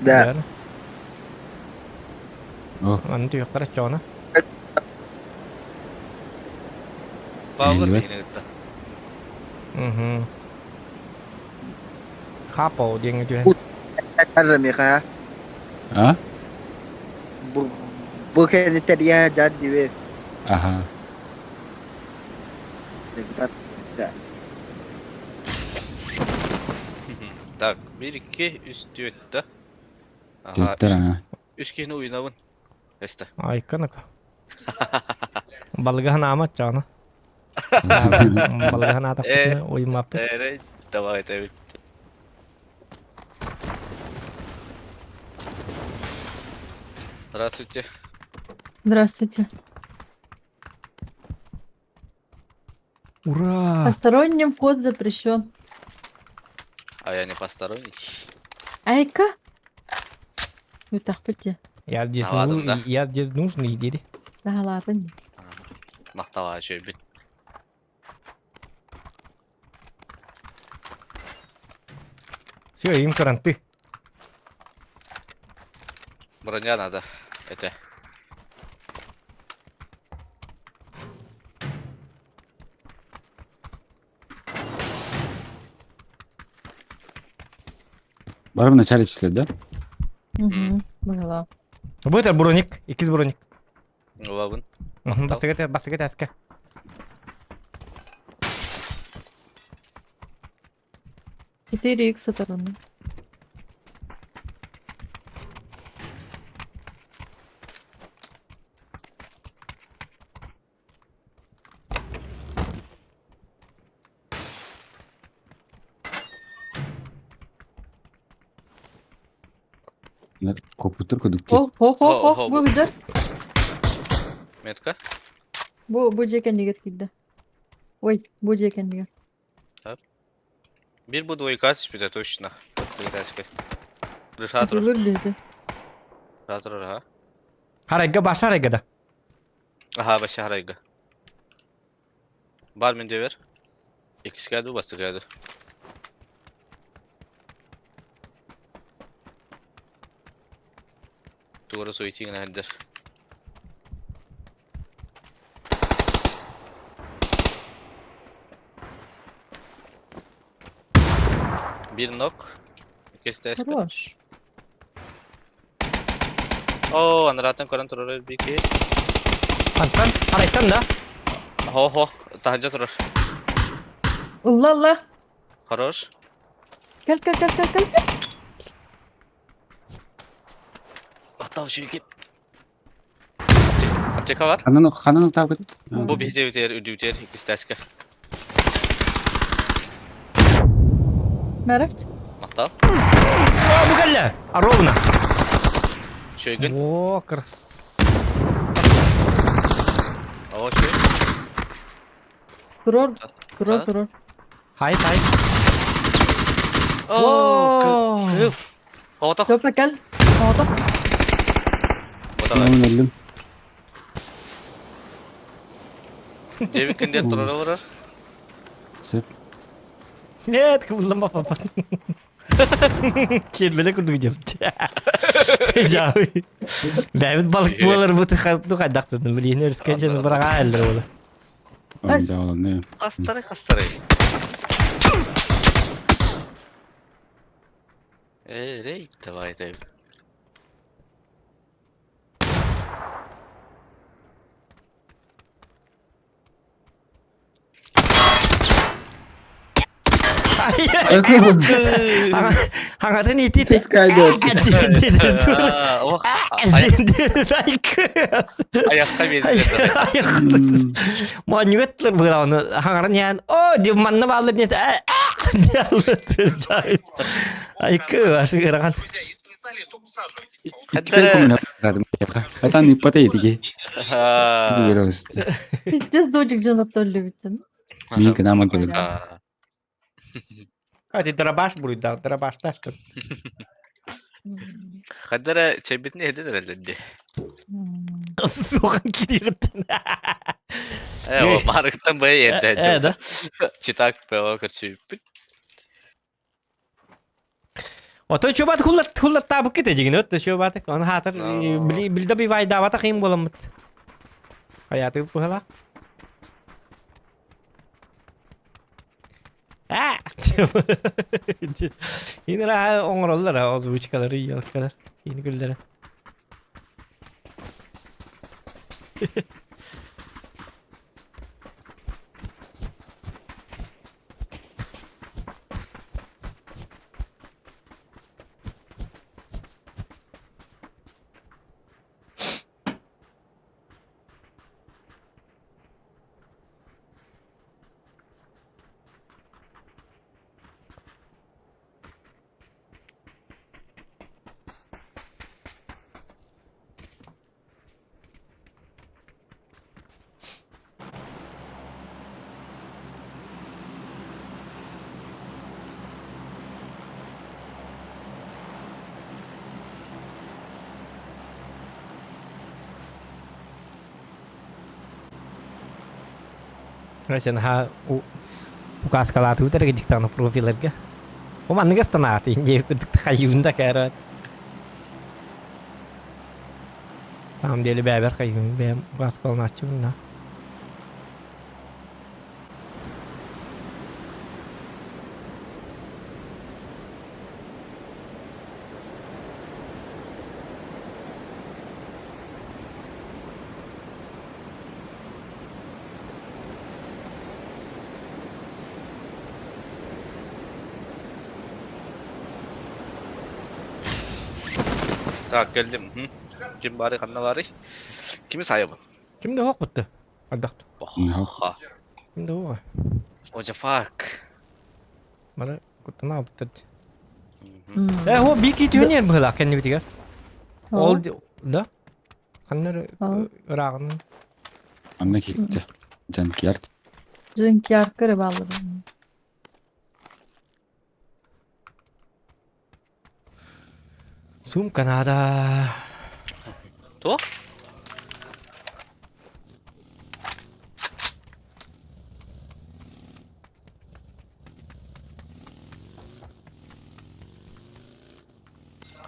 ده Oh. انت يقرا جونا Bağlar Evet. beni gitti. خابو دي نجي Arami ka. Ha? Bukan tadi ya jadi we. Aha. Cepat. Tak, 1-2 üstü öttü. Aha, Tetler ha. üçgeni oynavın. Este. اي كنك بلغها نامت جونا بلغها ناتا وي ماب Evet, devam et evet. Здравствуйте. Здравствуйте. ура Посторонним вход запрещен. А я не посторонний. Айка. Вы так пойти. я здесь Ладно, да. я здесь нужный dedi Да ладно. Mahtava şöyle bir. все им каранты Bronca надо. Это. Var mı начале числода? Угу. Была. будет броник ikiz броник Lavın. басыгыт аска 4х стороны. Bunlar koputtur kodukti. О, выйдет. Метка. Bu ceken diyor giddi. Ой, bu ceken diyor. Bir bu двойка спида точно. Пострелять. Решатор. Atılır dedi. Решатор, ага. harega baş harega da Aha başı harayga. Var mı ver? İkisi geldi, bastı geldi. Duvara soyutu yine halder. Bir knock. İkisi de SP. Хорош. Oo, anaratan koran troller bir iki. Anttan, araytan da. Ho. Tahanca durur. Allah Allah. Хорош. Gel. Hatta şu git. Apteka var. Kanın tabi. Bu bir üdüter isterske. Merhaba. Maqtal. О, букалля! Ровно. Şöygün. О, крас. O şey. Durur. Hayır. Oo. Kıf. Otak. Söyle gel. Orada. Otak. Ben öldüm. Cevik kendiye durara vurar. Sep. Нет, kullanma falan. Kelmeler kurduracağım. Javi. Ben balık buğaları bu tıkaduk adaktırdım. Bileyim öyle bırak ayarlar oğlum. Önce oğlum ne? Kastare. Rey davay dev. Hangatın iti. Ses kaydı. Ayakta bezdirdi. Mau nyuetler bu onu. Hangaran yan. Oh, di mana balet ni? Dia lu Ay ke sekarang. Hatta. Это не патетики. Ha. Просто. Пиздец, дочек Джонатан любит. Мне к нам отдают. Hadi darabaş burada. Darabaş taş. Hatta çebit ne edin herhalde. Soğan gidiyor. O marktan baya yerde. Da. Çıtak be o karşı. Oto coba hullat tabuk kita jigin ot coba teh on hater beli da bi vai dawata kim bolam. Kayak tu pala. Ah. Ini lah ongrollar ha o buçkaları yalkalar. Yeni güllere. Sen ha buka skala tu tadi kita no profil lagi. Oman nggak setengah ti, jadi kayun dah kira. Tam dia lebih berber kayun, be buka skala macam na. Tak geldim. Kim bari kanna bari? Kimi sayabın? Kim de hok betul. Adak tu. Bah. Kim de hok. O cafak. Mana kutna betul. Ho biki tu ni berlah kan ni tiga. All dah. Kanner ragan. Anne gitti. Can kiyart. Bizimki arkaya bağlı. Zoom kan ada. Tu?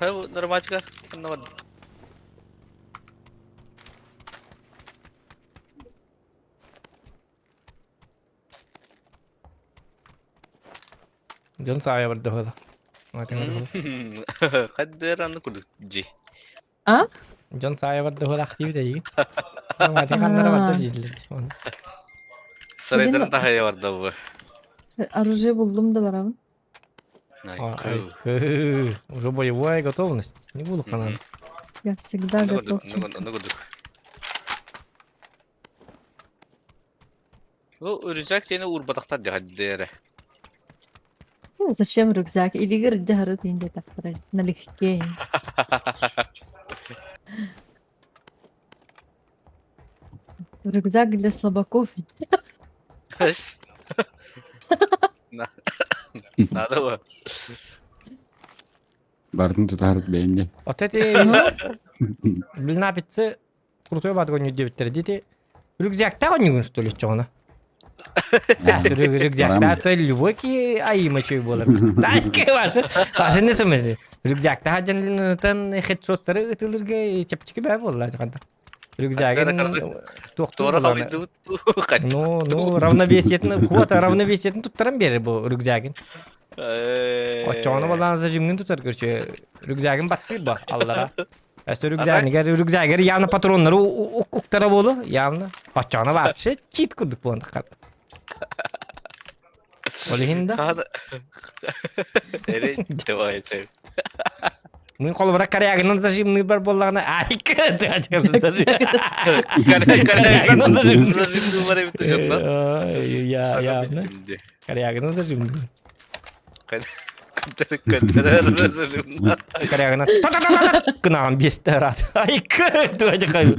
Kayak normal juga, kan nomor. John saya berdoa. Kaderan kudu ji. Ah? John saya berdoa aktif tadi. Mati kanlara Aa. vardı değil. Sarayların daha iyi vardı bu. Оружие buldum da var abi. Найку. Уже боевая готовность. Не буду канал. Я всегда Onu готов. gördük, onu gördük. O örücek yine urbataktan diye hadi yere. Зачем рюкзак? Или рыджары деньги так налегке. Рюкзак для слабаков. Eş. Na. Nada bu. Бардын тутарыт бейинде. Вот эти... Biz ne yapıtsı? Krutoya batı gönlü diye bitti. Rüzgâkta oynuyorsun что ли çoğunu? Rüzgâkta то любой ki ayı maçı olur. Sanki var. Var ne semesi? Rüzgâkta hacanlığından headshotları ıtılırga çapçıkı ben oldu acaba. Rüzgâkın doktor Doğru olan. kabul etti. Ну, равновесиетini tuttaran beri bu rüzgâkın. Açığını balanızı cimgin tutar görçü. Rüzgâkın battı bu Allah'a. Ese rüzgâkın yanı patronları uktara bolu. Yanı. Açığını vapşı çit kurduk bu anda kalp. Öyle hindi. Hadi. Ere devam edelim. Bunun kolu bırak karayagının da cimgin bir bollarına. Ay kırdı açığını da Karayagının da şimdi numara bitti canlar. Ya ne? Karayagının da cimgin. Kadar razılımda. Karayagına kınağın beste rat. Ay kırdı açığını.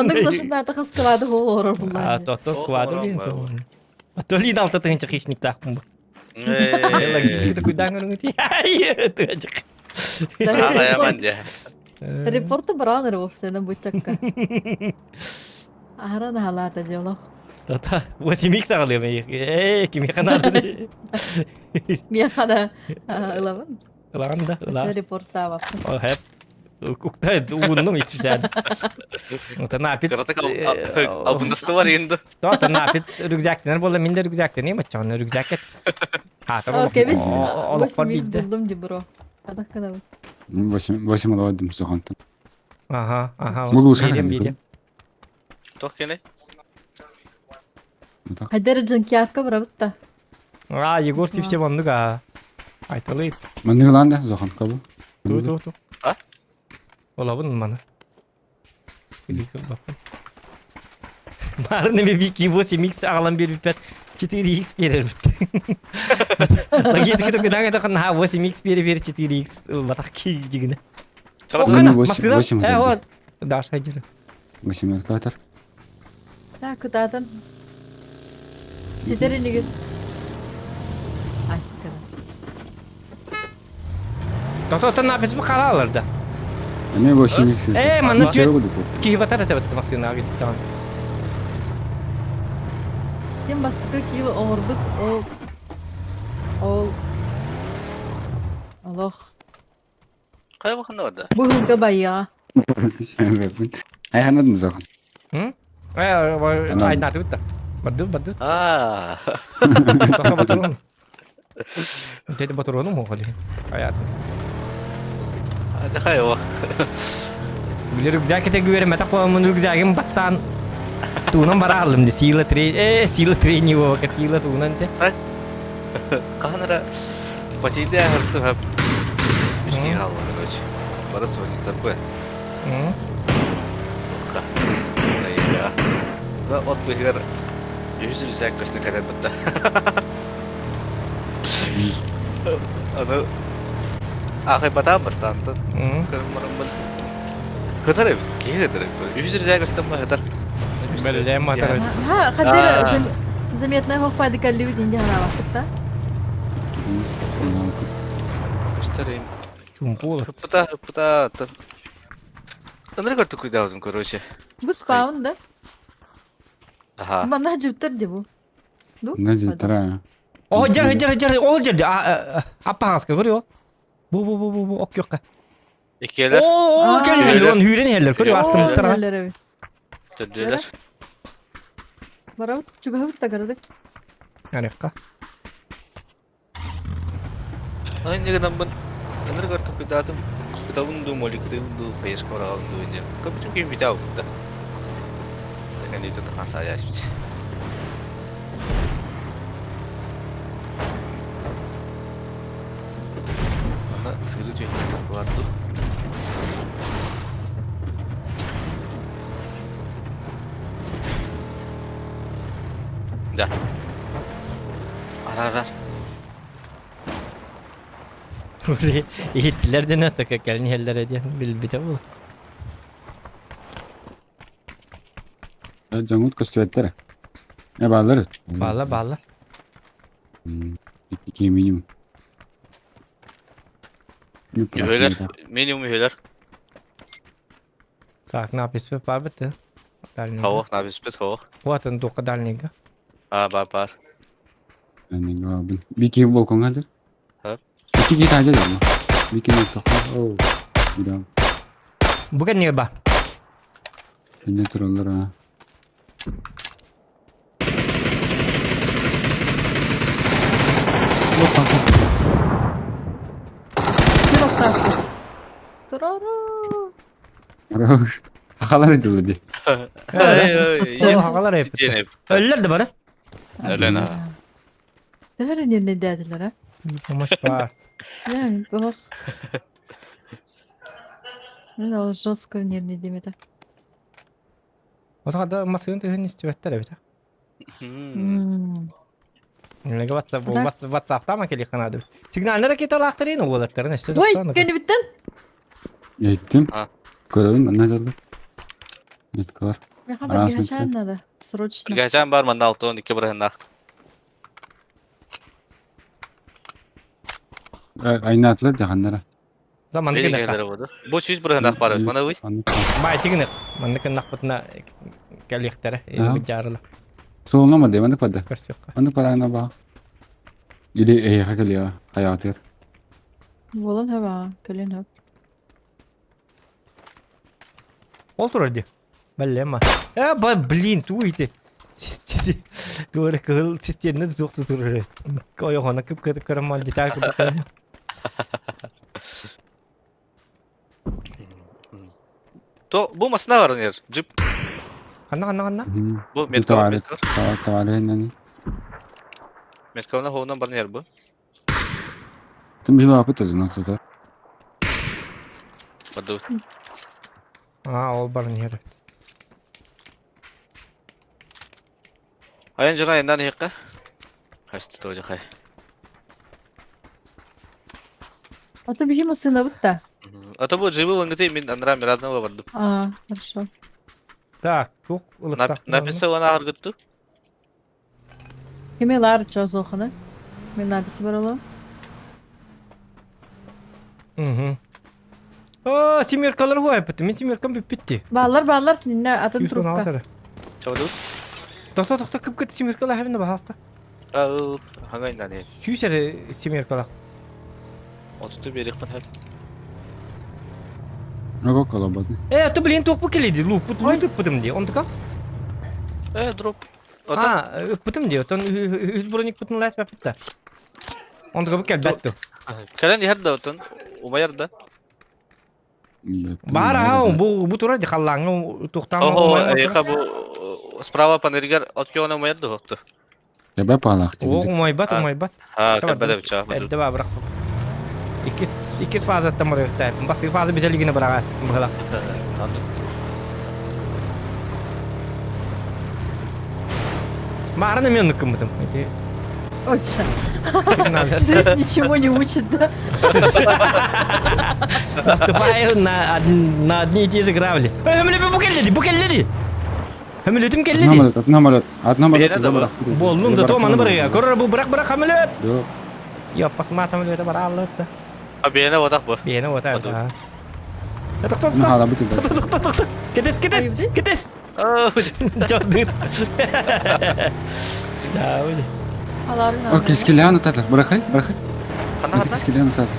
Андык зашиб на это склады голора А була. то складу лин. А то лин алта тынчы хищник так мба. Логистика такой дангар нути. Ай, ты açık. Ayaman diye. Репорты бранер болса на бутчакка. Арана халата дело. Та 8x alıyor beni. Kim yakanadı? Мияхана ылабын. Ulan da ulan. Репорта var. O hep ukta uğunum hiç güzel. O da napit. Karatak abundası var yindi. Da napit rüzgâklar bolla minde rüzgâklar niye maçan rüzgâk et. Ha tamam. Окей, biz Olup var 8x bizde. buldum di bro. Kadar kadar. Başım alamadım soğantın. Aha. Bu uşak Bileyim, herhalde, bileyim. Tok gene. Хайдер джанкиатка бравытта. Aa Yegor sivse bandı ga. Aytalayıp. Ben ne lan da zoğan kabul. Tu. Ha? Olabın bana. Marne bir 8x alan bir pet 4x verir. Lagi kita kadang ada kan ha 8x verir 4x batak ki jigine. Tamam. Kana Восемь masıda. हजार. O da sayıcı. Başım kadar. Так, куда-то. Сидери нигер. Ay, kadar. Toto ne yapıyorsun bu karalarda? Ne başım eksik. Mana Şey cuy. oldu bu. Ki batar da maksudnya gitu tamam. Тем басты кийл ордук ол Аллах. Kaya bakın ne vardı? Bu hılga bayağı. Ay anladın zoğan. Hı? Ay natı bitti. Badut. Aaa. Toka baturun. Jadi baturun mu kali? Kayak. Hadi kaya bak. Bilir rüzgâk ete güverim mata ko rüzgâkın battan. Tunan bara aldım di sila tre ni wo ke sila tunan te. Kanara. Pachili ya harus hap. Bir şey hava короче. Bara soğuk tarpı. Hı. Toka. Naya. Ve ot behir. Yüzü güzel göster kadar bitti. Ano. Akay bata bastantın. Hı. Kırmırımın. Kadar ev. Ki kadar ev. Yüzü güzel gösterme kadar. Böyle mata. Ha, Kadir заметная хохпа дикалли dinge hala vakıtta. Göstereyim. Чумпула. Hıpıta. Onları gördük kuydadım короче. Bu spawn da. Aha. Bana cüptür di bu. Ne cidra. Oh jar. Oh jadi. Apa haska görüyor? Bu ok yok. İkiler. Oo geliyor lan hüren yerler görüyor artık muhtemelen. Neler Döndüler. Bara juga hıtta gördük. Yani ka. Ay ne kadar ben. Onları gördük kuydadım. undu, molikte undu, fayas kora undu ini. Kapıcım gibi bir daha oldu. Ben itu tengah saya sih. Mana sığırı juga satu waktu. Dah. Arar. Buraya Hitler'den atak gelni heller ediyor. Bilbide bu. Cangut köstüvettere. Ne bağları? Bağla. İki minimum. Mühürler, minimum mühürler. Так, написано пабыты. Hava, ne yapıyorsun biz hava? Вот он только дальнего. Var. Yani gabin. Bir iki balkon hazır. Ha. İki git hazır yani. Bir iki nokta. Oh. Bir daha. Bukan nih, Bah. Ne troller ha. Yok kanka. Bir bakar. Durara. Aramış. Hakalar edildi. Havalar hep. Öller de bana. Öyle ha. Değerli ne dediler ha? Помощь по. Yani bak. Ne o жестко не демеді. Вот когда масын ты не стюэттер бит. Неге WhatsApp'ta mı kelli kanadı? Signallara kete laktırın o olatların işte. Oy, kendi bittin. Ettim. Ha. Görevim ben ne çaldı? Net kar. Ya haber Arasın geçen надо. Срочно. Geçen var mı altı 12 bırakın. Aynı atlar canlara. Zaman Beni gene. geldi bu. Bu çiz bırakın var bana uy. Bay tignet. Mandık nakpatna kelli iktere. Bicarla. Soluna demedik pada. Kurs yok. Anı parana bak. İli hakeli ya hayatır. Болон хава, келен хав. Oldu orada. Bellema. Блин, туйте. Doğru kıl sistemini de çok tuturur. Koyu hona kıp karamal detay kıp. Bu masına var yer. Cip. Kanna. Bu metka. Tavale nani. Metka hoğundan barın yer bu. Tüm bir vakit azın noktada. Badu. Ol barın yeri. Ayın jana yendan hekka. Kaçtı toca kay. Ata bir şey masına bitti. Ata bu jibu vangti min andra miradna wa bardu. Хорошо. Так, тух улыстак. Написа ona argıttı. Kime lar çöz oxunu? Men napisi baralo. Семеркалар var hep. Men семеркам bitti. Bağlar ne atın trupka. Çabuk. Doktor kıp kıt семеркалар hem de bahasta. Hangi indan ya? Süysere семеркалар. Otutu bir yakın hep. Ne bak kalabalık. Ты, блин, тух покеледи, луп, путым де. Он така? Drop. Otan. Путым де. Он üz броник путын лайс бапитта. Он така бекел бәтту. Kalen yer de otan. Umayar da. Бара, bu тура de халлаңы тухтан. Eka bu sprava panerigar otkiona umayar da hoktu. Ya ben parlak. Умайбат. Ha, kalbede bıçağı. Edde var bırak. İki fazla tamır işte. Başka fazla bir deligine bırak. Bırak. Anladım. Марна мен кымытым. Очень. Сигналдар. Жизнь ничего не учит, да? Наступаю на одни и те же грабли. Букелледи. Хамилетим келледи. Atnamalet. Болдум да томаны бырга. Көрөр бу бырак хамилет. Yok. Я посмотрим это бар аллатта. Abiyene odak bu. Бени вот это. Ne hala bütün ders. Кетес. Жодыр. Да, öyle. Alarım. O keskileyen atarlar. Bırakın. Kanna Hadi keskileyen atarlar.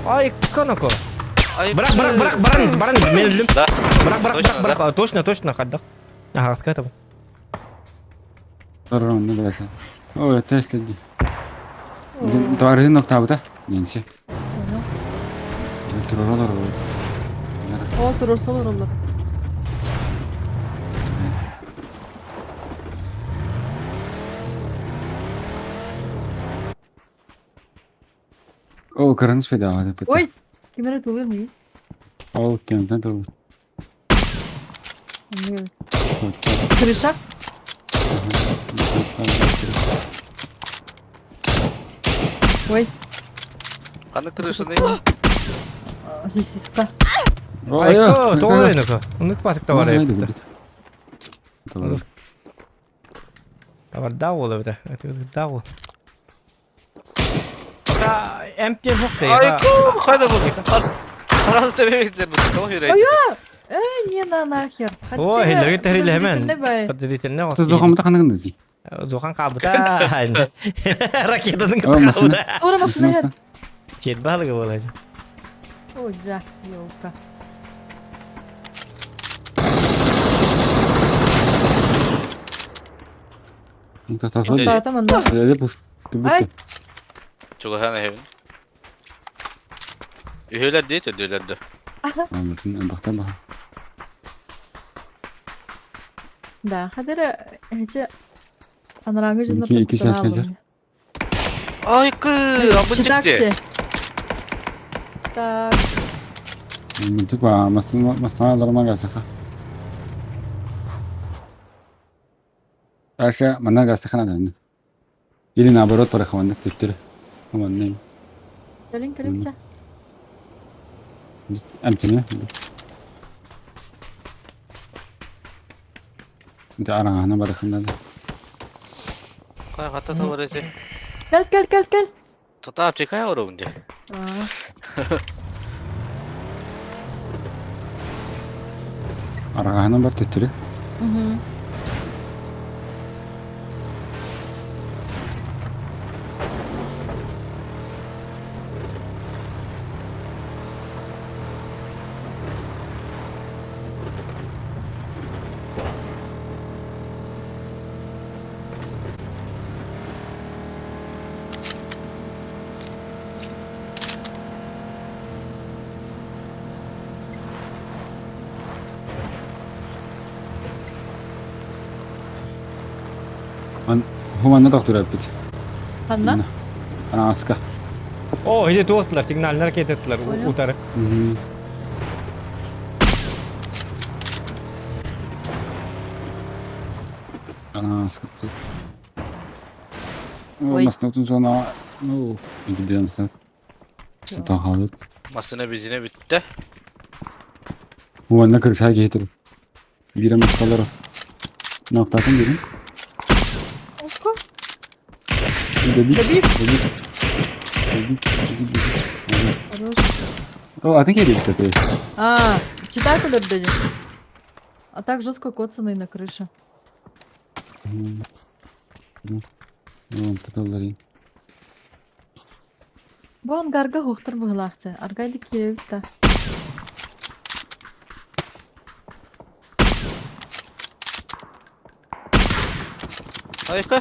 Ай, канако. Bırak. Баран, мен өлдүм. Да. Быrak. Точно, хаддак. Ага, раскатым. Sonra onu bilirsin. O test edin. Tarihin nokta bu da. Neyse. Bueno. Turorlar. O turursalar olur. O karanız feda hadi. Ой! Kimere tuluyor mu? O kendine de olur. Крыша? Ой, Kanı kırışını сосиска. Айко, тоолайныка. Унук басык товар епті. Товар дау ола біде. Дау. Ota empty жоқ дейі. Айко, қайда бұл? Қарасы тәбемейтілер бұл. Tamam yürü. Не на нахер. О, хелерге тәрелі Подозрительный hemen. бай. Подозрительный Siz dokunmada kanıgın dizi. Зохан қабыта. Ракетаның О, масына. Тура машина Масына. Чет балығы болады. О, да, елка. Tasarlı. Да, там она. Öyle bu. Ay. Çok hana hevin. Üyeler değil de diyorlar da. Anlatın baktan bak. Да, хадыра эти анараңы жинап İki ses gelir. Айко, абын çıktı. Читакте. Так, Mıntık var. Masnalarıma gelsek. Aşağı bana gelsek ne? Или наоборот порахованных типтер. Aman ne? калин калинча. Amtini. انت arahana barahanda. Kaya kata tavır eti. Кел. Tata çekaya var önce. Arahana bar titri. Угу. Human ne doktor yaptı? Ханна? Ana aska. О, иде туоттылар, сигналын әрекет еттілер, Понял. утары. Ana aska. Ой. Masna tutun sonra. Oo. Gidiyor musun? Satan halı. Masına bizine bitti. Human ne kırıksa getir. Birim maskaları. Noktatın birim. Око. Dedik. Добив. Хорош. O adın geliyor işte. А, читатель дали. А так жестко коцанный на крыше. Вон тут оларин. Бу ангарга хохтар быгылакчы. Аргайды киребит та. Айко.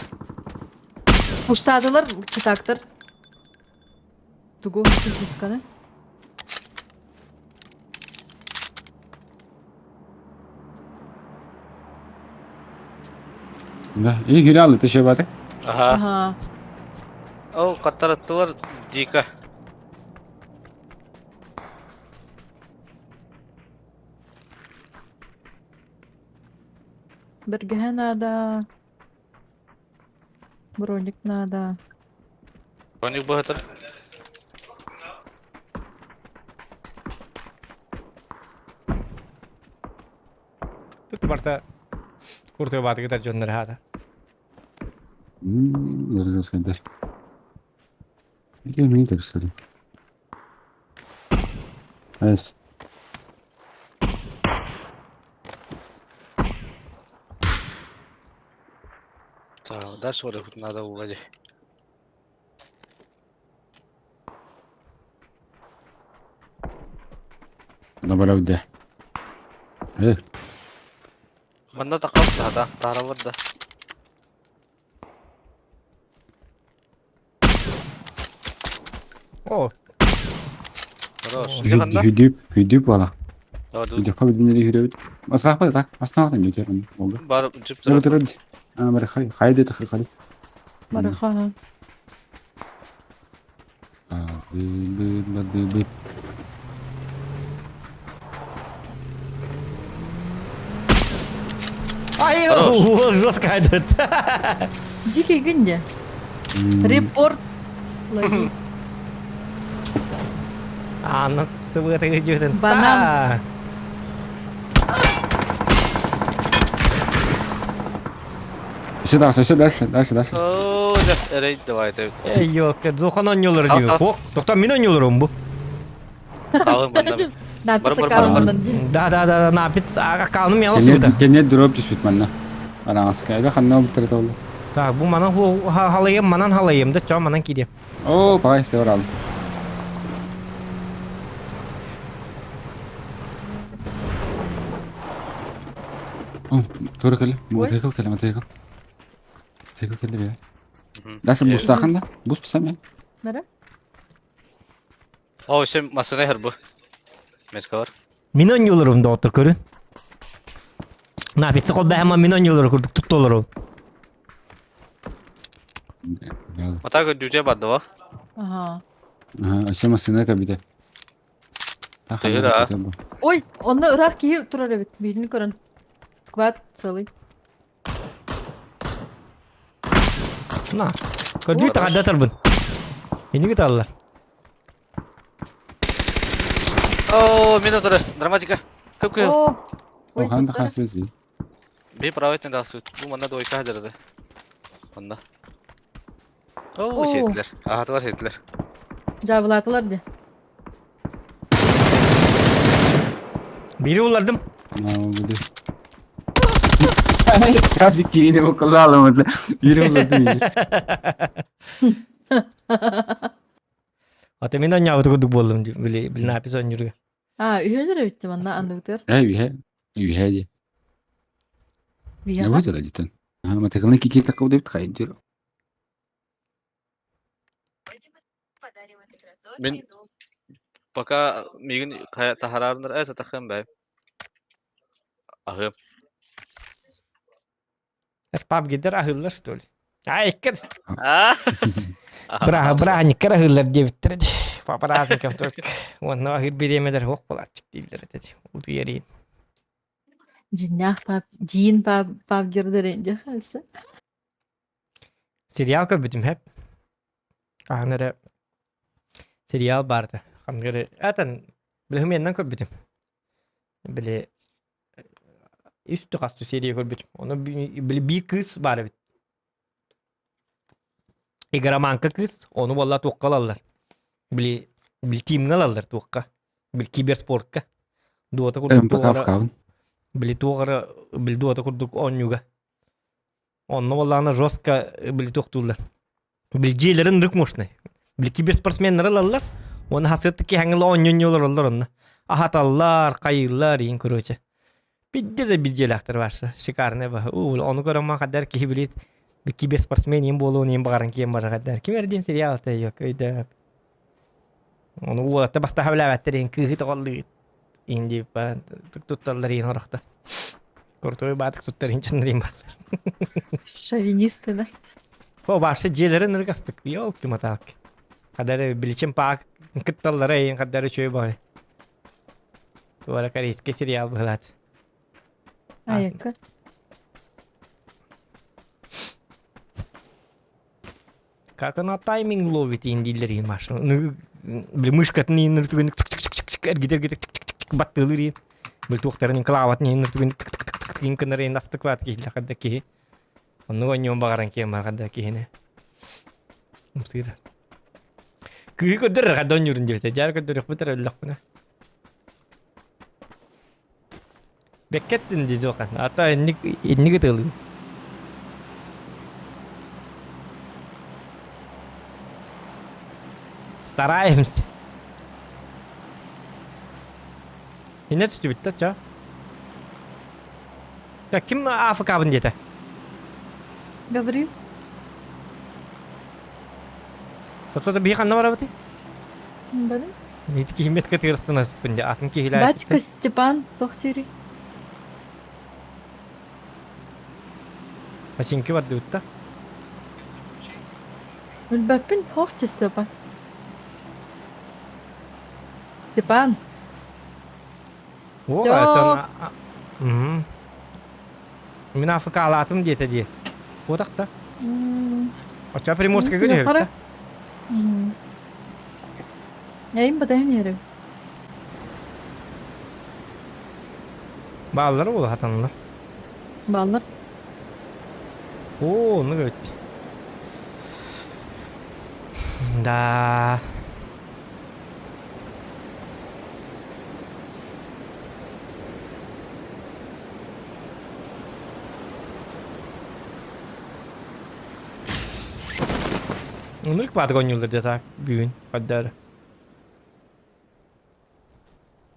Уштадылар читактыр. Тугу сосисканы. Da, iyi gülü aldı teşebbütü. Aha. Ага. O kataratı var. Dika. Бергеге надо. Броник надо. Kronik bu hatır. Tuttu barta kurtuya batı gider jönleri hada. Böyle skandal. Gidiyor muyum dersleri? Evet. Tamam, ders var yakıt nada bu gece. Ana bana öde. Evet. Banda da kalktı hada. Tara var da. О, Хорош. Где ханда? Hüdüp valla. Aa, dur. Hüdüp kabul dinleri hüdüp. Masraf da tak. Asna da diyor kan. Oldu. Бар жип Dur тұрады. dur. Ama böyle haydi tıkır kali. Мараха. Bı. ай, жестко идет. Дикий гынде. Репорт. Лови. Anası bu tege jüten. Банан. İşte ders. Ооо, рейд давай, это. Ey yok, Zohan oynuyorlar Tas, diyor. tas. Yok, doktor min oynuyorum bu. Қалың банда. Напиться Бар. калмандан. Da, ne yapıt? Kanım yanlış bu da. Kendine drop düşüt bana. Ana askayda kanına bitirdi oldu. Tak, bu manan halayım, manan halayım da çam manan kidiyem. Oo, bakay sever aldım. Oh, doğru kale. Motorikal kale, motorikal. Motorikal kale bir. Nasıl boost akında? Boost pisem ya. Nere? О, сен масына хер bu. Метка бар. Min oynuyorum doktor körün. Ne yapıt? Kol hemen min oynuyorum kurduk tuttular. Матага дюже барды ба? Ага. Aha, aşamasına kabide. Teyir ha. Ой, onu ırak ki turar evet. Birini görün. Squad целый. Na. Kördüğü takadda tarbın. Ini kita Allah. О, минутары. Драматика. Көп. О. Ой, Okan da tutar. kasıyoruz iyi. Бе правайтын да сут. Бу манда да ойка жарды. Мында. О, О. шеттилер. Ахатылар шеттилер. Cavlatılar de. Biri ulardım. Ne oldu? Birazcık gireyim bu kolu alamadı. Biri oldu iyi. Ate min oynuyordu kurduk bollum. Bili ne yapıt oynuyor. Aa, üyeleri bitti bana anladıklar. Üye diye. Ne bu da cidden? Ama takımın iki takım da bitkayın diyor. Мен пока мигин тахарарындар эс атахым бай. Ахым. Espab gider ahıllar stoli. Ay ekked. А. Bra nikker ahıllar diye bitirdi. Paparazzi kaptık. Onu ahır biremeder hok bulatçık değiller dedi. Udu yerin. Cinnah pap, cin pap girderince halse. Serial körbütüm hep. Ahınlara serial bardı. Kamgırı. Atan bilhim yandan körbütüm. Bile üstü kastı seriye körbütüm. Onu bile bir kız var bit. Igaramanka kız. Onu vallahi tokkal alırlar. Bile timgal alırlar tokka. Bile kibersportka. Duota Ben kurduk bakaf kavun. Bili tuğara bili duota kurduk onyuga. Onu vallahi жестко bili tuqtullar. Bilgilerin rıkmışne. Bili kibersportsmenler alırlar. Onu hasıttı ki hangıla onyonyolar alırlar onu. Ahatallar, kayırlar yin kuruça. Biddeze bilgiler varsa. Şikarne bah. Onu görama kadar ki bilit. Bir kibersportsmen yin bolu yin bağıran ki yin bağıran kadar. Kim erdin serial ta yok öyle. Onu uğratta basta havlavetlerin kıhıt oldu. Indi ben tuttular yin orakta. Kurtuyu batık tuttarın çınırayım ben. Şovinisты, да? O başta cilerin ırgastık. Yok ki matak. Kadar biliçim pak kıttallara yin kadar çöy boy. Tuvala kariske serial bıhlat. Ayakka. Как она тайминг ловит индилерин маш. Бли мышкатын инертүген гидер баттылырин. Бли тухтарын клаватын инертүген инкенерин настыкват кихла каддаки. Onu oynuyorum bakaran ki ama kaddaки hene. Mustira. Kıyı kadar kadar oynuyorum diyor. Jar kadar yok beter Allah buna. Bekettin diye zokan. Hatta inni gıtılıyor. Стараемся. И нет, что ведь-то, чё? Каким АФК где-то? Говори. Кто-то бьет на воровати? Böyle. Neydi ki himmet katırstın aspınca. Atın ki hilal. Батька Степан Тохтери. Maşinki var diyordu. Үлбәппин Хохти Степан. Степан. O Yok. aytan. Münafık alatım diyete diye. O da. Açça Primorsk'a göre Yapara. hepte. Yayın badayın yeri. Bağlıları oldu hatanlar. Bağlar. Oo, onu göt. Da. Onu ilk batı gonyuldur desa büyün. Kaddar.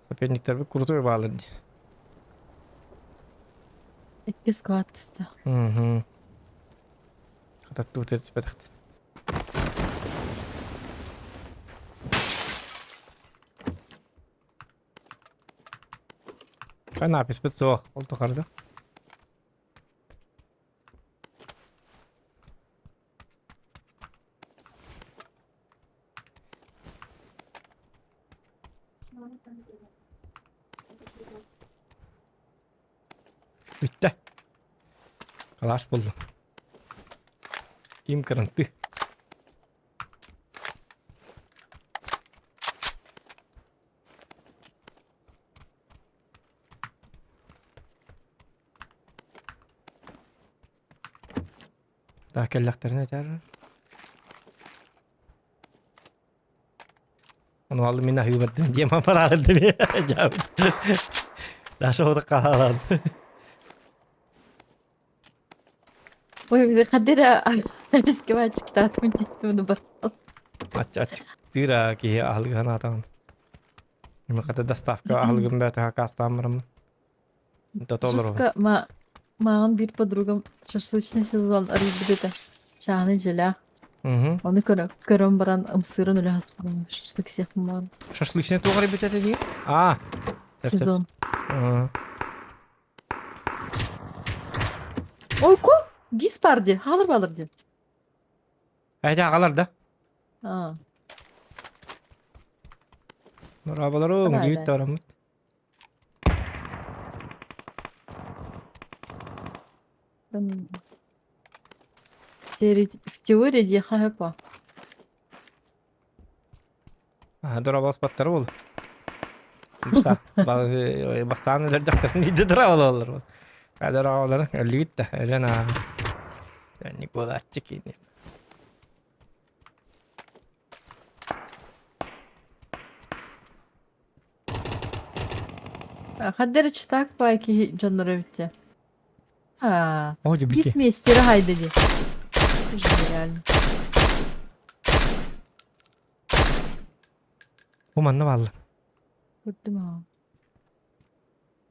Sopenlikler bir kurutuyor bağlı. İkis kağıt üstü. Hı. Katat tuğut edip bataktı. Ben ne yapıyorsun? Bir soğuk. Oldu karda. Bitti. Kalaş buldum. İyim kırıntı. Daha kelleklerine açar. Onu aldım minna hümettim. Diyemem para aldım ya. Cevap. Daha şoğda kalan. Ой, хадира biz kıvaç çıktı mı bunu bak. Aç. Tira ki ahligan atan. Ima kata dastavka ahligim bata kastamırım. Дотолору. Жестко, маған bir подругам шашлычный сезон арыйбыдыта. Чағаны желя. Hı. Оны көрім баран ымсырын үлі хаспырын. Шашлык сехім бар. Шашлычный туғыр бітеті дейін? А. Сезон. Hı. Ой, ко? Гис бар де. Халыр балыр де. Әйте ағалар да. А. Нұрабаларым, Қалай дейт да? да орамыд. В теории де хапа. Дұрабас баттары бол. Бастаны дәрдіқтірін дейді дұрабалар бол. Дұрабалар әлігіт да. Әлен аға. Никола атчы кейді. Хаддері читак байки жанları bitti. Ha. Оғыды біті. Гис мейстері haydi de. Реально. O manna bağlı. Gördüm ha.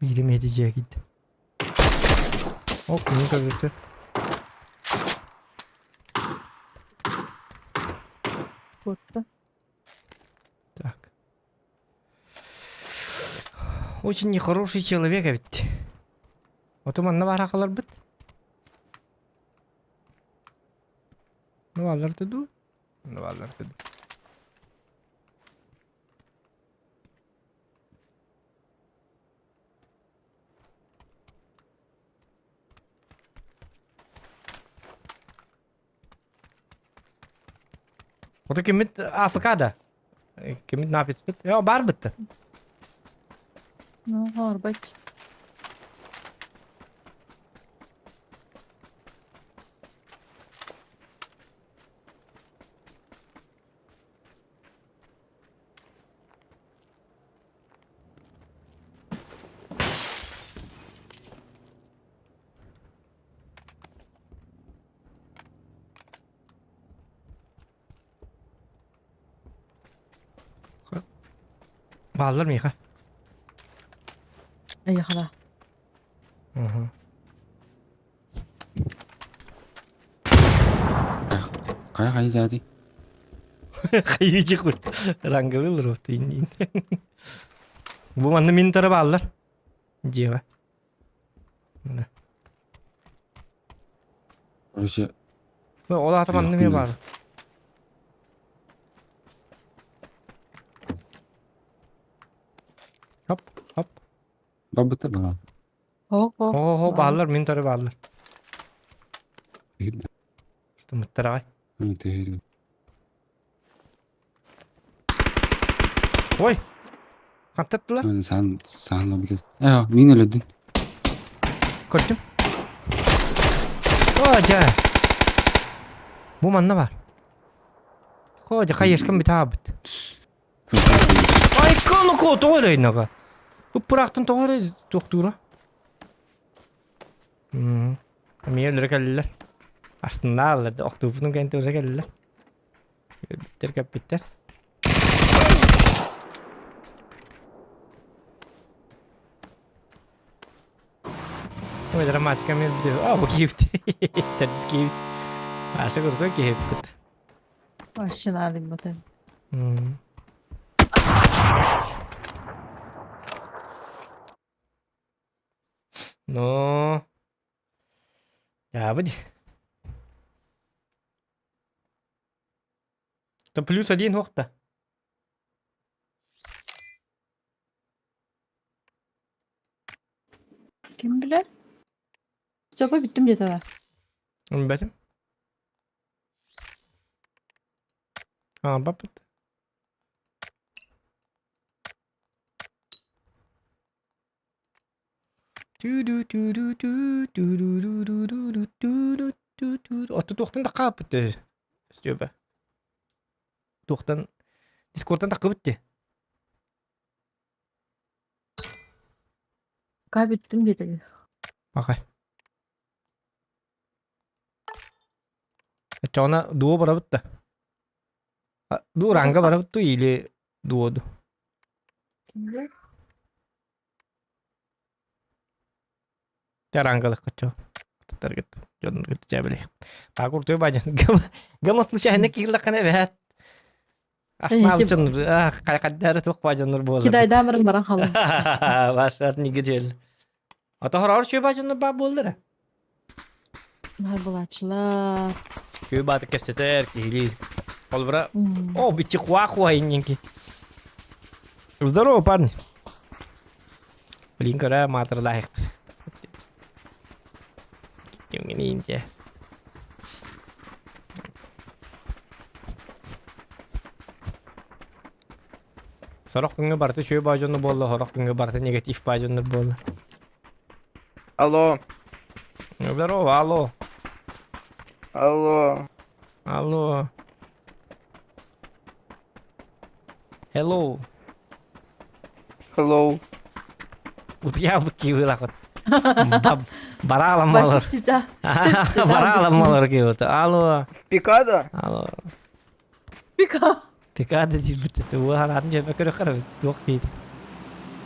Birim edeceğe gitti. Hop, bunu kazıtır. Gördüm. Так. Очень нехороший человек ведь. Вот он на варакалар бит. Ну алар деду. Ну алар деду. Вот кемит афкада. Кемит напис бит. Я бар бит. Ну, var bak. Bağlar mı ya? Ay yakala. Hı hı. Kaya kaya jadi. Kıyıcı kurt. Rangalı olur o teyinin. Bu mandı min tarafı alırlar. Civa. Orası Ola atam anlamaya Yok, bağlı. Hop hop. babıta bana. Hop hop. Ho bağlılar min tarafı bağlılar. İşte muhtarı. Tehlikeli. Oy. Katlattılar. Sen de bir de. Min öldün. Koydum. Hoca. Bu man ne var? Hoca kayışkın bir tabut. Ay konu kotu öyle ne? Bu bıraktın doğru doktora. Miyeler geldiler. Aslında alırdı. Oktobus'un kendi öze geldiler. Bitter kap bitter. Bu dramatik amel diyor. Bu gift. Tabii gift. Aşağı kurdu ki hep kut. Başını alayım bu tabii. No. Ya bu. То плюс 1 хохта. Kim bilir? Acaba bittim diye tabii. Betim. Bak. Отто тоқтан да қап бітті. Стөбі. Тоқтан Дискордтан да бітті. Kaybettim diye tabii. Bakay. Çona duo bara bitti. Du ranga bara bitti ili duodu. Kim bilir? Rangalık kaçıyor. Target. Jodun gitu jabeli. Pak kurtu bajan. Gamas lu syahne kila kan evet. Asma ucun kayak kadar tuh bajan nur bola. Kidayda mırın baran halı. Başlat ni gecel. Ata horar şu bajan nur bab boldur. Marbulaçlar. Köy batı keseter kili. Olbra. O bici kuah inyenki. Здорово, парни. Блин, кара матер лайхт. Yung iniintya. Sorok kenge barta şöyle bajonnu bolla, horok kenge barta negatif bajonnu bolla. Алло, Здорово, алло. алло. Алло. Hello. Hello. Утя бки вылахот. Баралам Başı малар. süta. Баралам малар киот. Алло. Пикада? Алло. Pika. Tekade değil bu tese. Bu haran cebe kere kere. Çok iyi.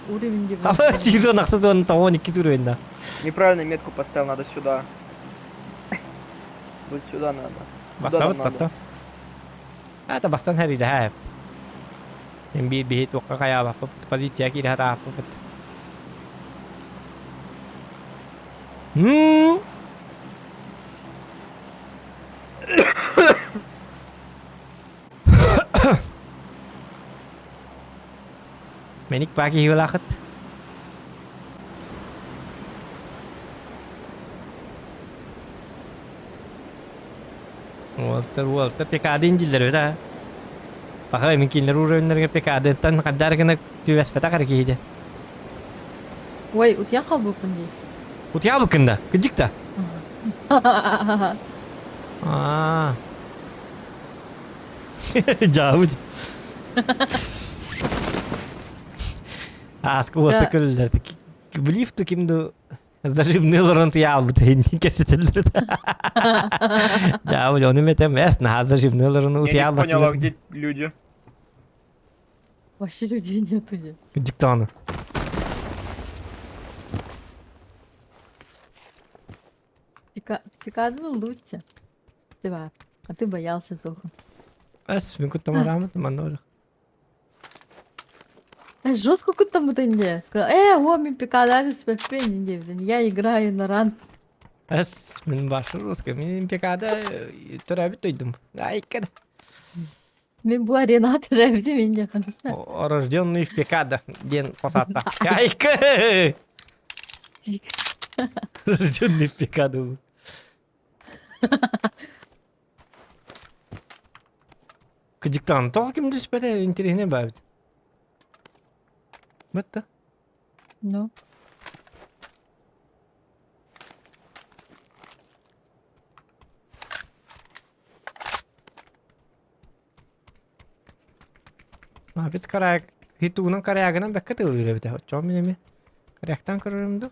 Uğrayım gibi. Ama сезон сезон того не кизуруенда. Неправильно метку поставил, надо сюда. Вот сюда надо. Bastavut patta. Ata bastan hari dah. Yang bihit wakka kaya apa posisi aki dah apa. Menik pagi hiwalakit. Walter PKD injilder beta. Pakai mungkin ürünlerine PKD tan kadar kena tuas peta kar kiydi. Vay utya kabul pundi. Utya bakında. Gıcık da. Aa. Jauh. Asku Walter kıllar. Believe to kim do заживнил я бы ты не кесителер. Да, он имеет местно, заживнил у тебя. Я не понял, а где люди? Вообще людей нету. Диктана. Пикадо лучше. Ты а ты боялся Зоху. Ас, мен күттім арамыд, манда олық. Жестко куда мы тенде. О, ми пикадали с пеппи, я играю на ранг. Ас, мен башы русска, мен пекада түрәбі тойдым. Ай, кәді. Мен bu arena terevzi mince kanısa. Рожденный в пекада, ден посадта. Ай, кәді. Рожденный в пекаду. Кыдиктан, тоғы кімді спәді интересіне бәбіді. Бітті. Ну. Biz karayak, hituğunun karayagından bekka tığılıyor bir de. Çoğun bilemi. Karayaktan kırırımdı.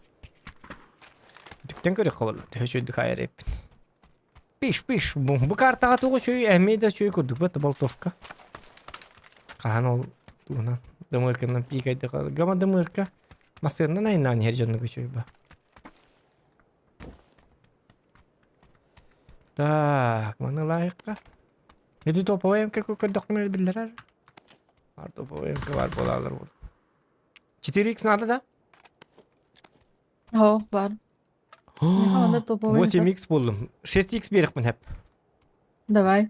Dükten körü kovalı. Teşekkür hayır hep. Piş. Bu kartağa tuğu şöyle ehmeyi de şöyle kurduk. Bıttı baltovka. Kahan ol. Tuğunan. Dımırkından pikaydı kaldı. Gama dımırka. Masırından ayından her canlı geçiyor bu. Так, mana layıkka. Jadi topoyam ke dokter bildirer. Var topoyam ke var bolalar bu. 4x надо, да? О, бар. Я onda topovayım. 8x buldum. 6x berikmin hep. Давай.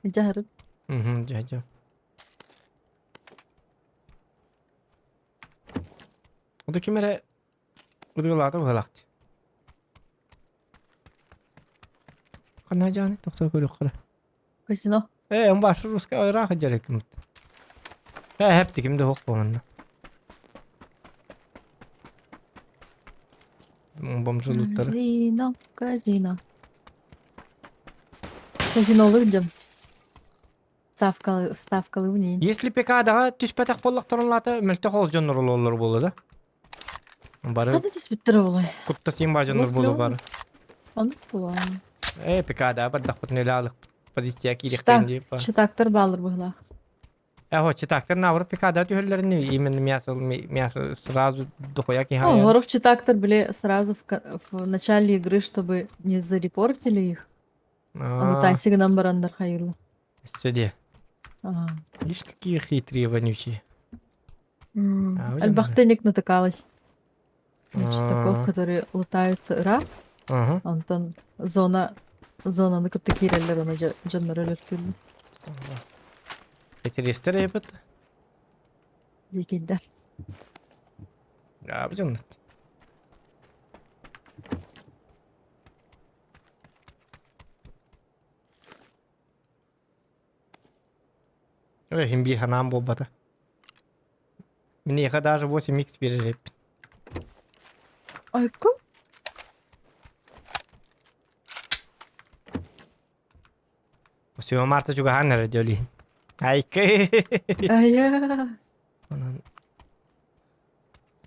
Jaharut. Caca. O da kimere uyguladı bu halaktı. Kanı canı doktor koyuk kara. Casino. On başı Ruska rahat gerek mi? Hep dikimde hok bu anda. Bomculukları. Казино. Казинолыгдым. Ставкалы унейин. Если пекадаға түспәтәк боллақтарынлаты мүлті қол жоныр олар болы да? Бары Када диспеттер олай? күтті сен ба жоныр болы бары. Аны була. Пекада бардақ бұтын өлі алық позиция кейлектен дейіп ба. Читактар балыр бұла. Читактар навыр пекада түйелерін именно мясо сразу духоя ки О, хая. ворох читактар были сразу в начале игры, чтобы не зарепортили их. А тайсигнан барандар хайырлы. Сөде. Ага. Видишь, какие хитрые вонючие. Альбахтенник натыкалась. На читаков, которые лутаются раб. Ага. Антон зона такие реллеры на джаннеры лертюлю. Хитрестер ебет. Дикийдер. Ya bu cennet. Химби ханам бобата. Мне их даже 8x перереп. Айка? Все, Марта juga hanner dioli. Айка. Ая.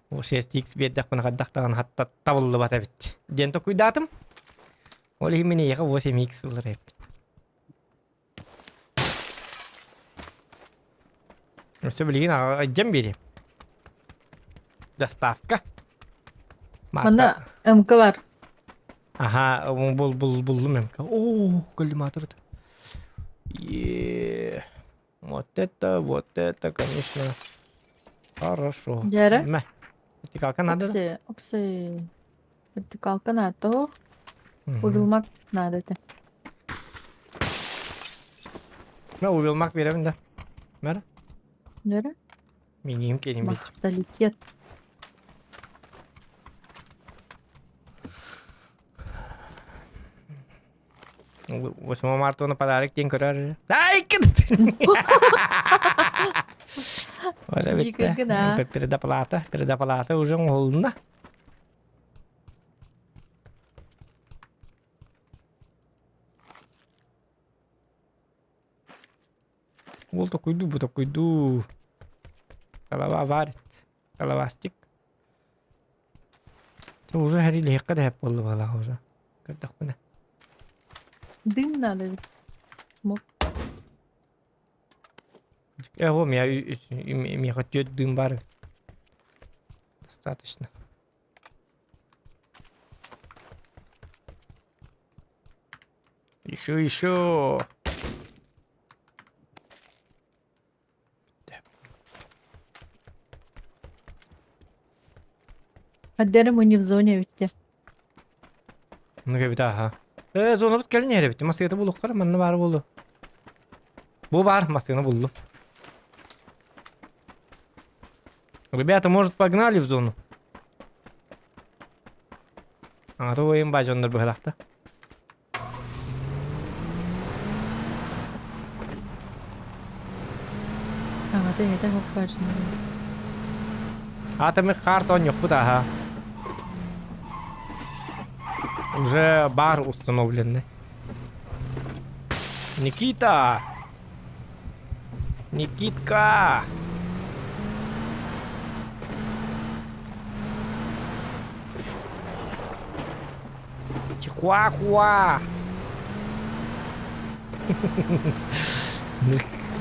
O 6x beddak bana kaddaktan hatta tavullu bata bit. Dento kuidatım. Oli mini yaka 8x olur hep. Все блин, джамбири. Доставка. Мана МК var. Ага, buldum МК. О, коллиматор. Вот это, конечно, хорошо. Яра? Вертикалка надо, да? Окси. Вертикалка надо. Uyulmak надо это. Uyulmak verelim de. Mer? Nere? Minimum kelime. Махталитет. Восьмого марта на подарок день кураж. Ай, Переда плата уже голодна. Вот такой ду. Голова варит. Головастик. Это уже горели, я когда я полывала уже. Когда хуйня. Дым надо. Смог. Вот, меня хоть дым бар. Достаточно. Еще. Каддеры мы не в зоне ведь. Ну gibi daha. Zona bit gelin yere bitti. Masaya bulduk kara manna var buldu. Bu var masaya buldu. Ребята, может, погнали в зону? А то им бажандар бахлахта. Ага, ты это как важно. А там их картон yok bu daha. Уже бар установленный. Никита! Никитка! Чихуахуа!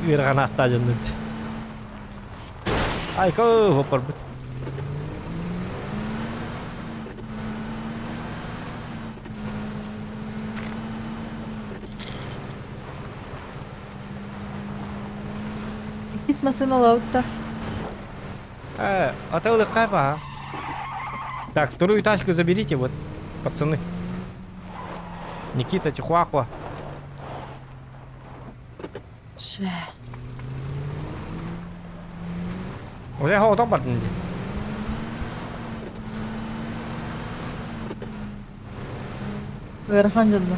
Bir kanatta canım. Ay kau hopar but. Письма лаута. А ты улыбка па? Так, вторую тачку заберите, вот, пацаны. Никита, Чихуахуа. Ше. Уже хау 봤는데. Верхан жанна.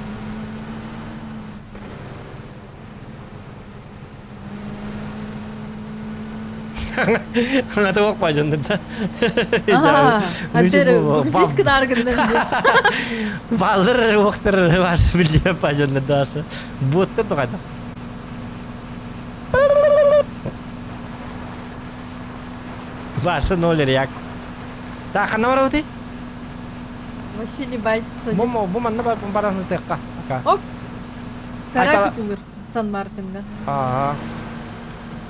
Надо бак бажандыда. Каддеры, бурсис кынаргындан. Балдыр вақтыр бар биле бажандыда ашы. Ботты тоқайда. Ваша ноль реакция. Так, а на вороте? Вообще не байтится. Бу манна бараны текка. Оп. Айтала- Каракатылыр. Сан Мартинда.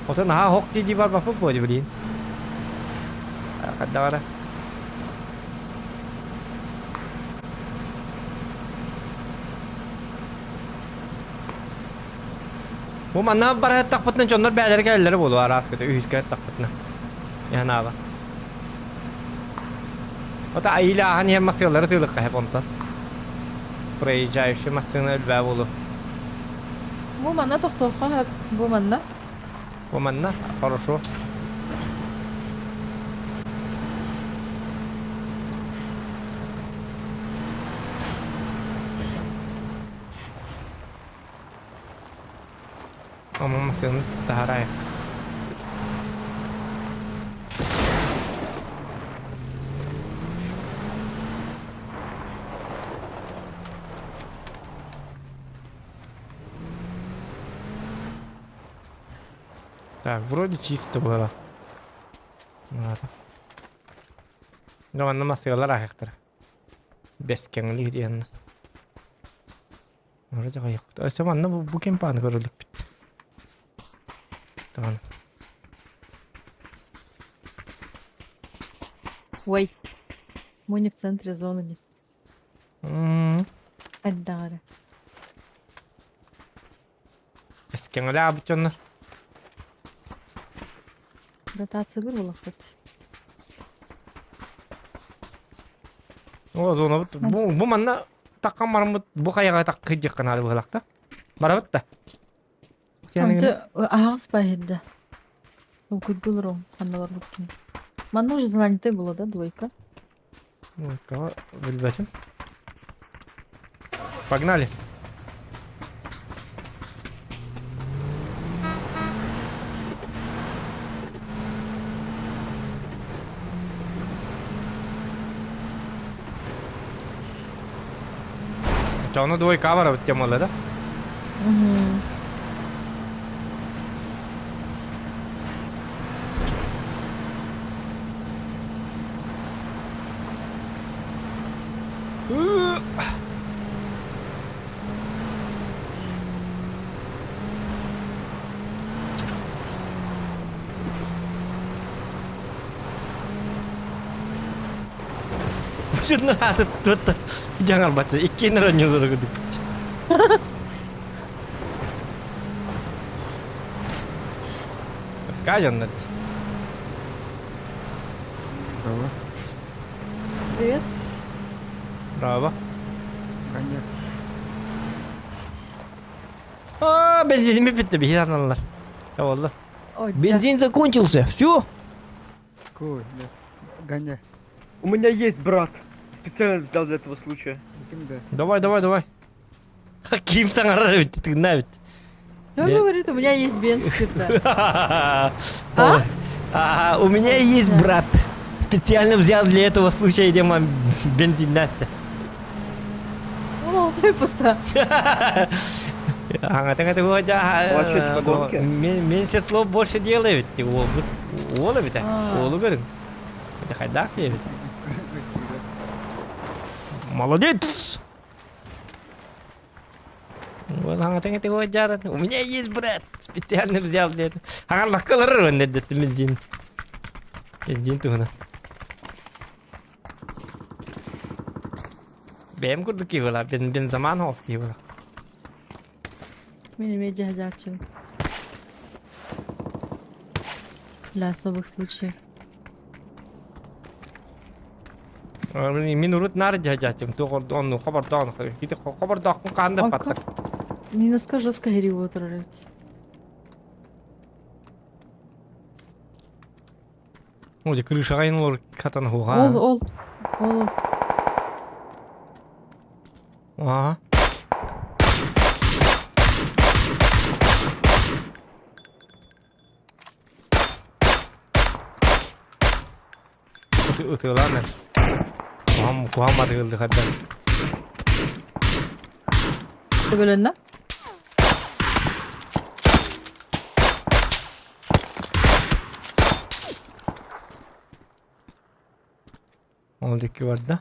Отын ха хок диди бар бапы боди билин. Кадда бара. Бу манна бара такпытны жоннор бәлер келлери болу арас көтө үйүскө такпытны. Янаба. Ота айла хан ем масылары тылыкка хеп онтон. Проезжающий машина элбә болу. Бу манна тоқтоққа бу манна. Бу манна хорошо. Ama masını daha rahat. Так, вроде чисто было. Ладно. Но на масыгалар ахыктыр. Бескеңли диен. Вроде кайык. Османны бу кемпаны көрүлүк бит. Tamam. Ой. Мы не в центре зоны. Аддары. Бескеңли абычоннор. Ротация вырвала хоть. О, зона бут. Бу манна таккан мармыт бу каяга так кыжык каналы булакта. Барабыт да. Ағас па еді. Ол күдділер оң, қандалар бұткен. Манна уже занятой было, да, двойка? Двойка, выльбатим. Погнали. Чону двойка бар вот тем да? Угу. Şunlar adı tut. Jangan baca. İki nara nyulur gitu. Скажем, привет. Браво. Коньяк. Бензинimi bitti bir yanlar. Oldu. Ой, Бензин закончился. Все. Кой, Ганя. У меня есть брат. Специально взял для этого случая. Кимде? Давай. Kim sana rövet tıknavit. Он говорит, у меня есть бенз всегда. У меня есть брат. Специально взял для этого случая, где бензин Настя. Он опыта. Аңа гоо Плачет по гонке. меньше слов больше делает. Олы бит. Олы görün. Это хайдак бит. Молодец. Вот аңа гоо жарат. У меня есть брат. Специально взял для этого. Аңа бакалар өннеде бензин. Бензин тугана. Бем курдук ки бола. Бен заман хос ки бола. Benim Ece açın. Для особых случаев. Мен урут нар жажачым. Тоғыр оны хабардан. Ките хабардақпын қанды паттак. Минуска жестко гири отырырыт. Оде крыша кайнылар катан хуга. Ол. Ага. Ötüyorlar ne? Kuham atıldı hatta. Böyle ne? Oradaki vardı da.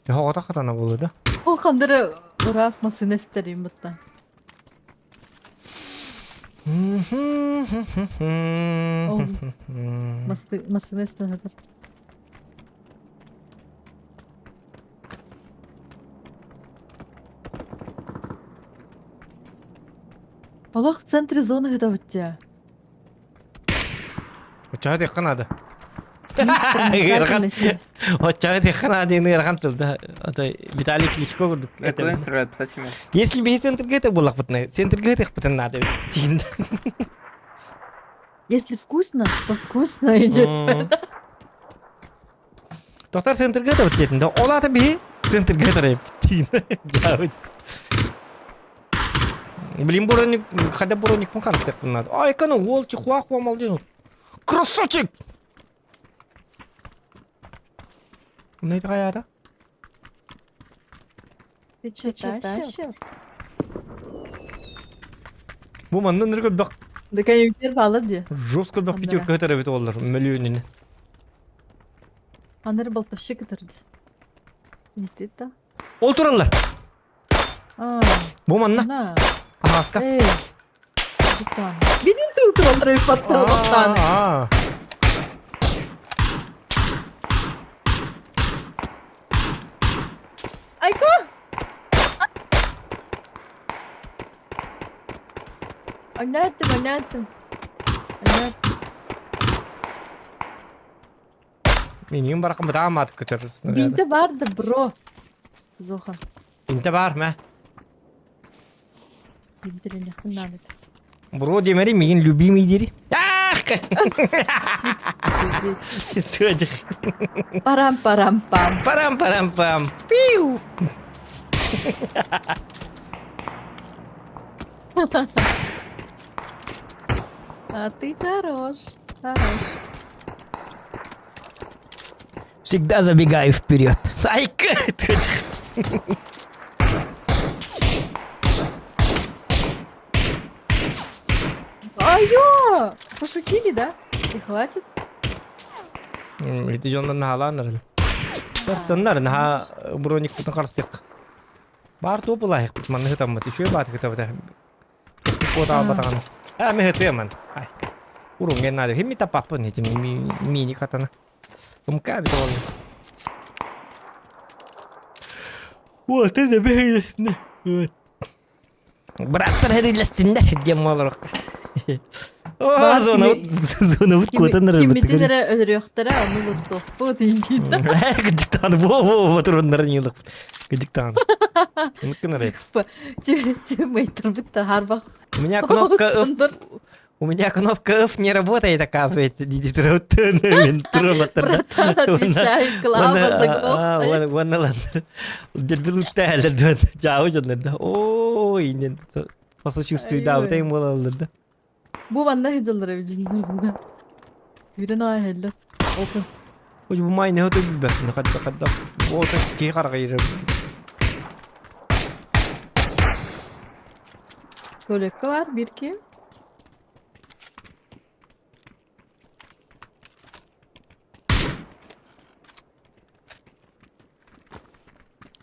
Ya havada katana bulur da. O kandırı bırakmasını isterim bıtta. Masını istedim. Allah в центре зоны это у тебя. Uçağı yakın adı. Проницательность. Uçağı yakın adı ini yakın tıldı. Vitalik Klitschko kurduk. Это он стреляет, кстати, меня. Если бы центр ГТ был лапотный, центр ГТ потом надо. Если вкусно, то вкусно идет. Тоқтар центр ГТ өтетін. Олаты бе центр ГТ реп. Блин, буроник, хотя буроник пункан стек надо. Ай, кану, волчи, хуахуа, малдину. Красавчик! Ne это hayata? Ты читаешь? Bu mandan nerede bak Да конъюнктив алып же. жестко бak пятерка это ребят олар миллионин. Аныр болтовщик кытырды. Не ты-то? Олтуралар. Bu manna. На. Аска. Эй. Житан. Бенин ты утро подтан. Айко! Понятно. Benim barakım bir damat götürürsün. Бинте vardı bro. Зохан. Binte var mı? Бинтерин yakından et. Bro demeri miyim любимый deri. Çocuk. Парам пам. Пам. Пиу. А ты хорош. Всегда забегаю вперед. Ай, чужик. Айо! Пошутили, да? И хватит? Это же он на халанар. Тоннар на броник потом харстик. Бар то было их, man это там еще бат это вот. Куда батан. Мы это man. Ай. Урум не надо. Хими та папа не тем мини катана. Умка битол. Вот это бегает. Вот. Брат, проверили стенда, где малорок. О, зона вот кота Кимитилere ölüyorlar ha onu unuttu. Bu değil. Гдиктан, во, турундар нилык. Гдиктан. Мумкин рейд. Тиммейтер бітті гарба. У меня кнопка F. Сындыр. У меня кнопка F не работает, оказывается. Братан, отвечай, клава за кнопкой. Вон ландер. Дербил тәлі. Жауы жандар. Ой, не. Посочувствую, да, вот им было. Bu bana hücreleri vücudunda. Birine ayarlı. Open. Ой, bu may ne oldu bilmem. Ne kadar. O da ki kargayır. Kolekka var bir ki.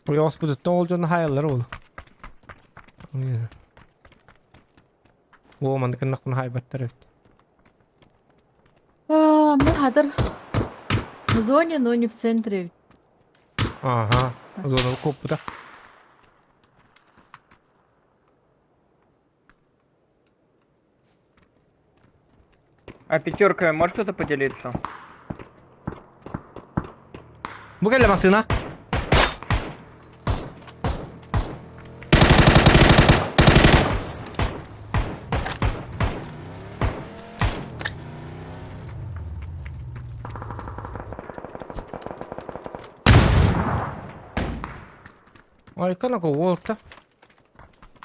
O yas bu da olacağını hayalleri oldu. O man kan nakun haybatlar. Мы хадыр. В зоне, но не в центре. Ага. Зона коп да. А пятерка, может кто-то поделиться? Bu geldi masına. Ay kana ko volta.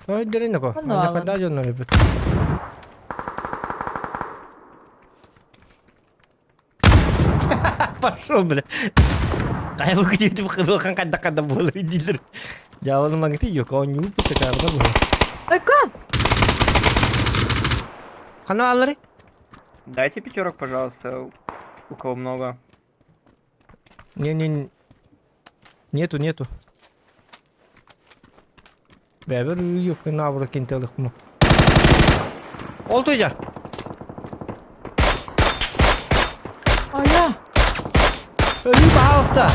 Ay dirin ako. Ano, Ay alam? kada dyan na libet. Пошел, бля. А я выходил, ты выходил, когда было, дилер. Jauh lu mangti yo kau nyumput ke karena bu. Ка! Kana alri? Дайте пятерок, пожалуйста, у кого много. Не. Нету. Бәбір үйі күн абыры кентелік мұ. Ол тұйжар. Ая! Ölü bağısta.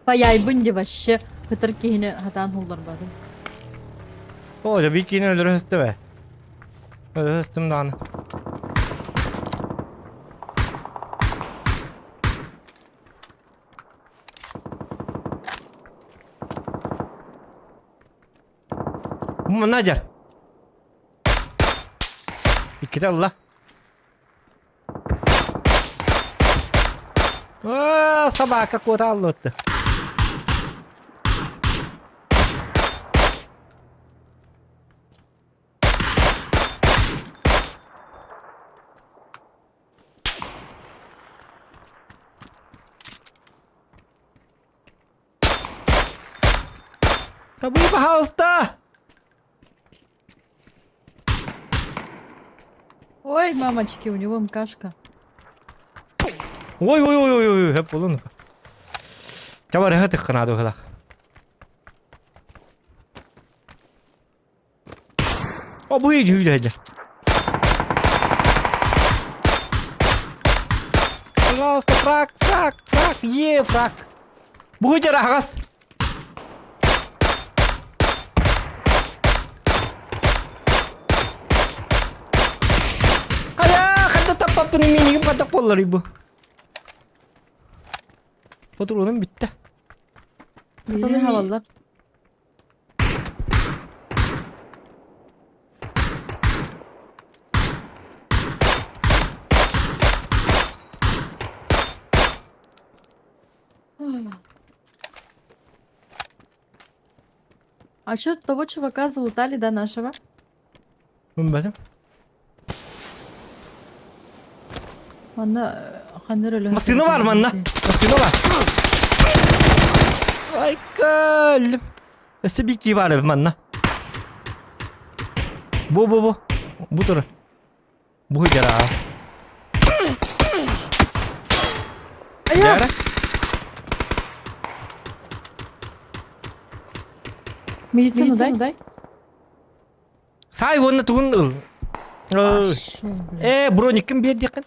Паяйбын деп вообще. Хытыр кейіне хатан холдар бады. O da bir kini öldürü hıstı be. Öldürü hıstım da anı. Bu nacar. İkide Allah. Собака куда лота. Табуй, пожалуйста. Ой, мамочки, у него мкашка. Ой, hep bulun. Coba deh hati kena tuh lah. Oh bu iyi aja. Allah frak, frak. Bu jarah gas. Kayak kada tapat mini pada polar ibu. Patronum bitti. Sanırım havalılar. А что того чувака залутали до нашего? Bilmem. Bana Hanır Masını var mı anne? Masını var. Ay kalım. Nasıl bir ki var mı anne? Bu. Bu dur. Bu jara. Aya. Медицину дай. Say onu tuğun. Броник kim bir yakın?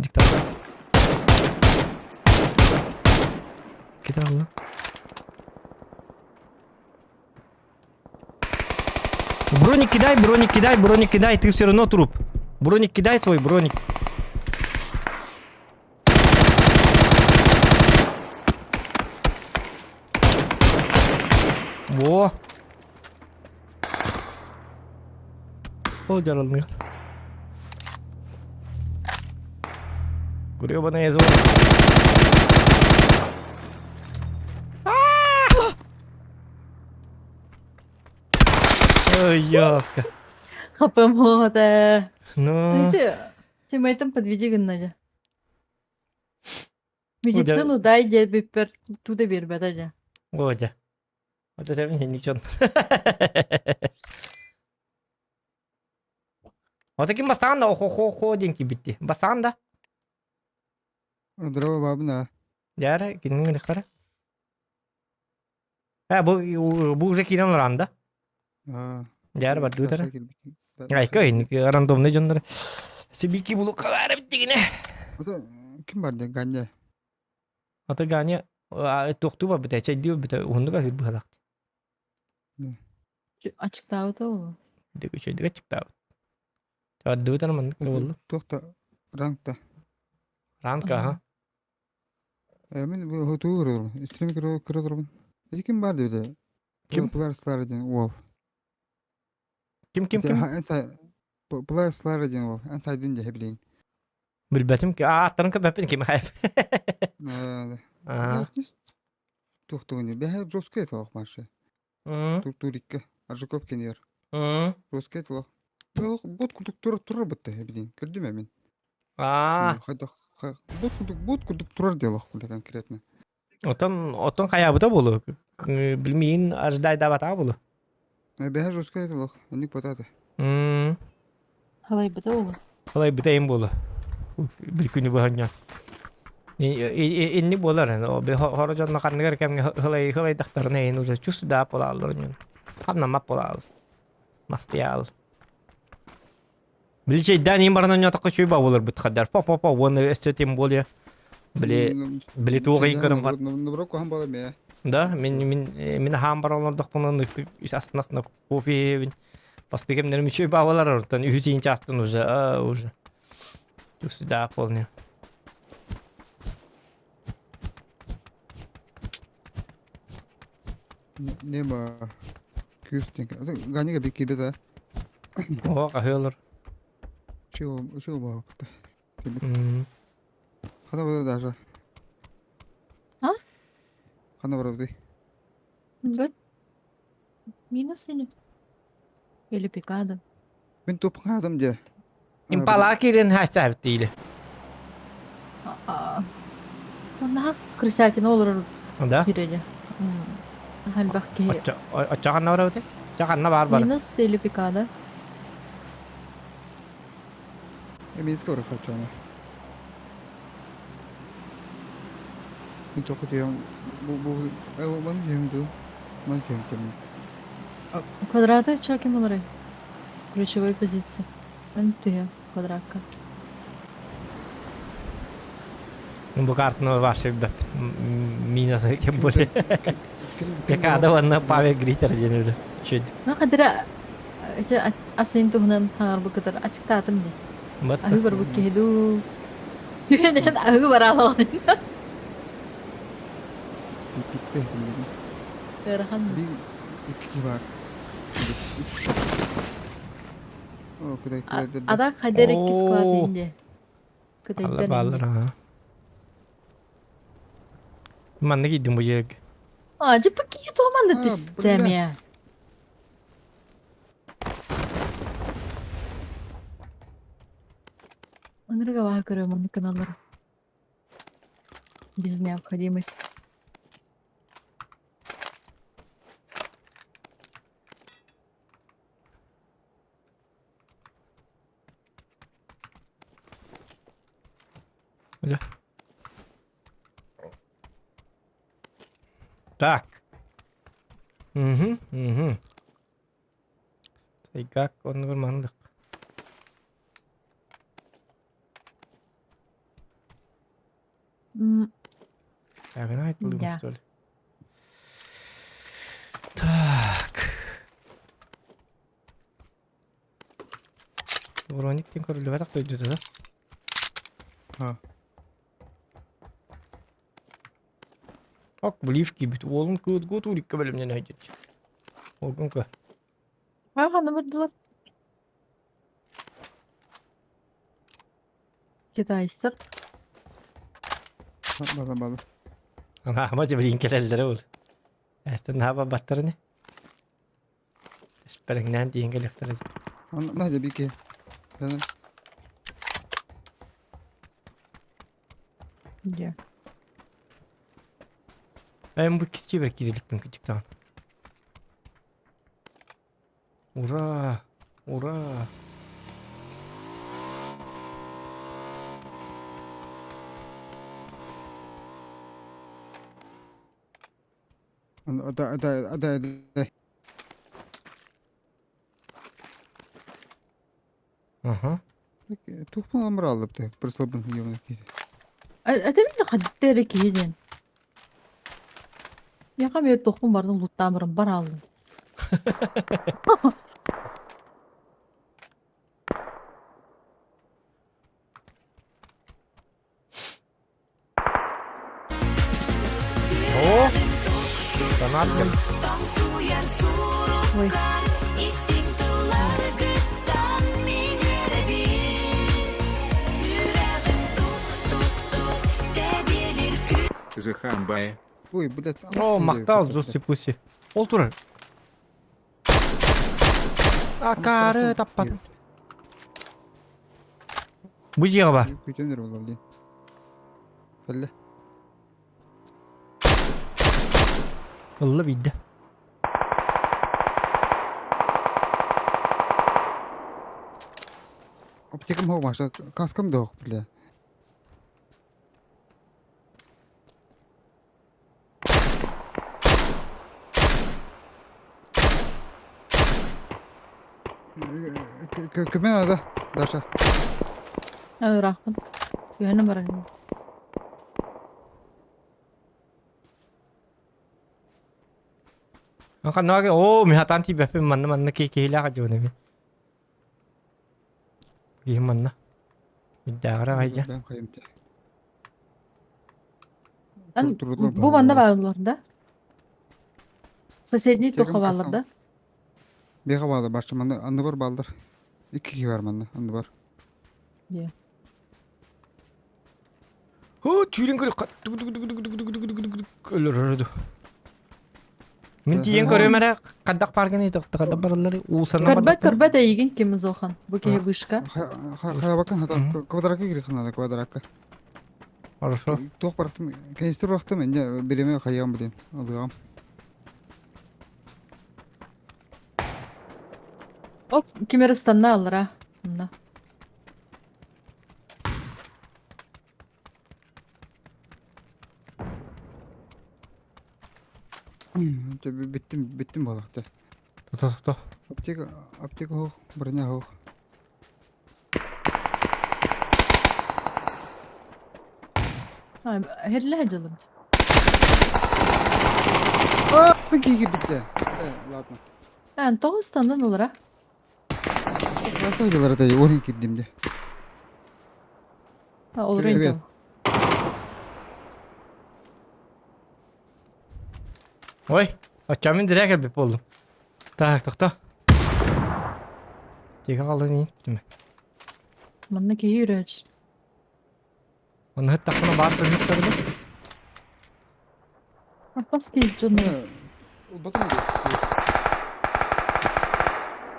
Diktat. Kita Allah. Броник кидай, броник кидай, броник кидай, ты все равно труп. Броник кидай свой, броник. Во. О, жарылмıyor. Гребаная зона. Ой, ёпка. Хапам хода. Ну, Тимейтом подведи гыннажа. Удар. Медицину дай, дед бипер туда бир бетажа. Годя. Вот это мне ничего. Вот таким басанда, охо-хо-хо, деньги битти. Басанда. Здорово, бабна. Яра, кино не хара. Bu уже кино ранда. Яра, баду тара. Ай, кайын, рандомный жондар. Сибики булу калары биттигине. Kim vardı? Ganya. Ата гане, тоқту ба бите, чай диу бите, ундуга хир bu halak. Açıkta o. Degu şey degu çıktı. Adu tara man oldu. Tohta. Rankta. Ranka ha. Ben bu hotu uğruyorum. İstemi kırıyorum. Kim vardı öyle? Kim? Players'lar için wall. Kim? En say Players'lar için wall. En saydınca hep bilin. Bilbetim ki, tanın ki bepin kim hayf. Tohta oynuyor. Ben hep rosket olak marşı. Turikka. Arjikop keniyor. Rosket olak. Bot kurduk turur bitti hep bilin. Kırdım emin. Hayda. Bot kurduk turur diyorlar kule konkretne. Oton kaya bu da bulu. Bilmeyin ajday da bata bulu. Ben hep rosket olak. Nik patata. Halay bıda o. Halay bir de en bulu. Bir günü bu hanya. İnni bolar. O bir horocan nakan neger kem halay daktar ne en uza çus da pola alır. Hamna map pola al. Masti al. Bili şeyden in barana nyata şuy ba olur bit kadar. Pa onu estetim bolya. Bili tuğayı kırım var. Nubro ko ham bolar ya. Да, min ham barallardık bunu nıktık. İş aslında kofi. Pasti kemlerim içi bağlar ortadan. Ühüseyin çastın uza. Uza. Çus da polnya. Ne ba? Küstün. Ganya bir gibi de. O kahıyorlar. Şu ba. Hadi burada da. Ha? Hadi burada. Вот. Минус или? Или пикадо? Ben top kazım diye. İmpala kirin hay sabit değil. Nah, krisakin olur Da? hirece. Halbak ki. Açakan ne var öte? Açakan ne var var? Minus или picada? Emin skor kaçıyor. Ben top diyorum. Bu ben diyorum tu. Ben diyorum. Квадраты чаким олары. Ключевой позиции. Антуя квадратка. Bu kartını var şey de. Minası kim böyle? Ya kada vanna pave griter jenerde. Şey. Ne kadar asin tuhunan har bu kadar açık tatım diye. Bat. Ahı var bu kedu. Yönen ahı var ağlar. Pizza şimdi. Terhan. İki var. Oh, kudai. Ada kader iki squad ince. Allah ballar ha. Man ne gittim bu jeg. Acı paket olman da tüstem ya. Onları gavah kırıyorum onun kanalları. Без необходимости. Так. Угу. И как он нормально. Я вина это что ли? Так. Bronnik'ten körüldü ve tak döydü da. Ha. Bak bu lif gibi. Oğlum kıt uğrikka bölümden hacet. Oğlum kı. Ha hanım vurdular. Kita ister. Bala. Ama cebelin kelellere ol. Estin hava battarı ne? Esperinden diyen gelektere. Hadi bir ki. Tamam. Ya. Ben bu kişiye belki girilik ben küçükten. Ura. Ada. Aha. Тухмал амыр алып та прислабын йомна киде. Әтәмин хаддәре киеден. Яка мен тохун бардым луттамырым бар алдым. О! Sanatım. Ой. Захамбая. Ой, блядь. О, maktal Jussi Pussy. Otur. Akarı tapmadım. Bu ciğe var. Көтөнөр болор дин. Белле. Kıllı bildi. Аптекам хоо маша. Каскам да ок, бля. Кемен ада, Даша. Рахмат. Йөне бар. Kan nage o mi hatan ti bepe manna ke hila ka jone mi. Gi manna. Midara aja. Ben kayımda. Bu banda vardılar da. Соседний Тегім тухавалар да. Бега балдар, барча манда анды бар балдар. 2 бар манда, анды бар. Ho tüyün kırık. Ölür. Min tiyen körömere kaddak pargani tokta kaddak barılları uğusana Körбәт еген кем зохан. Бу ке бышка. Хая бакан хата квадратка кири хана квадратка. Хорошо. Тох бартым, канистр бактым, энде береме хаям билен. Алгам. Оп, Кимерстанна алыра. Мына. Биттим балакта. Тута. Аптека хох, броня хох. Херле хаҗалар. Такие битте. Ладно. Тоғыстандан алыра. Nasıl hocalara da oraya girdiğimde. Olur Evet. indi. Oy. Açamın direkt elbep oldum. Tak tokta. Tega kaldı neyin bitti mi? Мына ке йөрәч. Onu hıt takına bağır da hıt tarıda. Апас ке җаны. Batın mı?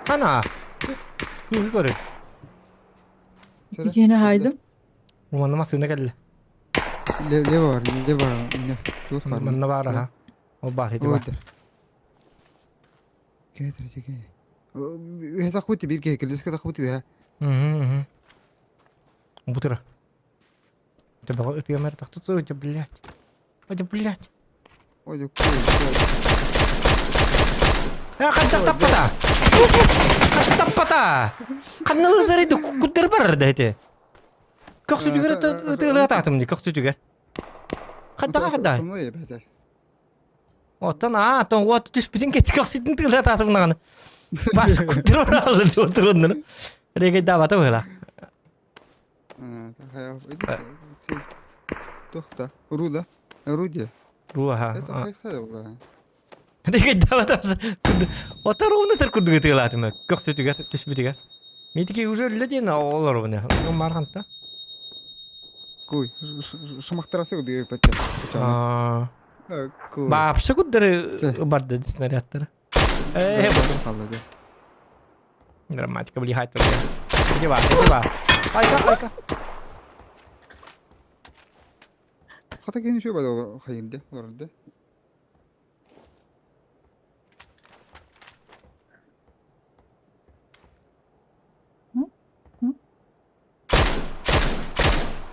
Kana. Yuh görü. Yine haydım. Umanı masığına geldi. Ne var? Ne? Çok var. Manna bağır ha. O bağır hedi bağır. Getir. Hesa khuti bir ke kiliska da khuti ha. Hı. Bu tara. Ты багал ты мэр так тут уже блядь. Блядь. Ой, Kaddak tappata. Kanı üzeri de kudur var da hedi. Kaksu juga tığla tahtım di kaksu juga. Kaddak. Otan ton what tu spidin ke kaksu tığla tahtım nana. Baş kudur aldı oturun. Rega davata böyle. Hayal. Tohta. Ruda. Rudia. Ruha. Это хайхтай уга. Rega davata. Otar onu terkudu gitu lah tuh. Kok situ kan? Terus bitu kan? Miti ki уже люди на олар bunu. Марханта. Куй. Шамахтарасы уди патя. Куй. Бапсы кудары барды снарядтары. Вот. Халады. Драматика влияет только. Иди ба. Айка. Хата кені шөй бады хайынды. Оларды.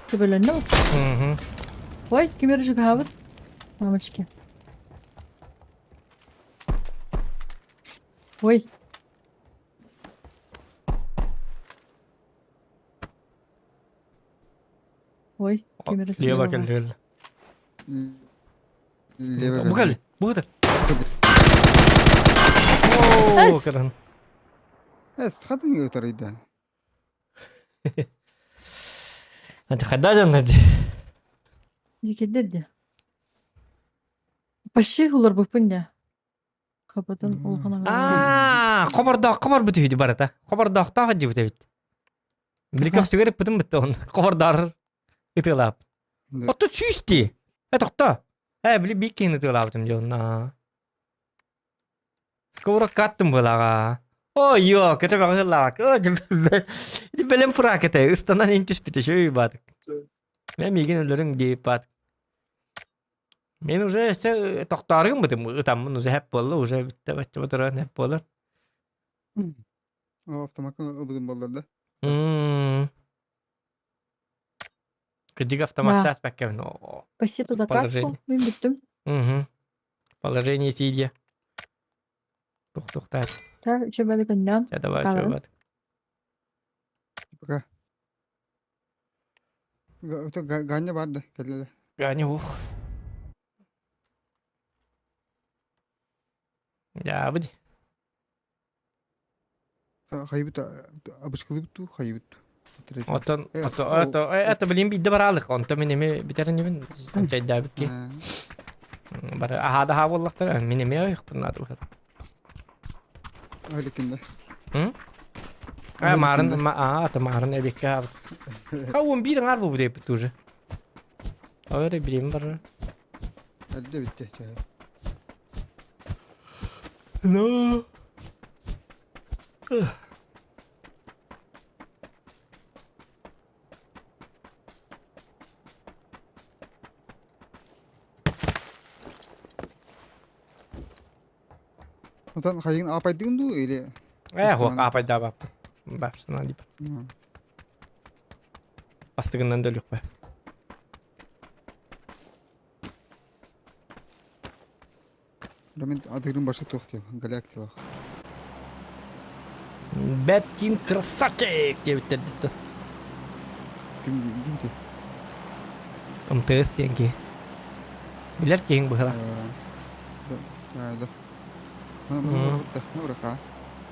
Sebelumnya. Ой, кемер juga хават. Мамочки. Ой. Ой, кемер Слева келдел. Лево. Бухал. О, каран. хата не утарыйда. Анты хадажан нади. Дикедерде. Почти хулар бупыння. Капатан олхана. Қобар біту үйді барата. Қобардақ хаджи біту үйді. Білікақ сүгеріп бітім бітті оны. Қобардар ытылап. Отто чүйсті. Тоқта. Білі бейкен ытылап бітім де оны. Сковорок каттым бұлаға. О, йо, кәті бағылақ. О, білім фұрак еті. Үстанан ен түс біті шөй бадық. Мен меген өлірің дейіп бадық. Мен уже тоқтарығым бітім. Үтамын уже әп болды. Уже бітті бәтті бұтырын әп болды. Автомакын ұбыдым болдарды. Күдік автоматта аспәккәмін. Спасибо за карту. Мен біттім. Положение сидя. Туқтар. Чөбәді күннен. Давай, чөбәді. Пока. Ганя барды. Келді. Ганя ух. Ya bu. Hayıbıt abışkılı bitti hayıbıt. Ata bileyim bir de baralık. Onta minimi biterin gibi sançay dabit ki. Bara ahada havallaktır. Minimi yok bunlar bu kadar. Öyle kinde. Marın ata marın edikki abi. Kavun bir ngar bu deyip bitti уже. Öyle bileyim bara. Elde bitti. No. Ondan hayın apaydın du öyle. Hok apayda bap. Bapsına dip. Bastığından dölük be. Мен адырын башы тоқтел, галактикалық. Бәткин красавчик деп біттерді. Кім де? МТС деньги. Билер кейін бұғыла. Да. Мұрақа.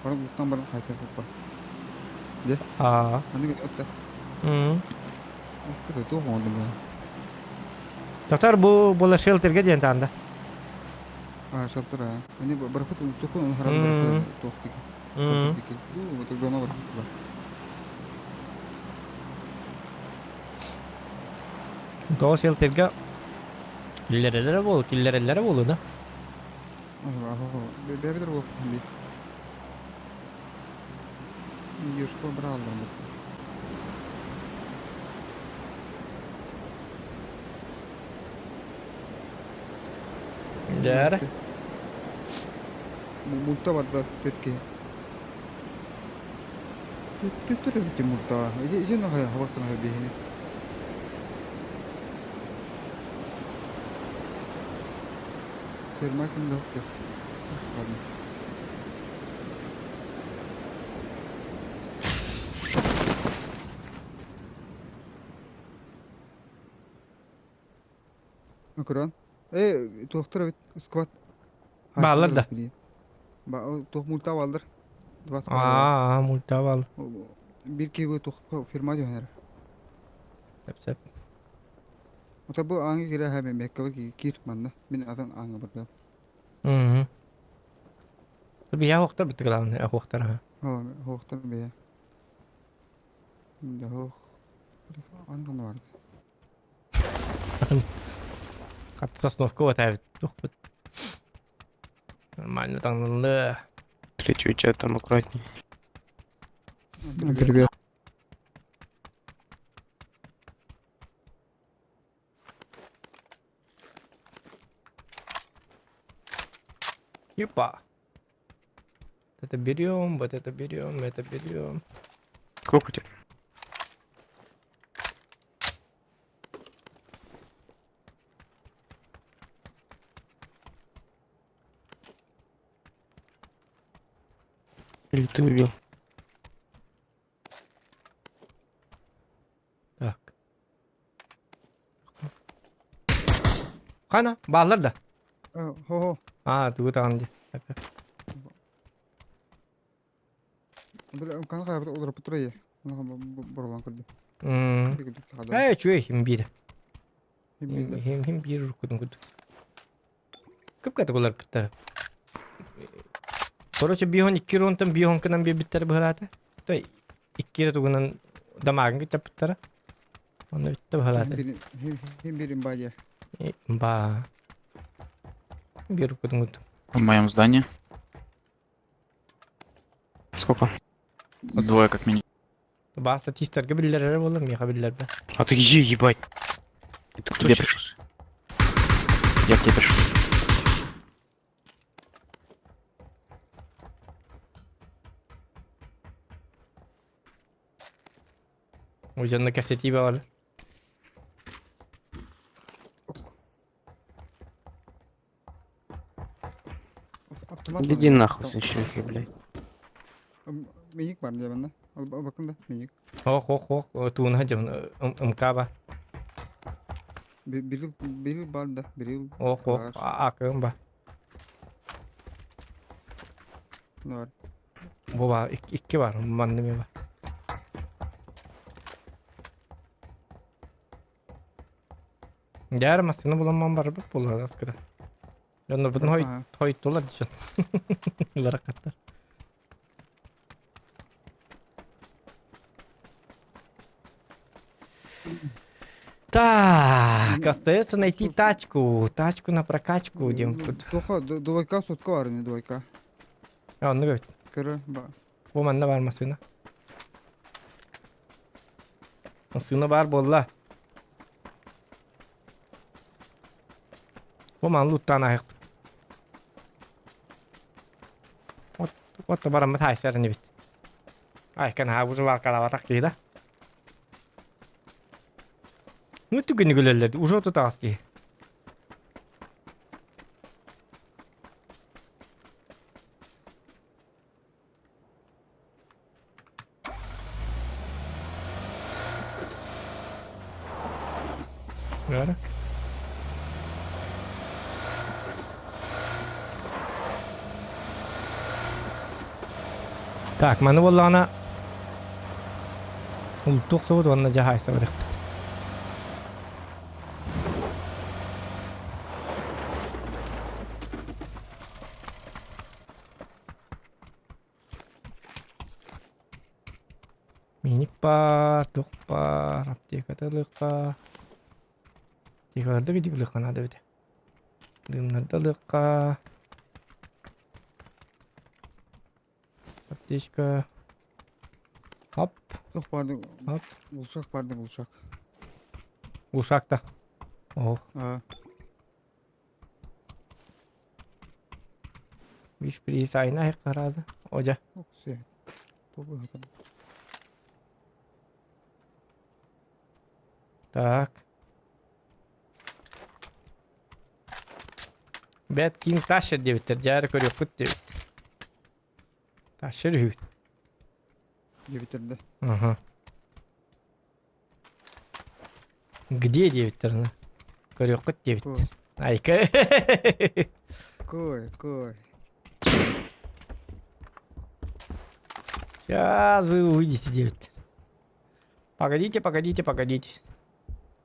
Барың бұқтан барың қайсар көппа. Де? Аны кеді өтті. Кеді тоқ оңды бұл. Доктор бұл шелтерге дейін таңда. Шалтыра. Они барахат тоқын оны харам барахат тоқтыки. Шалтырдыки. Это жона барахат бар. Doğu şelterge killerelere bolu da. Бәрбедер болып бейт. Ешко бір алдан бұқты. Dere. Multa var da petke. Tüttürü bitti multa. İyice ne kadar havaktan her behini. Termakın da yok. Kur'an. Tohtura bit squat. Bağlar da. Toh multa aldır. Multa al. Bir kivi tuhfa firma diyor her. Sep. Ota bu anı gira hemen mekka ki kir manda. Min azan anı burada. Hı. Tabii ya hoktar bitti kalan ya hoktar ha. Ha hohtar be. Da hoh. Anı vardı. Hatta sosnovka var tabii. Tuh bit. Нормально tanındı. Третью тебя там аккуратней. Bir Юпа. Это берем, вот это берем, это берем. Сколько у тебя? Или ты убил? Так. Kana, bağlar da. Ho ho. Aa, tuğu tanıdı. Böyle kan kaybı olur putrayı. Buradan kırdı. Hey, çöy, him bir. Him Him bir kudun kudu. Kıp katı kolar pıttar. Korоче, bihon 2 rontan bihon kanan bir bitter bıhalata. To 2 re tugunan damagın ki çapıttara. Onda bitti bıhalata. Him birim baye. Ба. Беру куда-нибудь. В моем здании. Сколько? Двое как минимум. Баста тистер bilirler oğlum ya bilirler be. А ты иди, ебать. Это кто тебе пришел? Я к тебе пришел. Ucunda kaseti var. Иди нахуй, священники, блядь. Minik var diye bende. Al bakın da minik. Hok. Tuğun hacım. Kaba. Bir yıl var da. Bir yıl. Hok. Akım ba. Ne var? Bu var. İki var. Mandemi var. Yarım aslında bulanmam var. Bu bular askıda. Yanında bunun hoyt dolar düşün. Olarak katlar. Так, остается найти тачку. Тачку на прокачку. Тоха, двойка сотка var ne двойка. Ya onu gör. Kırı ba. Bu manda var masına. Masına var bolla. Bu man loot'tan ayak. What da bara maถ่าย ser ni bit. Ay kan ha bu var kala var takida. Ну ты не гуляли, уже тут таски. Gördün? Так, мене вона ултук сауд вона жахайса бирик. Minik бар, тук бар, аптекатылык бар. Тигаларда видиглык канада биде. Дымнардалыкка. Аптечка. Hop. Yok vardı. Hop. Buluşak vardı buluşak. Uşakta. Oh. Ha. Биш bir iyi sayına hep karadı. Oca. Yok şey. Topu hakan. Так. Бет King taşır diye bitir. Cahil koruyor kut diye bitir. Taşır hüt. Diye bitirdi. Ага. Где diye bitir. Koruyor kut diye bitir. Koy. Ay Koy. Сейчас вы увидите, девять. Погодите, погодите, погодите.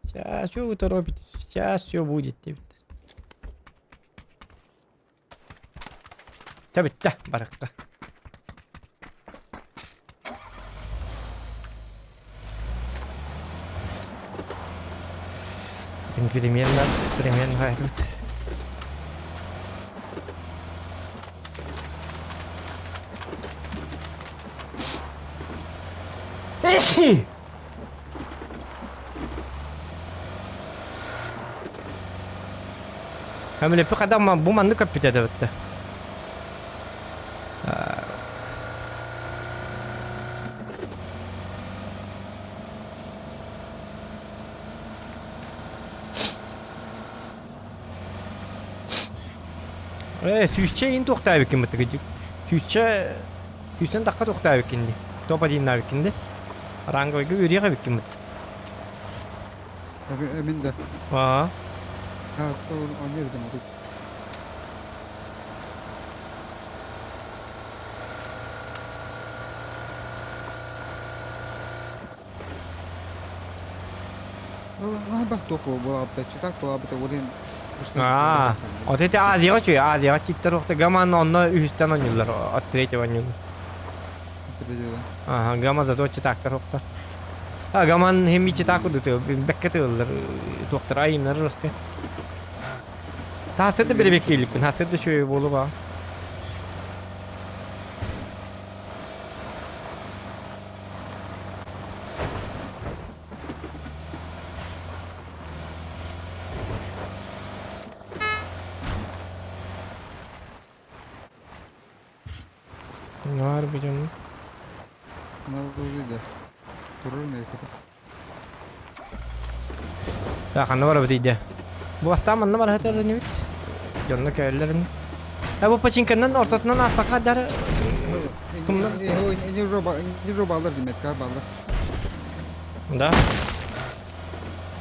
Сейчас что вы торопитесь? Сейчас все будет. Tabii de barakta. Примерно хайдут. Hem bir kadar bu mandı kapıda da bitti. Süsçe in toxtay bikin bitgicik. Süsçen dakika toxtay bikindi. Topa dinler bikindi. Rangoy yürüye bikin bit. Emin de. Aa. Ha, oynayırdım onu. Bak toku bu abda çıtak bu abda olayın. O tete Aziya çıktı rohta gaman onunla üstten oynuyorlar. Atlet oynuyorlar. Aha gama zato çıtak rohta. Ha gaman hem bir çıtak tutuyor. Bekket olurlar. Doktor ayımlar rohta. Tahsede biri bekleyelim. Tahsede şöyle bolu var. Ne var bu canım? Ne oldu da? Durur mu yakada? Ya kan var bu değil. Bu hasta mı ne var hatta ne bit? Canlı köylerin. Ya bu paçinkanın ortasından aspa kadar. Ne roba alır Demet ka alır. Da.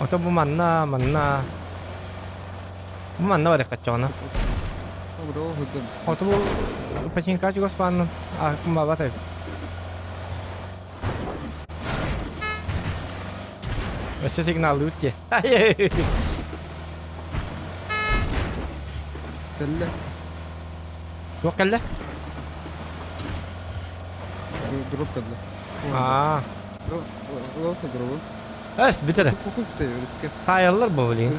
Oto bu manna. Bu manna var kaçana. O bro hudum. Oto bu paçinka juga spanın. Ah kumbabat ay. Ese signal lutti. Kelle. Yok kelle. Drop kelle. Aa. Lo se drobu. Es bitir. Kokuz seviyoruz. Sayılır mı böyle?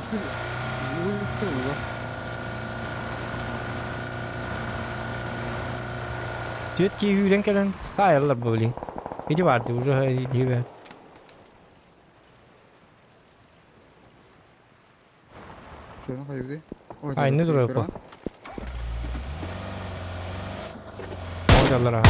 Tuyet ki hüren gelen sayılır böyle. Bir de vardı uzun diye ver. Şöyle haydi. Aynı duruyor bu. Oradalar ha.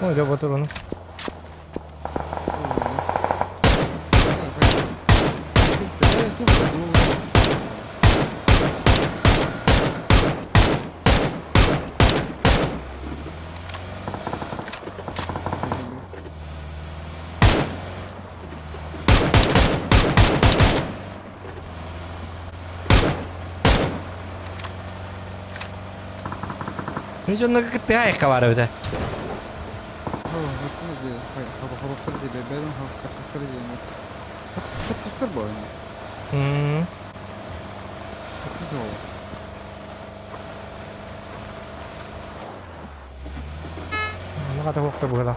Orada batır onu. Hiç onunla kıt bir ayakkabı var öyle. Habakları gibi ben saksakları gibi. Saksızdır bu oyun. Saksız o. Ne kadar korktu bu kadar.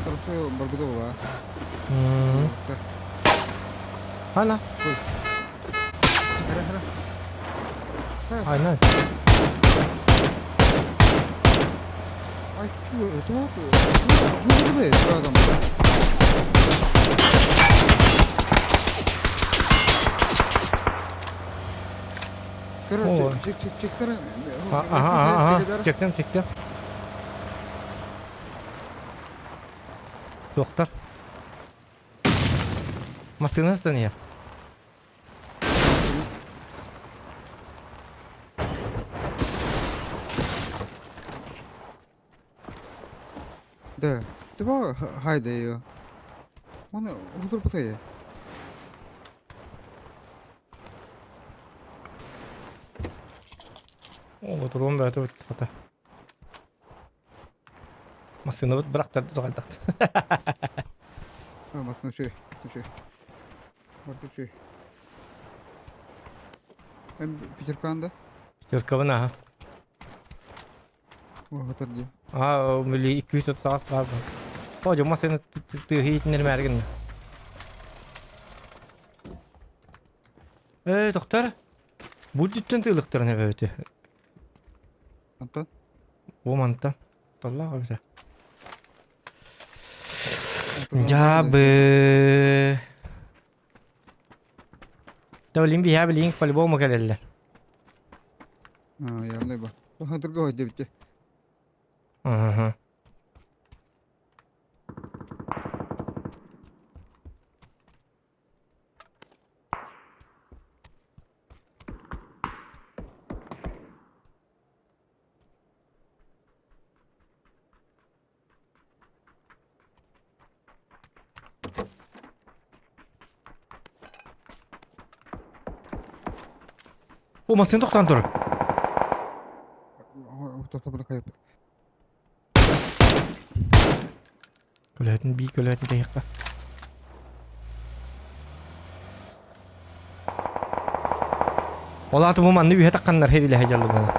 Tarafı barbuda var. Hala. Ay nice. Ay tamam. Bu ne bu adam? Çektir. Aha. Çektim. Doktor. Maskını nasıl ya? Да. Давай хайде ее. Onu otur bataya. О, турун бәті өтті қата. Масыны бұт бірақ тәрді жоғалдақты. Sağ basın şey. Basın şey. Orta şey. Hem Peter Pan'da. Түркабын аға. O hatır diye. Мили 200 тағас барды. О, жо масыны тұғы етінер мәргін. Тоқтар. Бұл дүттен тұғылықтарын әбі өті. Антон. О, манттан. Талла қабыта. Жабы. Дәулін бия білейін по-любому кәлелер. Явно бak. O hatır koydu bitti. Ага. О, масын тоқтан тұр. Tohta bırak ayıp. Көләтін бей, көләтін тәйіққа. Ол аты бұманны үйе таққандар херилі хәжалды бана.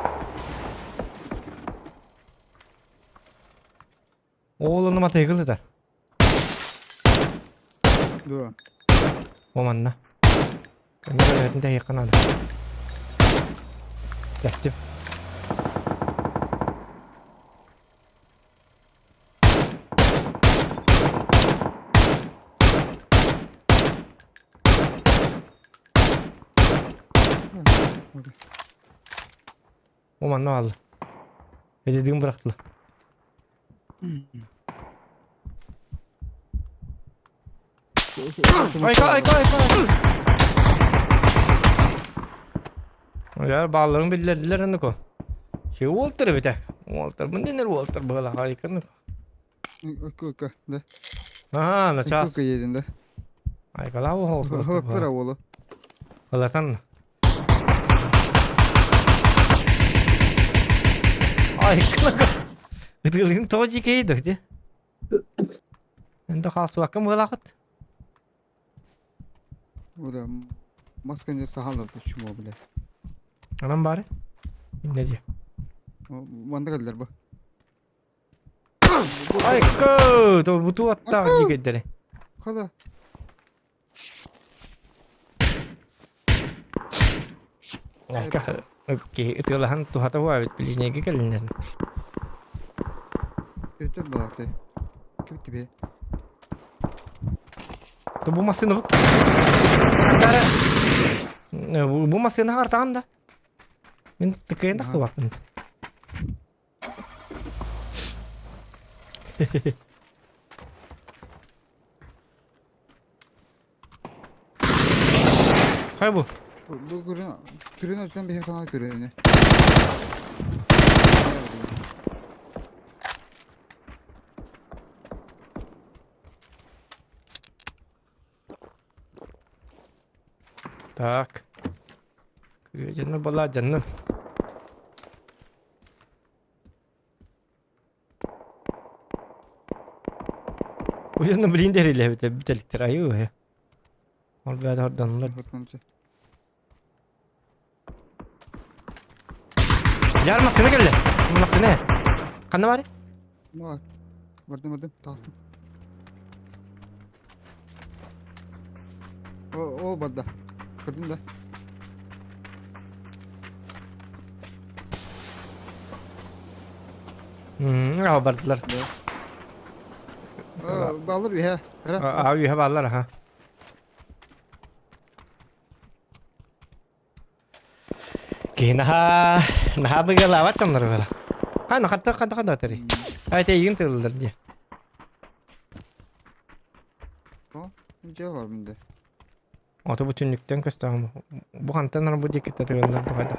Олыны ма тәйқылды да. Дуа. Бұманна. Көләтін тәйіққан ады. Ястым. Оmanını aldı. Dediğimi bıraktılar. Ayka. Ya bağlarını bildirdiler anne ko. Şey Walter bir de. Walter bu nedir Walter böyle harika ne? Okey. De. Aha ne çaz. Okey yedinde. Ayka la o olsun. Hatır avolu. Allah'tan. Ayka. Itılın toji kaydı diye. Ende kalsı bakım bırakıt. Ora maskeler sahalarda şu mobile. Anam bari. Ne diyor? Manda geldiler bu. Ayka. To butu hatta jiketleri. Kaza. Ayka. Okey, itulah tuh atau apa pilihnya gitu kalian. Yeter baktı. Kötü be. Tuh bu masih nubuk. Bu masih nahar tahan dah. Min tekein tak tuh waktu. Kayak bu. Bu kürün açıdan bir her kanal kürünü. Так. Jangan bola jangan. Ujanı blinderiyle biteliktir ayı ya. Ol bir oradanlar. Yarmasını geldi. Masını. Kanı var? Var. Vardım. Tasım. O badda. Gördün de. Ya bardılar. Bağlar bir he. Abi ya bağlar ha. Nah begalawat camlar bela. Kan kata tadi. Ay tegin tırıldır diye. Cevap var bende. Oto bütünlükten köstağım. Bu kantanlar bu dikkat tırıldır bu kadar.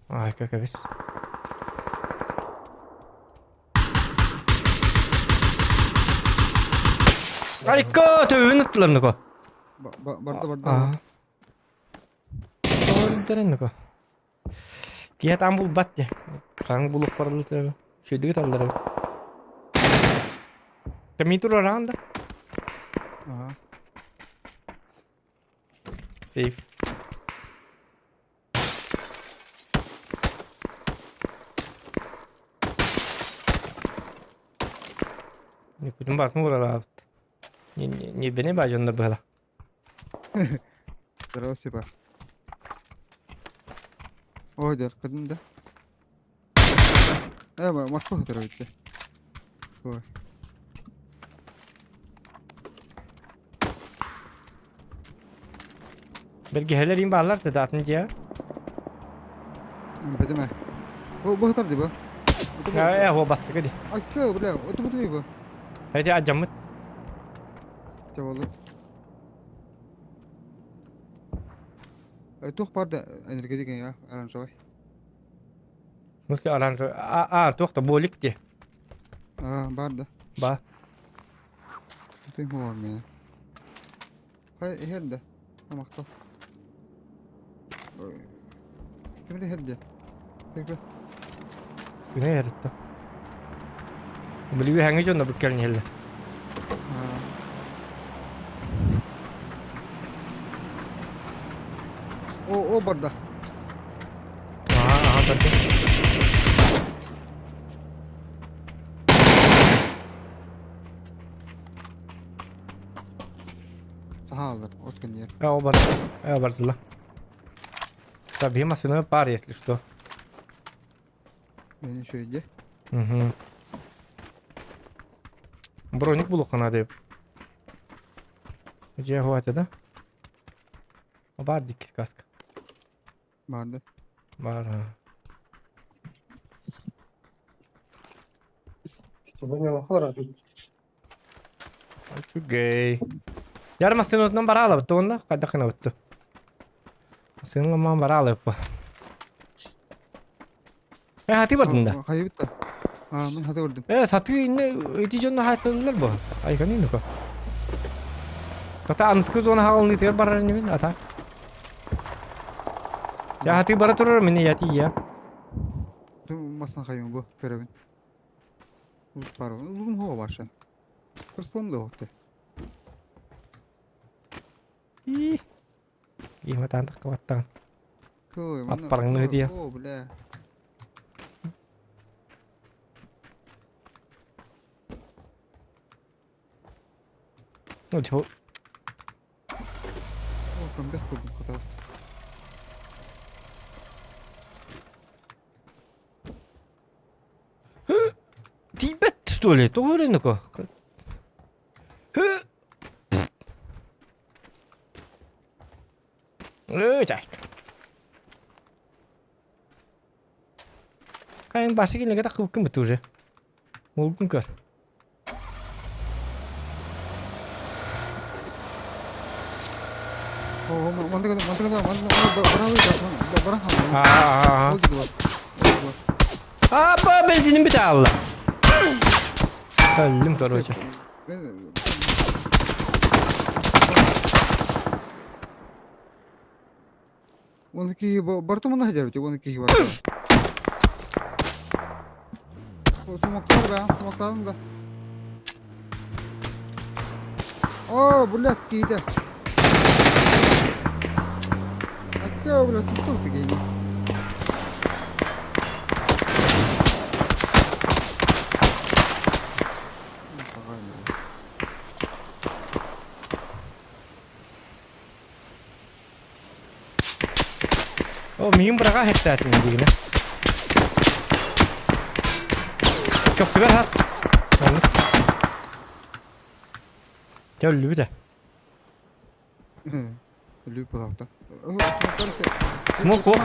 Ay kakabis. Harika tövbe tuttular Niko. Barda. Öldüren Niko. Diyet ambul battı. Kan bulup paralı tövbe. Şöyle aldılar. Kami tur oranda. Aha. Safe. Ne kudum bakma buralar. Ne beni bacında böyle. Здорово, Сипа. Ой, дер, kadın da. Москва травите. Ой. Belki helerin bağlar da atınca. Bedeme. Bu tarafta bu. Ya o bastı hadi. Akka, bля, это буду его. Hadi acamıt. Tavalı. Tuh barda energetik ya, aranjavay. Muska alan. Tohta bolik diye. Barda. Ba. Tem var mı ya? Hay herde. Tamakta. Kimde herde? Peki. Ne yarattı? Beli bir hangi jonda bakal ni helde. O barda. Tabii. Saha alır, otkan yer. O barda. Barda. Tabii masını par yetli что. Beni şöyle. Броник булук кана деп. Же хватит, да? Бар дикис каска. Barda. Бар. Окей. Яр мастын барала битти онда кайдакына битти. Сен ман барала бу. Хати бардында. Hayır bitti. Ben hadi vurdum. Satı inne ödeyeceğini hayatlılar bu. Ay kanı nuka. Kata anskı zona halını ter barar ne bin ata. Ya hati bara turur mini yati ya. Masana kayın bu görevin. Uzun para. Uzun hava başa. Kırsam da hotte. İyi matan tak kawatan. Koy. At parang nı diye. Oh bля. O çok. Oh kan best buldum kadar. Tibet что ли? Doğru nuka. Çay. Kayak bahasa gini kita kebukin betul sih. Mungkin kan. Mantıklı barang. Apa bensinim biter Allah. Öldüm короче. Ondaki bartımında hacer bitiyor. Ondaki var. O sumaklar be. Sumaklar da. Bulat giydi. Akka bulat tuttu giydi. Oh, miyum berapa hektar ini gini? Kau sudah has? Jauh lebih dah. Lebih berapa? Smoke.